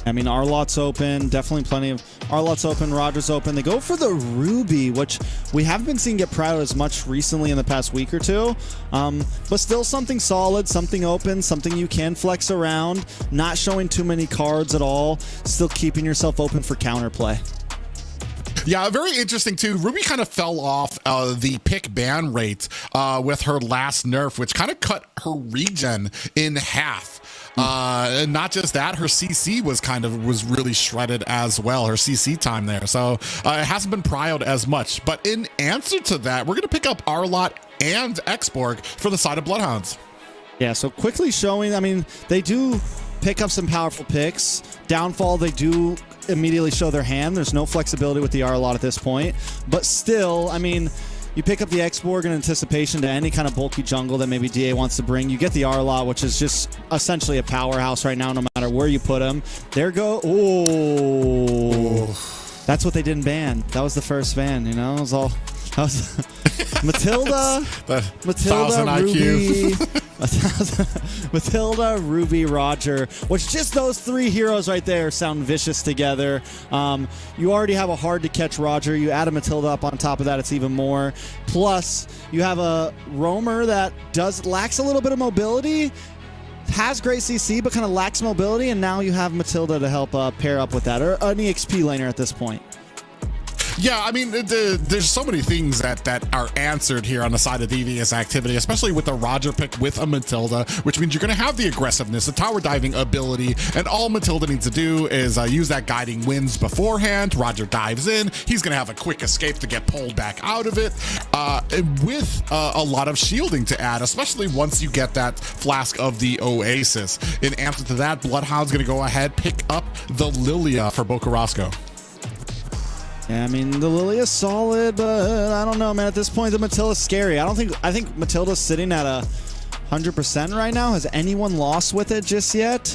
I mean, Arlot's open, definitely plenty of Arlot's open, Roger's open. They go for the Ruby, which we haven't been seeing get proud as much recently in the past week or two. But still something solid, something open, something you can flex around, not showing too many cards at all, still keeping yourself open for counterplay. Yeah, very interesting too. Ruby kind of fell off the pick ban rate with her last nerf, which kind of cut her regen in half. And not just that, her CC was really shredded as well, her CC time there. So it hasn't been prioed as much. But in answer to that, we're going to pick up Arlot and Xborg for the side of BloodHounds. Yeah, so quickly showing, I mean, they do pick up some powerful picks. Downfall, they do immediately show their hand. There's no flexibility with the Arlot at this point. But still, I mean, you pick up the Xborg in anticipation to any kind of bulky jungle that maybe DA wants to bring. You get the Arlot, which is just essentially a powerhouse right now, no matter where you put him. There go. Oh, that's what they didn't ban. That was the first ban, you know? It was all. That was Matilda, Ruby, Matilda, Ruby, Roger, which just those 3 heroes right there sound vicious together. You already have a hard to catch Roger. You add a Matilda up on top of that, it's even more. Plus, you have a roamer that lacks a little bit of mobility, has great CC, but kind of lacks mobility, and now you have Matilda to help pair up with that, or an EXP laner at this point. Yeah, I mean, there's so many things that are answered here on the side of Devious Activity, especially with the Roger pick with a Matilda, which means you're going to have the aggressiveness, the tower diving ability, and all Matilda needs to do is use that guiding winds beforehand. Roger dives in. He's going to have a quick escape to get pulled back out of it, with a lot of shielding to add, especially once you get that flask of the Oasis. In answer to that, BloodHound's going to go ahead, pick up the Lilia for Boca Roscoe. Yeah, I mean, the Lilia's solid, but I don't know, man. At this point, the Matilda's scary. I think Matilda's sitting at 100% right now. Has anyone lost with it just yet?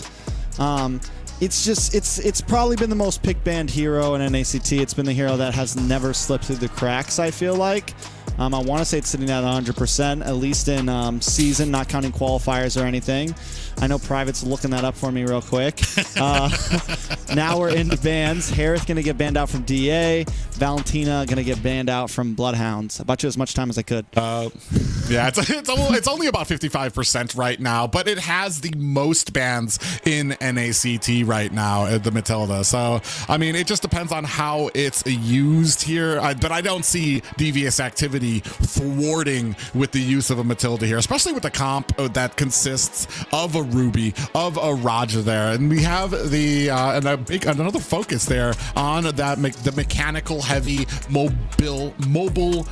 It's probably been the most pick-banned hero in NACT. It's been the hero that has never slipped through the cracks, I feel like. I want to say it's sitting at 100%, at least in season, not counting qualifiers or anything. I know Private's looking that up for me real quick. Now we're into bans. Harith going to get banned out from DA. Valentina going to get banned out from BloodHounds. I bought you as much time as I could. Yeah, it's only about 55% right now, but it has the most bans in NACT right now, the Matilda. So, I mean, it just depends on how it's used here. But I don't see Devious Activity thwarting with the use of a Matilda here, especially with the comp that consists of a Ruby, of a Roger there. And we have another focus there on that the mechanical heavy mobile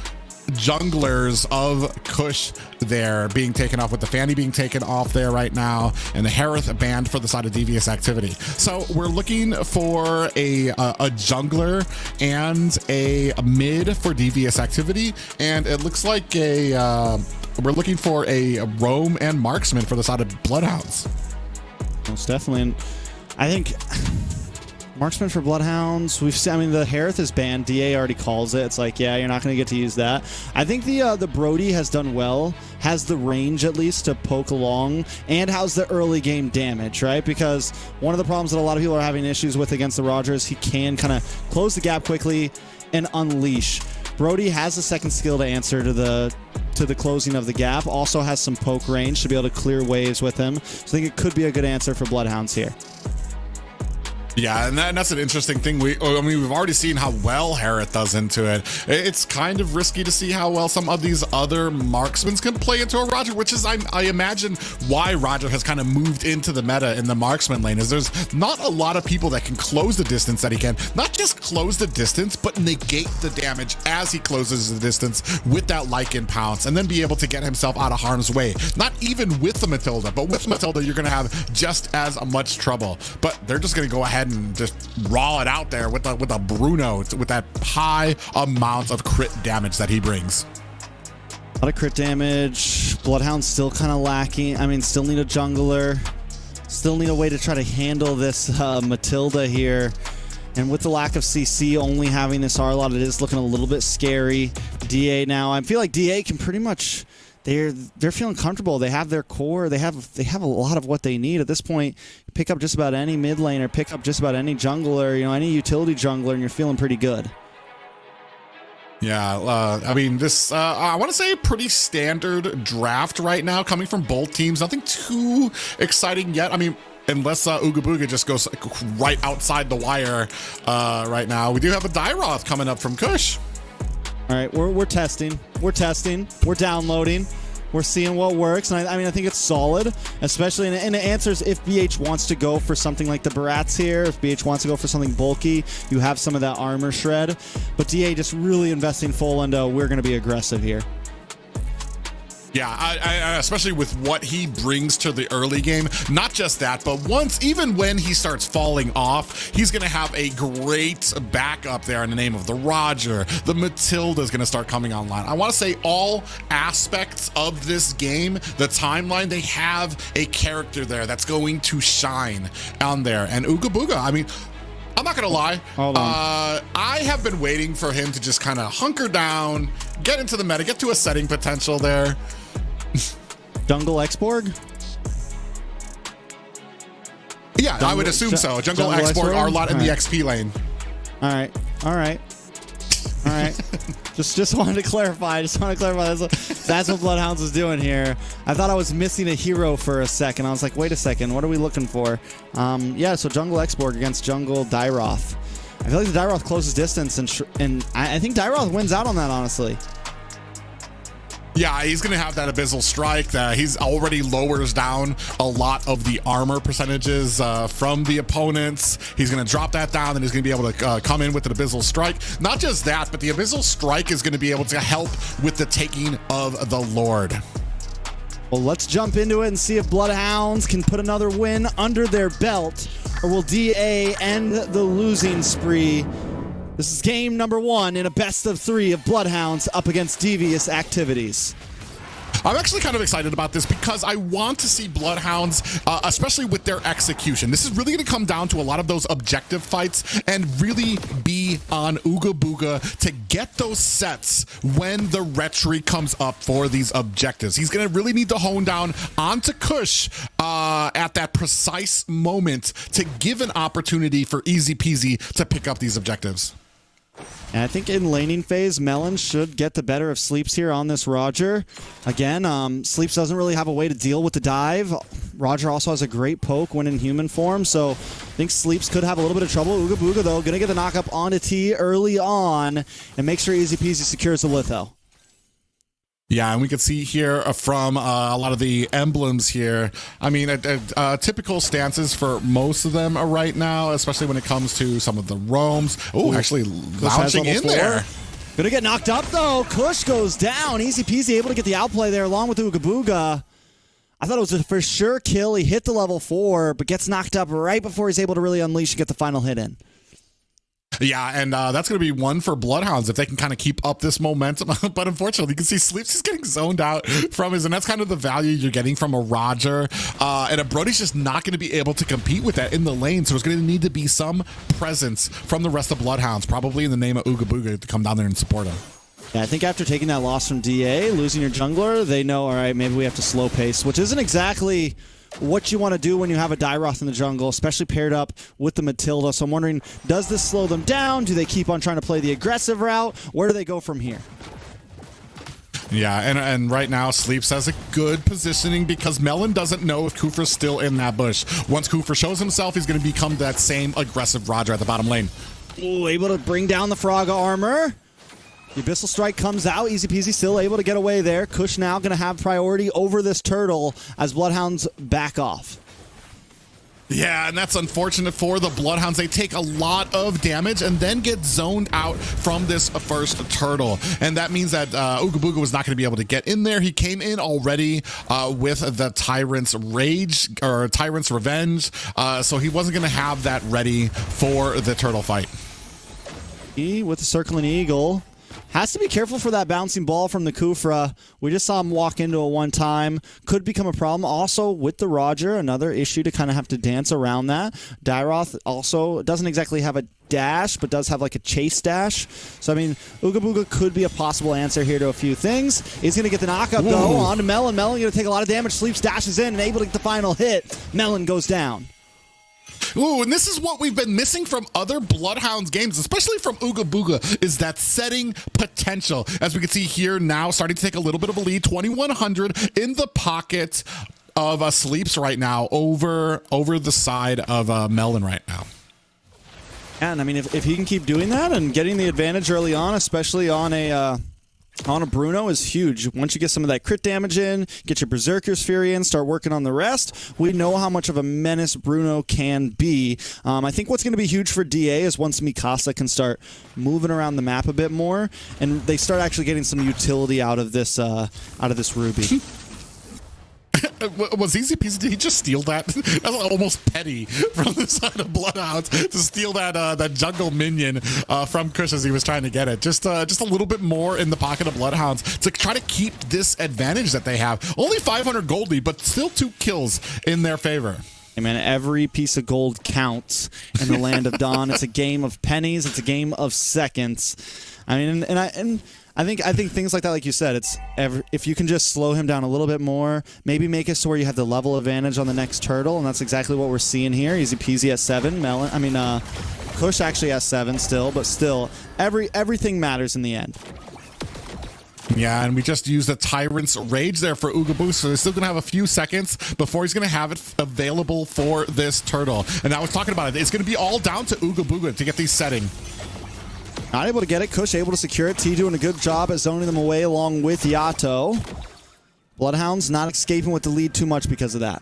junglers of Kush there being taken off, with the Fanny being taken off there right now, and the Harith banned for the side of Devious activity. So we're looking for a jungler and a mid for Devious activity, and it looks like we're looking for a roam and marksman for the side of BloodHounds. Most definitely. And I think marksman for BloodHounds, we've seen, I mean, the Harith is banned. DA already calls it. It's like, yeah, you're not going to get to use that. I think the Brody has done well, has the range at least to poke along, and has the early game damage, right? Because one of the problems that a lot of people are having issues with against the Roger is he can kind of close the gap quickly and unleash. Brody has a second skill to answer to the closing of the gap, also has some poke range to be able to clear waves with him. So I think it could be a good answer for BloodHounds here. Yeah, and that's an interesting thing. We've already seen how well Harith does into it. It's kind of risky to see how well some of these other marksmen can play into a Roger, which is, I imagine, why Roger has kind of moved into the meta in the marksman lane, is there's not a lot of people that can close the distance that he can. Not just close the distance, but negate the damage as he closes the distance with that Lycan pounce, and then be able to get himself out of harm's way. Not even with the Matilda, but with Matilda, you're going to have just as much trouble. But they're just going to go ahead and just raw it out there with a Bruno, with that high amount of crit damage that he brings. A lot of crit damage. BloodHound's still kind of lacking. I mean, still need a jungler. Still need a way to try to handle this Matilda here. And with the lack of CC, only having this R-Lot, it is looking a little bit scary. DA now, I feel like DA can pretty much... They're feeling comfortable. They have their core. They have a lot of what they need at this point. Pick up just about any mid laner, pick up just about any jungler, any utility jungler, and you're feeling pretty good. Yeah, I mean, this, I want to say pretty standard draft right now, coming from both teams. Nothing too exciting yet. I mean, unless Ooga Booga just goes right outside the wire right now. We do have a Dairoth coming up from Kush. All right, we're testing. We're testing. We're downloading. We're seeing what works. And I mean, I think it's solid, especially in the answers if BH wants to go for something like the Barats here, if BH wants to go for something bulky, you have some of that armor shred. But DA just really investing full into we're going to be aggressive here. Yeah, I especially with what he brings to the early game. Not just that, but even when he starts falling off, he's going to have a great backup there in the name of the Roger. The Matilda is going to start coming online. I want to say all aspects of this game, the timeline, they have a character there that's going to shine on there. And Ooga Booga, I mean, I'm not gonna lie. Hold on. I have been waiting for him to just kind of hunker down, get into the meta, get to a setting potential there. Jungle Xborg? Yeah, I would assume so. Jungle Xborg, R-Lot in the XP lane. All right. Just wanted to clarify. That's what BloodHounds was doing here. I thought I was missing a hero for a second. I was like, wait a second, what are we looking for? Yeah, so Jungle Xborg against Jungle Dairoth. I feel like the Dairoth closes distance, and I think Dairoth wins out on that, honestly. Yeah, he's going to have that Abyssal Strike. He's already lowers down a lot of the armor percentages from the opponents. He's going to drop that down, and he's going to be able to come in with an Abyssal Strike. Not just that, but the Abyssal Strike is going to be able to help with the taking of the Lord. Well, let's jump into it and see if BloodHounds can put another win under their belt, or will DA end the losing spree? This is game number 1 in a best of 3 of BloodHounds up against Devious Activities. I'm actually kind of excited about this because I want to see BloodHounds, especially with their execution. This is really going to come down to a lot of those objective fights and really be on Ooga Booga to get those sets when the Retri comes up for these objectives. He's going to really need to hone down onto Kush at that precise moment to give an opportunity for Easy Peasy to pick up these objectives. And I think in laning phase, Melon should get the better of Sleeps here on this Roger. Again, Sleeps doesn't really have a way to deal with the dive. Roger also has a great poke when in human form, so I think Sleeps could have a little bit of trouble. Ooga Booga, though, going to get the knock up onto T early on and make sure Easy Peasy secures the litho. Yeah, and we can see here from a lot of the emblems here. I mean, typical stances for most of them right now, especially when it comes to some of the roams. Oh, actually launching in there. Gonna get knocked up though. Kush goes down. Easy peasy, able to get the outplay there along with Ooga Booga. I thought it was a for sure kill. He hit the level 4, but gets knocked up right before he's able to really unleash and get the final hit in. Yeah, and that's going to be one for BloodHounds if they can kind of keep up this momentum. But unfortunately, you can see Sleeps is getting zoned out from his, and that's kind of the value you're getting from a Roger. And a Brody's just not going to be able to compete with that in the lane, so there's going to need to be some presence from the rest of BloodHounds, probably in the name of Ooga Booga, to come down there and support him. Yeah, I think after taking that loss from DA, losing your jungler, they know, all right, maybe we have to slow pace, which isn't exactly what you want to do when you have a Dairoth in the jungle, especially paired up with the Matilda. So I'm wondering, does this slow them down? Do they keep on trying to play the aggressive route? Where do they go from here? Yeah, and right now, Sleeps has a good positioning because Melon doesn't know if Kufra's still in that bush. Once Kufra shows himself, he's going to become that same aggressive Roger at the bottom lane. Ooh, able to bring down the Frogga armor. The Abyssal Strike comes out. Easy peasy, still able to get away there. Kush now going to have priority over this turtle as BloodHounds back off. Yeah, and that's unfortunate for the BloodHounds. They take a lot of damage and then get zoned out from this first turtle. And that means that Ooga Booga was not going to be able to get in there. He came in already with the Tyrant's Rage, or Tyrant's Revenge, so he wasn't going to have that ready for the turtle fight. With the Circling Eagle. Has to be careful for that bouncing ball from the Kufra. We just saw him walk into it one time. Could become a problem. Also, with the Roger, another issue to kind of have to dance around that. Dairoth also doesn't exactly have a dash, but does have like a chase dash. So, I mean, Ooga Booga could be a possible answer here to a few things. He's going to get the knockup, though, onto Melon. Melon going to take a lot of damage. Sleeps, dashes in, and able to get the final hit. Melon goes down. Ooh, and this is what we've been missing from other BloodHounds games, especially from Ooga Booga, is that setting potential. As we can see here now, starting to take a little bit of a lead, 2,100 in the pocket of Sleeps right now, over the side of Melon right now. And I mean, if he can keep doing that and getting the advantage early on, especially on a Bruno, is huge. Once you get some of that crit damage in, get your Berserker's Fury in, start working on the rest, we know how much of a menace Bruno can be. I think what's going to be huge for DA is once Mikasa can start moving around the map a bit more, and they start actually getting some utility out of this Ruby. Was Easy Peasy, did he just steal that? That's almost petty from the side of BloodHounds to steal that jungle minion from Kush as he was trying to get it. Just a little bit more in the pocket of BloodHounds to try to keep this advantage that they have. Only 500 gold lead, but still 2 kills in their favor. Hey man, every piece of gold counts in the land of Dawn. It's a game of pennies. It's a game of seconds. I mean, I think things like that, like you said, it's if you can just slow him down a little bit more, maybe make it so where you have the level advantage on the next turtle, and that's exactly what we're seeing here. Easy peasy at 7. Kush actually has 7 still, but still, everything matters in the end. Yeah, and we just used the Tyrant's Rage there for Ooga Booga, so they're still going to have a few seconds before he's going to have it available for this turtle. And I was talking about it. It's going to be all down to Ooga Booga to get these setting. Not able to get it. Kush able to secure it. T doing a good job at zoning them away along with Yato. BloodHounds not escaping with the lead too much because of that.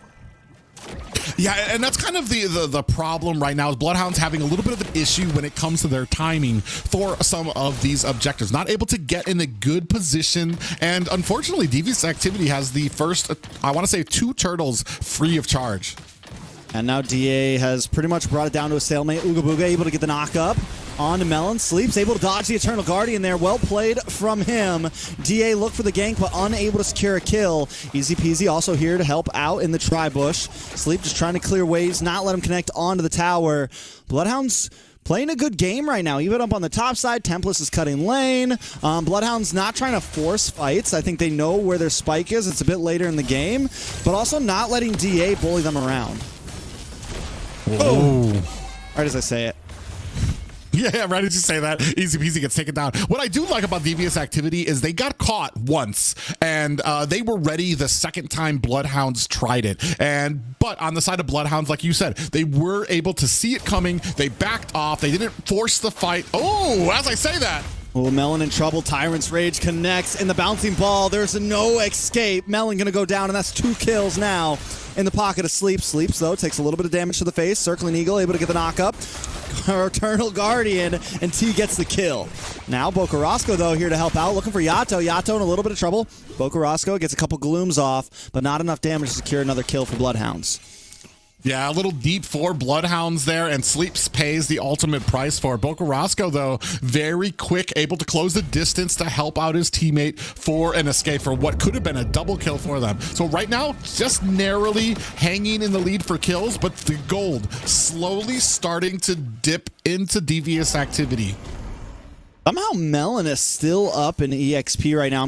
Yeah, and that's kind of the problem right now is BloodHounds having a little bit of an issue when it comes to their timing for some of these objectives. Not able to get in a good position, and unfortunately, Devious Activity has the first, I want to say, 2 turtles free of charge. And now DA has pretty much brought it down to a stalemate. Ooga Booga able to get the knock up on to Melon. Sleeps, able to dodge the Eternal Guardian there. Well played from him. DA looked for the gank, but unable to secure a kill. Easy peasy also here to help out in the tri-bush. Sleep just trying to clear waves, not let him connect onto the tower. BloodHounds playing a good game right now. Even up on the top side, Templars is cutting lane. BloodHounds not trying to force fights. I think they know where their spike is. It's a bit later in the game, but also not letting DA bully them around. Oh. Right as I say it. Yeah, right as you say that, Easy Peasy gets taken down. What I do like about Devious Activity is they got caught once, and they were ready the second time BloodHounds tried it. But on the side of BloodHounds, like you said, they were able to see it coming. They backed off. They didn't force the fight. Oh, as I say that. Oh, Melon in trouble. Tyrant's Rage connects, and the bouncing ball. There's no escape. Melon going to go down, and that's 2 kills now in the pocket of Sleeps. Sleeps, though, takes a little bit of damage to the face. Circling Eagle, able to get the knock-up. Eternal Guardian, and T gets the kill. Now Bocarasco, though, here to help out. Looking for Yato. Yato in a little bit of trouble. Bocarasco gets a couple glooms off, but not enough damage to secure another kill for BloodHounds. Yeah, a little deep for BloodHounds there, and Sleeps pays the ultimate price for it. Bocarasco, though, very quick, able to close the distance to help out his teammate for an escape for what could have been a double kill for them. So right now, just narrowly hanging in the lead for kills, but the gold slowly starting to dip into Devious activity. Somehow Melon is still up in EXP right now.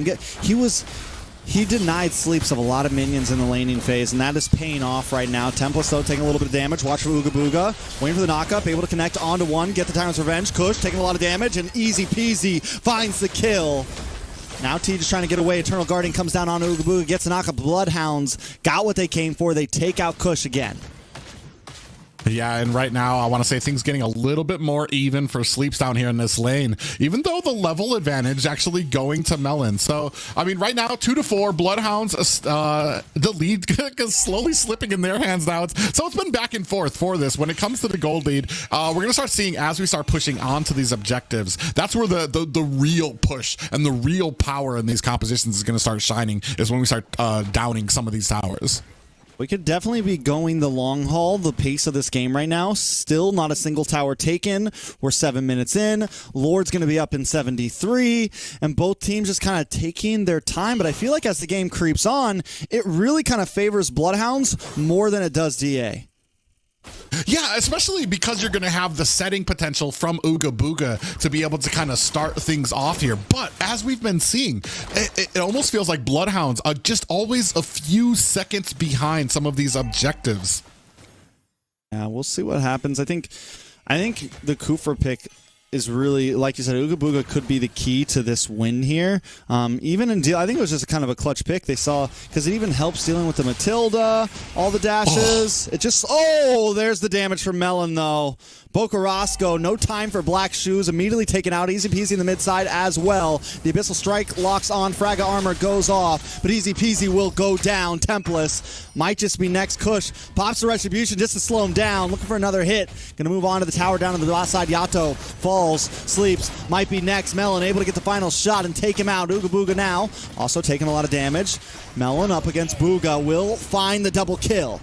He denied Sleeps of a lot of minions in the laning phase, and that is paying off right now. Tempest, though, taking a little bit of damage. Watch for Ooga Booga. Waiting for the knockup. Able to connect onto one. Get the Tyrant's Revenge. Kush taking a lot of damage, and easy peasy finds the kill. Now T just trying to get away. Eternal Guardian comes down onto Ooga Booga. Gets a knockup. BloodHounds got what they came for. They take out Kush again. Yeah, and right now, I want to say things getting a little bit more even for Sleeps down here in this lane, even though the level advantage actually going to Melon. So, I mean, right now, 2-4, BloodHounds, the lead is slowly slipping in their hands now. So it's been back and forth for this. When it comes to the gold lead, we're going to start seeing, as we start pushing onto these objectives, that's where the real push and the real power in these compositions is going to start shining, is when we start downing some of these towers. We could definitely be going the long haul, the pace of this game right now. Still not a single tower taken. We're 7 minutes in. Lord's going to be up in 73, and both teams just kind of taking their time. But I feel like as the game creeps on, it really kind of favors BloodHounds more than it does DA. Yeah, especially because you're going to have the setting potential from Ooga Booga to be able to kind of start things off here. But as we've been seeing, it almost feels like BloodHounds are just always a few seconds behind some of these objectives. Yeah, we'll see what happens. I think the Kufra pick is really, like you said, Ooga Booga could be the key to this win here. Even in deal, I think it was just kind of a clutch pick. They saw, because it even helps dealing with the Matilda, all the dashes. It just, there's the damage from Melon, though. Bocarasco, no time for Black Shoes, immediately taken out. Easy peasy in the mid side as well. The Abyssal Strike locks on. Fraga Armor goes off, but Easy Peasy will go down. Templess might just be next. Kush pops the Retribution just to slow him down. Looking for another hit. Gonna move on to the tower down to the last side. Yato falls, sleeps, might be next. Melon able to get the final shot and take him out. Ooga Booga now also taking a lot of damage. Melon up against Booga will find the double kill.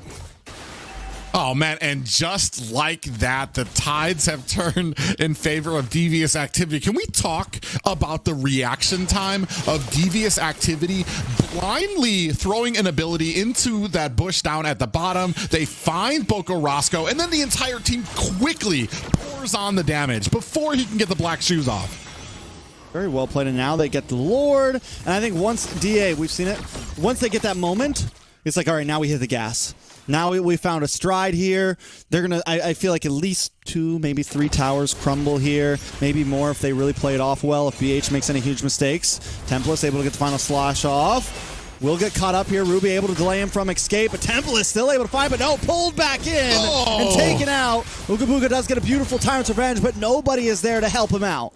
Oh, man, and just like that, the tides have turned in favor of Devious activity. Can we talk about the reaction time of Devious activity blindly throwing an ability into that bush down at the bottom? They find Bocarasco, and then the entire team quickly pours on the damage before he can get the Black Shoes off. Very well played, and now they get the Lord. And I think once DA, we've seen it, once they get that moment, it's like, all right, now we hit the gas. Now we found a stride here. They're going to, I feel like at least 2, maybe 3 towers crumble here. Maybe more if they really play it off well, if BH makes any huge mistakes. Templess able to get the final slash off. Will get caught up here. Ruby able to delay him from escape, but Templess still able to find, but no, pulled back in and taken out. Ooga Booga does get a beautiful Tyrant's Revenge, but nobody is there to help him out.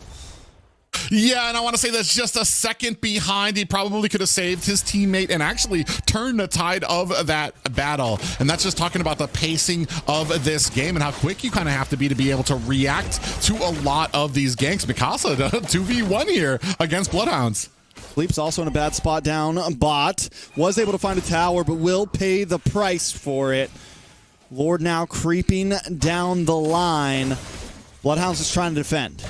Yeah, and I want to say that's just a second behind. He probably could have saved his teammate and actually turned the tide of that battle. And that's just talking about the pacing of this game and how quick you kind of have to be able to react to a lot of these ganks. Mikasa, 2v1 here against BloodHounds. Sleeps also in a bad spot down. Bot was able to find a tower, but will pay the price for it. Lord now creeping down the line. BloodHounds is trying to defend.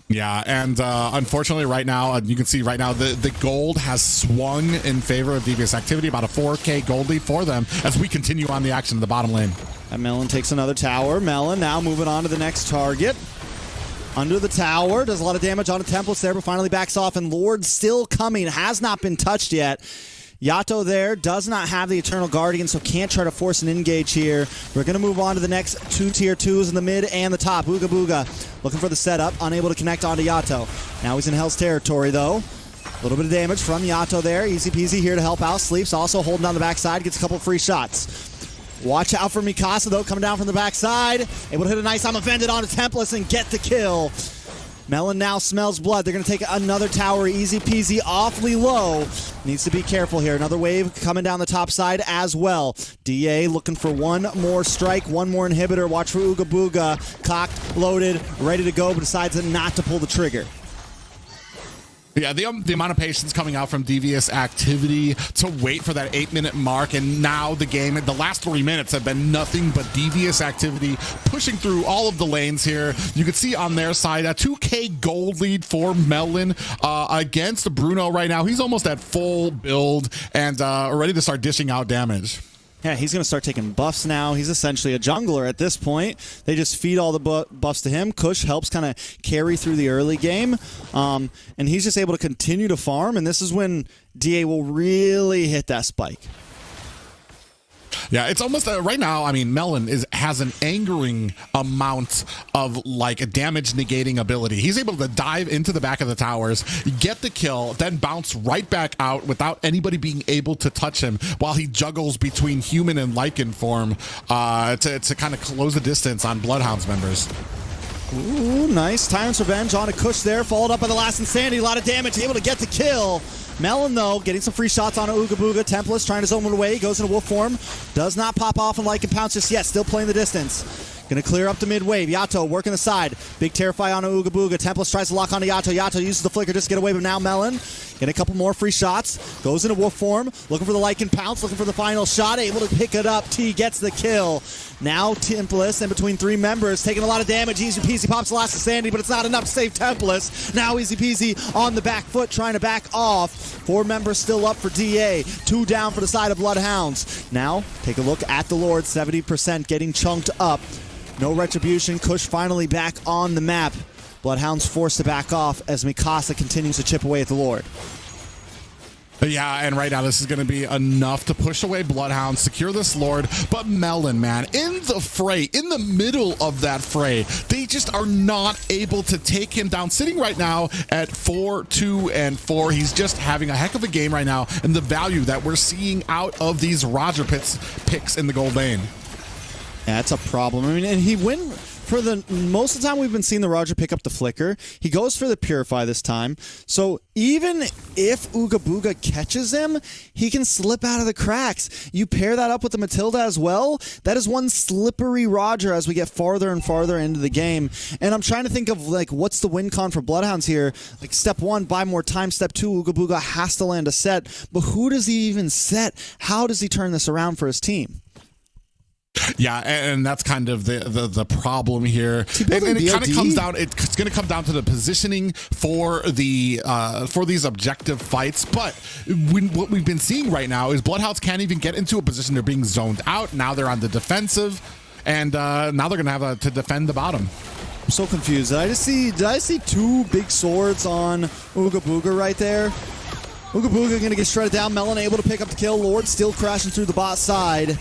Yeah, and unfortunately right now, you can see right now the gold has swung in favor of Devious activity, about a 4K gold lead for them as we continue on the action in the bottom lane. And Melon takes another tower. Melon now moving on to the next target. Under the tower, does a lot of damage on a Template there, but finally backs off, and Lord still coming, has not been touched yet. Yato there does not have the Eternal Guardian, so can't try to force an engage here. We're going to move on to the next 2 tier 2s in the mid and the top. Ooga Booga looking for the setup, unable to connect onto Yato. Now he's in Hell's territory, though. A little bit of damage from Yato there. Easy peasy here to help out. Sleeps also holding down the backside, gets a couple free shots. Watch out for Mikasa, though, coming down from the backside. Able to hit a nice I'm offended onto Templess and get the kill. Melon now smells blood. They're going to take another tower. Easy peasy, awfully low. Needs to be careful here. Another wave coming down the top side as well. DA looking for one more strike, one more inhibitor. Watch for Ooga Booga. Cocked, loaded, ready to go, but decides not to pull the trigger. Yeah, the amount of patience coming out from Devious activity to wait for that 8-minute mark, and now the game, the last 3 minutes have been nothing but Devious activity pushing through all of the lanes here. You can see on their side a 2K gold lead for Melon against Bruno right now. He's almost at full build and ready to start dishing out damage. Yeah, he's going to start taking buffs now. He's essentially a jungler at this point. They just feed all the buffs to him. Kush helps kind of carry through the early game. And he's just able to continue to farm. And this is when DA will really hit that spike. Yeah, it's almost right now. I mean, Melon has an angering amount of like damage negating ability. He's able to dive into the back of the towers, get the kill, then bounce right back out without anybody being able to touch him while he juggles between human and lichen form to kind of close the distance on BloodHounds members. Ooh, nice. Tyrant's Revenge on a Kush there, followed up by the last Insanity. A lot of damage, able to get the kill. Melon, though, getting some free shots on Ooga Booga. Tempest trying to zone it away. Goes into wolf form. Does not pop off and Lycan Pounce just yet. Still playing the distance. Going to clear up the mid wave. Yato working the side. Big Terrify on Ooga Booga. Tempest tries to lock onto Yato. Yato uses the flicker just to get away, but now Melon getting a couple more free shots. Goes into wolf form. Looking for the Lycan Pounce. Looking for the final shot. Able to pick it up. T gets the kill. Now Tempest in between three members. Taking a lot of damage. Easy peasy pops the last of Sandy, but it's not enough to save Tempest. Now Easy peasy on the back foot trying to back off. 4 members still up for DA. 2 down for the side of BloodHounds. Now take a look at the Lord. 70% getting chunked up. No retribution. Kush finally back on the map. BloodHounds forced to back off as Mikasa continues to chip away at the Lord. Yeah, and right now this is going to be enough to push away BloodHounds, secure this Lord. But Melon, man, in the fray, in the middle of that fray, they just are not able to take him down. Sitting right now at 4-2-4. He's just having a heck of a game right now, and the value that we're seeing out of these Roger picks in the gold lane. Yeah, that's a problem. I mean, and he went for the most of the time we've been seeing the Roger pick up the flicker. He goes for the Purify this time. So even if Ooga Booga catches him, he can slip out of the cracks. You pair that up with the Matilda as well. That is one slippery Roger as we get farther and farther into the game. And I'm trying to think of like what's the win con for BloodHounds here. Like step 1, buy more time. Step 2, Ooga Booga has to land a set. But who does he even set? How does he turn this around for his team? Yeah, and that's kind of the problem here. And it kind of comes down. It's going to come down to the positioning for the for these objective fights. But what we've been seeing right now is BloodHounds can't even get into a position. They're being zoned out. Now they're on the defensive, and now they're going to have to defend the bottom. I'm so confused. Did I see 2 big swords on Ooga Booga right there? Ooga Booga going to get shredded down. Melon able to pick up the kill. Lord still crashing through the bot side.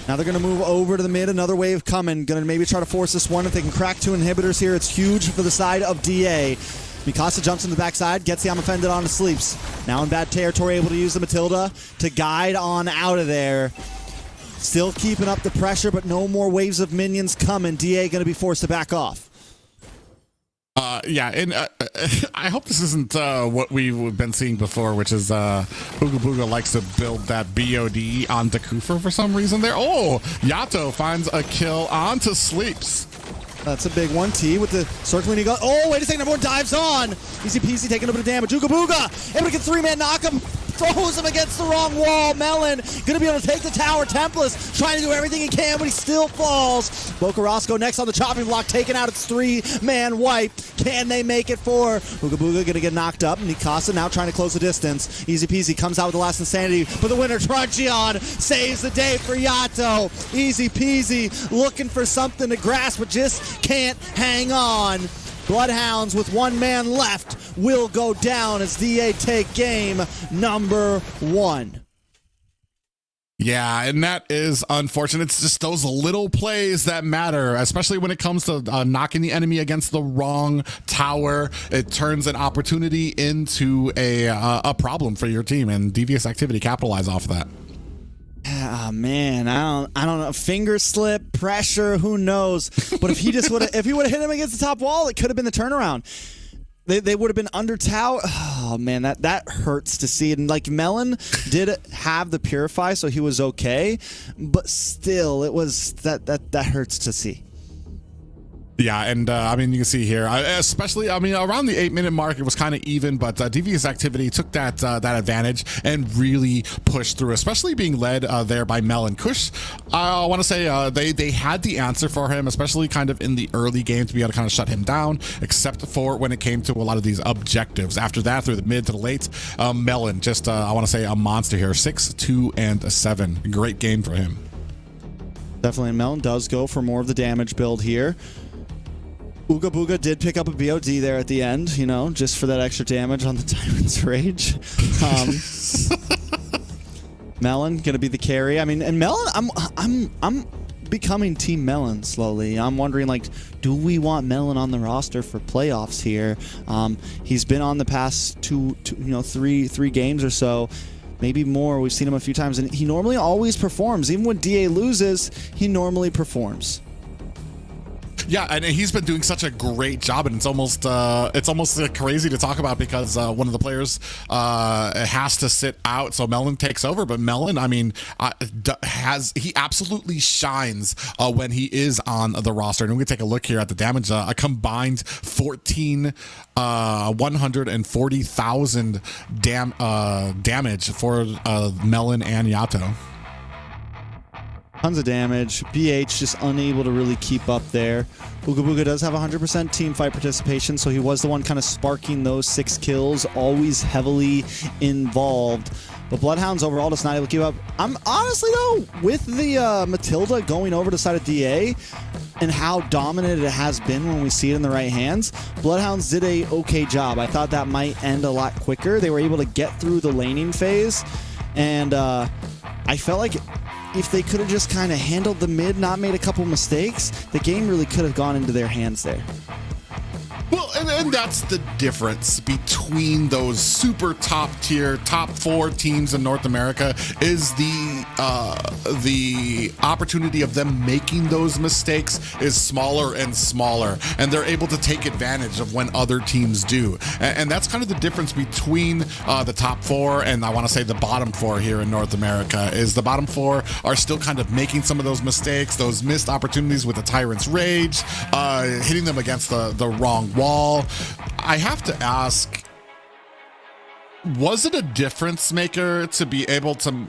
Now they're going to move over to the mid. Another wave coming. Going to maybe try to force this one. If they can crack 2 inhibitors here, it's huge for the side of DA. Mikasa jumps in the backside, gets the Offended on to sleeps. Now in bad territory, able to use the Matilda to guide on out of there. Still keeping up the pressure, but no more waves of minions coming. DA going to be forced to back off. Yeah, and I hope this isn't what we've been seeing before, which is Ooga Booga likes to build that BOD onto Kufa for some reason there. Oh, Yato finds a kill onto Sleeps. That's a big one. T with the circling eagle. Oh, wait a second. Everyone dives on. Easy peasy taking a bit of damage. Ooga Booga able to get 3-man knock him. Throws him against the wrong wall. Melon gonna be able to take the tower. Tempest trying to do everything he can, but he still falls. Boca Roscoe next on the chopping block, taking out its 3-man wipe. Can they make it 4? Ooga Booga gonna get knocked up. Mikasa now trying to close the distance. Easy peasy comes out with the last Insanity, but the winner Truncheon saves the day for Yato. Easy peasy looking for something to grasp, but just can't hang on. BloodHounds with 1 man left will go down as DA take game number 1. Yeah, and that is unfortunate. It's just those little plays that matter, especially when it comes to knocking the enemy against the wrong tower. It turns an opportunity into a problem for your team, and Devious activity capitalize off that. Ah, man, I don't know. Finger slip, pressure, who knows? But if he would have hit him against the top wall, it could have been the turnaround. They would have been under tower. Oh man, that hurts to see. And like Melon did have the purify, so he was okay. But still, it was that hurts to see. Yeah, and I mean, you can see here, especially, I mean, around the 8-minute mark, it was kind of even, but Devious Activity took that advantage and really pushed through, especially being led there by Melon. Kush, I want to say they had the answer for him, especially kind of in the early game to be able to kind of shut him down, except for when it came to a lot of these objectives. After that, through the mid to the late, Melon, just, I want to say a monster here, 6, 2, and 7. Great game for him. Definitely, Melon does go for more of the damage build here. Ooga Booga did pick up a BOD there at the end, you know, just for that extra damage on the Tyrant's Rage. Melon gonna be the carry. I mean, and Melon, I'm becoming Team Melon slowly. I'm wondering, like, do we want Melon on the roster for playoffs here? He's been on the past three games or so. Maybe more. We've seen him a few times, and he normally always performs. Even when DA loses, he normally performs. Yeah, and he's been doing such a great job, and it's almost crazy to talk about because one of the players has to sit out, so Melon takes over. But Melon, I mean, he absolutely shines when he is on the roster. And we can take a look here at the damage. A combined 140,000 damage for Melon and Yato. Tons of damage. BH just unable to really keep up there. Ooga Booga does have 100% team fight participation, so he was the one kind of sparking those 6 kills, always heavily involved. But BloodHounds overall just not able to keep up. I'm honestly, though, with the Matilda going over to the side of DA and how dominant it has been when we see it in the right hands, BloodHounds did a okay job. I thought that might end a lot quicker. They were able to get through the laning phase, and I felt like if they could have just kind of handled the mid, not made a couple mistakes, the game really could have gone into their hands there. Well, and that's the difference between those super top tier, top 4 teams in North America is the opportunity of them making those mistakes is smaller and smaller, and they're able to take advantage of when other teams do. And that's kind of the difference between the top 4 and I want to say the bottom 4 here in North America is the bottom 4 are still kind of making some of those mistakes, those missed opportunities with the Tyrant's Rage, hitting them against the wrong wall. I have to ask, was it a difference maker to be able to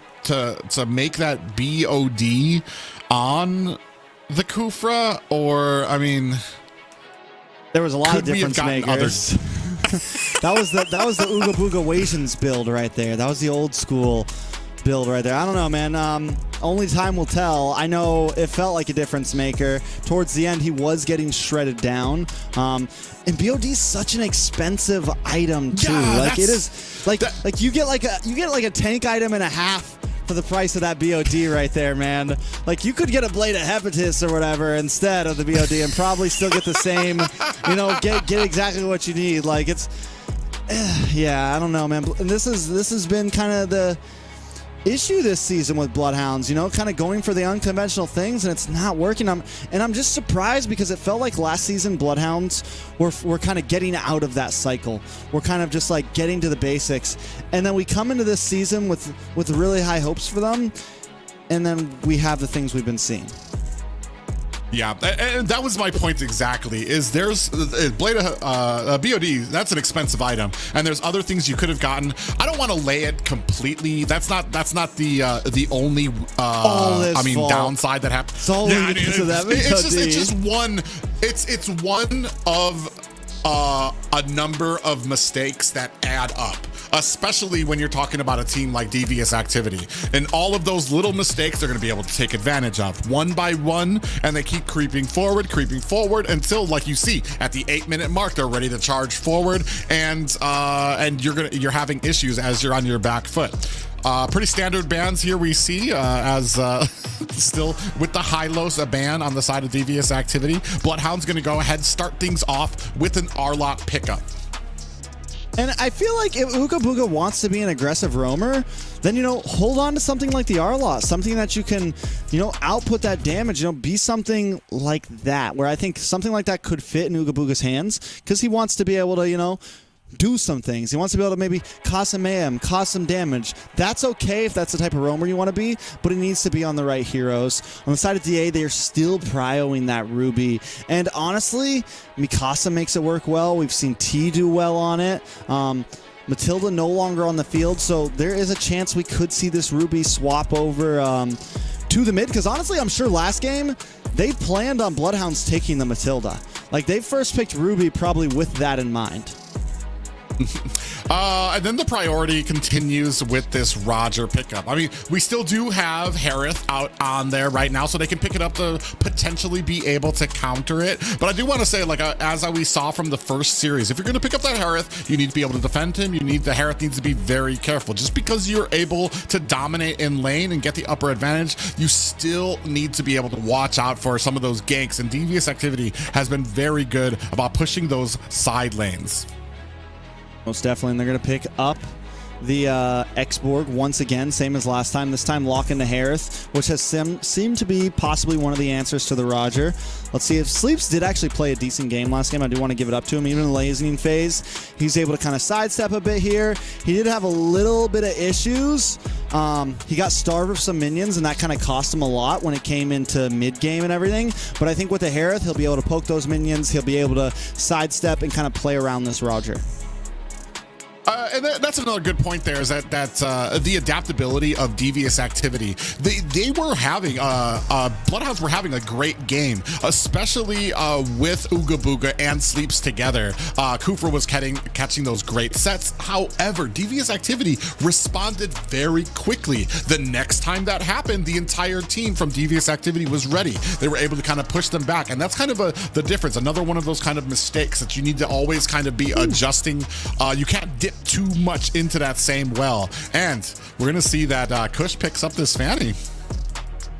make that BOD on the Kufra? Or, I mean, there was a lot of difference makers. that was the Ooga Booga Wasians build right there. That was the old school build right there. I don't know, man. Only time will tell. I know it felt like a difference maker. Towards the end, he was getting shredded down. And BOD's such an expensive item too. Yeah, like it is like you get like a tank item and a half for the price of that BOD right there, man. Like you could get a Blade of Hepatis or whatever instead of the BOD and probably still get the same, you know, get exactly what you need. Like it's yeah, I don't know, man. And this has been kind of the issue this season with BloodHounds, you know, kind of going for the unconventional things, and it's not working. I'm just surprised because it felt like last season BloodHounds were kind of getting out of that cycle. We're kind of just like getting to the basics, and then we come into this season with really high hopes for them, and then we have the things we've been seeing. Yeah, and that was my point exactly, is there's Blade of BOD, that's an expensive item, and there's other things you could have gotten. I don't want to lay it completely. That's not the only downside that happens. It's only because of that. It's just one. It's one of a number of mistakes that add up, especially when you're talking about a team like Devious Activity. And all of those little mistakes they're going to be able to take advantage of one by one, and they keep creeping forward until, like you see, at the 8-minute mark, they're ready to charge forward, and you're having issues as you're on your back foot. Pretty standard bans here we see as still with the Hylos, a ban on the side of Devious Activity. BloodHound's going to go ahead, start things off with an Arlot pickup. And I feel like if Ooga Booga wants to be an aggressive roamer, then, you know, hold on to something like the Arlot, something that you can, you know, output that damage, you know, be something like that, where I think something like that could fit in Ooga Booga's hands, because he wants to be able to, you know, do some things. He wants to be able to maybe cause some mayhem, cause some damage. That's okay if that's the type of roamer you want to be, but it needs to be on the right heroes. On the side of DA, they're still prioing that Ruby. And honestly, Mikasa makes it work well. We've seen T do well on it. Matilda no longer on the field, so there is a chance we could see this Ruby swap over to the mid, because honestly, I'm sure last game, they planned on BloodHounds taking the Matilda. Like, they first picked Ruby probably with that in mind. And then the priority continues with this Roger pickup. I mean, we still do have Harith out on there right now, so they can pick it up to potentially be able to counter it. But I do want to say, like, as we saw from the first series, if you're going to pick up that Harith, you need to be able to defend him. The Harith needs to be very careful. Just because you're able to dominate in lane and get the upper advantage, you still need to be able to watch out for some of those ganks. And Devious Activity has been very good about pushing those side lanes. Most definitely, and they're going to pick up the X-Borg once again, same as last time. This time lock into Harith, which has seemed to be possibly one of the answers to the Roger. Let's see if Sleeps did actually play a decent game last game. I do want to give it up to him. Even in the laning phase, he's able to kind of sidestep a bit here. He did have a little bit of issues. He got starved of some minions, and that kind of cost him a lot when it came into mid-game and everything. But I think with the Harith, he'll be able to poke those minions. He'll be able to sidestep and kind of play around this Roger. And that's another good point there, is that the adaptability of Devious Activity. They were having, BloodHounds were having a great game, especially with Ooga Booga and Sleeps together. Kufra was catching those great sets. However, Devious Activity responded very quickly. The next time that happened, the entire team from Devious Activity was ready. They were able to kind of push them back, and that's kind of the difference. Another one of those kind of mistakes that you need to always kind of be adjusting. You can't dip too much into that same well, and we're gonna see that Kush picks up this Fanny.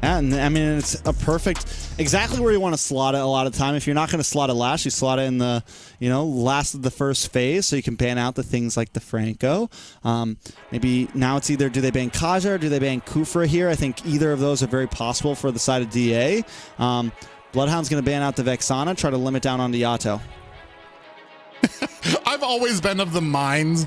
Yeah, and I mean, it's a perfect, exactly where you want to slot it a lot of time. If you're not going to slot it last, you slot it in the, you know, last of the first phase, so you can ban out the things like the Franco. Maybe now it's either do they ban Kaja or do they ban Kufra here. I think either of those are very possible for the side of DA. Bloodhound's going to ban out the Vexana, try to limit down on the Yato. I've always been of the mind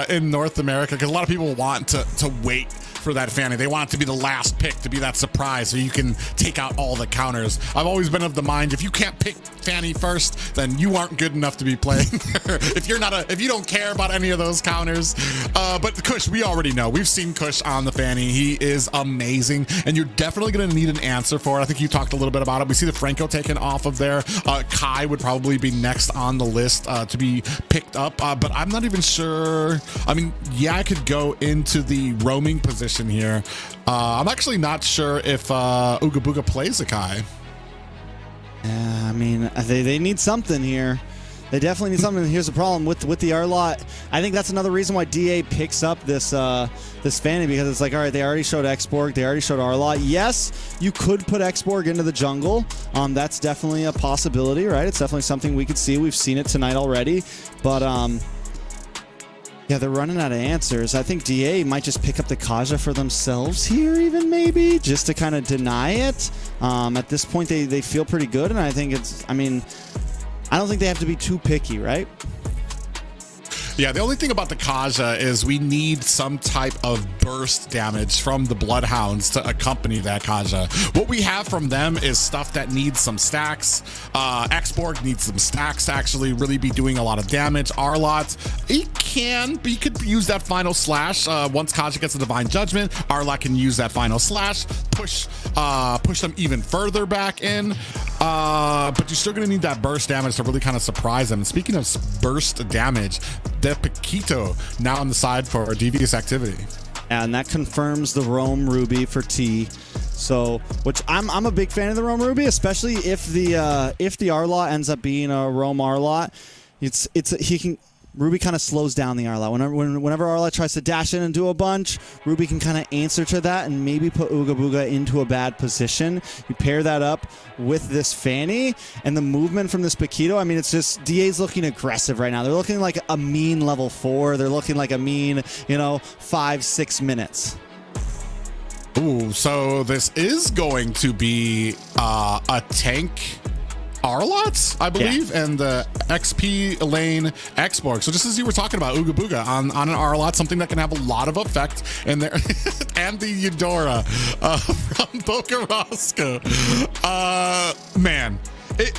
in North America, because a lot of people want to wait for that Fanny. They want it to be the last pick, to be that surprise, so you can take out all the counters. I've always been of the mind, if you can't pick Fanny first, then you aren't good enough to be playing. if you don't care about any of those counters. But Kush, we already know. We've seen Kush on the Fanny. He is amazing, and you're definitely going to need an answer for it. I think you talked a little bit about it. We see the Franco taken off of there. Kai would probably be next on the list to be picked up, but I'm not even sure. I mean, yeah, I could go into the roaming position here. I'm actually not sure if Ooga Booga plays a Kai. Yeah, I mean, they need something here. They definitely need something. Here's the problem with the Arlot. I think that's another reason why DA picks up this this Fanny, because it's like, all right, they already showed X-Borg, they already showed Arlot. Yes, you could put X-Borg into the jungle. That's definitely a possibility, right? It's definitely something we could see. We've seen it tonight already, but yeah, they're running out of answers. I think DA might just pick up the Kaja for themselves here, even maybe, just to kind of deny it. At this point, they feel pretty good, and I think it's, I mean, I don't think they have to be too picky, right? Yeah, the only thing about the Kaja is we need some type of burst damage from the Bloodhounds to accompany that Kaja. What we have from them is stuff that needs some stacks. X-Borg needs some stacks to actually really be doing a lot of damage. Arlot, he could use that final slash. Once Kaja gets the Divine Judgment, Arlot can use that final slash, push them even further back in. But you're still going to need that burst damage to really kind of surprise them. And speaking of burst damage, De Paquito now on the side for Devious Activity. And that confirms the Roam Ruby for T. So, which I'm a big fan of the Roam Ruby, especially if the Arlot ends up being a Roam Arlot. He can Ruby kind of slows down the Arlot. Whenever Arlot tries to dash in and do a bunch, Ruby can kind of answer to that and maybe put Ooga Booga into a bad position. You pair that up with this Fanny and the movement from this Paquito. I mean, it's just DA's looking aggressive right now. They're looking like a mean level 4. They're looking like a mean, 5-6 minutes. Ooh, so this is going to be a tank Arlot, I believe, and the XP lane Xborg. So just as you were talking about Ooga Booga on an Arlot, something that can have a lot of effect in there, and the Eudora from Bokarosco. Man. It's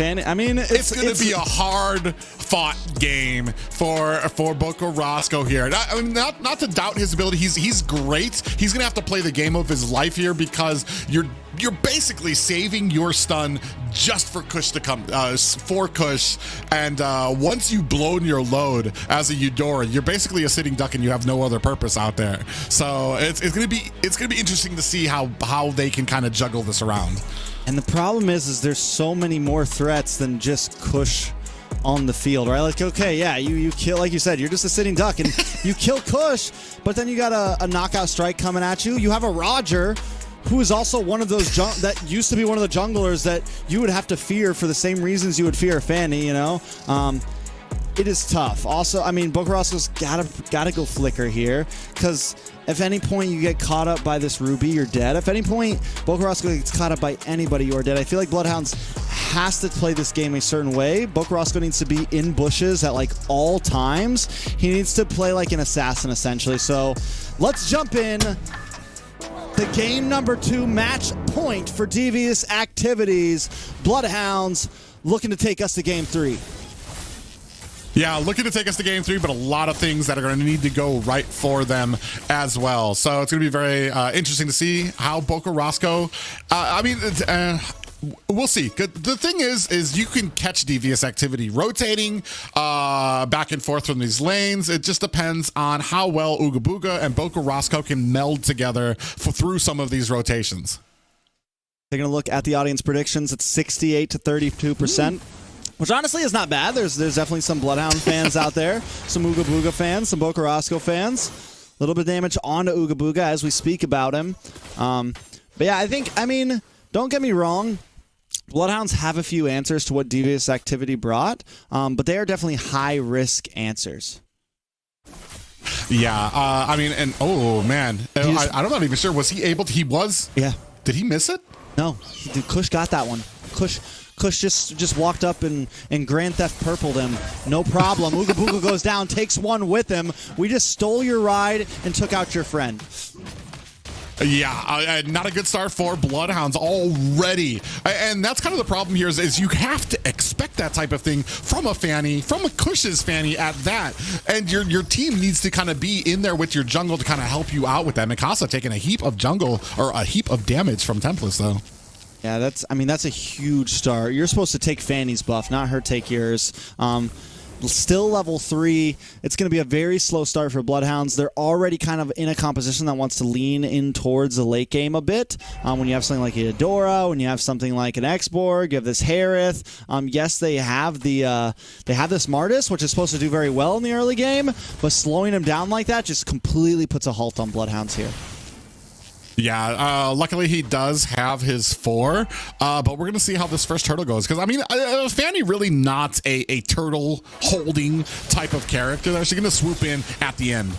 going to be a hard-fought game for Bokarosco here. I mean, not to doubt his ability. He's great. He's going to have to play the game of his life here because you're basically saving your stun just for Kush to come, for Kush. And once you've blown your load as a Eudora, you're basically a sitting duck and you have no other purpose out there. So it's going to be interesting to see how they can kind of juggle this around. And the problem is there's so many more threats than just Kush on the field, right? Like, okay, yeah, you kill, like you said, you're just a sitting duck, and you kill Kush, but then you got a knockout strike coming at you. You have a Roger, who is also one of those that used to be one of the junglers that you would have to fear for the same reasons you would fear a Fanny, It is tough. Also, I mean, Bokarosco's gotta go flicker here, because if any point you get caught up by this Ruby, you're dead. If any point Bokarosco gets caught up by anybody, you're dead. I feel like BloodHounds has to play this game a certain way. Bokarosco needs to be in bushes at like all times. He needs to play like an assassin, essentially. So let's jump in. The game number 2 match point for Devious Activities. BloodHounds looking to take us to game 3. Yeah, looking to take us to game 3, but a lot of things that are going to need to go right for them as well. So it's going to be very interesting to see how Bokarosco, we'll see. The thing is you can catch Devious Activity rotating back and forth from these lanes. It just depends on how well Ooga Booga and Bokarosco can meld together through some of these rotations. Taking a look at the audience predictions, it's 68 to 32%. Which honestly is not bad. There's definitely some BloodHound fans out there, some Ooga Booga fans, some Bokarosco fans. A little bit of damage onto Ooga Booga as we speak about him. But yeah, don't get me wrong. BloodHounds have a few answers to what Devious Activity brought, but they are definitely high-risk answers. Yeah, oh man, I'm not even sure. Was he able to? He was? Yeah. Did he miss it? No, Kush got that one. Kush just walked up and Grand Theft purpled him. No problem. Ooga Booga goes down, takes one with him. We just stole your ride and took out your friend. Yeah, not a good start for BloodHounds already. And that's kind of the problem here is you have to expect that type of thing from a Fanny, from a Kush's Fanny at that. And your team needs to kind of be in there with your jungle to kind of help you out with that. Mikasa taking a heap of jungle, or a heap of damage from Templars, though. Yeah, that's a huge start. You're supposed to take Fanny's buff, not her take yours. Still level 3. It's going to be a very slow start for BloodHounds. They're already kind of in a composition that wants to lean in towards the late game a bit. When you have something like a Eudora, when you have something like an Xborg, you have this Harith. Yes, they have this Martis, which is supposed to do very well in the early game, but slowing him down like that just completely puts a halt on BloodHounds here. Yeah, luckily he does have his 4, but we're going to see how this first turtle goes. Because, Fanny really not a turtle holding type of character. They're actually going to swoop in at the end.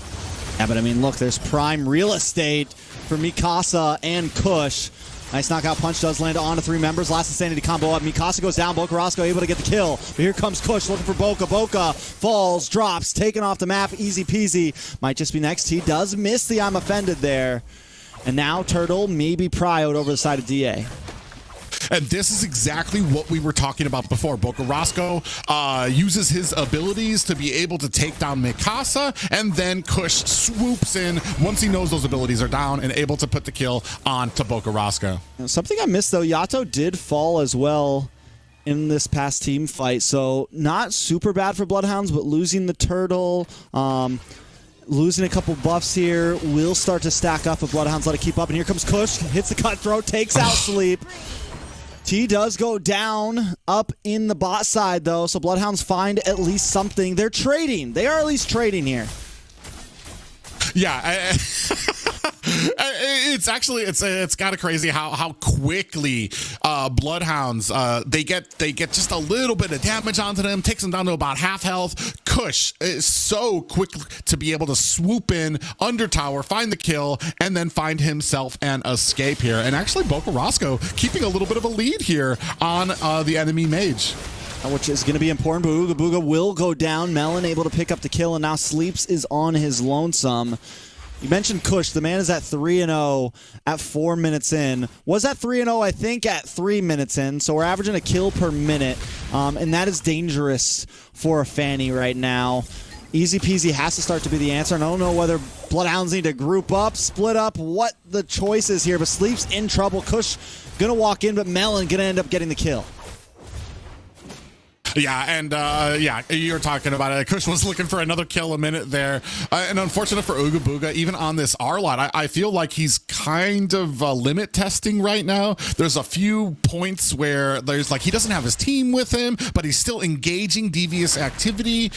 Yeah, but look, there's prime real estate for Mikasa and Kush. Nice knockout punch does land onto 3 members. Last insanity combo up. Mikasa goes down. Bokarosco able to get the kill. But here comes Kush looking for Boka. Boka falls, drops, taken off the map. Easy peasy. Might just be next. He does miss the I'm offended there. And now Turtle maybe prioed over the side of DA. And this is exactly what we were talking about before. Bokarosco uses his abilities to be able to take down Mikasa, and then Kush swoops in once he knows those abilities are down and able to put the kill onto Bokarosco. Something I missed, though, Yato did fall as well in this past team fight, so not super bad for BloodHounds, but losing the Turtle, losing a couple buffs here will start to stack up if BloodHounds let it keep up. And here comes Kush, hits the cutthroat, takes out Sleep. T does go down up in the bot side, though, so BloodHounds find at least something. They're trading. They are at least trading here. Yeah, it's actually it's kind of crazy how quickly BloodHounds they get just a little bit of damage onto them, takes them down to about half health. Kush is so quick to be able to swoop in under tower, find the kill, and then find himself an escape here. And actually, Bocarasco keeping a little bit of a lead here on the enemy mage. Which is going to be important, but Ooga Booga will go down. Melon able to pick up the kill, and now Sleeps is on his lonesome. You mentioned Kush. The man is at 3-0 at 4 minutes in. Was at 3-0, I think, at 3 minutes in. So we're averaging a kill per minute, and that is dangerous for a Fanny right now. Easy peasy has to start to be the answer, and I don't know whether BloodHounds need to group up, split up, what the choice is here, but Sleeps in trouble. Kush going to walk in, but Melon going to end up getting the kill. Yeah, and yeah, you're talking about it. Kush was looking for another kill a minute there. And unfortunate for Ooga Booga, even on this R-Lot, I feel like he's kind of limit testing right now. There's a few points where there's like he doesn't have his team with him, but he's still engaging devious activity,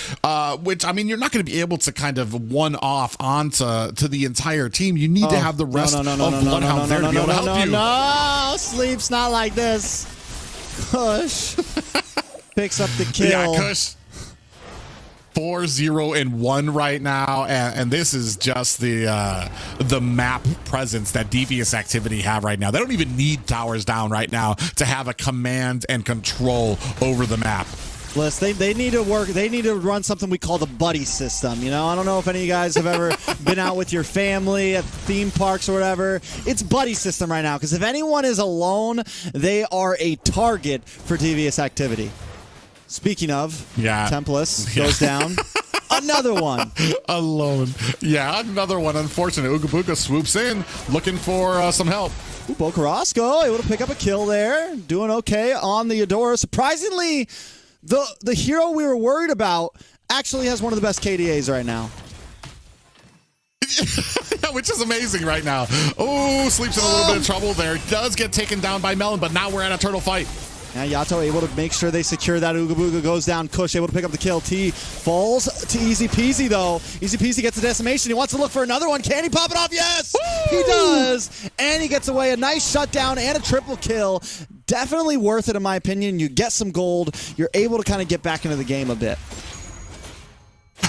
which, I mean, you're not going to be able to kind of one-off onto the entire team. You need to have the rest of BloodHounds there to be able to help you. No, Sleep's not like this. Kush picks up the kill. Yeah, Kush 4-0-1 right now, and this is just the map presence that Devious Activity have right now. They don't even need towers down right now to have a command and control over the map. Listen, they need to work. They need to run something we call the buddy system. You know, I don't know if any of you guys have ever been out with your family at theme parks or whatever. It's buddy system right now, because if anyone is alone, they are a target for Devious Activity. Speaking of, Tempest goes down. Another one. Alone. Yeah, another one. Unfortunate. Ooga Booga swoops in, looking for some help. Ooh, Bocarasco able to pick up a kill there. Doing okay on the Adora. Surprisingly, the hero we were worried about actually has one of the best KDAs right now. Which is amazing right now. Oh, Sleeps in a little bit of trouble there. Does get taken down by Melon, but now we're at a turtle fight. Now Yato able to make sure they secure that. Ooga Booga goes down. Kush able to pick up the kill. T falls to Easy Peasy, though. Easy Peasy gets the decimation. He wants to look for another one. Can he pop it off? Yes! Woo! He does! And he gets away. A nice shutdown and a triple kill. Definitely worth it, in my opinion. You get some gold. You're able to kind of get back into the game a bit.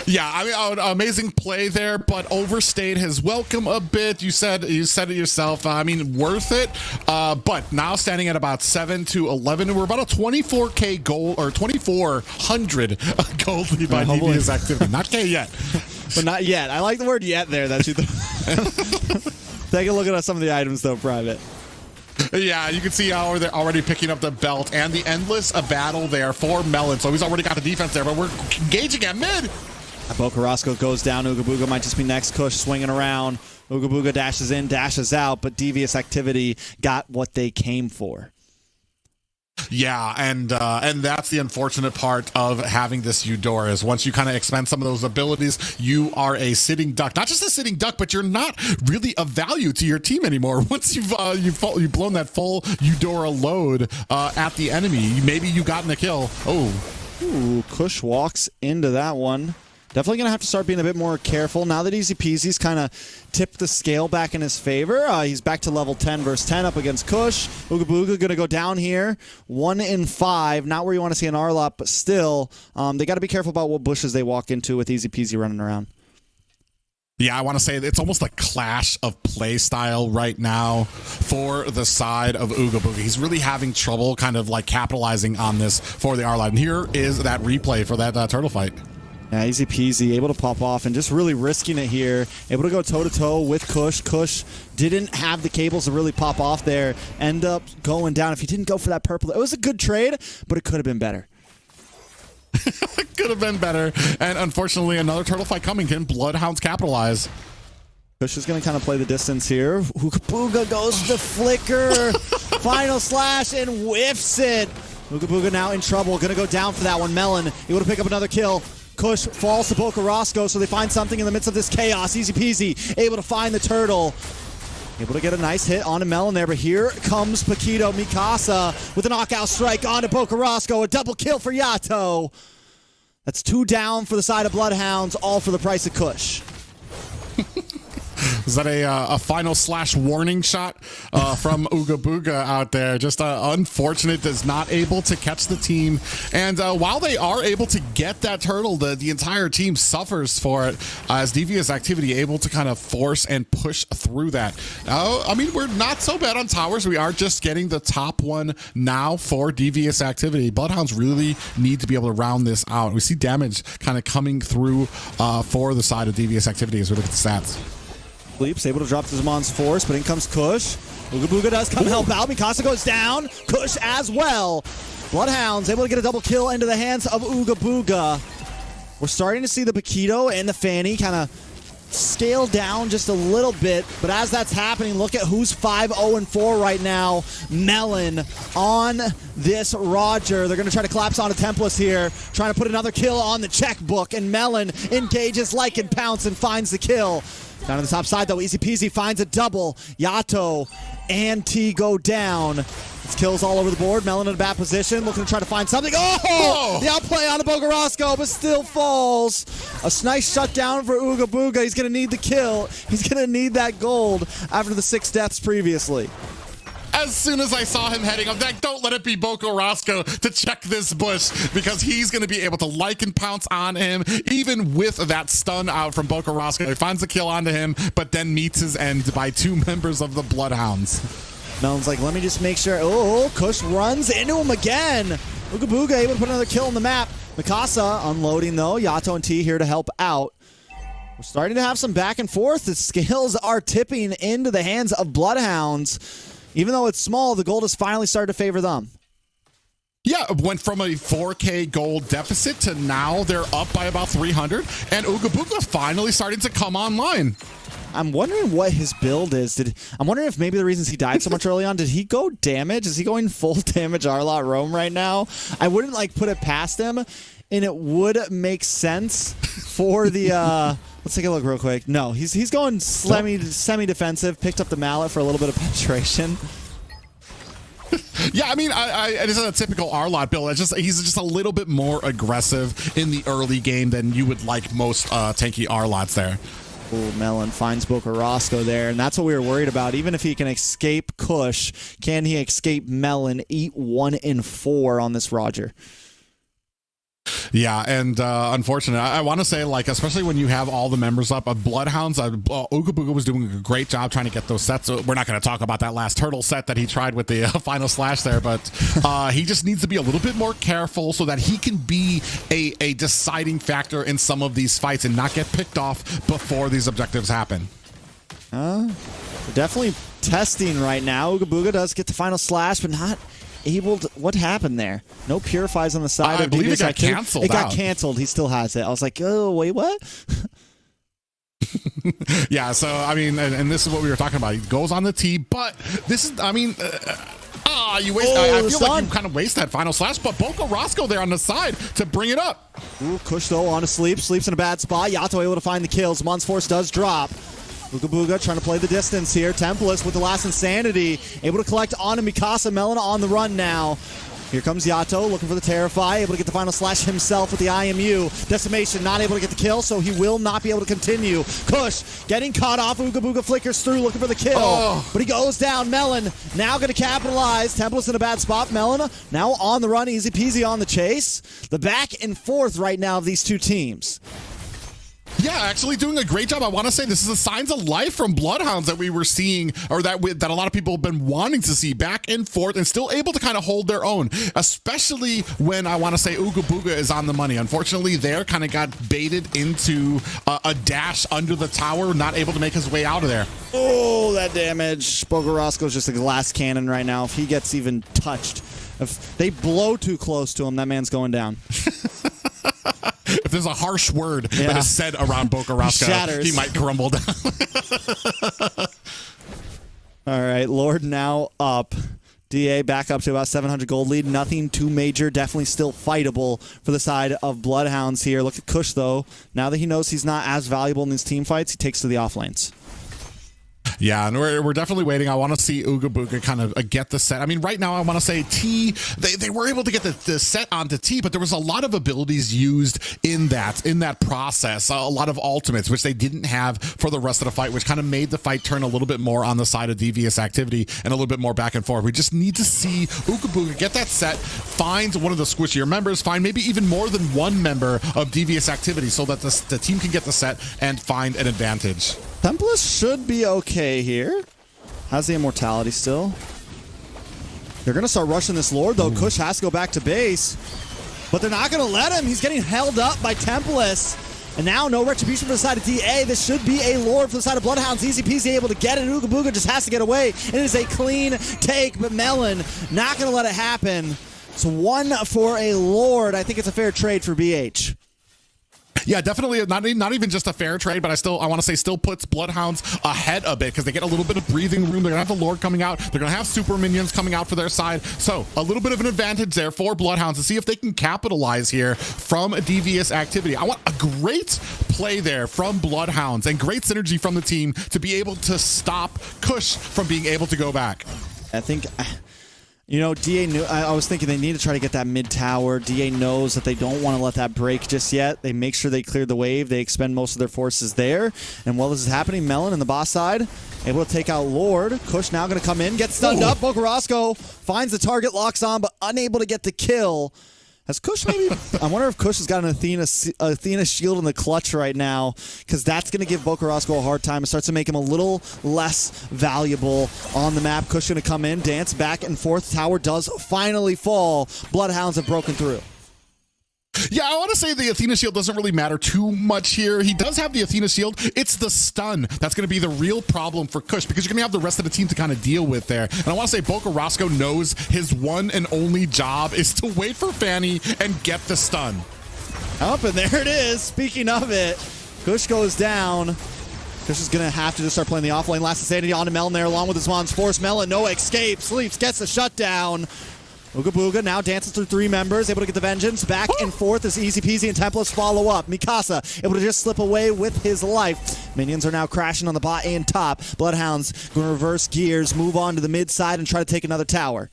Yeah, I mean, amazing play there, but overstayed his welcome a bit. You said it yourself. I mean, worth it. But now standing at about 7-11, we're about a 24K goal, or 2,400 gold lead by Devious Activity. Not K yet, but not yet. I like the word "yet" there. That's you. Take a look at some of the items though, private. Yeah, you can see how they're already picking up the belt and the endless battle there for Melon. So he's already got the defense there, but we're engaging at mid. Bocarasco goes down. Ooga Booga might just be next. Kush swinging around. Ooga Booga dashes in, dashes out, but Devious Activity got what they came for. Yeah, and that's the unfortunate part of having this Eudora is once you kind of expend some of those abilities, you are a sitting duck. Not just a sitting duck, but you're not really of value to your team anymore. Once you've blown that full Eudora load at the enemy, maybe you gotten a kill. Oh, ooh, Kush walks into that one. Definitely going to have to start being a bit more careful. Now that Easy Peasy's kind of tipped the scale back in his favor, he's back to level 10 versus 10 up against Kush. Ooga Booga going to go down here. 1 in 5. Not where you want to see an R-Lot, but still, they got to be careful about what bushes they walk into with Easy Peasy running around. Yeah, I want to say it's almost a clash of play style right now for the side of Ooga Booga. He's really having trouble kind of like capitalizing on this for the R-Line. And here is that replay for that turtle fight. Yeah, Easy Peasy able to pop off and just really risking it here. Able to go toe-to-toe with Kush. Kush didn't have the cables to really pop off there. End up going down. If he didn't go for that purple, it was a good trade, but it could have been better. Could have been better. And unfortunately, another turtle fight coming. Can BloodHounds capitalize? Kush is going to kind of play the distance here. Ooga Booga goes to the flicker. Final slash and whiffs it. Ooga Booga now in trouble. Going to go down for that one. Melon able to pick up another kill. Kush falls to Bocarasco, so they find something in the midst of this chaos. Easy Peasy able to find the turtle. Able to get a nice hit onto Melon there, but here comes Paquito Mikasa with a knockout strike onto Bocarasco. A double kill for Yato. That's 2 down for the side of Bloodhounds, all for the price of Kush. Is that a final slash warning shot from Ooga Booga out there? Just unfortunate, is not able to catch the team. And while they are able to get that turtle, the entire team suffers for it as Devious activity able to kind of force and push through that. I mean, we're not so bad on towers. We are just getting the top one now for Devious activity. Bloodhounds really need to be able to round this out. We see damage kind of coming through for the side of Devious activity as we look at the stats. Sleeps, able to drop to Zamon's force, but in comes Kush. Ooga Booga does come help out. Mikasa goes down. Kush as well. Bloodhounds able to get a double kill into the hands of Ooga Booga. We're starting to see the Paquito and the Fanny kind of scale down just a little bit, but as that's happening, look at who's 5-0-4 right now. Melon on this Roger. They're going to try to collapse onto Tempest here, trying to put another kill on the checkbook, and Melon engages like and pounce and finds the kill. Down to the top side, though, easy peasy finds a double. Yato and T go down. It's kills all over the board. Melon in a bad position, looking to try to find something. Oh! The outplay on the Bogarasco, but still falls. A nice shutdown for Ooga Booga. He's going to need the kill. He's going to need that gold after the 6 deaths previously. As soon as I saw him heading up, like, don't let it be Bocarasco to check this bush, because he's going to be able to like and pounce on him, even with that stun out from Bocarasco. He finds the kill onto him, but then meets his end by 2 members of the Bloodhounds. Melon's like, let me just make sure. Oh, Kush runs into him again. Ooga Booga able to put another kill on the map. Mikasa unloading, though. Yato and T here to help out. We're starting to have some back and forth. The scales are tipping into the hands of Bloodhounds. Even though it's small, the gold has finally started to favor them. Yeah, it went from a 4K gold deficit to now they're up by about 300, and Ooga Booga finally starting to come online. I'm wondering what his build is. I'm wondering if maybe the reasons he died so much early on, did he go damage? Is he going full damage Arlot Rome right now? I wouldn't put it past him, and it would make sense for the... Let's take a look real quick. No, he's going semi-defensive, picked up the mallet for a little bit of penetration. Yeah, I mean, it is a typical Arlot build. He's just a little bit more aggressive in the early game than you would like most tanky Arlots there. Ooh, Melon finds Bocarasco there, and that's what we were worried about. Even if he can escape Kush, can he escape Melon? Eat 1 in 4 on this Roger. Yeah, and unfortunately, I want to say, like, especially when you have all the members up of Bloodhounds, Ooga Booga was doing a great job trying to get those sets. So we're not going to talk about that last turtle set that he tried with the final slash there, but he just needs to be a little bit more careful so that he can be a deciding factor in some of these fights and not get picked off before these objectives happen. We're definitely testing right now. Ooga Booga does get the final slash, but not able to. What happened there? No purifies on the side. I believe it got canceled. It got canceled. He still has it. I was like, oh wait, what? Yeah. So I mean, and this is what we were talking about. He goes on the tee, but this is, I mean, you waste. I feel like you kind of waste that final slash, but Bocarasco there on the side to bring it up. Ooh, Kush though on a sleep. Sleeps in a bad spot. Yato able to find the kills. Mon's Force does drop. Ooga Booga trying to play the distance here. Tempest with the last insanity. Able to collect on Mikasa. Melon on the run now. Here comes Yato looking for the Terrify. Able to get the final slash himself with the IMU. Decimation not able to get the kill, so he will not be able to continue. Kush getting caught off. Ooga Booga flickers through looking for the kill. But he goes down. Melon now going to capitalize. Tempest in a bad spot. Melon now on the run. Easy peasy on the chase. The back and forth right now of these two teams. Yeah, actually doing a great job. I want to say this is the signs of life from Bloodhounds that we were seeing, or that a lot of people have been wanting to see, back and forth, and still able to kind of hold their own, especially when I want to say Ooga Booga is on the money. Unfortunately, there kind of got baited into a dash under the tower, not able to make his way out of there. Oh, that damage. Bogarasco's just a glass cannon right now. If he gets even touched, if they blow too close to him, that man's going down. If there's a harsh word that is said around Bocarasco, he might crumble down. All right, Lord now up. DA back up to about 700 gold lead. Nothing too major. Definitely still fightable for the side of Bloodhounds here. Look at Kush, though. Now that he knows he's not as valuable in these team fights, he takes to the off lanes. Yeah, and we're definitely waiting. I want to see Ooga Booga kind of get the set. I mean, right now I want to say T, they were able to get the set onto T, but there was a lot of abilities used in that process. A lot of ultimates, which they didn't have for the rest of the fight, which kind of made the fight turn a little bit more on the side of Devious activity and a little bit more back and forth. We just need to see Ooga Booga get that set, find one of the squishier members, find maybe even more than one member of Devious activity so that the team can get the set and find an advantage. Tempest should be okay here. Has the immortality still. They're going to start rushing this Lord, though. Kush has to go back to base. But they're not going to let him. He's getting held up by Tempest. And now no retribution for the side of DA. This should be a Lord for the side of BloodHounds. Easy peasy able to get it. Ooga Booga just has to get away. It is a clean take, but Melon not going to let it happen. It's one for a Lord. I think it's a fair trade for BH. Yeah, definitely not even just a fair trade, but I want to say still puts BloodHounds ahead a bit because they get a little bit of breathing room. They're going to have the Lord coming out. They're going to have super minions coming out for their side. So a little bit of an advantage there for BloodHounds to see if they can capitalize here from a Devious activity. I want a great play there from BloodHounds and great synergy from the team to be able to stop Kush from being able to go back. I think... You know, DA knew, I was thinking they need to try to get that mid tower. DA knows that they don't want to let that break just yet. They make sure they clear the wave. They expend most of their forces there. And while this is happening, Melon in the boss side, able to take out Lord. Kush now going to come in, get stunned up. Bocarasco finds the target, locks on, but unable to get the kill. Has Kush maybe... I wonder if Kush has got an Athena shield in the clutch right now, because that's going to give Bocarasco a hard time. It starts to make him a little less valuable on the map. Kush going to come in, dance back and forth. Tower does finally fall. BloodHounds have broken through. Yeah, I want to say the Athena shield doesn't really matter too much here. He does have the Athena shield. It's the stun that's going to be the real problem for Kush because you're going to have the rest of the team to kind of deal with there. And I want to say Bocarasco knows his one and only job is to wait for Fanny and get the stun. Up, and there it is. Speaking of it, Kush goes down. Kush is going to have to just start playing the offlane. Last insanity on to Melon there along with his Wands Force. Melon, no escape. Sleeps, gets the shutdown. Ooga Booga now dances through three members, able to get the vengeance. Back and forth as Easy Peasy and Templars follow up. Mikasa able to just slip away with his life. Minions are now crashing on the bot and top. BloodHounds going to reverse gears, move on to the mid side, and try to take another tower.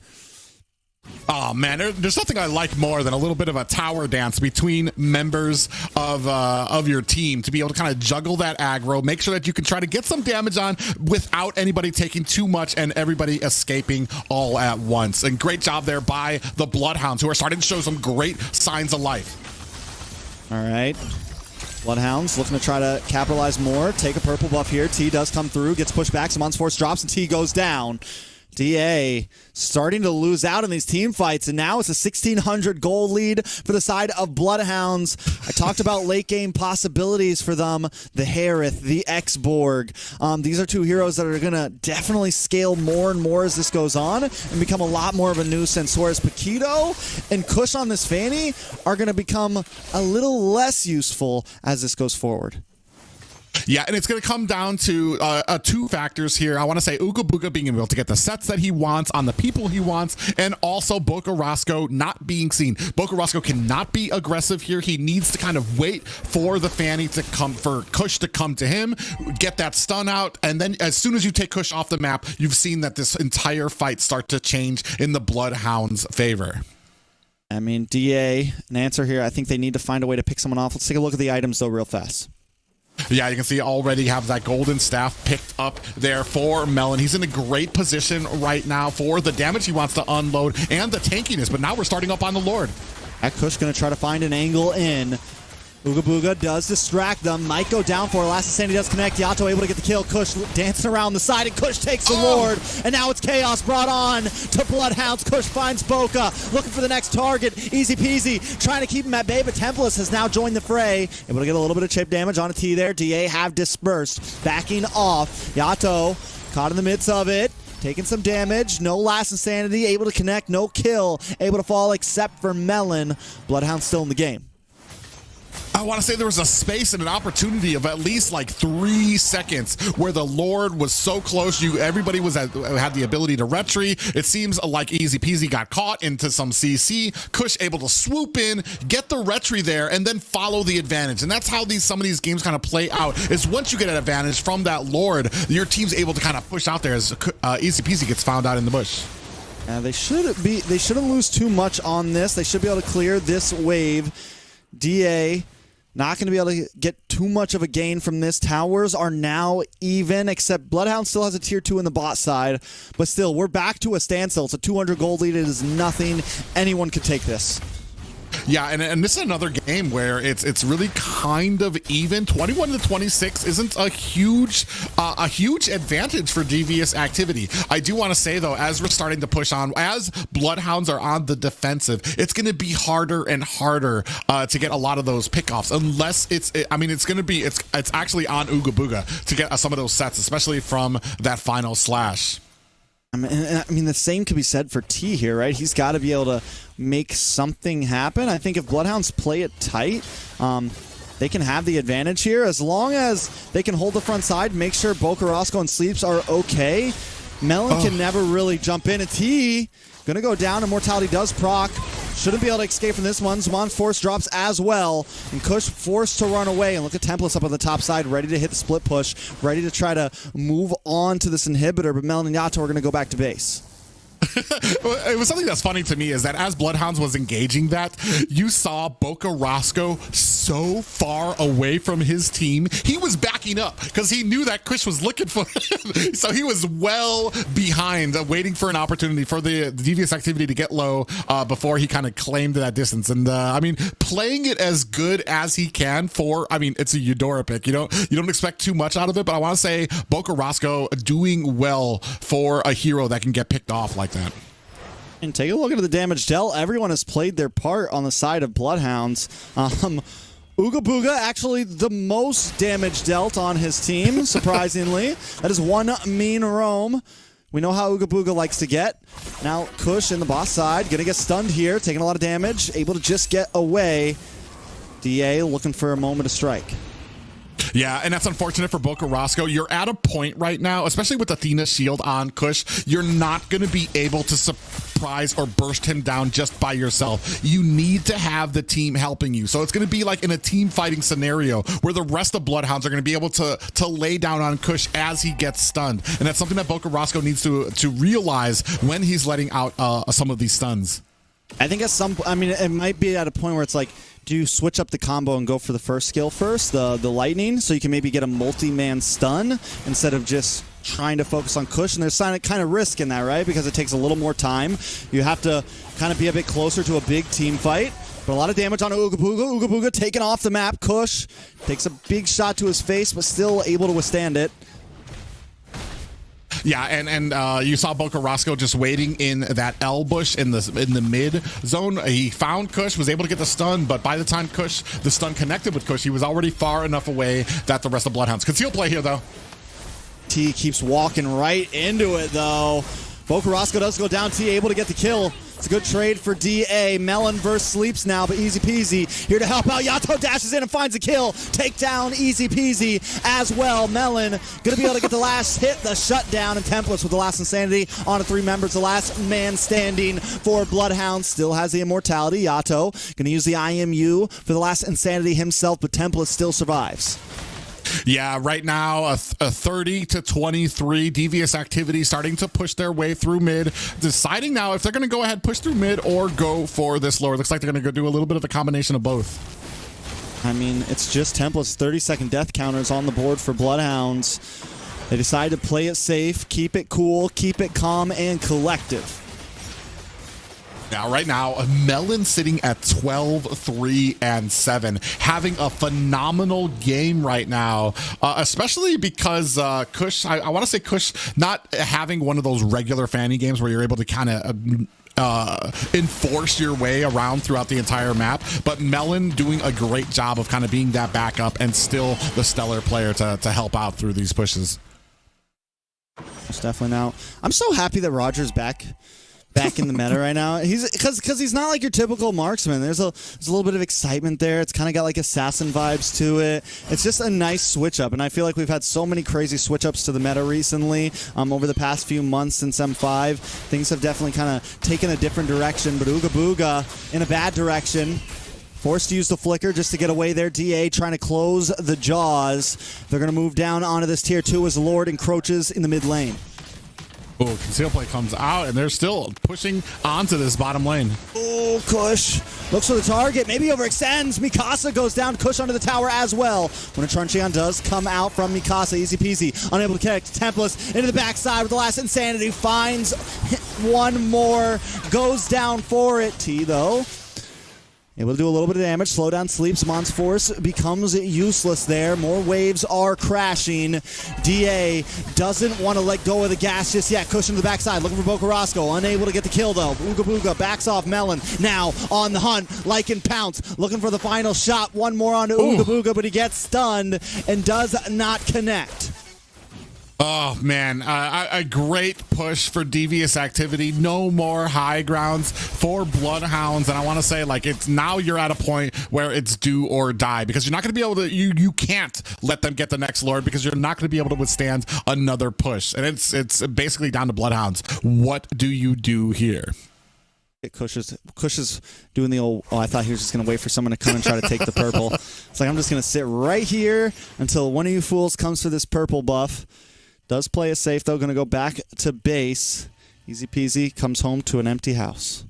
Oh man, there's nothing I like more than a little bit of a tower dance between members of your team to be able to kind of juggle that aggro, make sure that you can try to get some damage on without anybody taking too much and everybody escaping all at once. And great job there by the BloodHounds, who are starting to show some great signs of life. All right. BloodHounds looking to try to capitalize more. Take a purple buff here. T does come through, gets pushed back. Some Force drops, and T goes down. DA starting to lose out in these team fights, and now it's a 1,600 gold lead for the side of BloodHounds. I talked about late game possibilities for them. The Harith, the X-Borg. These are two heroes that are going to definitely scale more and more as this goes on and become a lot more of a nuisance, whereas Paquito and Kush on this Fanny are going to become a little less useful as this goes forward. Yeah, and it's going to come down to two factors here. I want to say Ooga Booga being able to get the sets that he wants on the people he wants, and also Bocarasco not being seen. Bocarasco cannot be aggressive here. He needs to kind of wait for the Fanny to come, for Kush to come to him, get that stun out, and then as soon as you take Kush off the map, you've seen that this entire fight start to change in the BloodHounds' favor. I mean, DA, an answer here. I think they need to find a way to pick someone off. Let's take a look at the items, though, real fast. Yeah, you can see already have that golden staff picked up there for Melon. He's in a great position right now for the damage he wants to unload and the tankiness, but now we're starting up on the Lord. That Kush going to try to find an angle in. Ooga Booga does distract them. Might go down for it. Last Insanity does connect. Yato able to get the kill. Kush dancing around the side, and Kush takes the Lord. And now it's Chaos brought on to BloodHounds. Kush finds Boca, looking for the next target. Easy peasy, trying to keep him at bay, but Templars has now joined the fray. Able to get a little bit of chip damage on a T there. DA have dispersed. Backing off. Yato caught in the midst of it. Taking some damage. No Last Insanity. Able to connect. No kill. Able to fall except for Melon. BloodHounds still in the game. I want to say there was a space and an opportunity of at least like 3 seconds where the Lord was so close. Everybody had the ability to retry. It seems like Easy Peasy got caught into some CC. Kush able to swoop in, get the retry there, and then follow the advantage. And that's how some of these games kind of play out. Is once you get an advantage from that Lord, your team's able to kind of push out there as Easy Peasy gets found out in the bush. They shouldn't lose too much on this. They should be able to clear this wave. DA not going to be able to get too much of a gain from this. Towers are now even, except BloodHounds still has a tier 2 in the bot side. But still, we're back to a standstill. It's a 200 gold lead. It is nothing. Anyone could take this. Yeah, and this is another game where it's really kind of even. 21 to 26 isn't a huge advantage for Devious activity. I do want to say though, as we're starting to push on, as BloodHounds are on the defensive, it's going to be harder and harder to get a lot of those pickoffs, unless it's actually on Ooga Booga to get some of those sets, especially from that final slash. I mean, the same could be said for T here, right? He's got to be able to make something happen. I think if BloodHounds play it tight, they can have the advantage here. As long as they can hold the front side, make sure Boca Roscoe and Sleeps are okay. Melon can never really jump in. And T going to go down. Immortality does proc. Shouldn't be able to escape from this one. Zwan's force drops as well. And Kush forced to run away. And look at Templars up on the top side, ready to hit the split push, ready to try to move on to this inhibitor. But Melon and Yato are going to go back to base. It was something that's funny to me is that as BloodHounds was engaging that, you saw Boca Roscoe so far away from his team. He was backing up because he knew that Kush was looking for him. So he was well behind, waiting for an opportunity for the Devious activity to get low before he kind of claimed that distance. And I mean, playing it as good as he can it's a Eudora pick. You don't expect too much out of it, but I want to say Boca Roscoe doing well for a hero that can get picked off like that. And take a look at the damage dealt. Everyone has played their part on the side of BloodHounds. Ooga Booga actually the most damage dealt on his team, surprisingly. That is one mean roam. We know how Ooga Booga likes to get. Now Kush in the boss side, gonna get stunned here, taking a lot of damage, able to just get away. DA looking for a moment to strike. Yeah, and that's unfortunate for Boca Roscoe. You're at a point right now, especially with Athena's shield on Kush, you're not going to be able to surprise or burst him down just by yourself. You need to have the team helping you. So it's going to be like in a team fighting scenario where the rest of BloodHounds are going to be able to lay down on Kush as he gets stunned. And that's something that Boca Roscoe needs to realize when he's letting out some of these stuns. I think it might be at a point where it's like, do you switch up the combo and go for the first skill first, the lightning, so you can maybe get a multi-man stun instead of just trying to focus on Kush? And there's kind of risk in that, right? Because it takes a little more time. You have to kind of be a bit closer to a big team fight. But a lot of damage on Ooga Booga. Ooga Booga taken off the map. Kush takes a big shot to his face, but still able to withstand it. Yeah, and you saw Boca Roscoe just waiting in that L bush in the mid zone. He found Kush, was able to get the stun, but by the time the stun connected with Kush, he was already far enough away that the rest of BloodHounds could still play here, though. T keeps walking right into it, though. Boca Roscoe does go down. T able to get the kill. It's a good trade for DA. Melon versus Sleeps now, but Easy Peasy here to help out. Yato dashes in and finds a kill. Take down Easy Peasy as well. Melon going to be able to get the last hit, the shutdown, and Templates with the last Insanity on to 3 members. The last man standing for BloodHounds still has the Immortality. Yato going to use the IMU for the last Insanity himself, but Templates still survives. Yeah, right now a 30 to 23 Devious activity starting to push their way through mid, deciding now if they're going to go ahead push through mid or go for this lower. Looks like they're going to go do a little bit of a combination of both. I mean, it's just Templates. 30-second death counters on the board for BloodHounds. They decide to play it safe, keep it cool, keep it calm and collective. Now, right now, Melon sitting at 12, 3, and 7, having a phenomenal game right now, especially because Kush, I want to say Kush not having one of those regular Fanny games where you're able to kind of enforce your way around throughout the entire map, but Melon doing a great job of kind of being that backup and still the stellar player to help out through these pushes. Most definitely. Now, I'm so happy that Roger's back. back in the meta right now. He's because he's not like your typical marksman. There's a little bit of excitement there. It's kind of got like assassin vibes to it. It's just a nice switch up, and I feel like we've had so many crazy switch ups to the meta recently. Over the past few months since M5, things have definitely kind of taken a different direction. But Ooga Booga in a bad direction. Forced to use the flicker just to get away there. DA trying to close the jaws. They're going to move down onto this tier 2 as Lord encroaches in the mid lane. Oh, conceal play comes out, and they're still pushing onto this bottom lane. Oh, Kush looks for the target, maybe overextends. Mikasa goes down, Kush under the tower as well. When a Truncheon does come out from Mikasa, easy peasy, unable to connect. Tempest into the backside with the last Insanity, finds one more, goes down for it. T though, able to do a little bit of damage. Slow down sleeps. Mon's Force becomes useless there. More waves are crashing. DA doesn't want to let go of the gas just yet. Cushion to the backside. Looking for Bocarasco. Unable to get the kill though. Ooga Booga backs off Melon. Now on the hunt. Lycan Pounce. Looking for the final shot. One more onto Ooga Booga, but he gets stunned and does not connect. Oh, man, a great push for Devious activity. No more high grounds for BloodHounds. And I want to say, like, it's now you're at a point where it's do or die, because you're not going to be able to, you can't let them get the next Lord, because you're not going to be able to withstand another push. And it's basically down to BloodHounds. What do you do here? Kush is doing the old, I thought he was just going to wait for someone to come and try to take the purple. It's like, I'm just going to sit right here until one of you fools comes for this purple buff. Does play it safe, though. Going to go back to base. Easy peasy. Comes home to an empty house.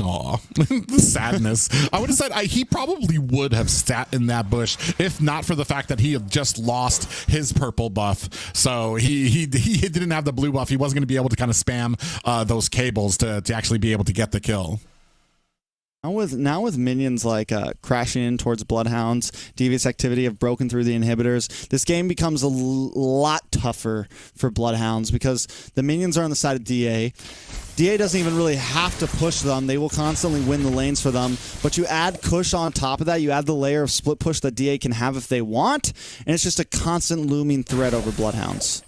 Aw, the sadness. I would have said he probably would have sat in that bush if not for the fact that he had just lost his purple buff. So he didn't have the blue buff. He wasn't going to be able to kind of spam those cables to actually be able to get the kill. Now with minions like crashing in towards BloodHounds, Devious activity have broken through the inhibitors, this game becomes a lot tougher for BloodHounds because the minions are on the side of DA. DA doesn't even really have to push them. They will constantly win the lanes for them. But you add Kush on top of that, you add the layer of split push that DA can have if they want, and it's just a constant looming threat over BloodHounds.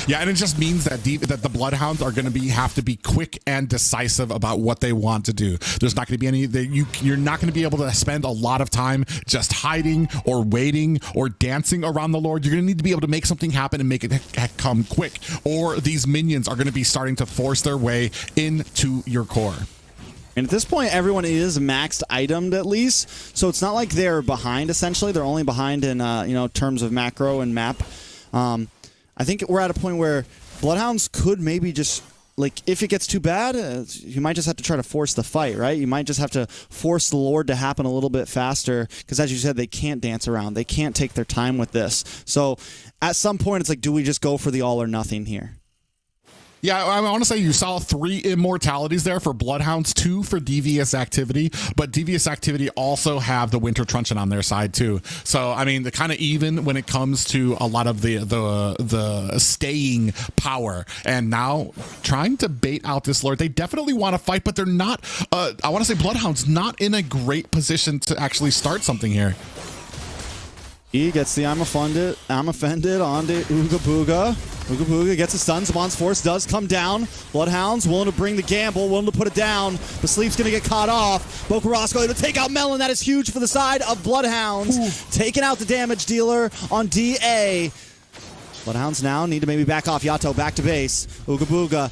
Yeah, and it just means that the BloodHounds are going to have to be quick and decisive about what they want to do. There's not going to be any, you're not going to be able to spend a lot of time just hiding or waiting or dancing around the Lord. You're going to need to be able to make something happen and make it come quick, or these minions are going to be starting to force their way into your core. And at this point, everyone is maxed itemed at least, so it's not like they're behind. Essentially, they're only behind in terms of macro and map. I think we're at a point where BloodHounds could maybe just, like, if it gets too bad, you might just have to try to force the fight, right? You might just have to force the Lord to happen a little bit faster, because as you said, they can't dance around. They can't take their time with this. So at some point, it's like, do we just go for the all or nothing here? Yeah, I want to say you saw 3 immortalities there for BloodHounds, 2 for Devious activity, but Devious activity also have the Winter Truncheon on their side too. So I mean, they're kind of even when it comes to a lot of the staying power. And now trying to bait out this Lord, they definitely want to fight, but they're not. I want to say BloodHounds not in a great position to actually start something here. He gets the I'm offended onto Ooga Booga. Ooga Booga gets a stun. Zamon's Force does come down. BloodHounds willing to bring the gamble, willing to put it down. The sleep's going to get caught off. Bocarasco able to take out Melon. That is huge for the side of BloodHounds. Taking out the damage dealer on DA. BloodHounds now need to maybe back off. Yato back to base. Ooga Booga.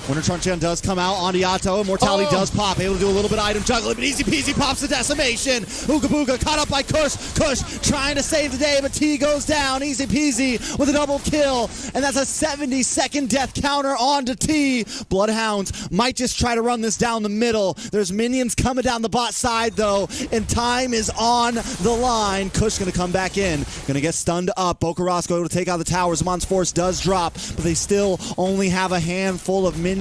Winter Truncheon does come out onto Yato. Immortality does pop. Able to do a little bit of item juggling, but easy peasy pops the decimation. Ooga Booga caught up by Kush. Kush trying to save the day, but T goes down. Easy peasy with a double kill. And that's a 70-second death counter onto T. BloodHounds might just try to run this down the middle. There's minions coming down the bot side, though, and time is on the line. Kush going to come back in. Going to get stunned up. Bocarasco able to take out the towers. Zamon's Force does drop, but they still only have a handful of minions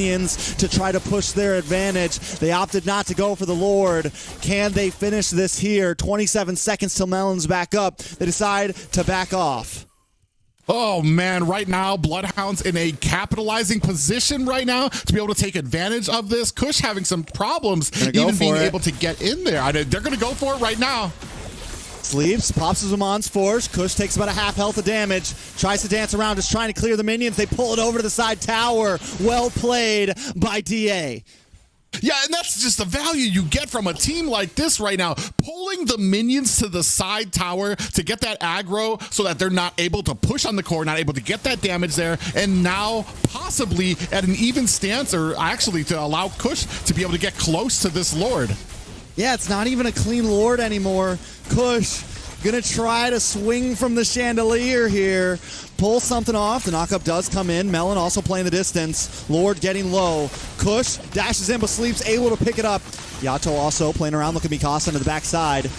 to try to push their advantage. They opted not to go for the Lord. Can they finish this here? 27 seconds till Melon's back up. They decide to back off. Oh man, right now BloodHounds in a capitalizing position right now to be able to take advantage of this. Kush having some problems even being able to get in there. They're going to go for it right now. Sleeps, pops Zamon's Force. Kush takes about a half health of damage. Tries to dance around, just trying to clear the minions. They pull it over to the side tower. Well played by DA. Yeah, and that's just the value you get from a team like this right now. Pulling the minions to the side tower to get that aggro so that they're not able to push on the core, not able to get that damage there, and now possibly at an even stance, or actually to allow Kush to be able to get close to this Lord. Yeah, it's not even a clean Lord anymore. Kush gonna try to swing from the chandelier here. Pull something off. The knockup does come in. Melon also playing the distance. Lord getting low. Kush dashes in but sleeps, able to pick it up. Yato also playing around. Look at Mikasa into the backside.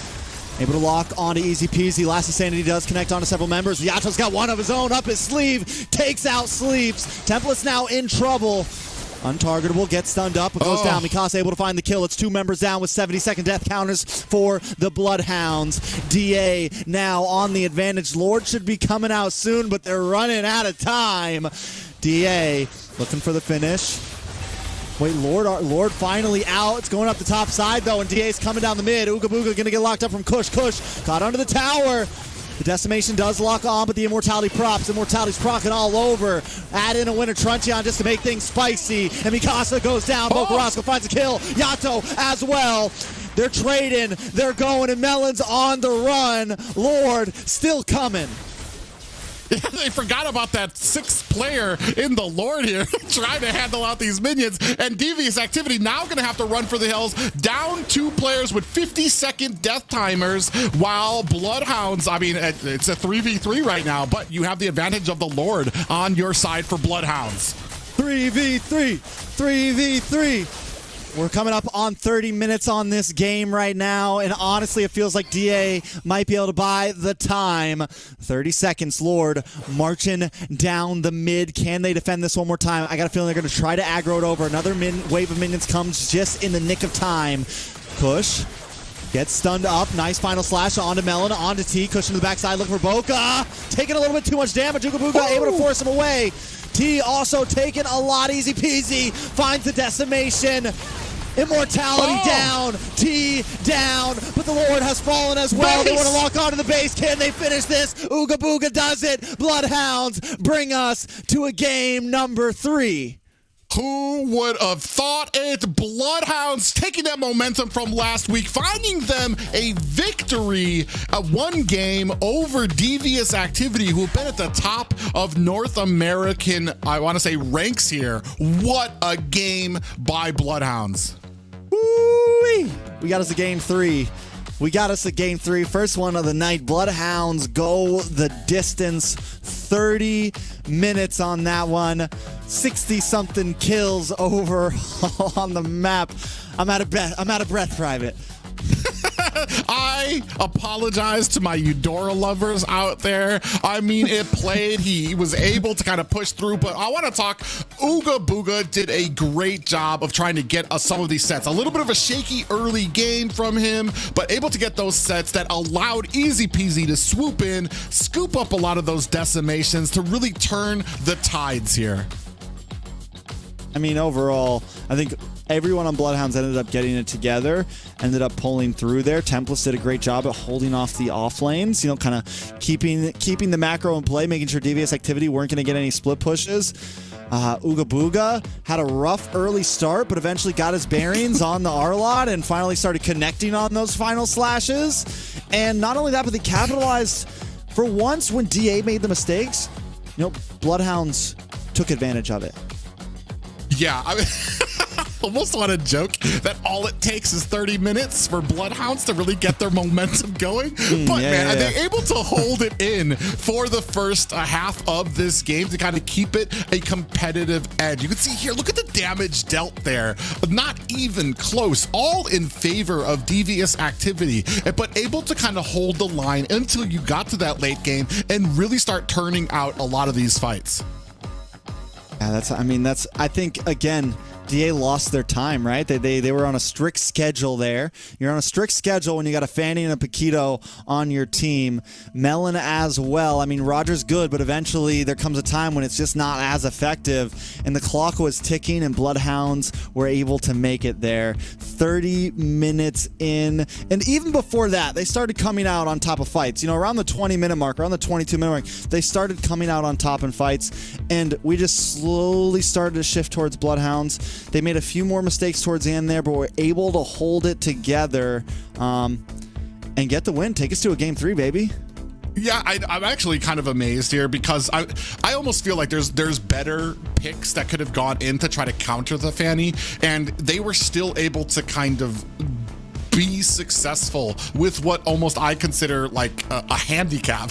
Able to lock onto Easy Peasy. Last Insanity does connect onto several members. Yato's got one of his own up his sleeve. Takes out Sleeps. Template's now in trouble. Untargetable, gets stunned up, but goes down. Mikasa able to find the kill. It's 2 members down with 70-second death counters for the BloodHounds. DA now on the advantage. Lord should be coming out soon, but they're running out of time. DA looking for the finish. Wait, Lord finally out. It's going up the top side, though, and DA's coming down the mid. Ooga Booga going to get locked up from Kush. Kush got under the tower. The Decimation does lock on, but the Immortality props. Immortality's procking all over. Add in a Winter Truncheon just to make things spicy. And Mikasa goes down. Bokarasco finds a kill. Yato as well. They're trading. They're going, and Melon's on the run. Lord still coming. Yeah, they forgot about that 6th player in the Lord here, trying to handle out these minions. And Devious Activity now going to have to run for the hills, down 2 players with 50-second death timers, while BloodHounds, I mean, it's a 3v3 right now, but you have the advantage of the Lord on your side for BloodHounds. 3v3, 3v3. We're coming up on 30 minutes on this game right now, and honestly, it feels like DA might be able to buy the time. 30 seconds, Lord marching down the mid. Can they defend this one more time? I got a feeling they're going to try to aggro it over. Another wave of minions comes just in the nick of time. Kush gets stunned up. Nice final slash onto Melon, onto T. Kush in the backside looking for Boka. Taking a little bit too much damage. Ooga Booga able to force him away. T also taking a lot. Easy peasy. Finds the Decimation. Immortality down, T down, but the Lord has fallen as well. They want to lock onto the base. Can they finish this? Ooga Booga does it. BloodHounds bring us to a game number 3. Who would have thought it? BloodHounds taking that momentum from last week, finding them a victory, a 1 game over Devious Activity, who have been at the top of North American, I want to say, ranks here. What a game by BloodHounds. Woo-wee. We got us a game 3. We got us a game 3. First one of the night. BloodHounds go the distance. 30 minutes on that one. 60-something kills over on the map. I'm out of breath, Private. I apologize to my Eudora lovers out there. I mean, it played. He was able to kind of push through, but I want to talk. Ooga Booga did a great job of trying to get us some of these sets. A little bit of a shaky early game from him, but able to get those sets that allowed Easy Peasy to swoop in, scoop up a lot of those decimations to really turn the tides here. I mean, overall, I think everyone on BloodHounds ended up getting it together, ended up pulling through there. Templates did a great job at holding off the off lanes, you know, kind of keeping the macro in play, making sure Devious Activity weren't going to get any split pushes. Ooga Booga had a rough early start, but eventually got his bearings on the R-Lot and finally started connecting on those final slashes. And not only that, but they capitalized for once when DA made the mistakes. You know, BloodHounds took advantage of it. Yeah, I almost want to joke that all it takes is 30 minutes for BloodHounds to really get their momentum going. But man, are they able to hold it in for the first half of this game to kind of keep it a competitive edge? You can see here, look at the damage dealt there. Not even close, all in favor of Devious Activity, but able to kind of hold the line until you got to that late game and really start turning out a lot of these fights. Yeah, I think, again, DA lost their time, right? They were on a strict schedule there. You're on a strict schedule when you got a Fanny and a Paquito on your team. Melon as well. I mean, Roger's good, but eventually there comes a time when it's just not as effective. And the clock was ticking, and BloodHounds were able to make it there. 30 minutes in. And even before that, they started coming out on top of fights. You know, around the 20-minute mark, around the 22-minute mark, they started coming out on top in fights. And we just slowly started to shift towards BloodHounds. They made a few more mistakes towards the end there, but were able to hold it together and get the win. Take us to a game 3, baby. Yeah, I'm actually kind of amazed here because I almost feel like there's better picks that could have gone in to try to counter the Fanny, and they were still able to kind of be successful with what almost I consider like a handicap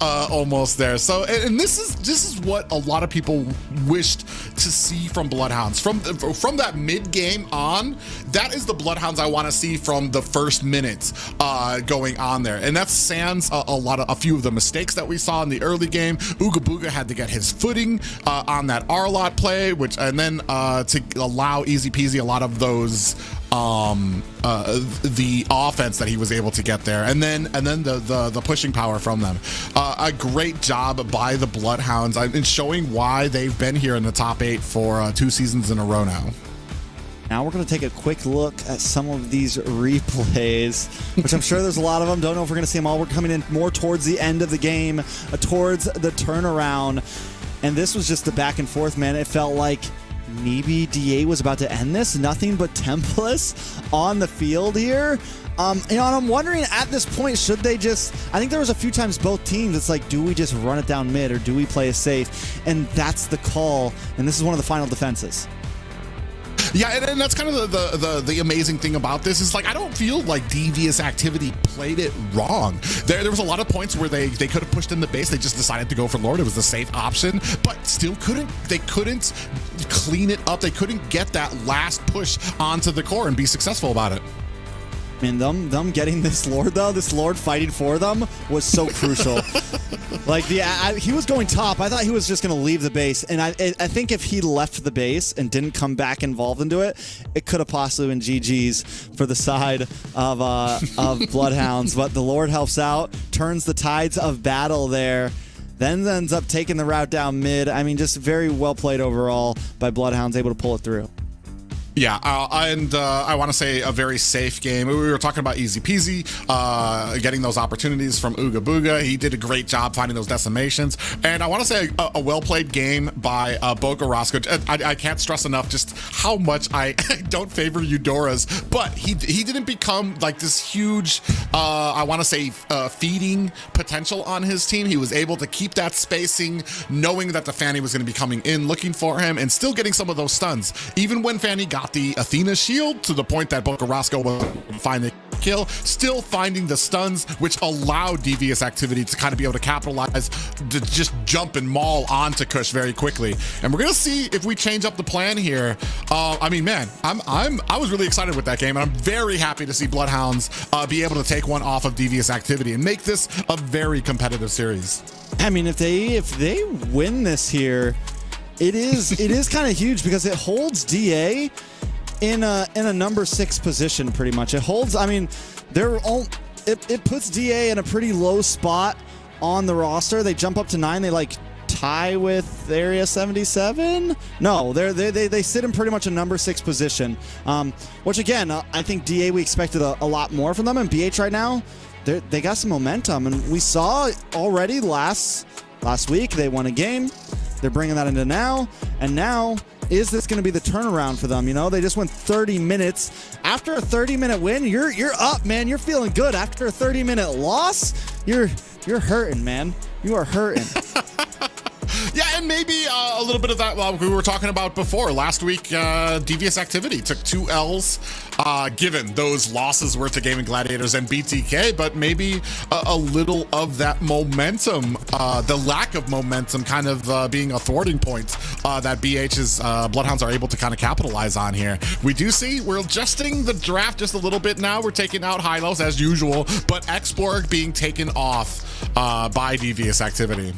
almost there. So, and this is what a lot of people wished to see from BloodHounds from that mid game on. That is the BloodHounds I want to see from the first minutes going on there, and that's sans a few of the mistakes that we saw in the early game. Ooga Booga had to get his footing on that R-Lot play, and then to allow Easy Peasy a lot of those the offense that he was able to get there, and then the pushing power from them. A great job by the BloodHounds in showing why they've been here in the top 8 for 2 seasons in a row now. Now we're going to take a quick look at some of these replays, which I'm sure there's a lot of them. Don't know if we're going to see them all. We're coming in more towards the end of the game, towards the turnaround, and this was just the back and forth, man. It felt like maybe DA was about to end this. Nothing but Templars on the field here. And I'm wondering at this point, should they just, I think there was a few times both teams, it's like, do we just run it down mid or do we play it safe? And that's the call. And this is one of the final defenses. Yeah, and that's kind of the amazing thing about this is, like, I don't feel like Devious Activity played it wrong. There was a lot of points where they could have pushed in the base. They just decided to go for Lord. It was the safe option, but still couldn't clean it up. They couldn't get that last push onto the core and be successful about it. Man, them getting this Lord, though, this Lord fighting for them was so crucial. Like, he was going top. I thought he was just going to leave the base. And I think if he left the base and didn't come back involved into it, it could have possibly been GG's for the side of BloodHounds. But the Lord helps out, turns the tides of battle there, then ends up taking the route down mid. I mean, just very well played overall by BloodHounds, able to pull it through. Yeah, and I want to say a very safe game. We were talking about Easy Peasy, getting those opportunities from Ooga Booga. He did a great job finding those decimations. And I want to say a well-played game by Boca Roscoe. I can't stress enough just how much I don't favor Eudora's, but he didn't become like this huge, I want to say, feeding potential on his team. He was able to keep that spacing, knowing that the Fanny was going to be coming in, looking for him, and still getting some of those stuns. Even when Fanny got the Athena shield to the point that Boca Roscoe will find the kill, still finding the stuns, which allowed Devious Activity to kind of be able to capitalize, to just jump and maul onto Kush very quickly. And we're gonna see if we change up the plan here. I mean, man, I was really excited with that game, and I'm very happy to see BloodHounds be able to take one off of Devious Activity and make this a very competitive series. I mean, if they win this here, it is kind of huge because it holds DA in a number 6 position pretty much. It holds, I mean, it puts DA in a pretty low spot on the roster. They jump up to 9. They like tie with Area 77. No, they sit in pretty much a number 6 position. Which again, I think DA, we expected a lot more from them, and BH right now, they got some momentum, and we saw already last week they won a game. They're bringing that into now, and now, is this going to be the turnaround for them? You know, they just went 30 minutes. After a 30-minute win, you're up, man. You're feeling good. After a 30-minute loss, you're hurting, man. You are hurting. Yeah, and maybe a little bit of that we were talking about before. Last week, Devious Activity took 2 L's, given those losses were to Gaimin Gladiators and BTK, but maybe a little of that momentum, the lack of momentum kind of being a thwarting point that BH's BloodHounds are able to kind of capitalize on here. We do see we're adjusting the draft just a little bit now. We're taking out Hylos as usual, but Xborg being taken off by Devious Activity.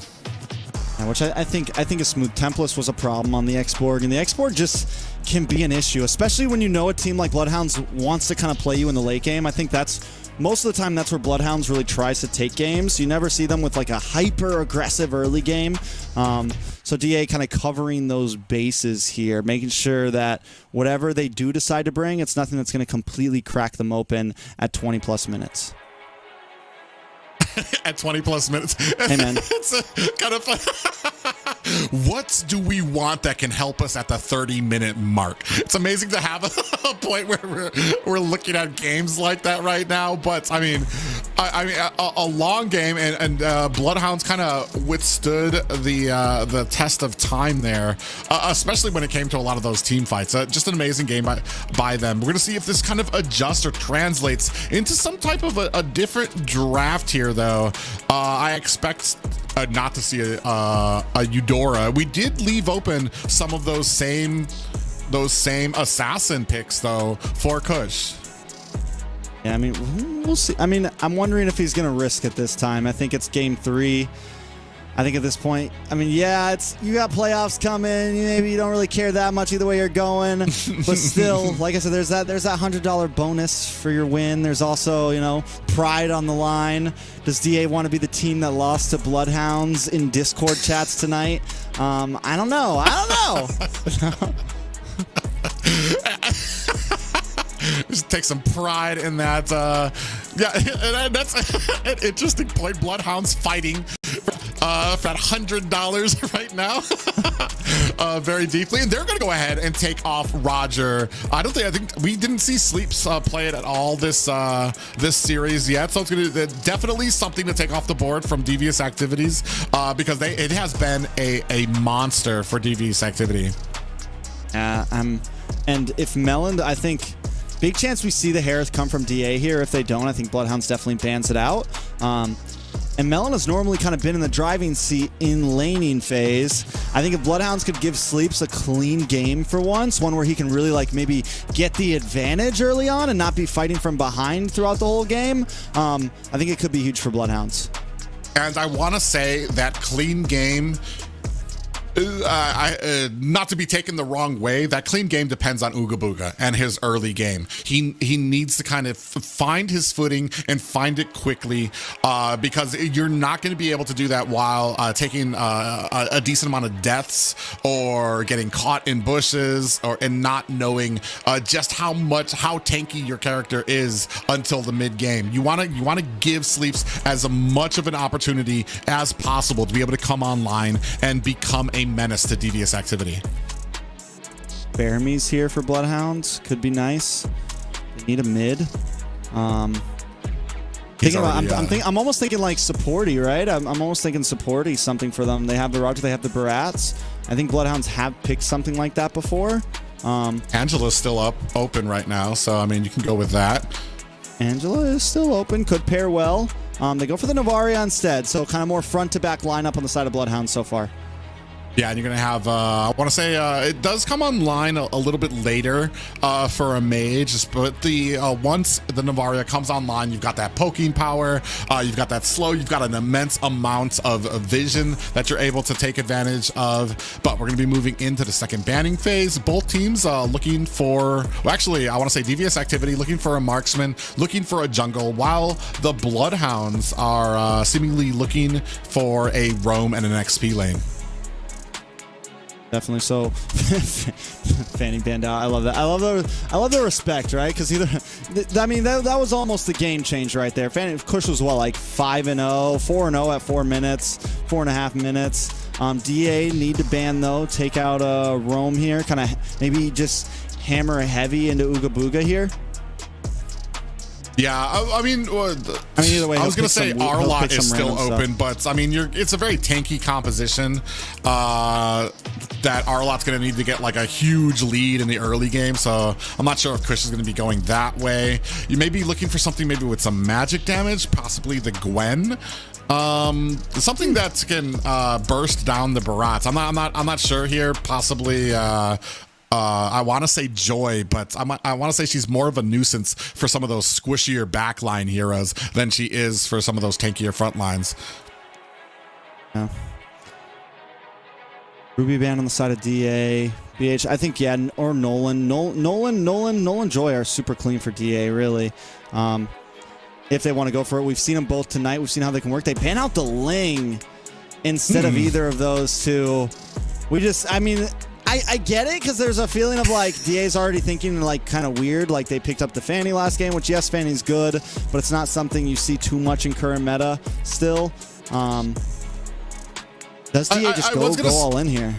Which I think a smooth template was a problem on the Xborg, and the Xborg just can be an issue, especially when you know a team like BloodHounds wants to kind of play you in the late game. I think that's most of the time that's where BloodHounds really tries to take games. You never see them with like a hyper aggressive early game. So DA kind of covering those bases here, making sure that whatever they do decide to bring, it's nothing that's going to completely crack them open at 20 plus minutes. At 20 plus minutes. Hey, man. It's kind of fun. What do we want that can help us at the 30-minute mark? It's amazing to have a point where we're looking at games like that right now. But I mean, a long game, and BloodHounds kind of withstood the test of time there, especially when it came to a lot of those team fights. Just an amazing game by them. We're gonna see if this kind of adjusts or translates into some type of a different draft here, though. I expect not to see a Eudora. We did leave open some of those same assassin picks though for Kush. Yeah, I mean, we'll see. I mean, I'm wondering if he's gonna risk it this time. I think it's game 3. I think at this point, I mean, yeah, you got playoffs coming. Maybe you don't really care that much either way you're going, but still, like I said, there's that $100 bonus for your win. There's also, you know, pride on the line. Does DA want to be the team that lost to BloodHounds in Discord chats tonight? I don't know. Just take some pride in that. Yeah, that's an interesting point. BloodHounds fighting for that $100 right now, very deeply, and they're going to go ahead and take off Roger. I think we didn't see Sleeps play it at all this series yet, so it's going to definitely something to take off the board from Devious Activities, because it has been a monster for Devious Activity. And if Melon, I think big chance we see the Harith come from DA here. If they don't, I think BloodHounds definitely bans it out. And Melon has normally kind of been in the driving seat in laning phase. I think if BloodHounds could give Sleeps a clean game for once, one where he can really like maybe get the advantage early on and not be fighting from behind throughout the whole game, I think it could be huge for BloodHounds. And I want to say that clean game, not to be taken the wrong way, that clean game depends on Ooga Booga and his early game. He needs to kind of find his footing and find it quickly, because you're not going to be able to do that while taking a decent amount of deaths or getting caught in bushes and not knowing just how tanky your character is until the mid game. You want to give Sleeps as much of an opportunity as possible to be able to come online and become a menace to Devious Activity. Bearmies here for BloodHounds could be nice. They need a mid. I'm almost thinking like supporty, right? I'm almost thinking supporty something for them. They have the Roger, they have the Barats. I think BloodHounds have picked something like that before. Angela's still open right now, so I mean you can go with that. Angela is still open, could pair well. They go for the Navaria instead, so kind of more front to back lineup on the side of BloodHounds so far. Yeah, and you're going to have, I want to say, it does come online a little bit later for a mage, but once the Navaria comes online, you've got that poking power, you've got that slow, you've got an immense amount of vision that you're able to take advantage of. But we're going to be moving into the second banning phase. Both teams looking for, well, actually, I want to say Devious Activity, looking for a marksman, looking for a jungle, while the BloodHounds are seemingly looking for a roam and an XP lane. Definitely so. Fanning banned out. I love that. I love the respect, right? Because I mean, that was almost the game change right there. Fanning, of course, was what, like 5-0, 4-0 at 4 minutes, 4.5 minutes. DA need to ban though. Take out Roam here. Kind of maybe just hammer heavy into Ooga Booga here. Yeah, I mean, either way, I was going to say Arlot is still open, but I mean, it's a very tanky composition that Arlot's going to need to get like a huge lead in the early game, so I'm not sure if Kush is going to be going that way. You may be looking for something maybe with some magic damage, possibly the Gwen. Something that can burst down the Barats. I'm not sure here. Possibly I want to say Joy, but I want to say she's more of a nuisance for some of those squishier backline heroes than she is for some of those tankier front lines. Yeah. Ruby ban on the side of DA. BH, I think, yeah, or Nolan. Nolan, Joy are super clean for DA, really. If they want to go for it. We've seen them both tonight. We've seen how they can work. They ban out the Ling instead of either of those two. I get it, because there's a feeling of like DA's already thinking like kind of weird, like they picked up the Fanny last game, which yes, Fanny's good, but it's not something you see too much in current meta still. Does DA just go all in here?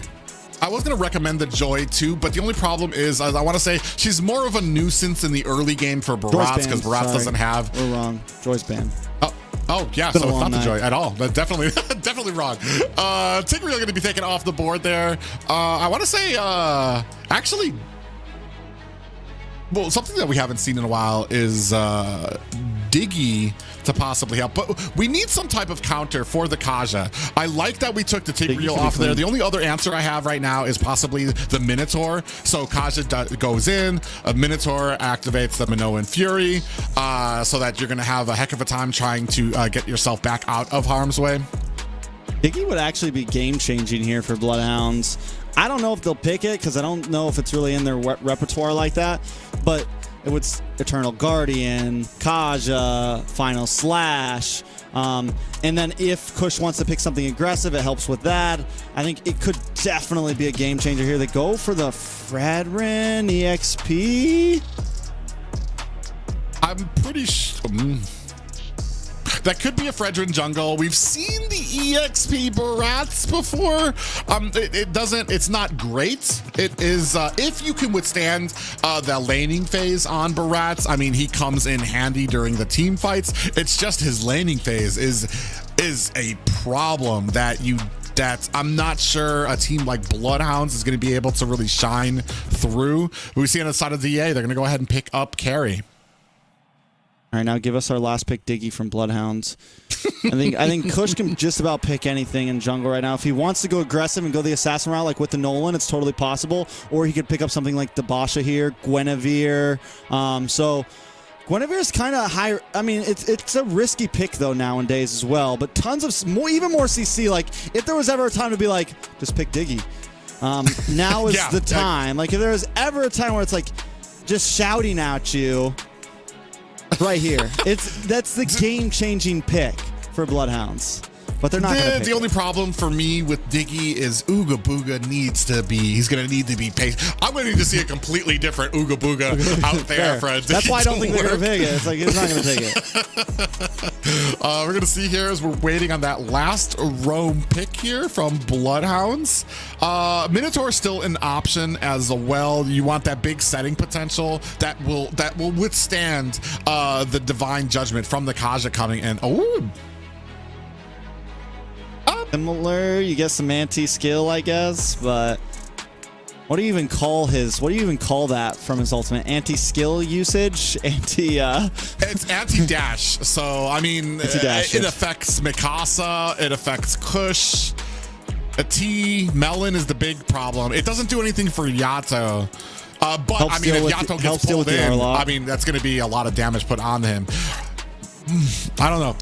I was going to recommend the Joy too, but the only problem is, I want to say, she's more of a nuisance in the early game for Barats because Barats doesn't have. We're wrong. Joy's banned. Oh yeah, so it's not the Joy at all. That's definitely definitely wrong. Tigreal going to be taken off the board there. I want to say, actually, well, something that we haven't seen in a while is Diggy to possibly help, but we need some type of counter for the Kaja. I like that we took the Tigreal off there. The only other answer I have right now is possibly the Minotaur. So Kaja goes in, a Minotaur activates the Minoan Fury, so that you're going to have a heck of a time trying to get yourself back out of harm's way. Diggy would actually be game-changing here for BloodHounds. I don't know if they'll pick it because I don't know if it's really in their repertoire like that, but it would Eternal Guardian, Kaja, Final Slash, and then if Kush wants to pick something aggressive, it helps with that. I think it could definitely be a game changer here. They go for the Fredrin EXP. I'm pretty sure. That could be a Fredrin jungle. We've seen the EXP Barats before. It's not great. It is, if you can withstand the laning phase on Barats, I mean, he comes in handy during the team fights. It's just his laning phase is a problem that I'm not sure a team like BloodHounds is going to be able to really shine through. We see on the side of DA, they're going to go ahead and pick up carry. All right, now give us our last pick, Diggy from BloodHounds. I think Kush can just about pick anything in jungle right now. If he wants to go aggressive and go the assassin route, like with the Nolan, it's totally possible. Or he could pick up something like Dabasha here, Guinevere. So Guinevere is kind of high. I mean, it's a risky pick though nowadays as well. But tons of even more CC. Like if there was ever a time to be like, just pick Diggy. Now is the time. Like if there was ever a time where it's like just shouting at you. Right here. That's the game-changing pick for BloodHounds. But they're not going to pick the only problem for me with Diggy is Ooga Booga he's going to need to be patient. I'm going to need to see a completely different Ooga Booga out there for That's why I don't think they're going to pick it. It's like, it's not going to take it. We're going to see here as we're waiting on that last roam pick here from BloodHounds. Minotaur is still an option as well. You want that big setting potential that will withstand the Divine Judgment from the Kaja coming in. Oh, similar, you get some anti-skill, I guess, but what do you even call that from his ultimate? Anti-skill usage? It's anti-dash. So, I mean, it affects Mikasa, it affects Kush. Melon is the big problem. It doesn't do anything for Yato. But, I mean, if Yato gets pulled in, I mean, that's going to be a lot of damage put on him. I don't know.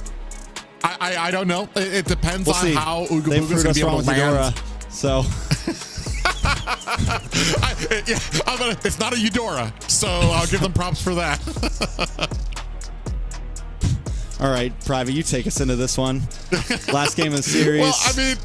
I don't know. It depends on how Ooga Booga's going to be able to land. So it's not a Eudora, so I'll give them props for that. All right, Private, you take us into this one. Last game of the series. Well, I mean,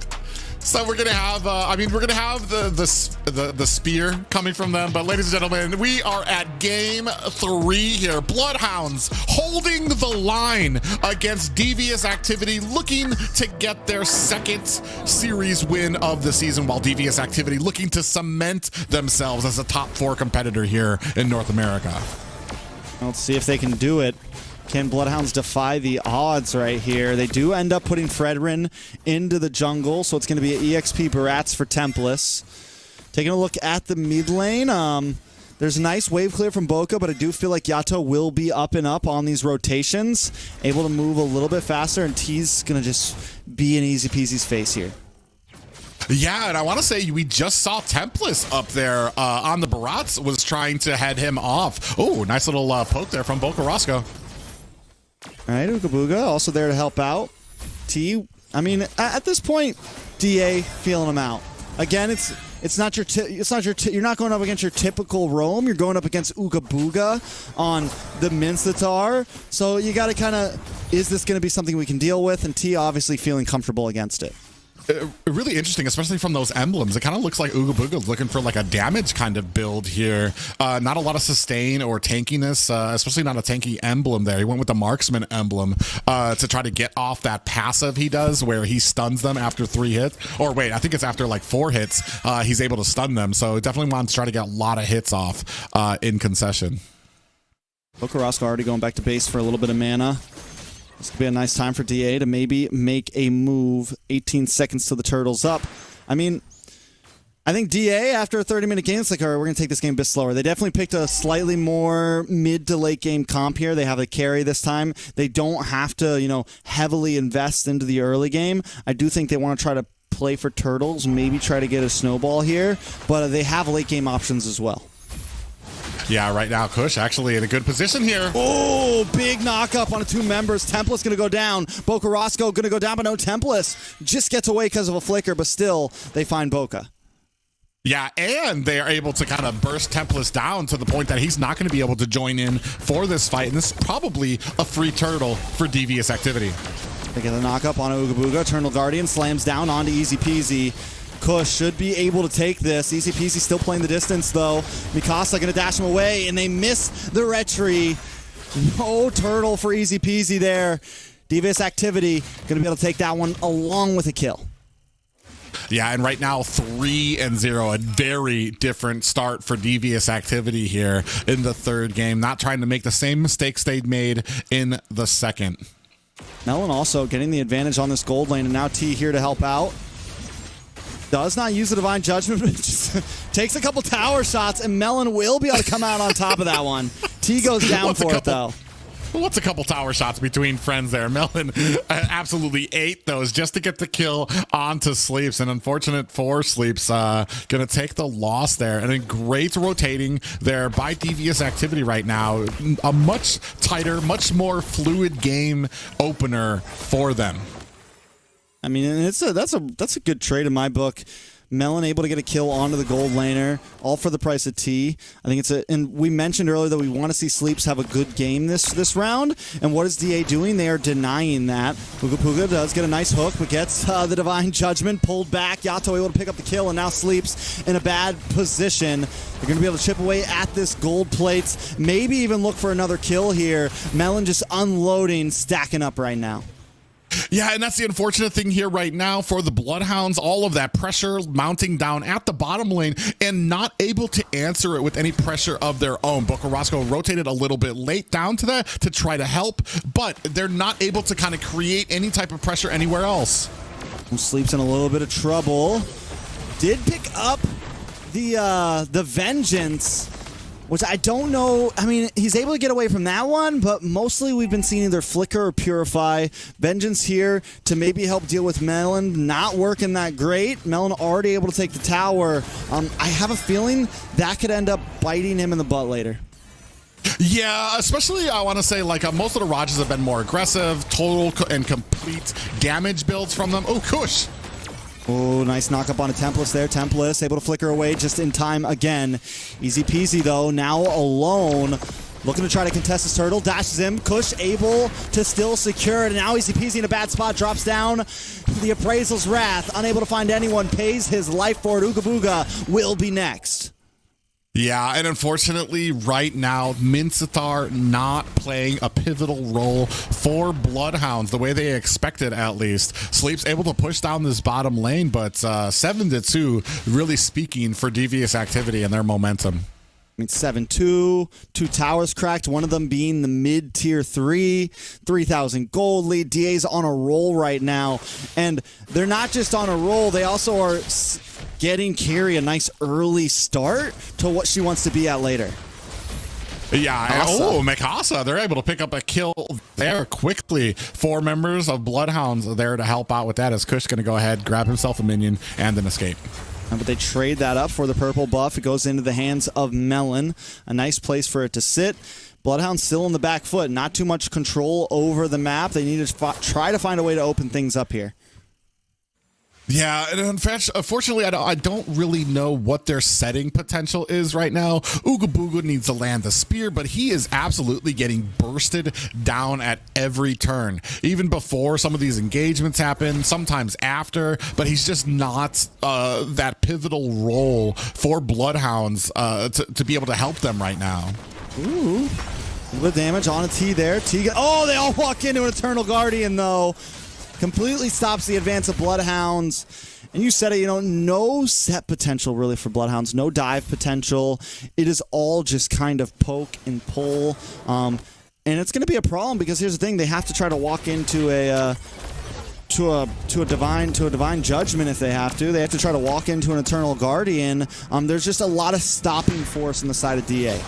so we're gonna have. We're gonna have the spear coming from them. But ladies and gentlemen, we are at game 3 here. BloodHounds holding the line against Devious Activity, looking to get their second series win of the season, while Devious Activity looking to cement themselves as a top 4 competitor here in North America. Let's see if they can do it. Can BloodHounds defy the odds right here? They do end up putting Fredrin into the jungle, so it's going to be an EXP Barats for Templis. Taking a look at the mid lane, there's a nice wave clear from Boca, but I do feel like Yato will be up and up on these rotations, able to move a little bit faster, and T's going to just be in easy peasy's face here. Yeah, and I want to say we just saw Templis up there on the Barats, was trying to head him off. Oh, nice little poke there from Boca Roscoe. All right, Ooga Booga also there to help out. T, I mean, at this point, DA feeling him out. Again, it's not your you're not going up against your typical roam. You're going up against Ooga Booga on the Minstatar. So you got to kind of, is this going to be something we can deal with? And T obviously feeling comfortable against it. really interesting, especially from those emblems. It kind of looks like Ooga Booga's looking for like a damage kind of build here. Not a lot of sustain or tankiness, especially not a tanky emblem there. He went with the marksman emblem to try to get off that passive he does where he stuns them after 3 hits. Or wait, I think it's after like 4 hits, he's able to stun them. So definitely wants to try to get a lot of hits off in concession. Carrasco already going back to base for a little bit of mana. This could be a nice time for DA to maybe make a move. 18 seconds till the turtle's up. I mean, I think DA, after a 30-minute game, it's like, all right, we're going to take this game a bit slower. They definitely picked a slightly more mid to late game comp here. They have a carry this time. They don't have to, you know, heavily invest into the early game. I do think they want to try to play for turtles, maybe try to get a snowball here, but they have late game options as well. Yeah, right now, Kush actually in a good position here. Oh, big knock-up on 2 members. Tempest going to go down. Boca Roscoe going to go down, but no, Tempest just gets away because of a flicker, but still, they find Boca. Yeah, and they are able to kind of burst Tempest down to the point that he's not going to be able to join in for this fight, and this is probably a free turtle for Devious activity. They get the knock-up on Ooga Booga. Eternal Guardian slams down onto Easy Peasy. Kush should be able to take this. Easy Peasy still playing the distance, though. Mikasa going to dash him away, and they miss the retry. No turtle for Easy Peasy there. Devious activity going to be able to take that one along with a kill. Yeah, and right now 3-0, a very different start for Devious activity here in the 3rd game. Not trying to make the same mistakes they'd made in the 2nd. Melon also getting the advantage on this gold lane, and now T here to help out. Does not use the Divine Judgment, but just takes a couple tower shots, and Melon will be able to come out on top of that one. T goes down for it, though. What's a couple tower shots between friends there? Melon absolutely ate those just to get the kill onto Sleeps. And unfortunate for Sleeps, going to take the loss there. And a great rotating there by Devious activity right now. A much tighter, much more fluid game opener for them. I mean, that's a good trade in my book. Melon able to get a kill onto the gold laner, all for the price of T. I think and we mentioned earlier that we want to see Sleeps have a good game this round. And what is DA doing? They are denying that. Ooga Booga does get a nice hook, but gets the Divine Judgment pulled back. Yato able to pick up the kill, and now Sleeps in a bad position. They're going to be able to chip away at this gold plates. Maybe even look for another kill here. Melon just unloading, stacking up right now. Yeah, and that's the unfortunate thing here right now for the Bloodhounds. All of that pressure mounting down at the bottom lane and not able to answer it with any pressure of their own. Boca Roscoe rotated a little bit late down to that to try to help, but they're not able to kind of create any type of pressure anywhere else. Sleeps in a little bit of trouble. Did pick up the Vengeance, which I don't know. I mean, he's able to get away from that one, but mostly we've been seeing either Flicker or Purify. Vengeance here to maybe help deal with Melon. Not working that great. Melon already able to take the tower. I have a feeling that could end up biting him in the butt later. Yeah, especially I want to say like most of the Rajas have been more aggressive, total and complete damage builds from them. Oh, Kush. Oh, nice knock up on a Tempest there. Tempest able to flicker away just in time again. Easy peasy though, now alone. Looking to try to contest his turtle, dashes him. Kush able to still secure it, and now Easy Peasy in a bad spot, drops down. The Appraisal's Wrath, unable to find anyone, pays his life for it. Ooga Booga will be next. Yeah, and unfortunately, right now, Mincetar not playing a pivotal role for Bloodhounds, the way they expected at least. Sleep's able to push down this bottom lane, but 7-2 really speaking for Devious activity and their momentum. I mean, 7-2, 2 towers cracked, one of them being the mid-tier 3,000 gold lead. DA's on a roll right now, and they're not just on a roll, they also are getting Carrie a nice early start to what she wants to be at later. Yeah, Mikasa, they're able to pick up a kill there quickly. 4 members of Bloodhounds are there to help out with that as Kush going to go ahead, grab himself a minion and an escape. But they trade that up for the purple buff. It goes into the hands of Melon. A nice place for it to sit. Bloodhound still on the back foot. Not too much control over the map. They need to try to find a way to open things up here. Yeah, and unfortunately, I don't really know what their setting potential is right now. Ooga Booga needs to land the spear, but he is absolutely getting bursted down at every turn, even before some of these engagements happen, sometimes after, but he's just not that pivotal role for BloodHounds to be able to help them right now. Ooh, a little damage on a T there. Oh, they all walk into an Eternal Guardian, though. Completely stops the advance of BloodHounds. And you said it, no set potential really for BloodHounds, no dive potential. It is all just kind of poke and pull. And it's going to be a problem because here's the thing, they have to try to walk into a divine judgment if they have to. They have to try to walk into an Eternal Guardian. There's just a lot of stopping force on the side of DA.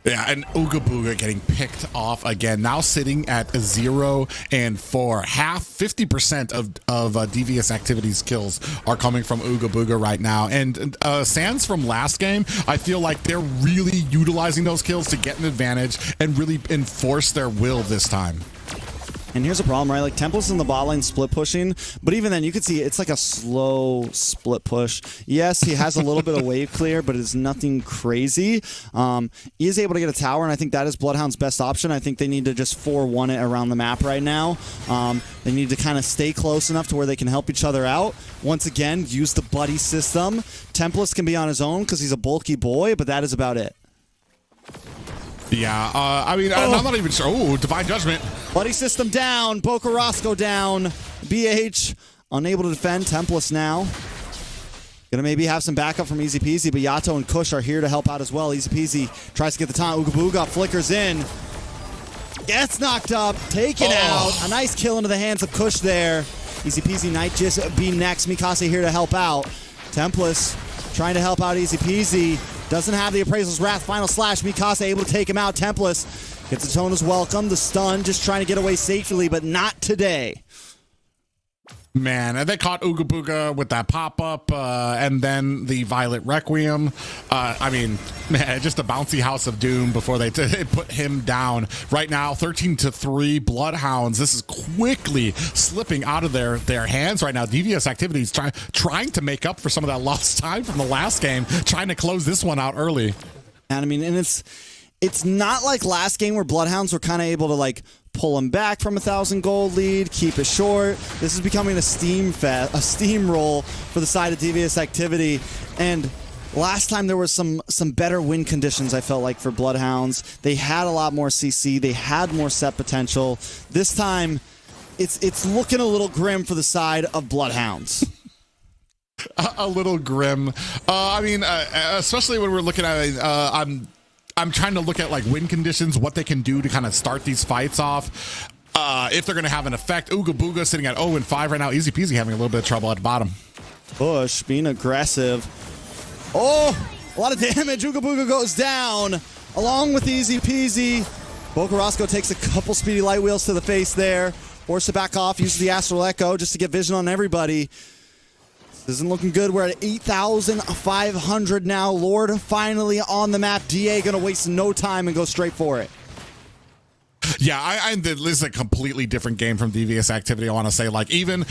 Yeah, and Ooga Booga getting picked off again, now sitting at 0 and 4. Half, 50% of Devious Activities kills are coming from Ooga Booga right now. And Sans from last game, I feel like they're really utilizing those kills to get an advantage and really enforce their will this time. And here's a problem, right? Like, Temple's in the bot lane split pushing, but even then, you can see it's like a slow split push. Yes, he has a little bit of wave clear, but it's nothing crazy. He is able to get a tower, and I think that is BloodHound's best option. I think they need to just 4-1 it around the map right now. They need to kind of stay close enough to where they can help each other out. Once again, use the buddy system. Tempest can be on his own because he's a bulky boy, but that is about it. Yeah, I mean, I'm not even sure. Oh, Divine Judgment. Buddy system down. Bokarasco down. BH unable to defend. Templess now. Gonna maybe have some backup from Easy Peasy, but Yato and Kush are here to help out as well. Easy Peasy tries to get the time. Ooga Booga flickers in. Gets knocked up. Taken out. A nice kill into the hands of Kush there. Easy Peasy Knight just be next. Mikasa here to help out. Templess trying to help out Easy Peasy. Doesn't have the Appraisal's Wrath. Final slash. Mikasa able to take him out. Templess gets a Tona's welcome. The stun just trying to get away safely, but not today. Man, and they caught Ooga Booga with that pop-up, and then the Violet Requiem. I mean, man, just a bouncy House of Doom before they put him down. Right now, 13-3, BloodHounds. This is quickly slipping out of their hands right now. Devious Activities trying to make up for some of that lost time from the last game, trying to close this one out early. And I mean, and it's not like last game where BloodHounds were kind of able to, like, pull him back from 1,000 gold lead, keep it short. This is becoming a steamroll for the side of Devious Activity. And last time there was some better win conditions, I felt like, for BloodHounds. They had a lot more CC. They had more set potential. This time, it's looking a little grim for the side of BloodHounds. A little grim. I mean, especially when we're looking at I'm trying to look at like win conditions, what they can do to kind of start these fights off. If they're going to have an effect. Ooga Booga sitting at 0-5 right now. Easy Peasy having a little bit of trouble at the bottom. Push being aggressive. Oh, a lot of damage. Ooga Booga goes down along with Easy Peasy. Bokarasco takes a couple speedy light wheels to the face there. Forced to back off. Uses the Astral Echo just to get vision on everybody. This isn't looking good. We're at 8,500 now. Lord finally on the map. DA gonna waste no time and go straight for it. Yeah, this is a completely different game from Devious Activity. I want to say, like, even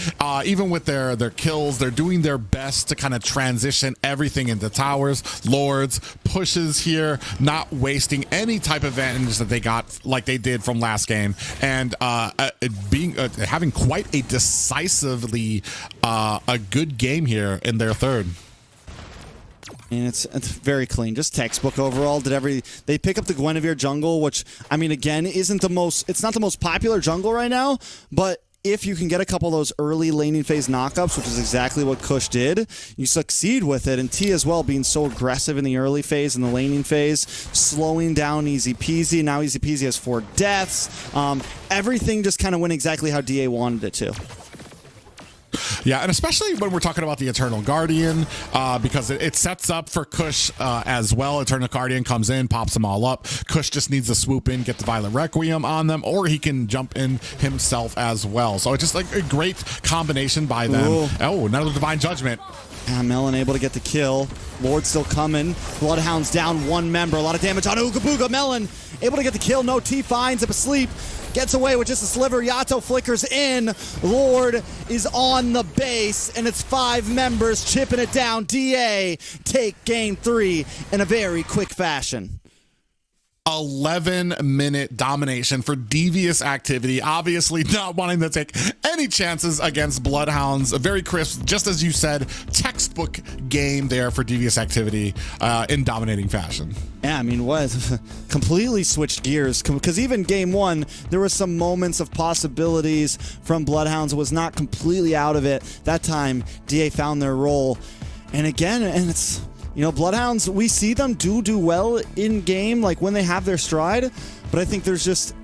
with their kills, they're doing their best to kind of transition everything into towers, lords, pushes here, not wasting any type of advantage that they got like they did from last game, and having quite a decisively a good game here in their third. And it's very clean, just textbook overall. They pick up the Guinevere jungle, which, I mean, again, it's not the most popular jungle right now, but if you can get a couple of those early laning phase knockups, which is exactly what Kush did, you succeed with it. And T as well, being so aggressive in the early phase and the laning phase, slowing down Easy Peasy. Now Easy Peasy has 4 deaths. Everything just kind of went exactly how DA wanted it to. Yeah, and especially when we're talking about the Eternal Guardian, because it sets up for Kush as well. Eternal Guardian comes in, pops them all up. Kush just needs to swoop in, get the Violet Requiem on them, or he can jump in himself as well. So it's just like a great combination by them. Ooh. Oh, another Divine Judgment. Melon able to get the kill. Lord still coming. BloodHounds down 1 member. A lot of damage on Ooga Booga. Melon able to get the kill. No T finds up asleep. Gets away with just a sliver. Yato flickers in. Lord is on the base, and it's 5 members chipping it down. DA take game 3 in a very quick fashion. 11-minute domination for Devious Activity, obviously not wanting to take any chances against BloodHounds. A very crisp, just as you said, textbook game there for Devious Activity in dominating fashion. Yeah, I mean, what? Completely switched gears, because even game 1, there were some moments of possibilities from BloodHounds. Was not completely out of it. That time, DA found their role. And again, and it's... You know, BloodHounds, we see them do well in game, like when they have their stride, but I think there's just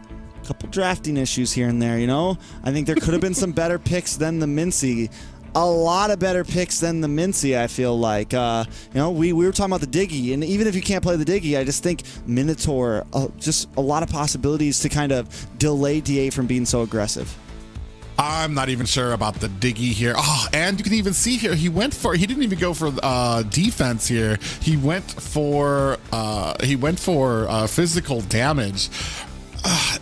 a couple drafting issues here and there, you know? I think there could have been some better picks than the Mincy. A lot of better picks than the Mincy, I feel like. You know, we were talking about the Diggy, and even if you can't play the Diggy, I just think Minotaur, just a lot of possibilities to kind of delay DA from being so aggressive. I'm not even sure about the Diggy here. Oh, and you can even see here, he didn't even go for defense here. He went for physical damage. I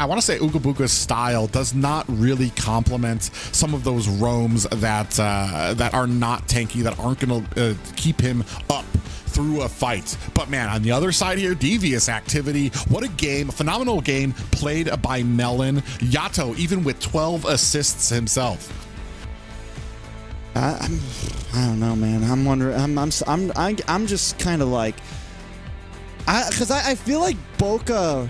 want to say Ooga Booga's style does not really complement some of those roams that are not tanky, that aren't going to keep him up through a fight. But man, on the other side here, Devious Activity, what a game, a phenomenal game played by Melon. Yato even with 12 assists himself. I don't know, man. I'm wondering. I'm just kind of like, because I feel like Boca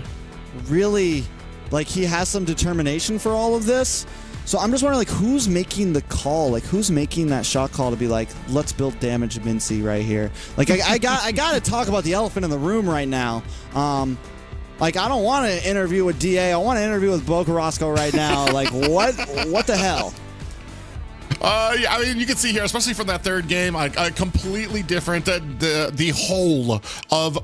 really, like, he has some determination for all of this. So I'm just wondering, like, who's making the call? Like, who's making that shot call to be like, let's build damage Mincy right here? Like, I got to talk about the elephant in the room right now. Like, I don't want to interview with DA. I want to interview with Boca Roscoe right now. Like, what the hell? Yeah, I mean, you can see here, especially from that third game, completely different. The whole of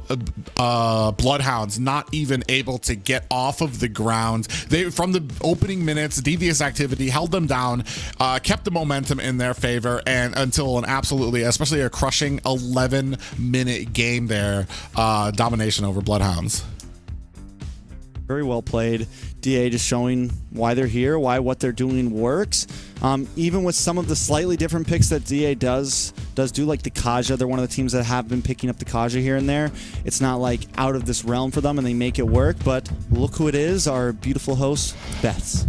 BloodHounds not even able to get off of the ground. They, from the opening minutes, Devious Activity held them down, kept the momentum in their favor, and until an absolutely, especially a crushing 11-minute game there, domination over BloodHounds. Very well played. DA just showing why they're here, why what they're doing works. Even with some of the slightly different picks that DA does do, like the Kaja. They're one of the teams that have been picking up the Kaja here and there. It's not like out of this realm for them, and they make it work. But look who it is, our beautiful host, Beths.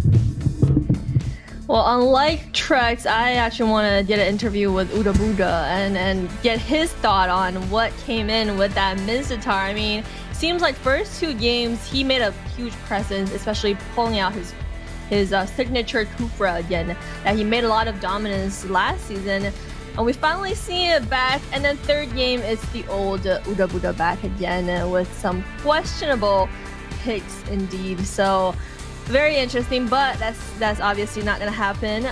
Well, unlike Trex, I actually want to get an interview with Uda Buda and get his thought on what came in with that Mincetar. I mean, seems like first 2 games he made a huge presence, especially pulling out his signature Kufra again, that he made a lot of dominance last season, and we finally see it back. And then third game, it's the old Uda Buda back again with some questionable picks indeed. So very interesting, but that's obviously not gonna happen.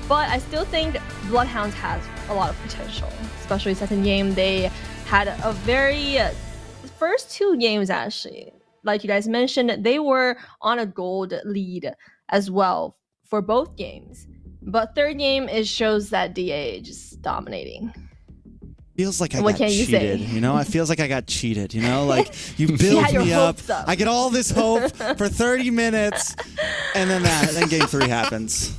But I still think BloodHounds has a lot of potential, especially second game. They had a very first 2 games, actually, like you guys mentioned, they were on a gold lead as well for both games. But third game, it shows that DA just dominating. Feels like I got cheated, you know? It feels like I got cheated, you know? Like, you build me up. I get all this hope for 30 minutes, and then game 3 happens.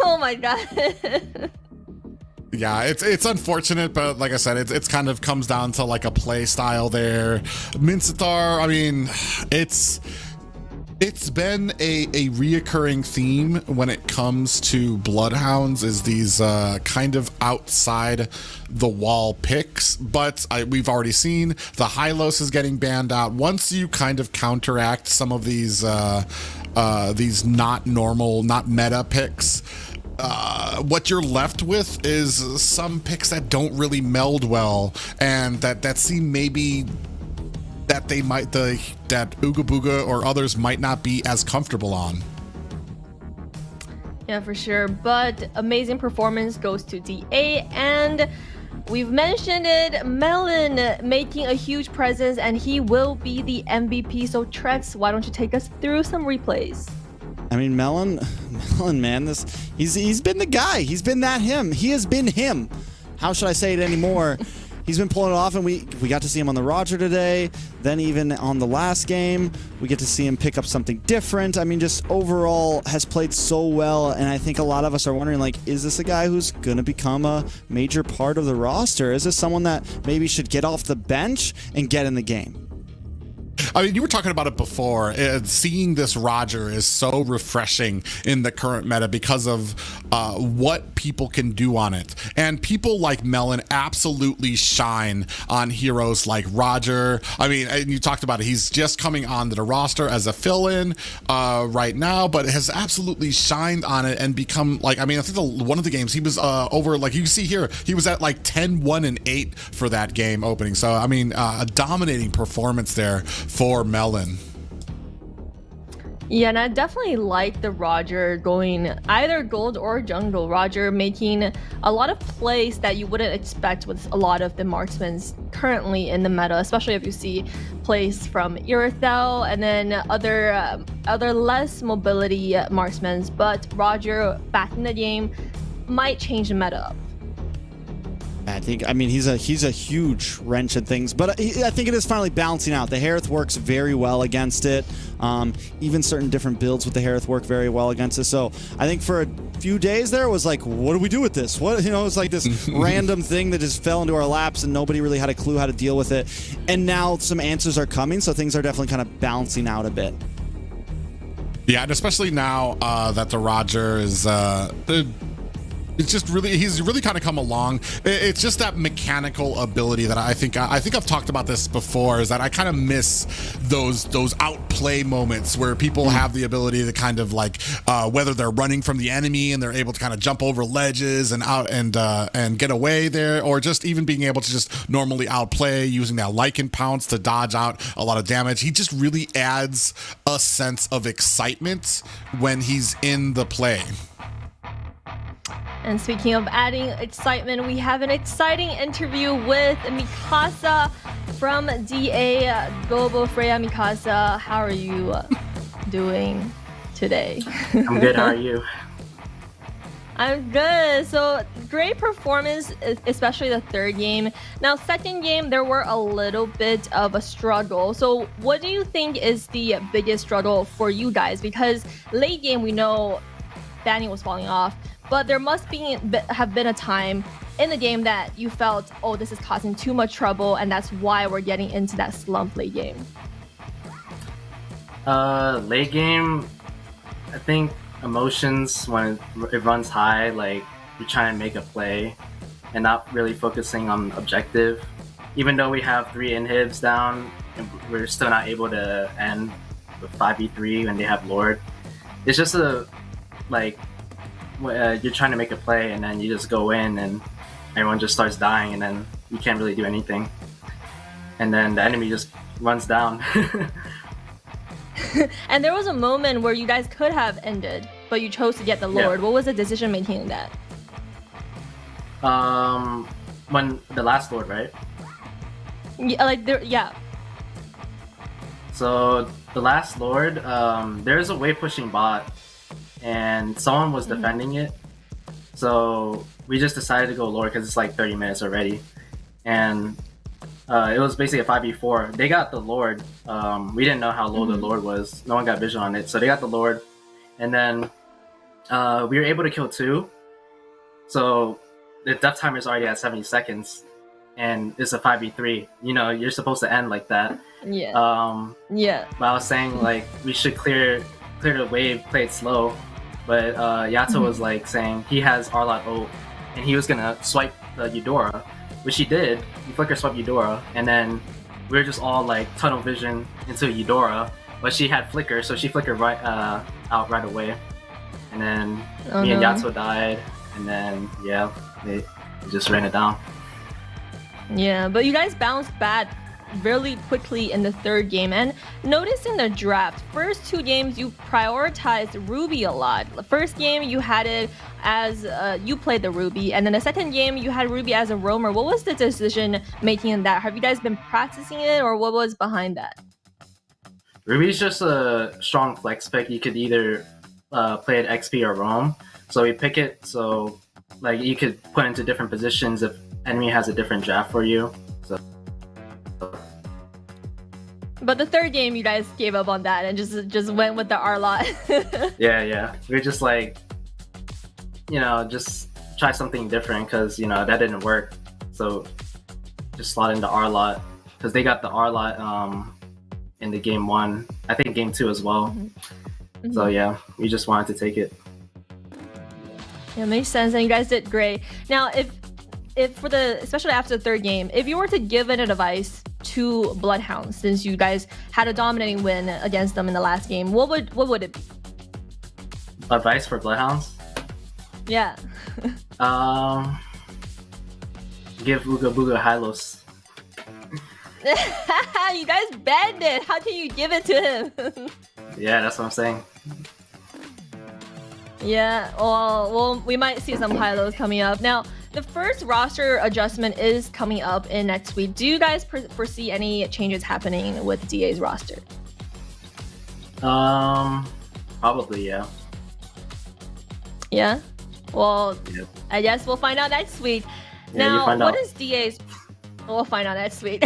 Oh my god. Yeah, it's unfortunate, but like I said, it's kind of comes down to like a play style there. Mincetar, I mean, it's been a reoccurring theme when it comes to BloodHounds, is these kind of outside the wall picks, but we've already seen the Hylos is getting banned out. Once you kind of counteract some of these not normal, not meta picks, what you're left with is some picks that don't really meld well, and that seem maybe that that Ooga Booga or others might not be as comfortable on. Yeah, for sure. But amazing performance goes to DA, and we've mentioned it, Melon making a huge presence, and he will be the MVP. So Trex, why don't you take us through some replays? I mean, Melon, man, he's been the guy. He's been that him. He has been him. How should I say it anymore? he's been pulling it off, and we got to see him on the Roger today. Then even on the last game, we get to see him pick up something different. I mean, just overall has played so well, and I think a lot of us are wondering, like, is this a guy who's going to become a major part of the roster? Is this someone that maybe should get off the bench and get in the game? I mean, you were talking about it before. Seeing this Roger is so refreshing in the current meta because of what people can do on it. And people like Melon absolutely shine on heroes like Roger. I mean, and you talked about it. He's just coming onto the roster as a fill-in right now, but has absolutely shined on it and become like, I mean, I think one of the games he was over, like you see here, he was at like 10-1-8 for that game opening. So, I mean, a dominating performance there for Melon. Yeah, and I definitely like the Roger going either gold or jungle. Roger making a lot of plays that you wouldn't expect with a lot of the marksmen currently in the meta, especially if you see plays from Irithel and then other less mobility marksmen. But Roger back in the game might change the meta up. I mean, he's a huge wrench in things, but I think it is finally balancing out. The Harith works very well against it. Even certain different builds with the Harith work very well against it. So I think for a few days there it was like, what do we do with this? What, you know, it's like this random thing that just fell into our laps and nobody really had a clue how to deal with it. And now some answers are coming, so things are definitely kind of balancing out a bit. Yeah, and especially now that the Roger is it's just really, he's really kind of come along. It's just that mechanical ability that I think I've talked about this before, is that I kind of miss those outplay moments where people have the ability to kind of like whether they're running from the enemy and they're able to kind of jump over ledges and out and get away there, or just even being able to just normally outplay using that Lycan pounce to dodge out a lot of damage. He just really adds a sense of excitement when he's in the play. And speaking of adding excitement, we have an exciting interview with Mikasa from DA Global. Freya, Mikasa, how are you doing today? I'm good, how are you? I'm good. So great performance, especially the third game. Now, second game, there were a little bit of a struggle. So what do you think is the biggest struggle for you guys? Because late game, we know Danny was falling off. But there must have been a time in the game that you felt, oh, this is causing too much trouble, and that's why we're getting into that slump late game. Late game, I think emotions, when it runs high, like you're trying to make a play and not really focusing on objective. Even though we have 3 inhibs down, we're still not able to end with 5v3 when they have Lord. It's just you're trying to make a play and then you just go in and everyone just starts dying and then you can't really do anything. And then the enemy just runs down. And there was a moment where you guys could have ended, but you chose to get the Lord. Yeah. What was the decision making in that? When the last Lord, right? Yeah. So the last Lord, there's a wave pushing bot and someone was defending it. So we just decided to go Lord because it's like 30 minutes already. And it was basically a 5v4. They got the Lord. We didn't know how low the Lord was. No one got vision on it. So they got the Lord. And then we were able to kill 2. So the death timer is already at 70 seconds. And it's a 5v3. You know, you're supposed to end like that. Yeah. Yeah. But I was saying, like, we should clear the wave, play it slow. But Yato was like saying he has Arlot ult and he was gonna swipe the Eudora, which he did. He flicker swiped Eudora, and then we were just all like tunnel vision into Eudora, but she had flicker, so she flickered out right away. And then me and Yato died, and then yeah, they just ran it down. Yeah, but you guys bounced back really quickly in the third game. And notice in the draft, first 2 games you prioritized Ruby a lot. The first game you had it as you played the Ruby, and then the second game you had Ruby as a roamer. What was the decision making in that? Have you guys been practicing it, or what was behind that? Ruby's just a strong flex pick. You could either play it XP or roam. So we pick it so like you could put into different positions if enemy has a different draft for you. So But the third game, you guys gave up on that and just went with the R-Lot. yeah. We're just like, just try something different because, that didn't work. So just slot into R-Lot because they got the R-Lot in the game 1. I think game 2 as well. Mm-hmm. So yeah, we just wanted to take it. Yeah, makes sense. And you guys did great. Now, if especially after the third game, if you were to give an advice to BloodHounds, since you guys had a dominating win against them in the last game, what would it be? Advice for BloodHounds? Yeah. Give Uga Booga Hylos. You guys banned it. How can you give it to him? Yeah, that's what I'm saying. Yeah, well, we might see some high-lows coming up. Now, the first roster adjustment is coming up in next week. Do you guys foresee any changes happening with DA's roster? Probably, yeah. Yeah? Well, yep. I guess we'll find out next week. Yeah, now, what is DA's... We'll find out next week.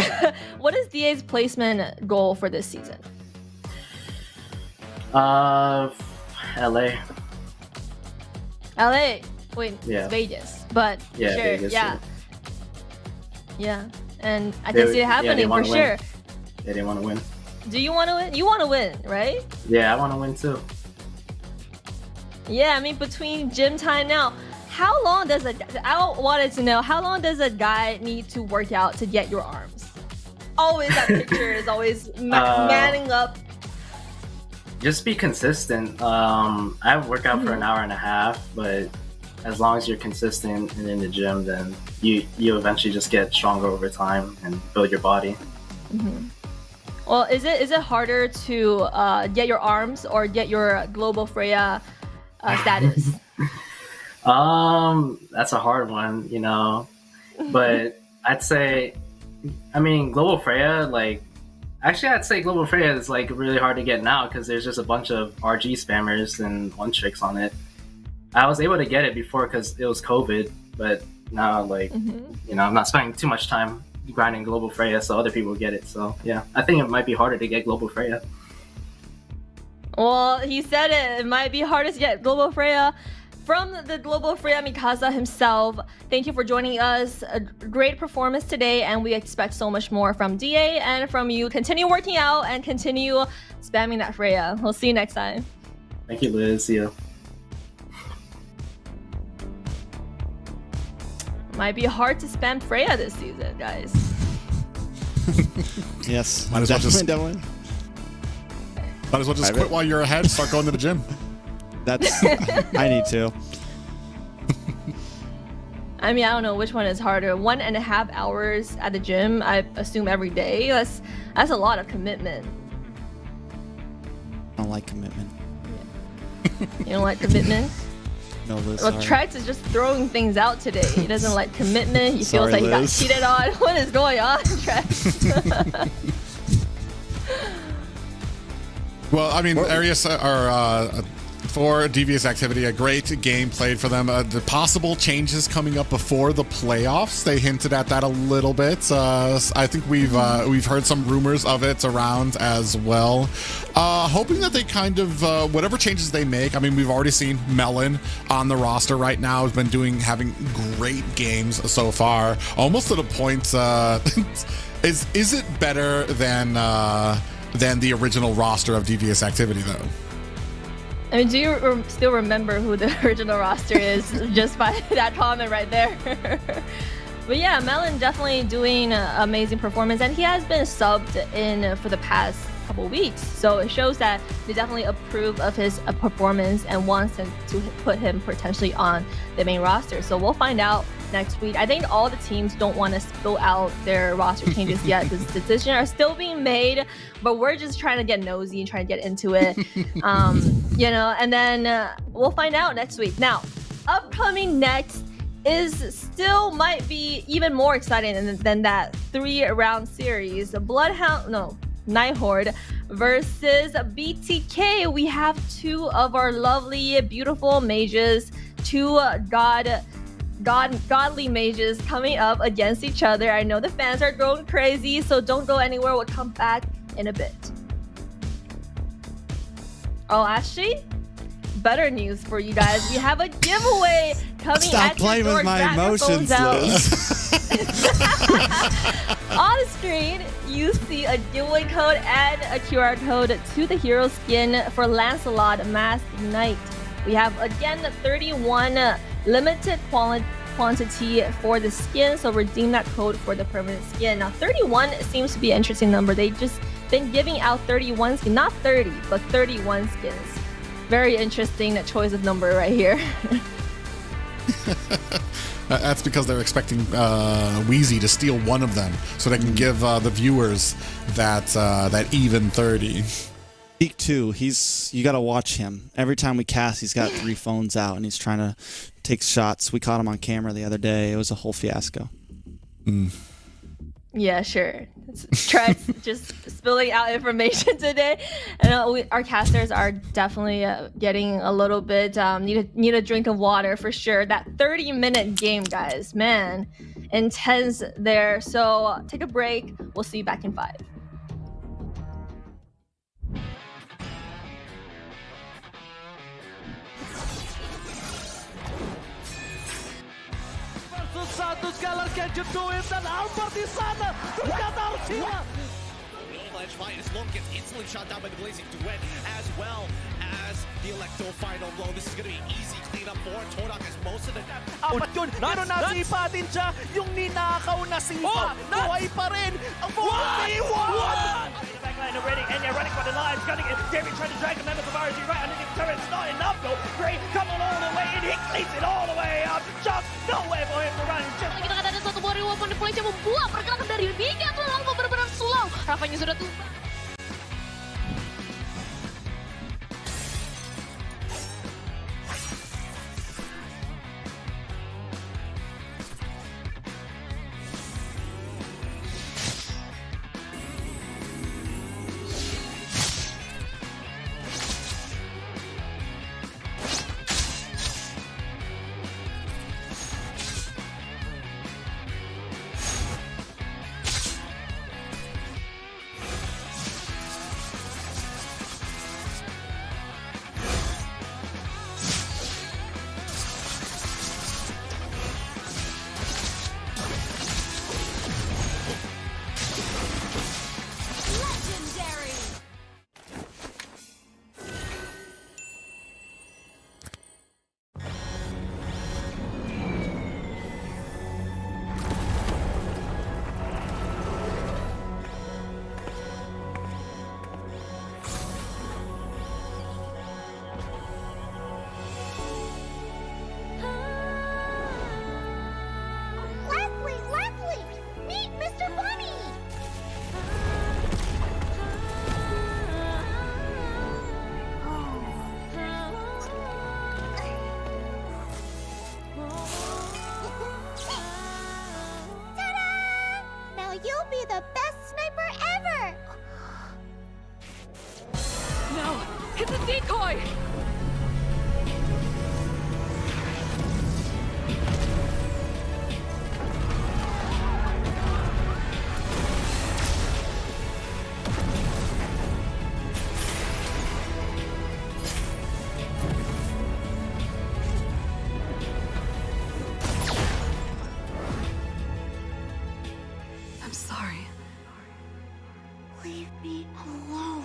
What is DA's placement goal for this season? LA. LA. Wait, yeah. It's Vegas. But yeah, sure, Vegas, yeah. And I can see it happening for sure. Yeah, they want to win. Do you want to win? You want to win, right? Yeah, I want to win too. Yeah, I mean, between gym time now, how long does I wanted to know, how long does a guy need to work out to get your arms? Always that picture is always manning up. Just be consistent. I work out for an hour and a half, but as long as you're consistent and in the gym, then you eventually just get stronger over time and build your body. Mm-hmm. Well, is it harder to get your arms or get your Global Freya status? That's a hard one, but I'd say, Global Freya, actually I'd say Global Freya is really hard to get now because there's just a bunch of RG spammers and one tricks on it. I was able to get it before because it was COVID, but now I'm not spending too much time grinding Global Freya so other people get it. So yeah, I think it might be harder to get Global Freya. Well, he said it might be harder to get Global Freya. From the Global Freya Mikasa himself, thank you for joining us. A great performance today, and we expect so much more from DA and from you. Continue working out and continue spamming that Freya. We'll see you next time. Thank you, Liz. See you. Might be hard to spam Freya this season, guys. Yes, might as well just Private. quit while you're ahead. Start going to the gym. That's I need to. I don't know which one is harder. 1.5 hours at the gym, I assume every day. That's a lot of commitment. I don't like commitment. You don't like commitment? No, Liz. Well, Trex is just throwing things out today. He doesn't like commitment. He feels Sorry, like he got Liz. cheated on. What is going on, Trex? Well, Arius are for Devious activity, a great game played for them. The possible changes coming up before the playoffs, they hinted at that a little bit. I think we've heard some rumors of it around as well. Hoping that they kind of whatever changes they make. We've already seen Melon on the roster right now has been having great games so far, almost to the point. Is it better than the original roster of Devious activity though? Do you still remember who the original roster is just by that comment right there? But yeah, Melon definitely doing an amazing performance, and he has been subbed in for the past couple weeks. So it shows that they definitely approve of his performance and wants to put him potentially on the main roster. So we'll find out next week. I think all the teams don't want to spill out their roster changes yet. This decisions are still being made, but we're just trying to get nosy and trying to get into it. And then we'll find out next week. Now, upcoming next still might be even more exciting than that 3-round series. Night Horde versus BTK. We have two of our lovely, beautiful mages, two god godly mages coming up against each other. I know the fans are going crazy, so don't go anywhere. We'll come back in a bit. Oh, actually, better news for you guys. We have a giveaway coming Stop at your playing door. with my Grab your emotions, phones out. Liz. On the screen, you see a giveaway code and a QR code to the hero skin for Lancelot Masked Knight. We have, again, 31 limited quantity for the skin, so redeem that code for the permanent skin. Now, 31 seems to be an interesting number. They just been giving out 31 skins, not 30, but 31 skins. Very interesting choice of number right here. That's because they're expecting Wheezy to steal one of them, so they can give the viewers that even 30. Week 2, you got to watch him. Every time we cast, he's got 3 phones out, and he's trying to take shots. We caught him on camera the other day. It was a whole fiasco. Yeah, sure. Tread's just spilling out information today, and our casters are definitely getting a little bit need a drink of water for sure. That 30-minute game, guys, man, intense there. So take a break. We'll see you back in 5. Santos Galas can you do it? And Albert is sana. Ternyata Arcila. Ledge fight as Long gets instantly shot down by the Blazing Duet, as well as the Electro final blow. This is going to be easy cleanup for Todak as most of the... Apat yun, pero nasipa din siya. Yung ninakaw na sipa. Buhay pa rin. Ang buhay! The backline already, and they're running for the lines. Gunning it. David trying to drag the members of RG right underneath the turret. It's not enough though. Gray coming all the way in. He cleans it all the way up. Just nowhere for him to run. Just... Kita kata ada satu warrior weapon deploy yang membuat pergerakan dari Liga terlalu benar-benar slow. Rafanya sudah tumbang. You'll be the best sniper ever! No! Hit the decoy! I'm sorry. Leave me alone.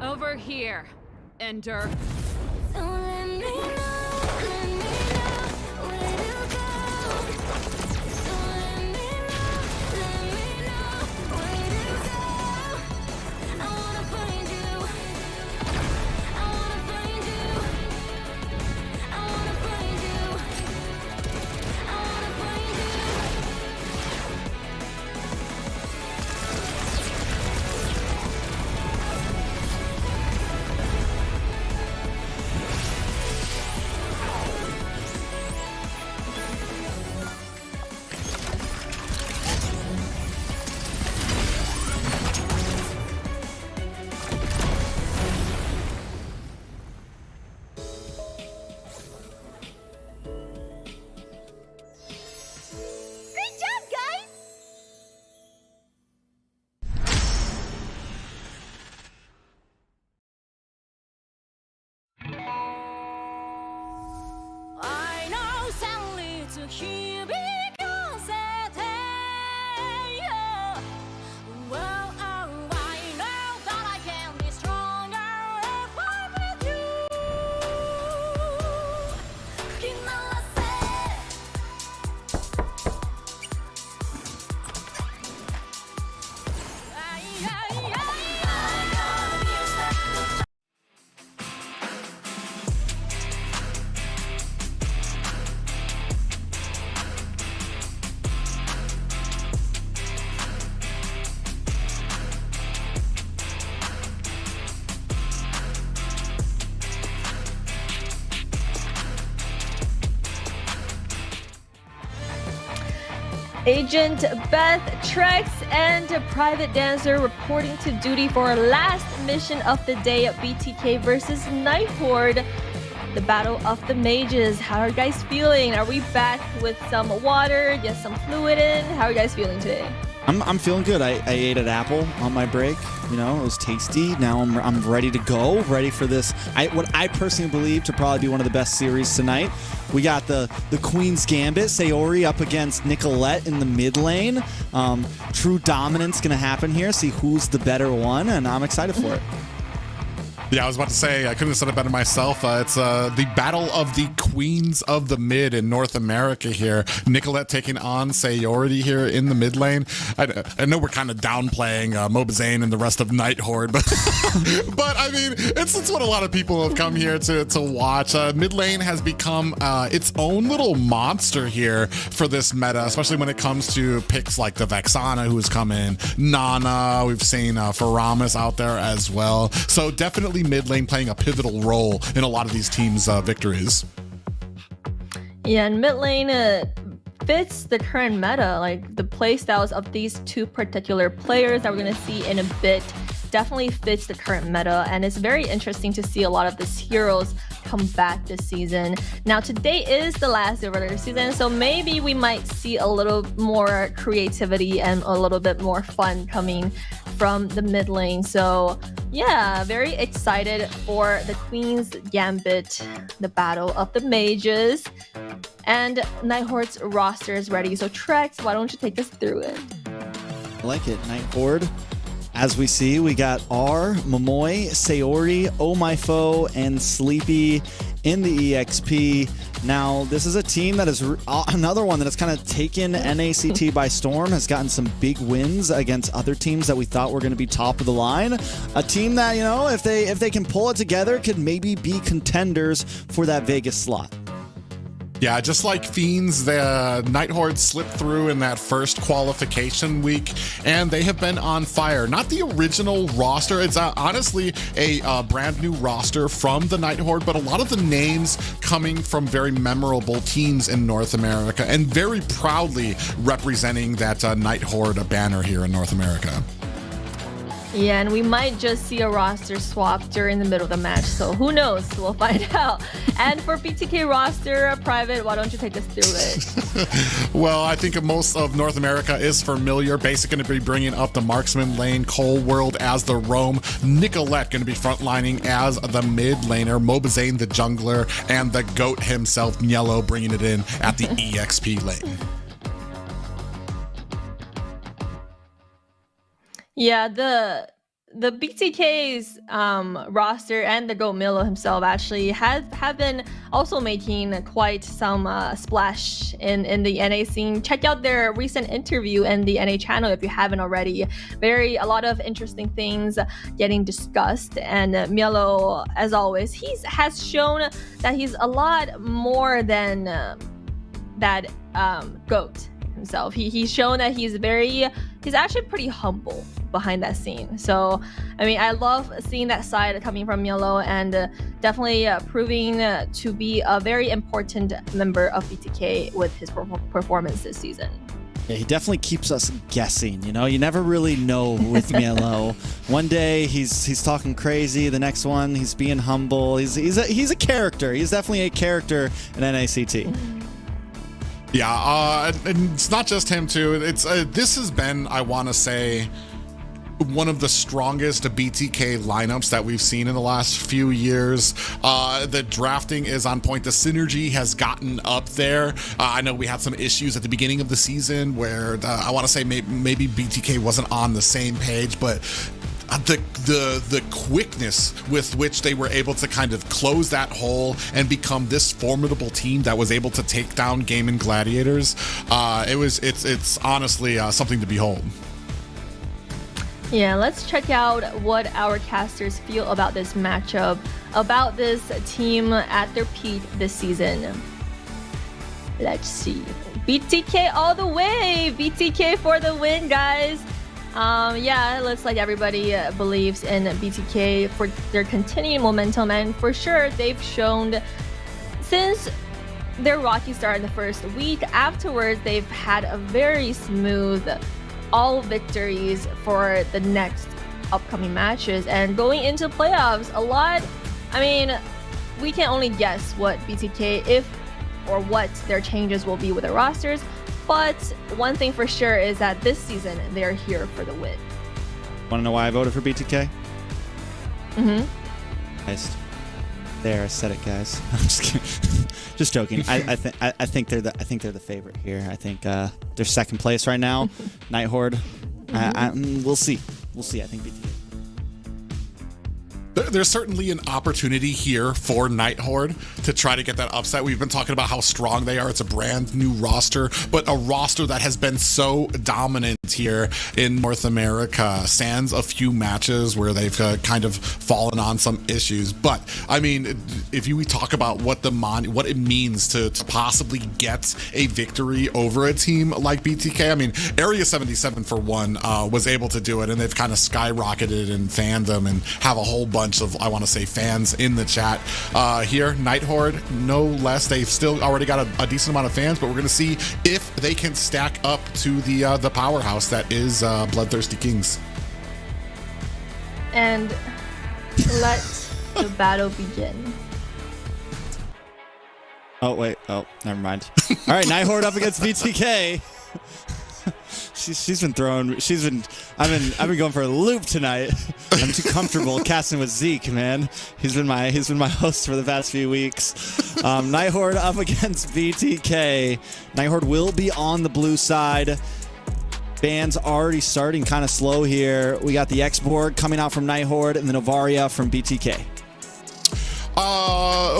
Over here, Ender. Agent Beth, Trex, and Private Dancer reporting to duty for our last mission of the day at BTK versus Night Horde. The Battle of the Mages. How are you guys feeling? Are we back with some water? Get some fluid in? How are you guys feeling today? I'm feeling good. I ate an apple on my break. You know, it was tasty. Now I'm ready to go. Ready for this. What I personally believe to probably be one of the best series tonight. We got the Queen's Gambit, Sayori up against Nicolette in the mid lane. True dominance going to happen here. See who's the better one, and I'm excited for it. Yeah, I was about to say, I couldn't have said it better myself. It's the battle of the queens of the mid in North America here. Nicolette taking on Sayori here in the mid lane. I know we're kind of downplaying Mobazane and the rest of Night Horde, but but I mean, it's what a lot of people have come here to watch. Mid lane has become its own little monster here for this meta, especially when it comes to picks like the Vexana who's come in, Nana, we've seen Faramis out there as well. So definitely mid lane playing a pivotal role in a lot of these teams' victories. Yeah, and mid lane fits the current meta. Like the playstyles of these two particular players that we're going to see in a bit definitely fits the current meta, and it's very interesting to see a lot of these heroes come back this season. Now today is the last day of regular season, so maybe we might see a little more creativity and a little bit more fun coming from the mid lane. So yeah, very excited for the Queen's Gambit, the Battle of the Mages, and Night Horde's roster is ready. So Trex, why don't you take us through it? I like it. Night Horde. As we see, we got R, Momoy, Sayori, Oh My Foe, and Sleepy in the EXP. Now, this is a team that is another one that has kind of taken NACT by storm, has gotten some big wins against other teams that we thought were going to be top of the line. A team that, you know, if they can pull it together, could maybe be contenders for that Vegas slot. Yeah, just like Fiends, the Night Horde slipped through in that first qualification week, and they have been on fire. Not the original roster. It's honestly a brand new roster from the Night Horde, but a lot of the names coming from very memorable teams in North America, and very proudly representing that Night Horde banner here in North America. Yeah, and we might just see a roster swap during the middle of the match, so who knows? We'll find out. And for BTK roster, Private, why don't you take us through it? Well, I think most of North America is familiar. Basic going to be bringing up the marksman lane, Cole World as the roam, Nicolette going to be frontlining as the mid laner, Mobazane the jungler, and the GOAT himself, Niello, bringing it in at the EXP lane. Yeah, the BTK's roster and the GOAT Milo himself actually have been also making quite some splash in the NA scene. Check out their recent interview in the NA channel if you haven't already. A lot of interesting things getting discussed, and Milo, as always, has shown that he's a lot more than that GOAT himself. He's shown that he's actually pretty humble behind that scene. So I mean, I love seeing that side coming from Yellow, and definitely proving to be a very important member of BTK with his performance this season. Yeah, he definitely keeps us guessing. You know, you never really know with Mielo. One day he's talking crazy, the next one he's being humble. He's a character. He's definitely a character in NACT. Yeah, and it's not just him too. It's this has been, I want to say, one of the strongest BTK lineups that we've seen in the last few years. The drafting is on point. The synergy has gotten up there. I know we had some issues at the beginning of the season where I want to say maybe BTK wasn't on the same page, but the quickness with which they were able to kind of close that hole and become this formidable team that was able to take down Gaimin Gladiators, it's honestly something to behold. Yeah, let's check out what our casters feel about this matchup, about this team at their peak this season. Let's see. BTK all the way! BTK for the win, guys! Yeah, it looks like everybody believes in BTK for their continuing momentum, and for sure they've shown since their rocky start in the first week. Afterwards, they've had a very smooth all victories for the next upcoming matches. And going into playoffs, we can only guess what BTK, if or what their changes will be with their rosters. But one thing for sure is that this season, they're here for the win. Want to know why I voted for BTK? Mm-hmm. There, I said it, guys. I'm just kidding. Just joking. I think they're the favorite here. I think they're second place right now. Night Horde. We'll see. I think BTK. There's certainly an opportunity here for Night Horde to try to get that upset. We've been talking about how strong they are. It's a brand new roster, but a roster that has been so dominant here in North America, sans a few matches where they've kind of fallen on some issues. But I mean, if we talk about what it means to possibly get a victory over a team like BTK, I mean, Area 77 for one was able to do it, and they've kind of skyrocketed in fandom and have a whole bunch of, I want to say, fans in the chat. Here, Night Horde, no less. They've still already got a decent amount of fans, but we're going to see if they can stack up to the powerhouse that is BloodThirstyKings. And let the battle begin. Oh, wait. Oh, never mind. All right, Night Horde up against BTK. I've been going for a loop tonight. I'm too comfortable casting with Zeke, man. He's been my host for the past few weeks. Night Horde up against BTK. Night Horde will be on the blue side. Band's already starting kind of slow here. We got the X-Borg coming out from Night Horde and the Novaria from BTK.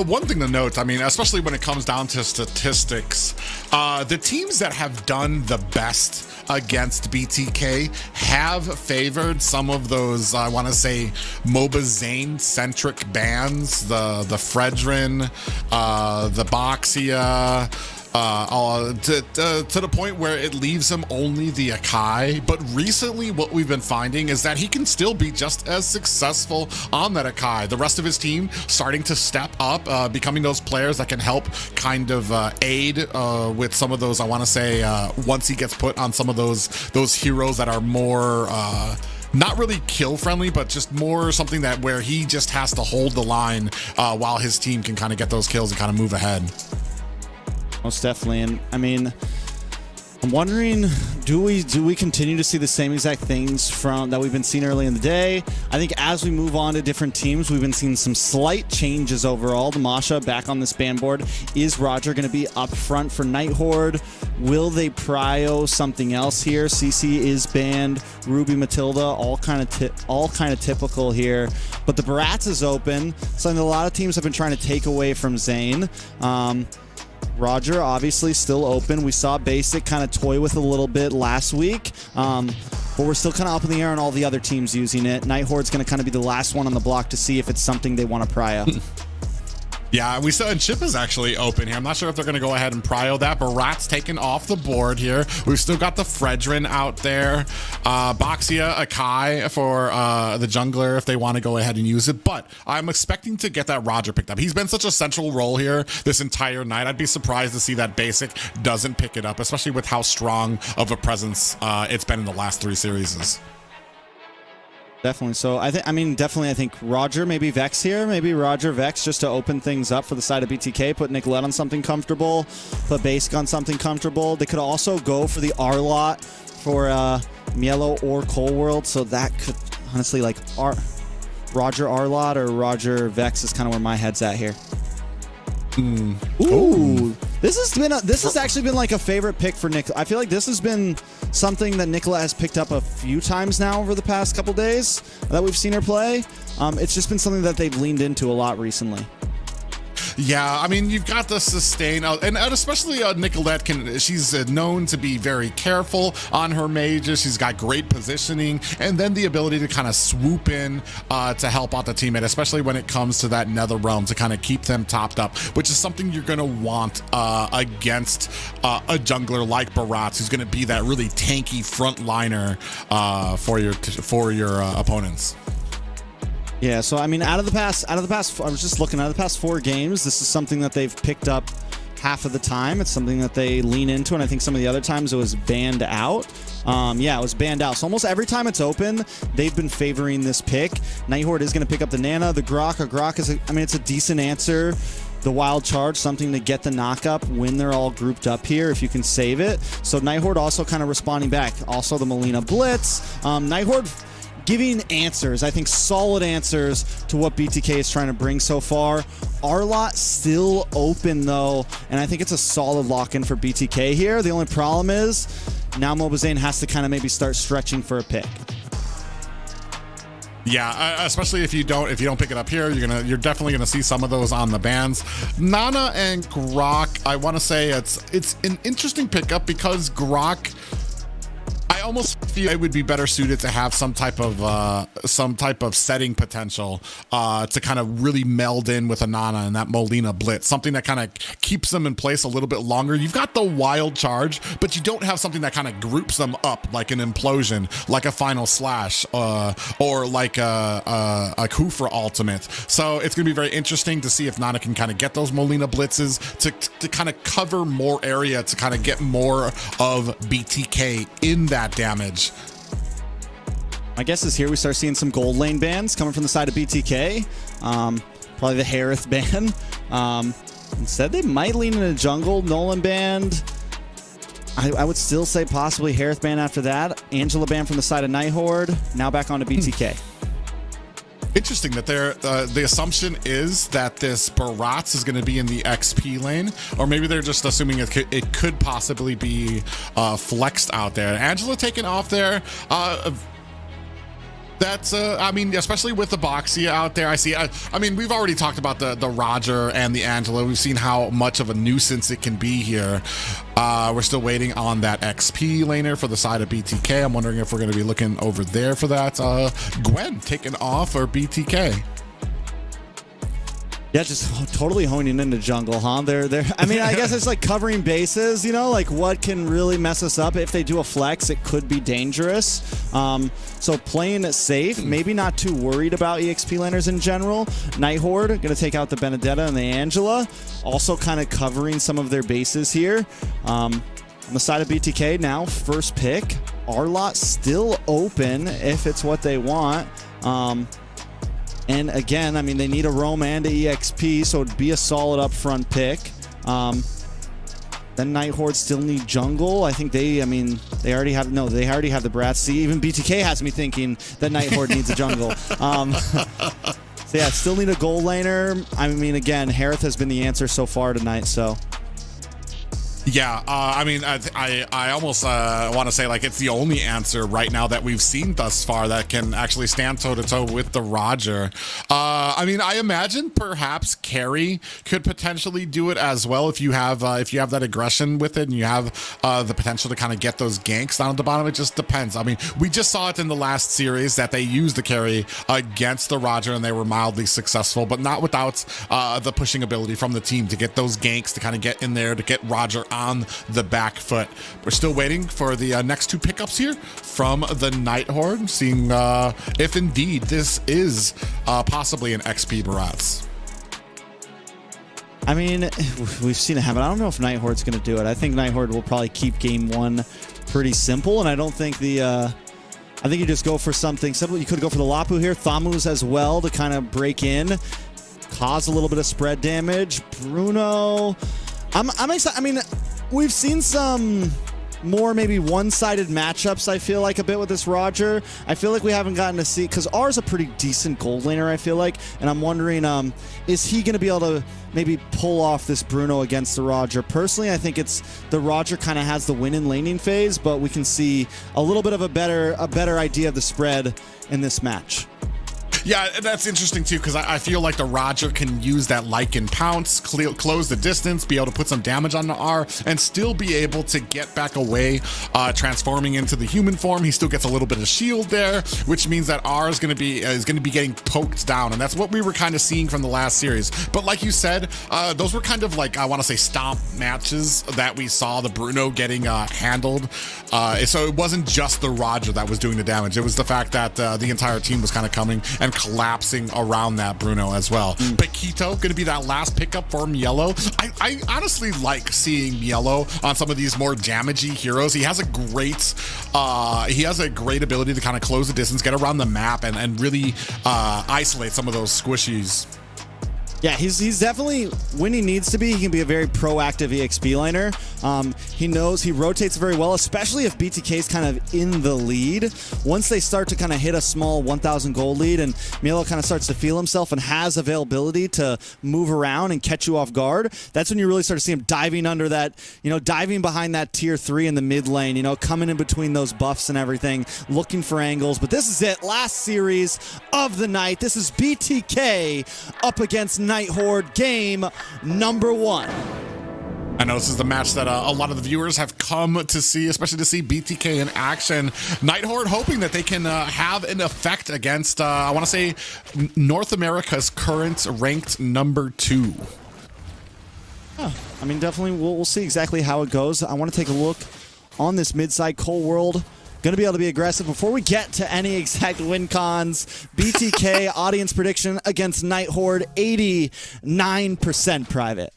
One thing to note, I mean, especially when it comes down to statistics, the teams that have done the best against BTK have favored some of those, I want to say, MOBA Zane-centric bans, the Fredrin, the Boxia, to the point where it leaves him only the Akai. But recently what we've been finding is that he can still be just as successful on that Akai. The rest of his team starting to step up, becoming those players that can help kind of aid with some of those, I want to say, once he gets put on some of those heroes that are more not really kill friendly, but just more something that where he just has to hold the line while his team can kind of get those kills and kind of move ahead. Most definitely. And I mean, I'm wondering, do we continue to see the same exact things from that we've been seeing early in the day? I think as we move on to different teams, we've been seeing some slight changes overall. The Masha back on this ban board. Is Roger going to be up front for Night Horde? Will they prio something else here? CC is banned. Ruby, Matilda, all kind of typical here. But the Barats is open. Something that a lot of teams have been trying to take away from Zane. Roger obviously still open. We saw Basic kind of toy with a little bit last week, but we're still kind of up in the air on all the other teams using it. Night Horde's going to kind of be the last one on the block to see if it's something they want to prio. Yeah, we saw, and Chip is actually open here. I'm not sure if they're going to go ahead and prio that, but Rat's taken off the board here. We've still got the Fredrin out there. Boxia, Akai for the jungler if they want to go ahead and use it. But I'm expecting to get that Roger picked up. He's been such a central role here this entire night. I'd be surprised to see that Basic doesn't pick it up, especially with how strong of a presence it's been in the last 3 series. Definitely. So I think Roger, maybe Vex here, maybe Roger Vex just to open things up for the side of BTK, put Nicolette on something comfortable, put Basic on something comfortable. They could also go for the R-Lot for Mielo or Cold World, so that could honestly, like, Roger R-Lot or Roger Vex is kind of where my head's at here. Ooh. This has actually been like a favorite pick for Nick. I feel like this has been something that Nicola has picked up a few times now over the past couple days that we've seen her play. It's just been something that they've leaned into a lot recently. Yeah, I mean, you've got the sustain, and especially Nicolette she's known to be very careful on her mages. She's got great positioning, and then the ability to kind of swoop in to help out the teammate, especially when it comes to that Nether Realm, to kind of keep them topped up, which is something you're going to want against a jungler like Barats, who's going to be that really tanky frontliner for your opponents. Yeah, so I mean, out of the past, I was just looking at the past 4 games. This is something that they've picked up half of the time. It's something that they lean into, and I think some of the other times it was banned out. Yeah, it was banned out. So almost every time it's open, they've been favoring this pick. Nighthorde is going to pick up the Nana. The Grok. A Grok is, it's a decent answer. The Wild Charge, something to get the knock-up when they're all grouped up here, if you can save it. So Nighthorde also kind of responding back. Also the Molina Blitz. Nighthorde giving answers, I think solid answers to what BTK is trying to bring so far. Arlot still open though, and I think it's a solid lock-in for BTK here. The only problem is now Mobazane has to kind of maybe start stretching for a pick. Yeah, especially if you don't pick it up here, you're definitely gonna see some of those on the bans. Nana and Grok, I want to say it's an interesting pickup because Grok, I almost feel it would be better suited to have some type of setting potential to kind of really meld in with a Nana and that Molina Blitz, something that kind of keeps them in place a little bit longer. You've got the Wild Charge, but you don't have something that kind of groups them up like an Implosion, like a Final Slash, or like a Kufra Ultimate. So it's gonna be very interesting to see if Nana can kind of get those Molina Blitzes to kind of cover more area, to kind of get more of BTK in that damage. My guess is here we start seeing some gold lane bans coming from the side of BTK. Probably the Harith ban. Instead, they might lean into jungle. Nolan banned. I would still say possibly Harith ban after that. Angela ban from the side of Nighthorde. Now back onto BTK. Interesting that the assumption is that this Barats is going to be in the XP lane, or maybe they're just assuming it could possibly be flexed out there. Angela taken off there. That's I mean, especially with the Boxia out there, I mean, we've already talked about the Roger and the Angela. We've seen how much of a nuisance it can be here. We're still waiting on that XP laner for the side of BTK. I'm wondering if we're going to be looking over there for that. Gwen taken off for BTK. Yeah, just totally honing into jungle, huh? I mean, I guess it's like covering bases, like what can really mess us up. If they do a flex, it could be dangerous. So playing it safe, maybe not too worried about EXP laners in general. Nighthorde going to take out the Benedetta and the Angela. Also kind of covering some of their bases here. On the side of BTK now, first pick. Arlot still open if it's what they want. And again, I mean, they need a Roam and a EXP, so it'd be a solid upfront pick. Then Nighthorde still need jungle. I think they already have the Brats. See, even BTK has me thinking that Nighthorde needs a jungle. So yeah, still need a gold laner. I mean, again, Harith has been the answer so far tonight, so. Yeah, I mean, I almost want to say like it's the only answer right now that we've seen thus far that can actually stand toe-to-toe with the Roger. I mean, I imagine perhaps Carry could potentially do it as well if you have that aggression with it and you have the potential to kind of get those ganks down at the bottom. It just depends. I mean, we just saw it in the last series that they used the Carry against the Roger and they were mildly successful, but not without the pushing ability from the team to get those ganks, to kind of get in there, to get Roger on the back foot. We're still waiting for the next two pickups here from the Nighthorde, seeing if indeed this is possibly an XP Barats. I mean, we've seen it happen. I don't know if Nighthorde's going to do it. I think Nighthorde will probably keep game one pretty simple, and I don't think I think you just go for something simple. You could go for the Lapu here, Thamus as well to kind of break in, cause a little bit of spread damage. Bruno, I'm excited. I mean, we've seen some more maybe one-sided matchups, I feel like, a bit with this Roger. I feel like we haven't gotten to see, because R's a pretty decent gold laner, I feel like, and I'm wondering, is he going to be able to maybe pull off this Bruno against the Roger? Personally, I think it's the Roger kind of has the win in laning phase, but we can see a little bit of a better idea of the spread in this match. Yeah, that's interesting too, because I feel like the Roger can use that Lycan Pounce, close the distance, be able to put some damage on the R, and still be able to get back away, transforming into the human form. He still gets a little bit of shield there, which means that R is going to be getting poked down, and that's what we were kind of seeing from the last series. But like you said, those were kind of like, I want to say, stomp matches that we saw the Bruno getting handled. So it wasn't just the Roger that was doing the damage. It was the fact that the entire team was kind of coming and collapsing around that, Bruno, as well. Paquito going to be that last pickup for Mielo. I honestly like seeing Mielo on some of these more damagey heroes. He has a great ability to kind of close the distance, get around the map, and really isolate some of those squishies. Yeah, he's definitely, when he needs to be, he can be a very proactive EXP laner. He knows he rotates very well, especially if BTK is kind of in the lead. Once they start to kind of hit a small 1,000 gold lead and Mielo kind of starts to feel himself and has availability to move around and catch you off guard, that's when you really start to see him diving under that, diving behind that tier 3 in the mid lane, coming in between those buffs and everything, looking for angles. But this is it, last series of the night. This is BTK up against Night Horde, game number 1. I know this is the match that a lot of the viewers have come to see, especially to see BTK in action. Night Horde hoping that they can have an effect against, I want to say, North America's current ranked number 2. Yeah, I mean, definitely we'll see exactly how it goes. I want to take a look on this mid-side. Cold World going to be able to be aggressive. Before we get to any exact win cons, BTK audience prediction against Night Horde, 89% private.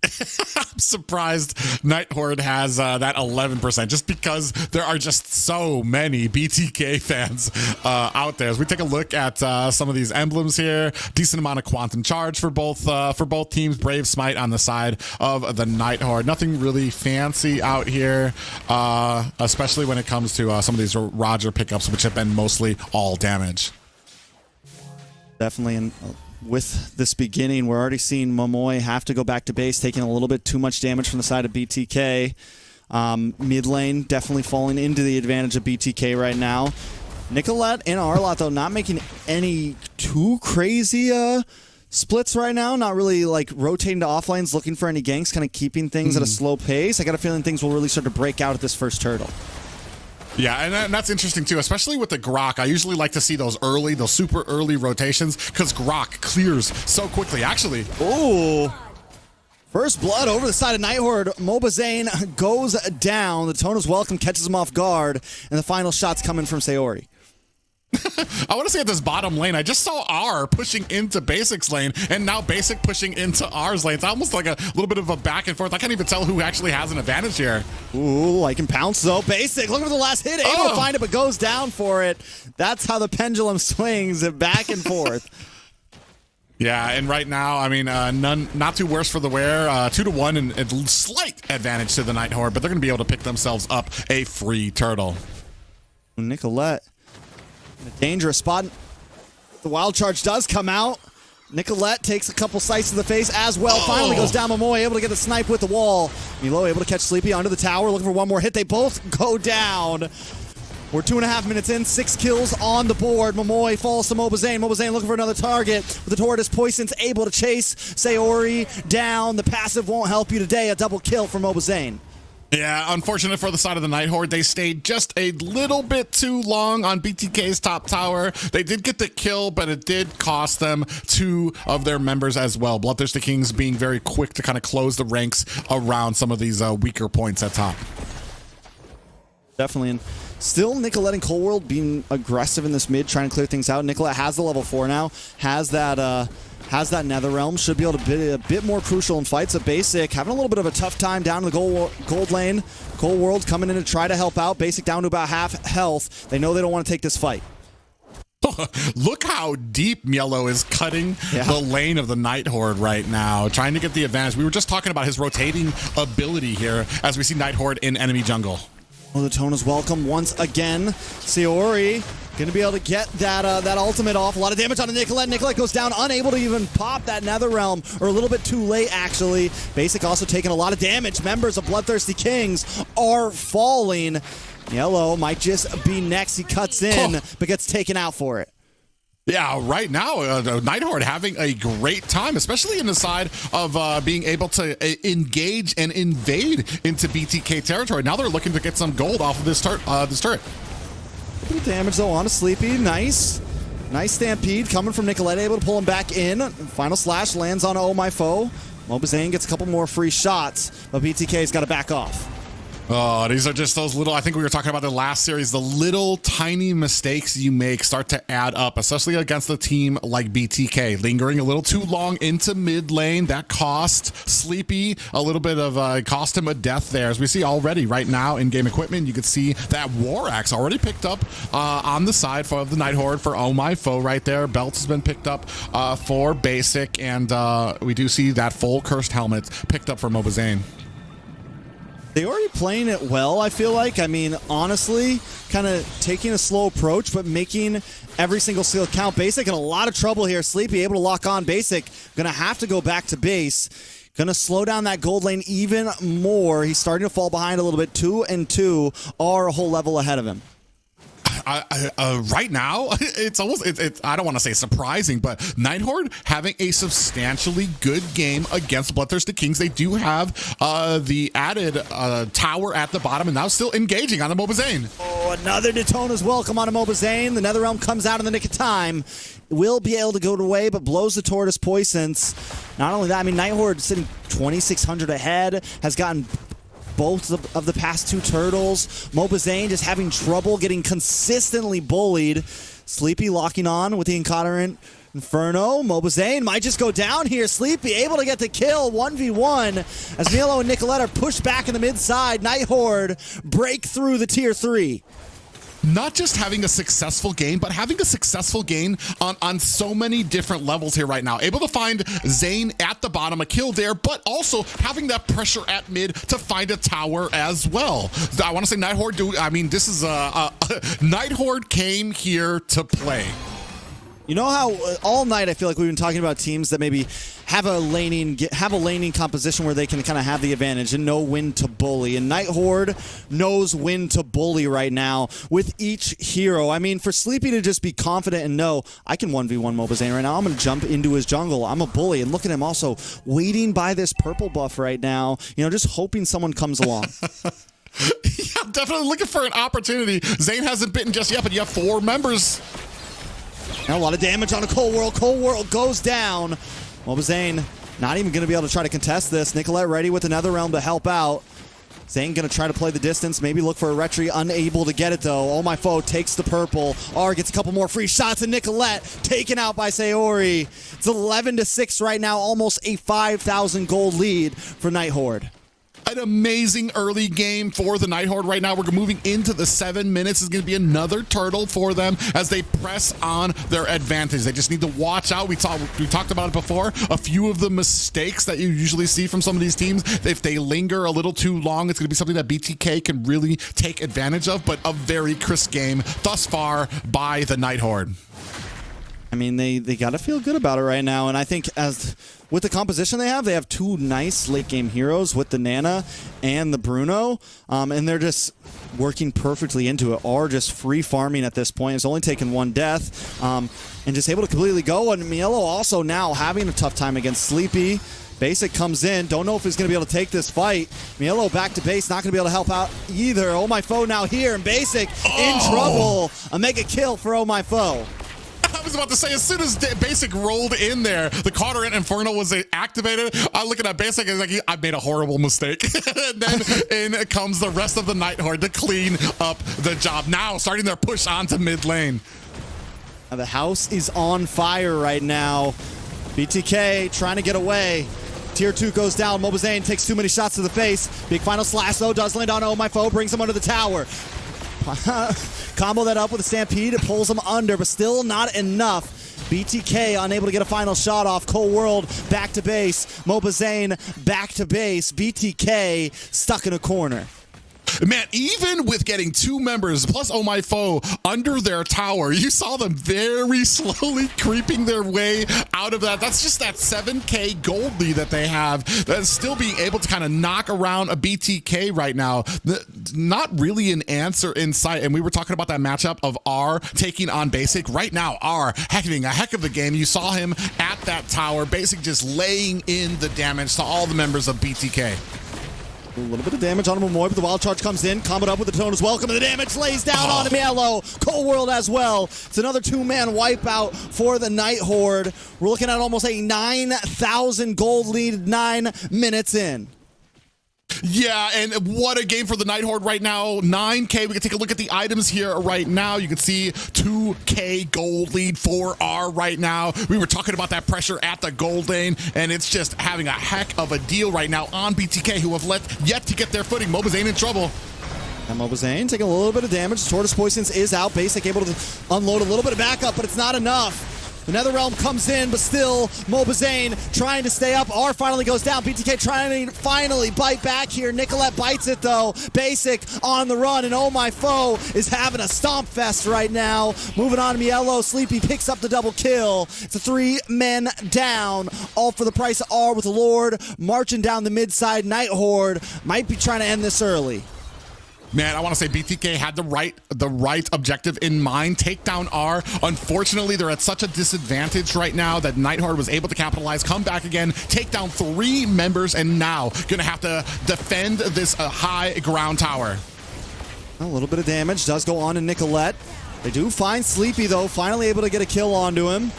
I'm surprised Night Horde has that 11%, just because there are just so many BTK fans out there. As we take a look at some of these emblems here, decent amount of quantum charge for both teams. Brave Smite on the side of the Night Horde. Nothing really fancy out here, especially when it comes to some of these Roger pickups, which have been mostly all damage. Definitely. With this beginning, we're already seeing Momoy have to go back to base, taking a little bit too much damage from the side of BTK. Mid lane definitely falling into the advantage of BTK right now. Nicolette and Arlott, though, not making any too crazy splits right now. Not really like rotating to offlanes, looking for any ganks, kind of keeping things at a slow pace. I got a feeling things will really start to break out at this first turtle. Yeah, and that's interesting too, especially with the Grok. I usually like to see those super early rotations, because Grok clears so quickly. Actually, ooh, first blood over the side of Night Horde. Mobazane goes down. The Tona's welcome catches him off guard, and the final shot's coming from Sayori. I want to say at this bottom lane, I just saw R pushing into Basic's lane, and now Basic pushing into R's lane. It's almost like a little bit of a back and forth. I can't even tell who actually has an advantage here. Ooh, I can pounce though. Basic looking for the last hit, able to find it, but goes down for it. That's how the pendulum swings back and forth. Yeah, and right now, I mean, not too worse for the wear. 2-1 and slight advantage to the Night Horde, but they're going to be able to pick themselves up a free turtle. Nicolette in a dangerous spot. The wild charge does come out. Nicolette takes a couple slices to the face as well. Finally goes down. Momoy able to get a snipe with the wall. Milo able to catch Sleepy onto the tower, looking for one more hit. They both go down. We're 2.5 minutes in, 6 kills on the board. Momoy falls to Mobazane. Mobazane looking for another target. But the Tortoise Poison's able to chase Sayori down. The passive won't help you today. A double kill for Mobazane. Yeah, unfortunate for the side of the Night Horde. They stayed just a little bit too long on BTK's top tower. They did get the kill, but it did cost them 2 of their members as well. BloodThirstyKings being very quick to kind of close the ranks around some of these weaker points at top. Definitely. And still, Nicolette and Cold World being aggressive in this mid, trying to clear things out. Nicolette has the level 4 now, has that Netherrealm, should be able to be a bit more crucial in fights. A Basic having a little bit of a tough time down in the gold lane. Cold World coming in to try to help out. Basic down to about half health. They know they don't want to take this fight. Look how deep Mielo is cutting the lane of the Night Horde right now, trying to get the advantage. We were just talking about his rotating ability here as we see Night Horde in enemy jungle. Well, the Tona's welcome once again. Sayori going to be able to get that ultimate off. A lot of damage on Nicolette. Nicolette goes down, unable to even pop that Netherrealm, or a little bit too late, actually. Basic also taking a lot of damage. Members of BloodThirstyKings are falling. Yellow might just be next. He cuts in, but gets taken out for it. Yeah, right now, Night Horde having a great time, especially in the side of being able to engage and invade into BTK territory. Now they're looking to get some gold off of this turret. Good damage, though, on a Sleepy. Nice stampede coming from Nicolette, able to pull him back in. Final slash lands on Oh My Foe. Mobazane gets a couple more free shots, but BTK's got to back off. Oh, these are just those little, I think we were talking about the last series, the little tiny mistakes you make start to add up, especially against a team like BTK. Lingering a little too long into mid lane, that cost Sleepy a little bit of, cost him a death there. As we see already right now in game equipment, you can see that War Axe already picked up on the side for the Night Horde for Oh My Foe right there. Belt has been picked up for Basic, and we do see that full Cursed Helmet picked up for Mobazane. They're already playing it well, I feel like. I mean, honestly, kind of taking a slow approach, but making every single steal count. Basic in a lot of trouble here. Sleepy able to lock on Basic. Gonna have to go back to base. Gonna slow down that gold lane even more. He's starting to fall behind a little bit. 2 and 2 are a whole level ahead of him. Right now, it's almost, I don't want to say surprising, but Night Horde having a substantially good game against BloodThirstyKings. They do have the added tower at the bottom, and now still engaging on the Mobazane. Oh, another Daytona's welcome on a Mobazane. The Netherrealm comes out in the nick of time. Will be able to go away, but blows the Tortoise Poisons. Not only that, I mean, Night Horde sitting 2,600 ahead, has gotten both of the past 2 turtles. Mobazane just having trouble getting consistently bullied. Sleepy locking on with the Incoterant Inferno. Mobazane might just go down here. Sleepy able to get the kill 1v1 as Milo and Nicolette are pushed back in the mid side. Night Horde break through the tier 3. Not just having a successful game, but having a successful game on so many different levels here right now. Able to find Zane at the bottom, a kill there, but also having that pressure at mid to find a tower as well. I want to say Night Horde, this is Night Horde came here to play. You know how all night I feel like we've been talking about teams that maybe have a laning composition where they can kind of have the advantage and know when to bully. And Night Horde knows when to bully right now with each hero. I mean, for Sleepy to just be confident and know, I can 1v1 Mobazane right now. I'm going to jump into his jungle. I'm a bully. And look at him also waiting by this purple buff right now, just hoping someone comes along. Yeah, definitely looking for an opportunity. Zane hasn't bitten just yet, but you have 4 members. Now a lot of damage on a Cold World. Cold World goes down. Mobazane not even going to be able to try to contest this. Nicolette ready with another realm to help out. Zane going to try to play the distance, maybe look for a retry, unable to get it though. Oh My Foe takes the purple. R gets a couple more free shots, and Nicolette taken out by Sayori. It's 11-6 right now, almost a 5,000 gold lead for Night Horde. An amazing early game for the Night Horde right now. We're moving into the 7 minutes. It's going to be another turtle for them as they press on their advantage. They just need to watch out. We talked about it before. A few of the mistakes that you usually see from some of these teams, if they linger a little too long, it's going to be something that BTK can really take advantage of, but a very crisp game thus far by the Night Horde. I mean, they got to feel good about it right now, and I think with the composition they have 2 nice late-game heroes with the Nana and the Bruno, and they're just working perfectly into it. Are just free farming at this point. It's only taken 1 death, and just able to completely go, and Mielo also now having a tough time against Sleepy. Basic comes in. Don't know if he's going to be able to take this fight. Mielo back to base. Not going to be able to help out either. Oh My Foe now here, and Basic in trouble. A mega kill for Oh My Foe. I was about to say, as soon as Basic rolled in there, the Incoterant Inferno was activated. I'm looking at Basic and like, I made a horrible mistake. And then in comes the rest of the Night Horde to clean up the job. Now starting their push onto mid lane. Now the house is on fire right now. BTK trying to get away. Tier 2 goes down. Mobazane takes too many shots to the face. Big final slash though does land on Oh My Foe, brings him under the tower. Combo that up with a Stampede, it pulls him under, but still not enough. BTK unable to get a final shot off. Cold World back to base. Mobazane back to base. BTK stuck in a corner. Man, even with getting 2 members plus Oh My Foe under their tower, you saw them very slowly creeping their way out of that. That's just that 7K gold lead that they have. That's still being able to kind of knock around a BTK right now. Not really an answer in sight. And we were talking about that matchup of R taking on Basic. Right now, R having a heck of a game. You saw him at that tower. Basic just laying in the damage to all the members of BTK. A little bit of damage on him, Moy, but the wild charge comes in. Comboed up with the Daytona's welcome, and the damage lays down on Mielo. Cold World as well. It's another 2-man wipeout for the Night Horde. We're looking at almost a 9,000 gold lead 9 minutes in. Yeah, and what a game for the Night Horde right now. 9K. We can take a look at the items here right now. You can see 2K gold lead 4R right now. We were talking about that pressure at the gold lane, and it's just having a heck of a deal right now on BTK, who have yet to get their footing. Mobazane in trouble. And Mobazane taking a little bit of damage. Tortoise Poisons is out. Basic able to unload a little bit of backup, but it's not enough. The Netherrealm comes in, but still Mobazane trying to stay up. R finally goes down. BTK trying to finally bite back here. Nicolette bites it though. Basic on the run, and Oh My Foe is having a stomp fest right now. Moving on to Mielo. Sleepy picks up the double kill. It's a 3 men down, all for the price of R with the Lord marching down the mid side. Night Horde might be trying to end this early. Man, I want to say BTK had the right objective in mind. Take down R. Unfortunately, they're at such a disadvantage right now that Night Horde was able to capitalize, come back again, take down 3 members, and now going to have to defend this high ground tower. A little bit of damage does go on to Nicolette. They do find Sleepy, though, finally able to get a kill onto him.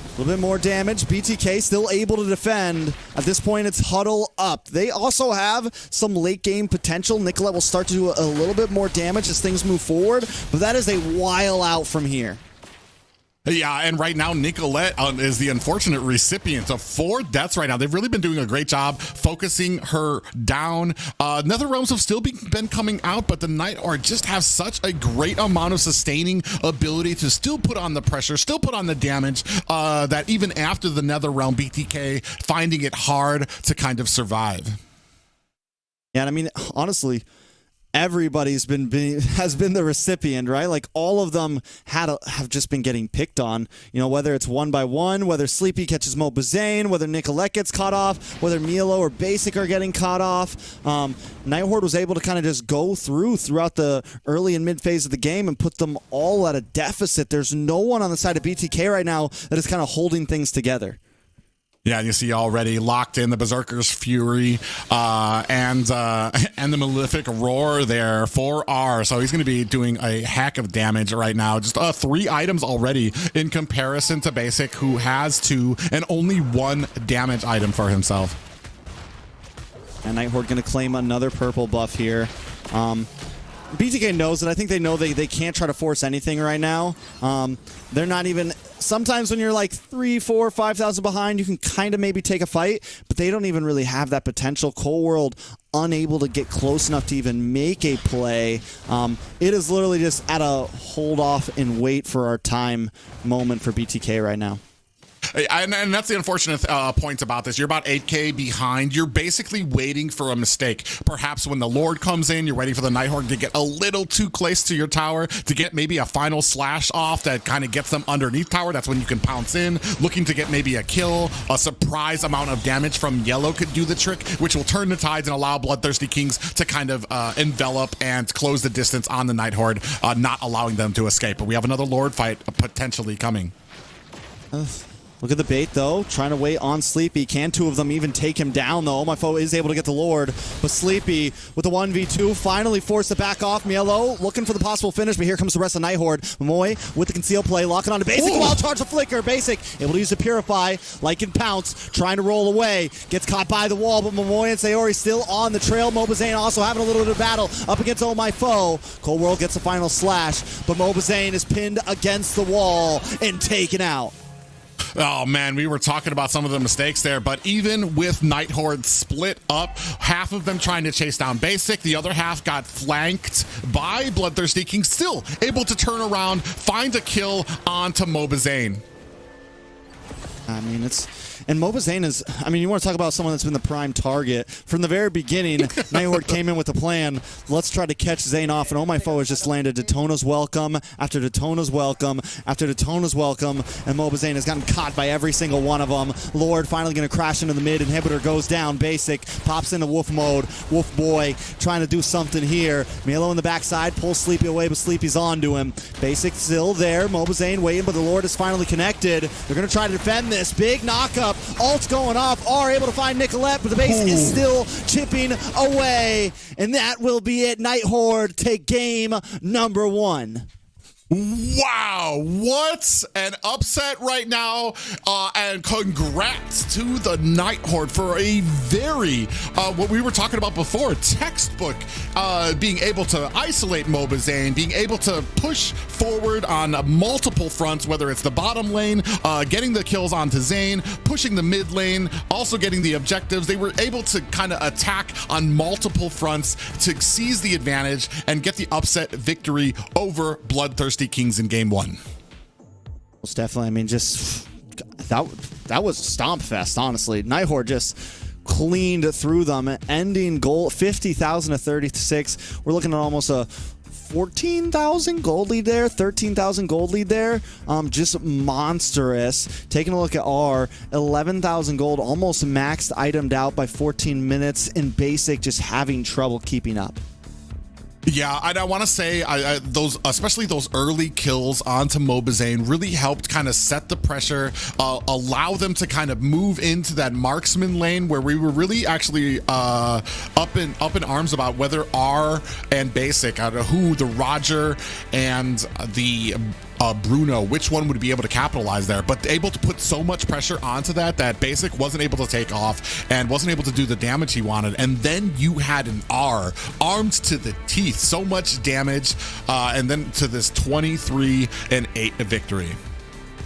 A little bit more damage. BTK still able to defend. At this point, it's huddle up. They also have some late game potential. Nicolette will start to do a little bit more damage as things move forward, but that is a while out from here. Yeah, and right now, Nicolette is the unfortunate recipient of 4 deaths right now. They've really been doing a great job focusing her down. Netherrealms have still been coming out, but the Night Horde just have such a great amount of sustaining ability to still put on the pressure, still put on the damage, that even after the Netherrealm, BTK finding it hard to kind of survive. Yeah, and I mean, honestly, everybody's has been the recipient, right? Like all of them have just been getting picked on. You know, whether it's 1 by 1, whether Sleepy catches Mobazane, whether Nicolette gets caught off, whether Mielo or Basic are getting caught off. Night Horde was able to kind of just go throughout the early and mid phase of the game and put them all at a deficit. There's no one on the side of BTK right now that is kind of holding things together. Yeah, you see already locked in the Berserker's Fury and the Malefic Roar there for R. So he's going to be doing a heck of damage right now. Just 3 items already in comparison to Basic, who has 2 and only 1 damage item for himself. And Night Horde going to claim another purple buff here. BTK knows it. I think they know they can't try to force anything right now. They're not even... Sometimes when you're like 3, 4, 5,000 behind, you can kind of maybe take a fight, but they don't even really have that potential. Cold World unable to get close enough to even make a play. It is literally just at a hold off and wait for our time moment for BTK right now. And that's the unfortunate point about this. You're about 8K behind. You're basically waiting for a mistake. Perhaps when the Lord comes in, you're waiting for the Night Horde to get a little too close to your tower, to get maybe a final slash off that kind of gets them underneath tower. That's when you can pounce in, looking to get maybe a kill. A surprise amount of damage from Yellow could do the trick, which will turn the tides and allow BloodThirstyKings to kind of envelop and close the distance on the Night Horde, not allowing them to escape. But we have another Lord fight potentially coming. Look at the bait, though. Trying to wait on Sleepy. Can 2 of them even take him down, though? My foe is able to get the Lord. But Sleepy, with the 1v2, finally forced to back off. Mielo looking for the possible finish, but here comes the rest of Night Horde. Momoy with the conceal play, locking on to Basic. Wild charge the flicker. Basic able to use the Purify, like in Pounce, trying to roll away. Gets caught by the wall, but Momoy and Sayori still on the trail. Mobazane also having a little bit of battle up against Oh My Foe. Cold World gets the final slash, but Mobazane is pinned against the wall and taken out. Oh man, we were talking about some of the mistakes there, but even with Night Horde split up, half of them trying to chase down Basic, the other half got flanked by BloodThirstyKings, still able to turn around, find a kill onto Mobazane. I mean, and Mobazane is, I mean, you want to talk about someone that's been the prime target. From the very beginning, Night Horde came in with a plan. Let's try to catch Zane off, and Oh My Foe has just landed Daytona's welcome after Daytona's welcome after Daytona's welcome, and Mobazane has gotten caught by every single one of them. Lord finally going to crash into the mid. Inhibitor goes down. Basic pops into Wolf mode. Wolf Boy trying to do something here. Mielo in the backside pulls Sleepy away, but Sleepy's on to him. Basic still there. Mobazane waiting, but the Lord is finally connected. They're going to try to defend this. Big knockup. Ult's going off. R able to find Nicolette, but the base is still chipping away. And that will be it. Night Horde take game number 1. Wow, what an upset right now, and congrats to the Night Horde for a very, what we were talking about before, textbook, being able to isolate Mobazane, being able to push forward on multiple fronts, whether it's the bottom lane, getting the kills onto Zane, pushing the mid lane, also getting the objectives. They were able to kind of attack on multiple fronts to seize the advantage and get the upset victory over BloodThirstyKings in game 1. Most definitely. I mean, just that was stomp fest, honestly. Night Horde just cleaned through them, ending goal 50,000 to 36. We're looking at almost a 14,000 gold lead there, 13,000 gold lead there. Just monstrous. Taking a look at our 11,000 gold, almost maxed itemed out by 14 minutes in basic, just having trouble keeping up. Yeah, and I want to say those, especially those early kills onto Mobazane, really helped kind of set the pressure, allow them to kind of move into that marksman lane where we were really actually up in arms about whether R and basic, who the Roger and the Bruno, which one would be able to capitalize there, but able to put so much pressure onto that basic wasn't able to take off and wasn't able to do the damage he wanted. And then you had an R armed to the teeth, so much damage, and then to this 23-8 victory.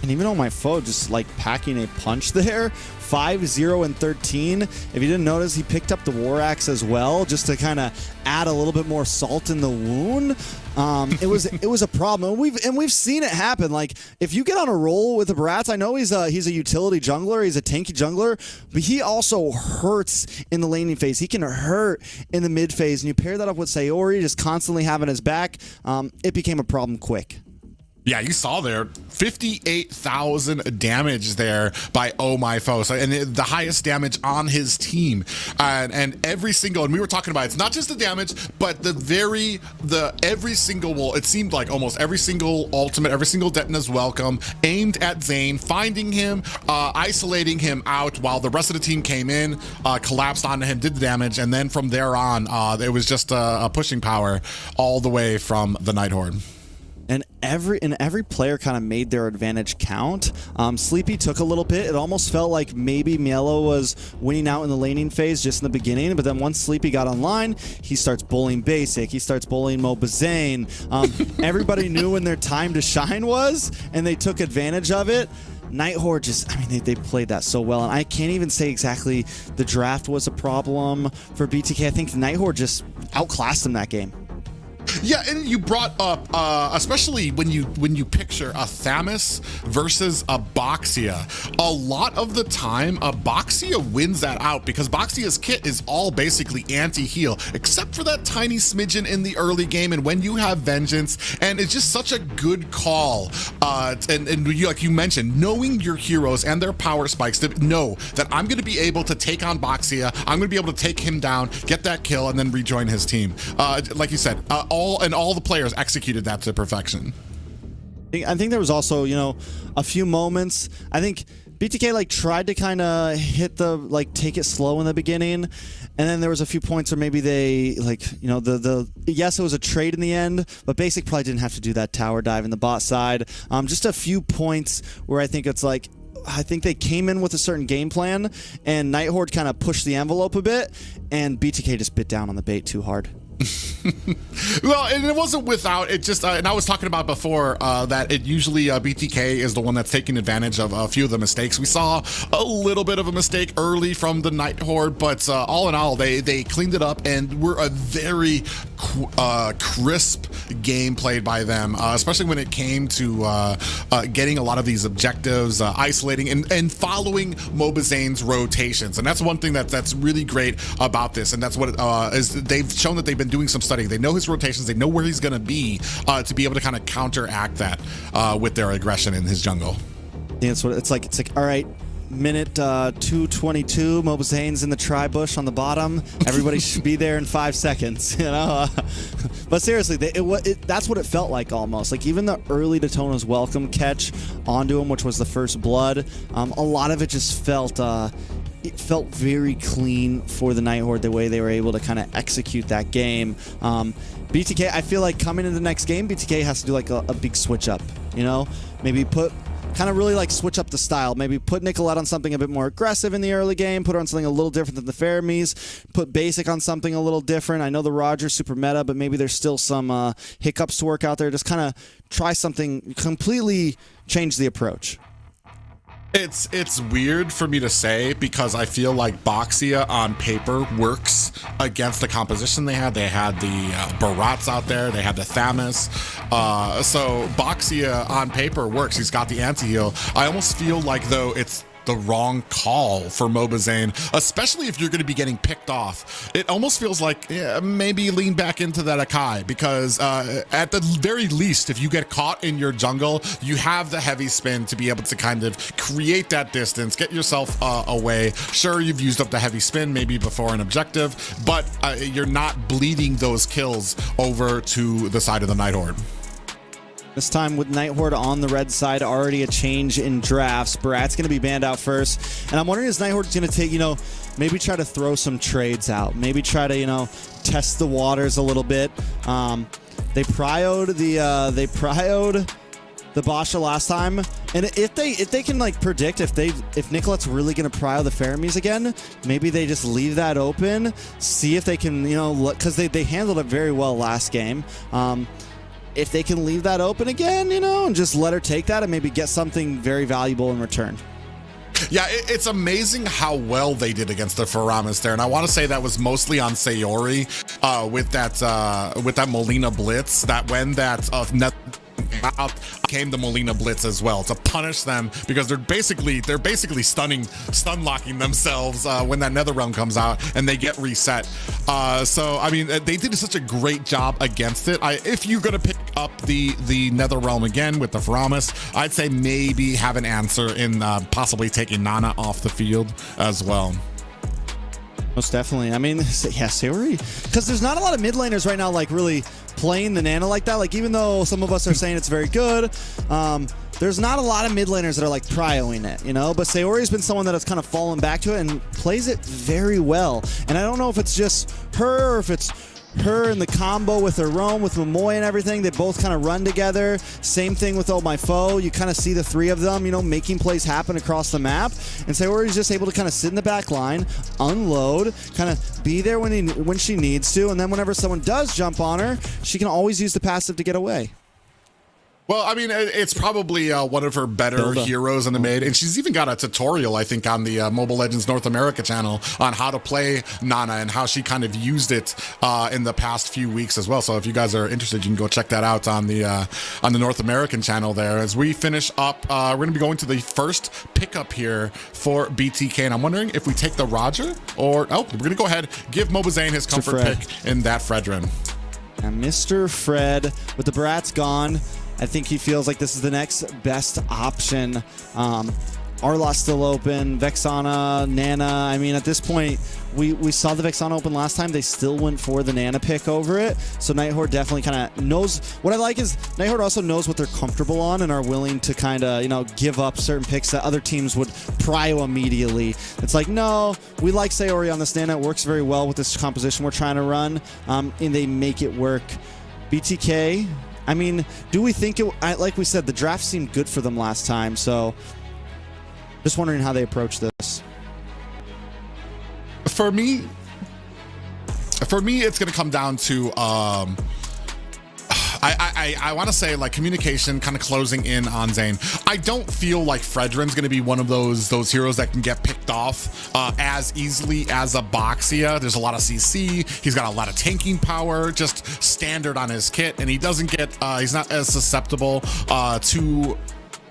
And even on my phone, just like packing a punch there. 5-0-13. If you didn't notice, he picked up the War Axe as well, just to kind of add a little bit more salt in the wound. It was a problem, and we've seen it happen. Like, if you get on a roll with the Barats, I know he's a utility jungler, he's a tanky jungler, but he also hurts in the laning phase. He can hurt in the mid phase, and you pair that up with Sayori just constantly having his back. It became a problem quick. Yeah, you saw there 58,000 damage there by Oh My Foe, so, and the highest damage on his team, and every single, and we were talking about, it's not just the damage, but every single, well, it seemed like almost every single ultimate, every single Detna's welcome aimed at Zane, finding him, isolating him out while the rest of the team came in, collapsed onto him, did the damage, and then from there on, it was just a pushing power all the way from the Night Horde. And every player kind of made their advantage count. Sleepy took a little bit. It almost felt like maybe Mielo was winning out in the laning phase just in the beginning, but then once Sleepy got online, he starts bullying basic. He starts bullying Mobazane. Everybody knew when their time to shine was, and they took advantage of it. Night Horde just, I mean, they played that so well, and I can't even say exactly the draft was a problem for BTK. I think Night Horde just outclassed them that game. Yeah, and you brought up, especially when you picture a Thamus versus a Boxia, a lot of the time a Boxia wins that out because Boxia's kit is all basically anti-heal, except for that tiny smidgen in the early game and when you have Vengeance, and it's just such a good call. And like you mentioned, knowing your heroes and their power spikes, to know that I'm going to be able to take on Boxia, I'm going to be able to take him down, get that kill, and then rejoin his team. Like you said, all the players executed that to perfection. I think there was also, a few moments. I think BTK tried to kind of hit the take it slow in the beginning, and then there was a few points where maybe they yes, it was a trade in the end, but basic probably didn't have to do that tower dive in the bot side. Just a few points where I think it's I think they came in with a certain game plan, and Night Horde kind of pushed the envelope a bit, and BTK just bit down on the bait too hard. Well, and it wasn't without, it just, and I was talking about before that it usually BTK is the one that's taking advantage of a few of the mistakes. We saw a little bit of a mistake early from the Night Horde, but all in all, they cleaned it up and were a very crisp game played by them, especially when it came to getting a lot of these objectives, isolating and following Mobazane's rotations. And that's one thing that's really great about this, and that's what is they've shown that they've been doing some studying. They know his rotations, they know where he's going to be able to kind of counteract that with their aggression in his jungle. Yeah, it's what it's like. It's like, all right, minute 2:22, Mobazane's in the tri-bush on the bottom. Everybody should be there in 5 seconds, But seriously, that's what it felt like almost. Like even the early Daytona's welcome catch onto him, which was the first blood, a lot of it just felt it felt very clean for the Night Horde, the way they were able to kind of execute that game. BTK, I feel like coming into the next game, BTK has to do like a big switch up, you know? Maybe kind of really like switch up the style. Maybe put Nicolette on something a bit more aggressive in the early game, put her on something a little different than the Fermis, put Basic on something a little different. I know the Roger's super meta, but maybe there's still some hiccups to work out there. Just kind of try something, completely change the approach. It's weird for me to say because I feel like Boxia on paper works against the composition they had. They had the Barats out there. They had the Thamus. So Boxia on paper works. He's got the anti-heal. I almost feel like, though, it's the wrong call for Mobazane, especially if you're going to be getting picked off. It almost feels like maybe lean back into that Akai, because at the very least, if you get caught in your jungle, you have the heavy spin to be able to kind of create that distance, get yourself away. Sure, you've used up the heavy spin maybe before an objective, but you're not bleeding those kills over to the side of the Night Horde. This time with Night Horde on the red side, already a change in drafts. Barat's going to be banned out first. And I'm wondering, is Night Horde going to take, maybe try to throw some trades out. Maybe try to, test the waters a little bit. They prioed the Basha last time. And if they can predict if Nicolette's really going to prio the Fermis again, maybe they just leave that open, see if they can, because they handled it very well last game. If they can leave that open again, and just let her take that and maybe get something very valuable in return. Yeah, it's amazing how well they did against the Faramis there, and I want to say that was mostly on Sayori with that Molina Blitz. That when that out came the Molina Blitz as well to punish them, because they're basically stun locking themselves when that Nether Realm comes out and they get reset. So I mean, they did such a great job against it. If you're gonna pick up the Nether Realm again with the Faramis, I'd say maybe have an answer in possibly taking Nana off the field as well. Most definitely. I mean, yeah, Sayori, because there's not a lot of mid laners right now really playing the Nana like that. Even though some of us are saying it's very good, there's not a lot of mid laners that are prioing it, but Sayori's been someone that has kind of fallen back to it and plays it very well. And I don't know if it's just her or if it's her and the combo with her roam, with Momoy and everything. They both kind of run together. Same thing with Oh My Foe. You kind of see the three of them, making plays happen across the map. And Sayori's just able to kind of sit in the back line, unload, kind of be there when she needs to. And then whenever someone does jump on her, she can always use the passive to get away. Well, I mean, it's probably one of her better heroes in the mid, and she's even got a tutorial, I think, on the Mobile Legends North America channel on how to play Nana and how she kind of used it in the past few weeks as well. So if you guys are interested, you can go check that out on the North American channel there. As we finish up, we're going to be going to the first pickup here for BTK, and I'm wondering if we take the Roger or we're going to go ahead, give Mobazane his comfort pick in that Fredrin. And Mr. Fred, with the Barats gone, I think he feels like this is the next best option. Arlot's still open, Vexana, Nana. I mean, at this point, we saw the Vexana open last time. They still went for the Nana pick over it. So Night Horde definitely kind of knows. What I like is Night Horde also knows what they're comfortable on and are willing to kind of, give up certain picks that other teams would prio immediately. It's like, no, we like Sayori on this Nana. It works very well with this composition we're trying to run, and they make it work. BTK, I mean, do we think like we said, the draft seemed good for them last time, so just wondering how they approach this. For me, it's going to come down to I want to say communication, kind of closing in on Zane. I don't feel like Fredrin's going to be one of those heroes that can get picked off as easily as a Boxia. There's a lot of CC. He's got a lot of tanking power, just standard on his kit, and he doesn't get. He's not as susceptible to,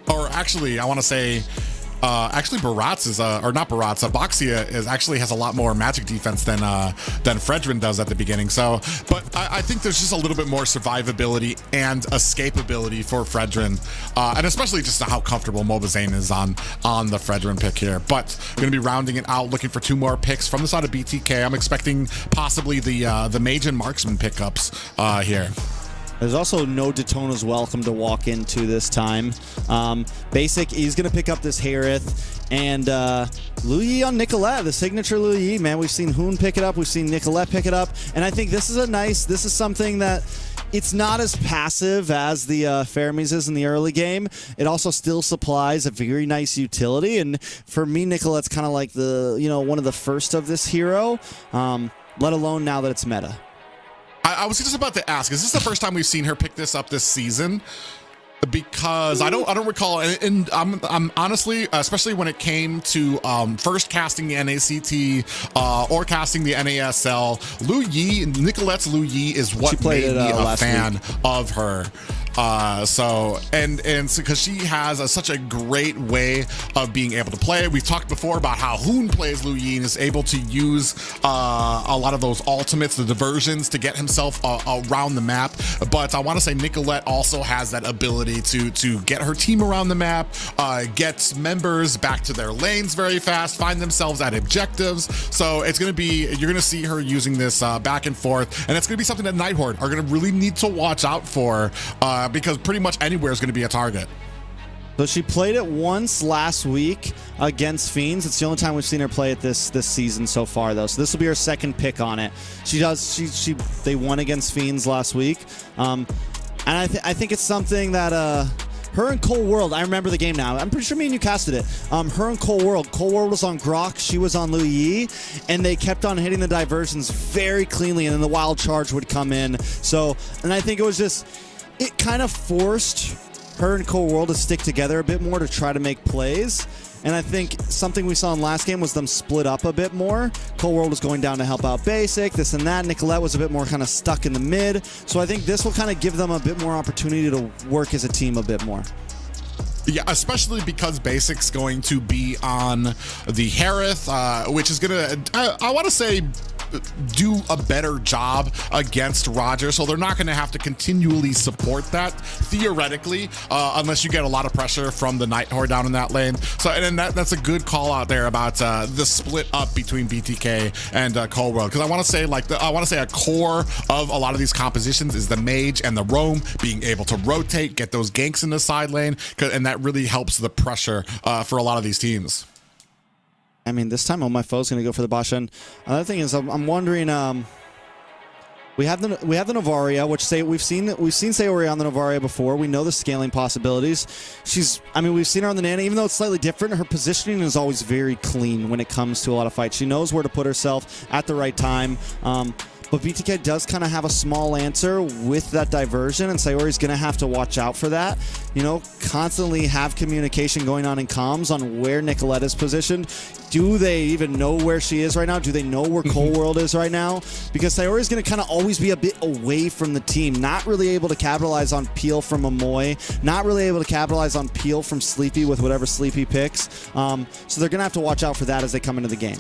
or actually, I want to say. Actually, Barats is or not Barats. Boxia has a lot more magic defense than Fredrin does at the beginning. So, but I think there's just a little bit more survivability and escapability for Fredrin, and especially just how comfortable Mobazane is on the Fredrin pick here. But going to be rounding it out, looking for two more picks from the side of BTK. I'm expecting possibly the Mage and Marksman pickups here. There's also no Daytona's welcome to walk into this time. Basic, he's going to pick up this Harith. And Lu Yi on Nicolette, the signature Lu Yi, man. We've seen Hoon pick it up. We've seen Nicolette pick it up. And I think this is something that it's not as passive as the Fermis is in the early game. It also still supplies a very nice utility. And for me, Nicolette's kind of like one of the first of this hero, let alone now that it's meta. I was just about to ask, is this the first time we've seen her pick this up this season? Because I don't recall, and I'm honestly, especially when it came to first casting the NACT or casting the NASL, Nicolette's Lu Yi is what made me a fan of her. So because she has such a great way of being able to play it. We've talked before about how Hoon plays Lu Yi and is able to use a lot of those ultimates, the diversions, to get himself around the map. But I want to say Nicolette also has that ability to get her team around the map, get members back to their lanes very fast, find themselves at objectives. So it's going to be, you're going to see her using this back and forth, and it's going to be something that Night Horde are going to really need to watch out for. Because pretty much anywhere is going to be a target. So she played it once last week against Fiends. It's the only time we've seen her play it this season so far, though. So this will be her second pick on it. They won against Fiends last week, and I think it's something that her and Cold World. I remember the game now. I'm pretty sure me and you casted it. Her and Cold World. Cold World was on Grok. She was on Lu Yi, and they kept on hitting the diversions very cleanly, and then the wild charge would come in. So, and I think it kind of forced her and Cold World to stick together a bit more to try to make plays. And I think something we saw in last game was them split up a bit more. Cold World was going down to help out Basic, this and that. Nicolette was a bit more kind of stuck in the mid. So I think this will kind of give them a bit more opportunity to work as a team a bit more. Yeah, especially because Basic's going to be on the Harith, which is going to, I want to say, do a better job against Roger, so they're not going to have to continually support that theoretically, unless you get a lot of pressure from the Night Horde down in that lane. So, and that's a good call out there about the split up between BTK and Cold World, because I want to say a core of a lot of these compositions is the Mage and the Roam being able to rotate, get those ganks in the side lane, and that really helps the pressure for a lot of these teams. I mean, this time all my foes going to go for the bot. And another thing is, I'm wondering. We have the Novaria, which we've seen Sayori on the Novaria before. We know the scaling possibilities. We've seen her on the Nana, even though it's slightly different. Her positioning is always very clean when it comes to a lot of fights. She knows where to put herself at the right time. But BTK does kind of have a small answer with that diversion, and Sayori's going to have to watch out for that. Constantly have communication going on in comms on where Nicolette is positioned. Do they even know where she is right now? Do they know where Cold World is right now? Because Sayori's going to kind of always be a bit away from the team, not really able to capitalize on peel from Amoy, not really able to capitalize on peel from Sleepy with whatever Sleepy picks. So they're going to have to watch out for that as they come into the game.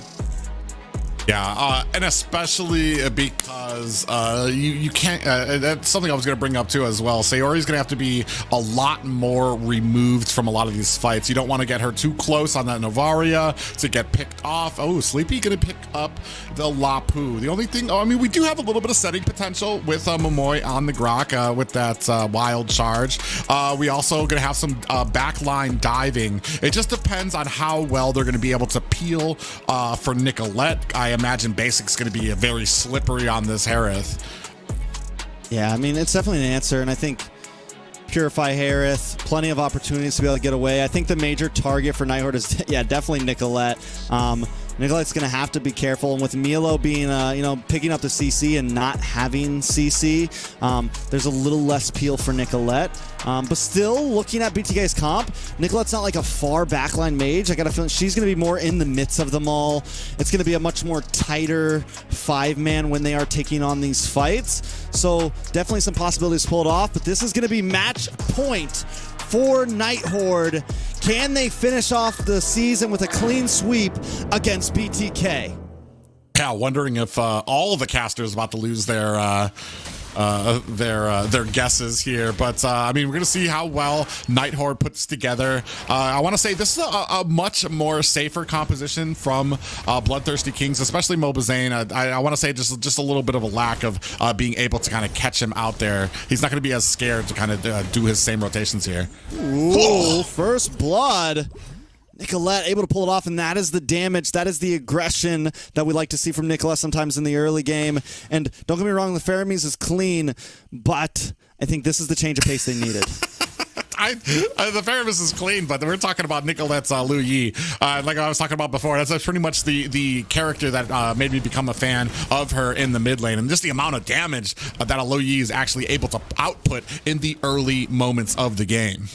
Yeah, and especially because you can't, that's something I was going to bring up too as well. Sayori's going to have to be a lot more removed from a lot of these fights. You don't want to get her too close on that Novaria to get picked off. Oh, Sleepy going to pick up the Lapu. The only thing, we do have a little bit of setting potential with Momoy on the Grok with that wild charge. We also going to have some backline diving. It just depends on how well they're going to be able to peel for Nicolette. I imagine Basic's going to be very slippery on this Harith. Yeah, it's definitely an answer, and I think Purify Harith, plenty of opportunities to be able to get away. I think the major target for Night Horde is, definitely Nicolette. Nicolette's going to have to be careful, and with Milo being, picking up the CC and not having CC, there's a little less peel for Nicolette. But still, looking at BTK's comp, Nicolette's not like a far backline mage. I got a feeling she's going to be more in the midst of them all. It's going to be a much more tighter 5-man when they are taking on these fights. So definitely some possibilities to pull it off, but this is going to be match point for Night Horde. Can they finish off the season with a clean sweep against BTK? Yeah, wondering if all the casters about to lose their their guesses here. But I mean, we're gonna see how well Night Horde puts together. I want to say this is a much more safer composition from BloodThirstyKings, especially Mobazane. I want to say just a little bit of a lack of being able to kind of catch him out there. He's not going to be as scared to kind of do his same rotations here. Ooh, first blood. Nicolette able to pull it off, and that is the damage. That is the aggression that we like to see from Nicolette sometimes in the early game. And don't get me wrong, the Pharaohs is clean, but I think this is the change of pace they needed. The Pharaohs is clean, but we're talking about Nicolette's Lu Yi. Like I was talking about before, that's pretty much the character that made me become a fan of her in the mid lane, and just the amount of damage that Lu Yi is actually able to output in the early moments of the game.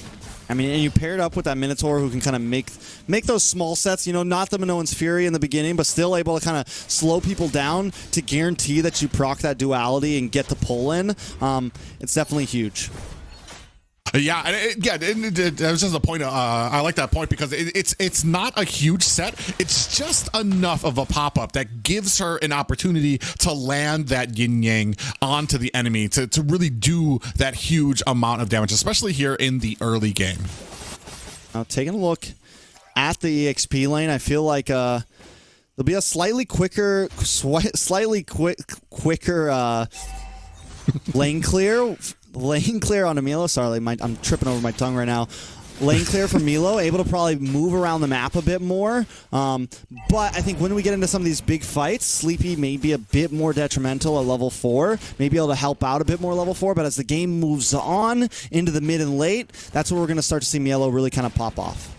I mean, and you pair it up with that Minotaur who can kind of make those small sets, you know, not the Minoan's Fury in the beginning, but still able to kind of slow people down to guarantee that you proc that duality and get the pull in. It's definitely huge. Yeah, it was just a point. I like that point because it's not a huge set. It's just enough of a pop up that gives her an opportunity to land that yin yang onto the enemy to really do that huge amount of damage, especially here in the early game. Now, taking a look at the EXP lane, I feel like there'll be a slightly quicker lane clear. Lane clear on Emilo. Sorry, I'm tripping over my tongue right now. Lane clear for Milo, able to probably move around the map a bit more. But I think when we get into some of these big fights, Sleepy may be a bit more detrimental at level 4. May be able to help out a bit more level 4. But as the game moves on into the mid and late, that's where we're going to start to see Milo really kind of pop off.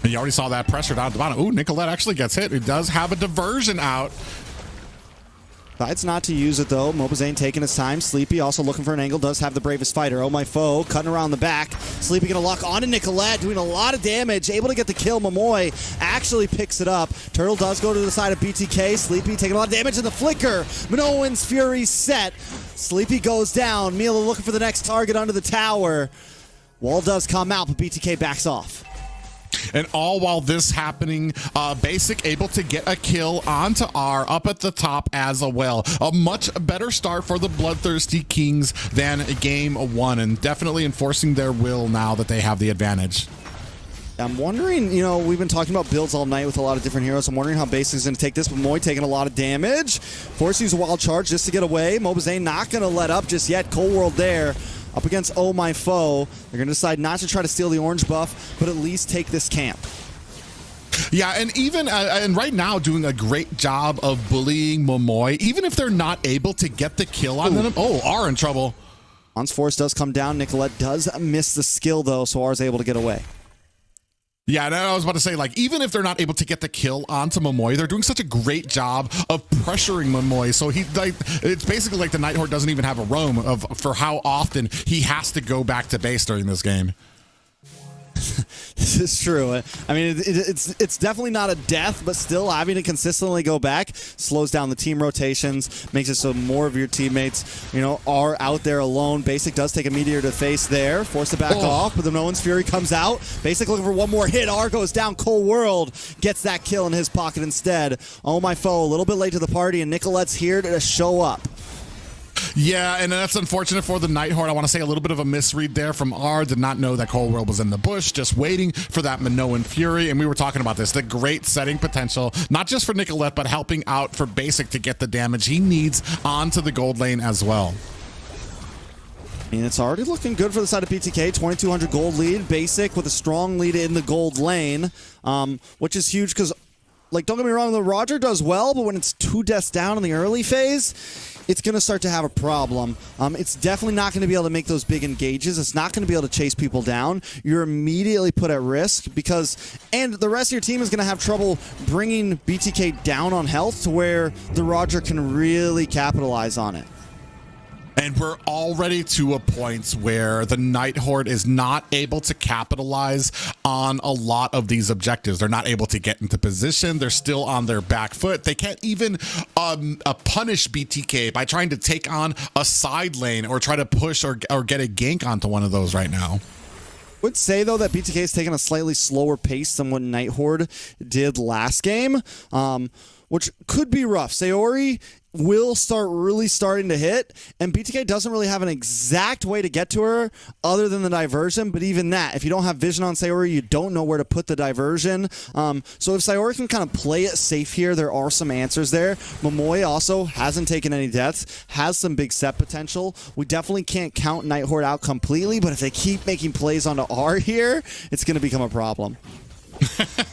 And you already saw that pressure down at the bottom. Ooh, Nicolette actually gets hit. It does have a diversion out. Decides not to use it, though. Mobazane taking his time. Sleepy also looking for an angle. Does have the bravest fighter. Oh, my foe. Cutting around the back. Sleepy going to lock onto Nicolette. Doing a lot of damage. Able to get the kill. Momoy actually picks it up. Turtle does go to the side of BTK. Sleepy taking a lot of damage in the flicker. Minoan's Fury set. Sleepy goes down. Mila looking for the next target under the tower. Wall does come out, but BTK backs off. And all while this happening, Basic able to get a kill onto R up at the top as well. A much better start for the BloodThirstyKings than game 1, and definitely enforcing their will now that they have the advantage. I'm wondering, you know, we've been talking about builds all night with a lot of different heroes. I'm wondering how Basic's going to take this, but Moy taking a lot of damage. Forced to use a wild charge just to get away. Mobazane not going to let up just yet. Cold World there. Up against Oh My Foe. They're going to decide not to try to steal the orange buff, but at least take this camp. Yeah, and even and right now doing a great job of bullying Momoy, even if they're not able to get the kill on them. Oh, R in trouble. On's Force does come down. Nicolette does miss the skill, though, so R's able to get away. Yeah, and I was about to say, like, even if they're not able to get the kill onto Momoy, they're doing such a great job of pressuring Momoy. So it's basically like the Night Horde doesn't even have a roam for how often he has to go back to base during this game. This is true. I mean, it's definitely not a death, but still having to consistently go back slows down the team rotations, makes it so more of your teammates, you know, are out there alone. Basic does take a meteor to face there, forced to back off, but the Minoan's Fury comes out. Basic looking for one more hit. R goes down. Cold World gets that kill in his pocket instead. Oh My Foe, a little bit late to the party, and Nicolette's here to show up. Yeah, and that's unfortunate for the Night Horde. I want to say a little bit of a misread there from R. Did not know that Cold World was in the bush, just waiting for that Minoan Fury. And we were talking about this, the great setting potential, not just for Nicolette, but helping out for Basic to get the damage he needs onto the gold lane as well. I mean, it's already looking good for the side of BTK. 2,200 gold lead. Basic with a strong lead in the gold lane, which is huge because, like, don't get me wrong, the Roger does well, but when it's 2 deaths down in the early phase, it's going to start to have a problem. It's definitely not going to be able to make those big engages. It's not going to be able to chase people down. You're immediately put at risk because, and the rest of your team is going to have trouble bringing BTK down on health to where the Roger can really capitalize on it. And we're already to a point where the Night Horde is not able to capitalize on a lot of these objectives. They're not able to get into position. They're still on their back foot. They can't even punish BTK by trying to take on a side lane or try to push or get a gank onto one of those right now. I would say, though, that BTK is taking a slightly slower pace than what Night Horde did last game. which could be rough. Sayori will start really starting to hit, and BTK doesn't really have an exact way to get to her other than the diversion, but even that, if you don't have vision on Sayori, you don't know where to put the diversion. So if Sayori can kind of play it safe here, there are some answers there. Momoy also hasn't taken any deaths, has some big set potential. We definitely can't count Night Horde out completely, but if they keep making plays onto R here, it's going to become a problem.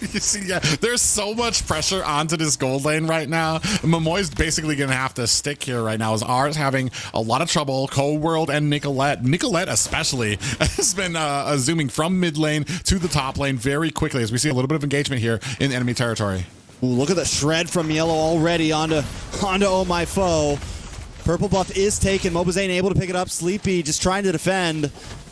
You see, yeah, there's so much pressure onto this gold lane right now. Momoy's basically going to have to stick here right now as R's having a lot of trouble. Cold World and Nicolette especially has been zooming from mid lane to the top lane very quickly as we see a little bit of engagement here in enemy territory. Ooh, look at the shred from Yellow already onto Oh My Foe. Purple buff is taken. Mobazane able to pick it up. Sleepy just trying to defend.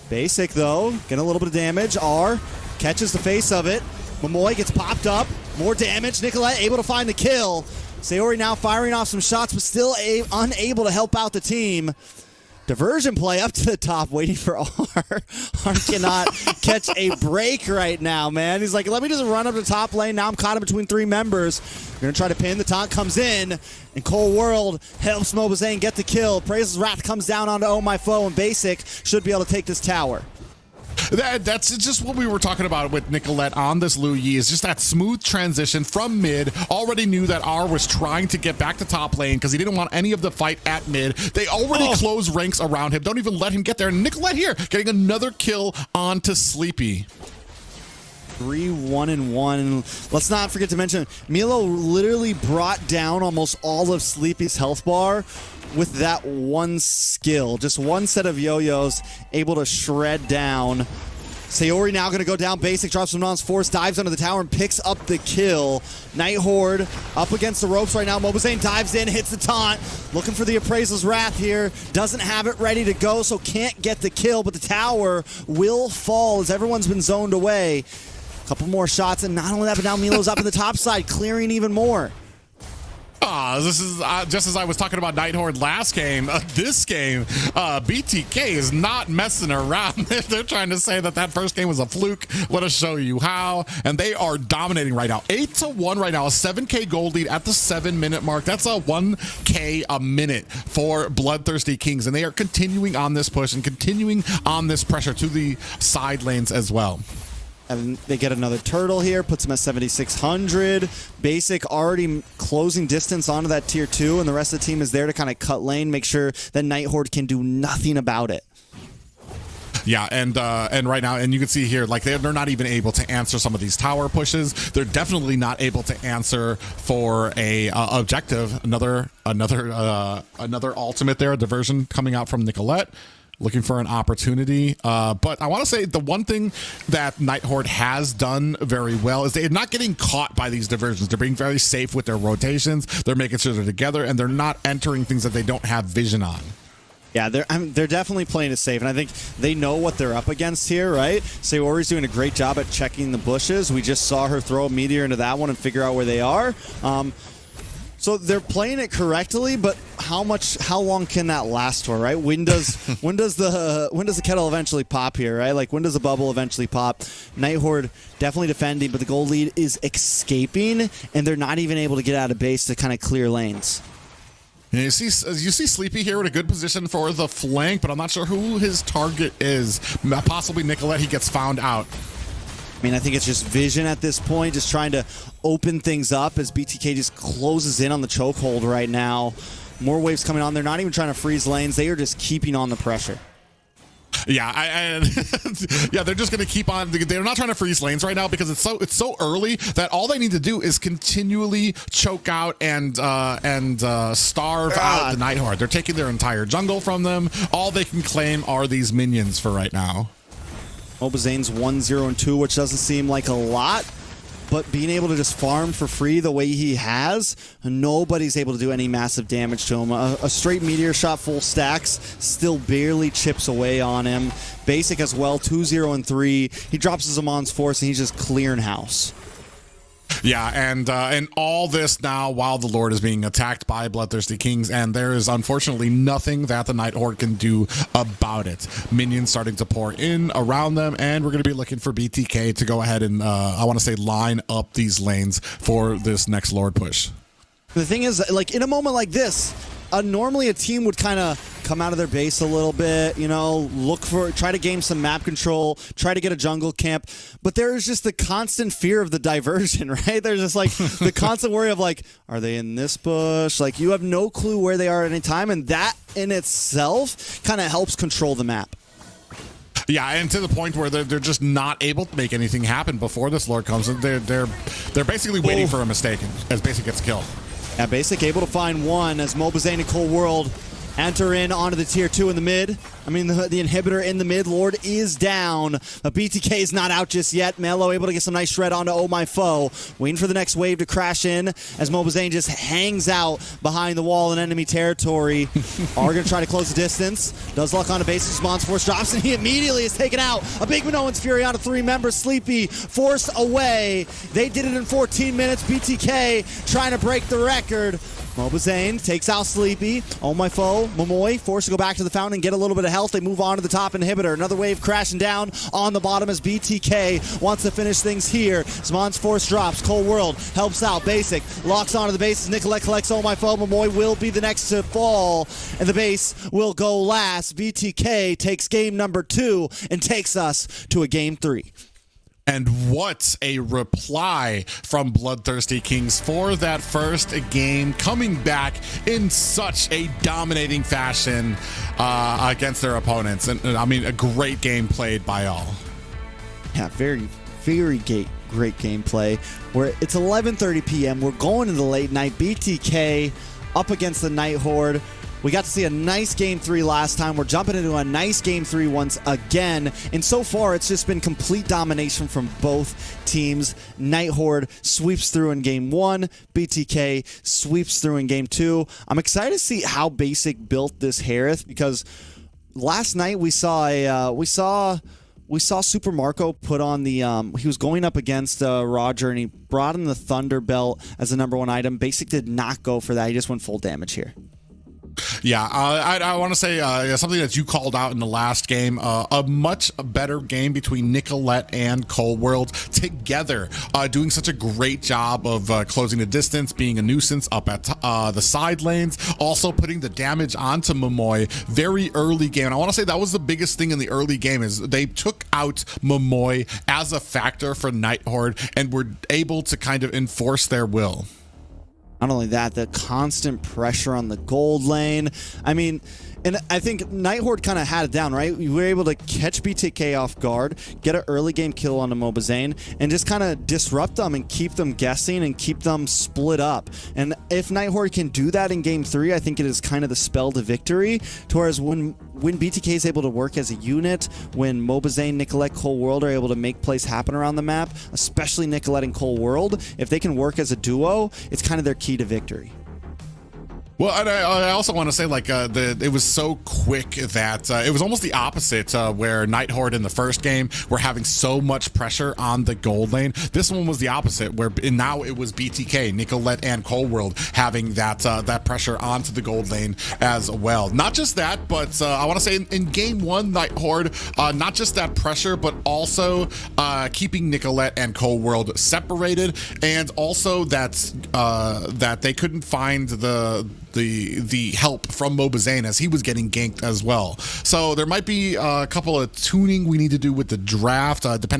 Basic though, getting a little bit of damage. R catches the face of it. Momoy gets popped up. More damage. Nicolette able to find the kill. Sayori now firing off some shots, but still unable to help out the team. Diversion play up to the top, waiting for R. R cannot catch a break right now, man. He's like, let me just run up the top lane. Now I'm caught in between three members. We're going to try to pin. The taunt comes in, and Cold World helps Mobazane get the kill. Praise's Wrath comes down onto Oh My Foe, and Basic should be able to take this tower. That's just what we were talking about with Nicolette on this Lu Yi, is just that smooth transition from mid. Already knew that R was trying to get back to top lane because he didn't want any of the fight at mid. They already closed ranks around him. Don't even let him get there. Nicolette here getting another kill onto Sleepy. 3-1-1. Let's not forget to mention, Milo literally brought down almost all of Sleepy's health bar with that one skill. Just one set of yo-yos able to shred down. Sayori now going to go down. Basic drops some non-force, dives under the tower and picks up the kill. Night Horde up against the ropes right now. Mobazane dives in, hits the taunt. Looking for the Appraisal's Wrath here. Doesn't have it ready to go, so can't get the kill, but the tower will fall as everyone's been zoned away. Couple more shots, and not only that, but now Milo's up in the top side, clearing even more. This is just as I was talking about Night Horde last game. This game, BTK is not messing around. They're trying to say that first game was a fluke. Let us show you how. And they are dominating right now. 8-1 right now. A 7K gold lead at the 7-minute mark. That's a 1K a minute for BloodThirstyKings. And they are continuing on this push and continuing on this pressure to the side lanes as well. And they get another turtle here, puts them at 7,600. Basic already closing distance onto that tier 2, and the rest of the team is there to kind of cut lane, make sure that Night Horde can do nothing about it. Yeah, and right now, and you can see here, like they're not even able to answer some of these tower pushes. They're definitely not able to answer for a objective. Another ultimate there, a diversion coming out from Nicolette. Looking for an opportunity. But I want to say the one thing that Night Horde has done very well is they're not getting caught by these diversions. They're being very safe with their rotations. They're making sure they're together, and they're not entering things that they don't have vision on. Yeah, they're definitely playing it safe, and I think they know what they're up against here, right? Sayori's doing a great job at checking the bushes. We just saw her throw a meteor into that one and figure out where they are. So they're playing it correctly, but how long can that last for, right? When does the kettle eventually pop here, right? Like when does the bubble eventually pop? Night Horde definitely defending, but the gold lead is escaping, and they're not even able to get out of base to kind of clear lanes. And you see Sleepy here in a good position for the flank, but I'm not sure who his target is. Possibly Nicolette. He gets found out. I mean, I think it's just vision at this point, just trying to open things up as BTK just closes in on the chokehold right now. More waves coming on. They're not even trying to freeze lanes. They are just keeping on the pressure. Yeah, yeah, they're just going to keep on. They're not trying to freeze lanes right now because it's so early that all they need to do is continually choke out and starve out the Night Horde. They're taking their entire jungle from them. All they can claim are these minions for right now. Mobazane's 1-0-2, which doesn't seem like a lot, but being able to just farm for free the way he has, nobody's able to do any massive damage to him. A straight meteor shot, full stacks, still barely chips away on him. Basic as well, 2-0-3. He drops his Amon's Force, and he's just clearing house. Yeah, and all this now while the Lord is being attacked by BloodThirstyKings, and there is unfortunately nothing that the Night Horde can do about it. Minions starting to pour in around them, and we're going to be looking for BTK to go ahead and, I want to say, line up these lanes for this next Lord push. The thing is, like, in a moment like this, normally a team would kind of come out of their base a little bit, you know, try to gain some map control, try to get a jungle camp. But there is just the constant fear of the diversion, right? There's just like the constant worry of like, are they in this bush? Like, you have no clue where they are at any time. And that in itself kind of helps control the map. Yeah, and to the point where they're just not able to make anything happen before this Lord comes. They're basically waiting for a mistake as Basic gets killed. Yeah, Basic able to find one as MLBB and Cold World enter in onto the tier 2 in the mid. I mean, the inhibitor in the mid. Lord is down. But BTK is not out just yet. Melo able to get some nice shred onto Oh My Foe. Waiting for the next wave to crash in as MLBB just hangs out behind the wall in enemy territory. Are going to try to close the distance. Does luck on a basis. Mons Force drops and he immediately is taken out. A big Minoan's Fury on a 3-member Sleepy. Forced away. They did it in 14 minutes. BTK trying to break the record. MLBB takes out Sleepy. Oh My Foe, Momoy forced to go back to the fountain and get a little bit of health. They move on to the top inhibitor. Another wave crashing down on the bottom as BTK wants to finish things here. Smon's Force drops. Cold World helps out. Basic locks onto the base. Nicolette collects Oh My Foe. Momoy will be the next to fall, and the base will go last. BTK takes game number 2 and takes us to a game 3. And what a reply from BloodThirstyKings for that first game, coming back in such a dominating fashion against their opponents. And I mean, a great game played by all. Yeah, very, very great gameplay. It's 11:30 p.m. We're going to the late night. BTK up against the Night Horde. We got to see a nice Game 3 last time. We're jumping into a nice Game 3 once again. And so far, it's just been complete domination from both teams. Night Horde sweeps through in Game 1. BTK sweeps through in Game 2. I'm excited to see how Basic built this Harith, because last night we saw Super Marco put on the, he was going up against Roger, and he brought in the Thunder Belt as the #1 item. Basic did not go for that. He just went full damage here. Yeah, I want to say something that you called out in the last game, a much better game between Nicolette and Cold World together, doing such a great job of closing the distance, being a nuisance up at the side lanes, also putting the damage onto Momoy very early game. And I want to say that was the biggest thing in the early game, is they took out Momoy as a factor for Night Horde and were able to kind of enforce their will. Not only that, the constant pressure on the gold lane. I mean, and I think Night Horde kind of had it down, right? We were able to catch BTK off guard, get an early game kill on the MLBB, and just kind of disrupt them and keep them guessing and keep them split up. And if Night Horde can do that in Game 3, I think it is kind of the spell to victory. Whereas when BTK is able to work as a unit, when MLBB, Nicolette, Cold World are able to make plays happen around the map, especially Nicolette and Cold World, if they can work as a duo, it's kind of their key to victory. Well, and I also want to say, like, it was so quick that it was almost the opposite, where Night Horde in the first game were having so much pressure on the gold lane. This one was the opposite, where now it was BTK, Nicolette, and Cold World having that pressure onto the gold lane as well. Not just that, but I want to say in Game 1, Night Horde, not just that pressure, but also keeping Nicolette and Cold World separated, and also that they couldn't find the help from MLBB as he was getting ganked as well. So there might be a couple of tuning we need to do with the draft, depending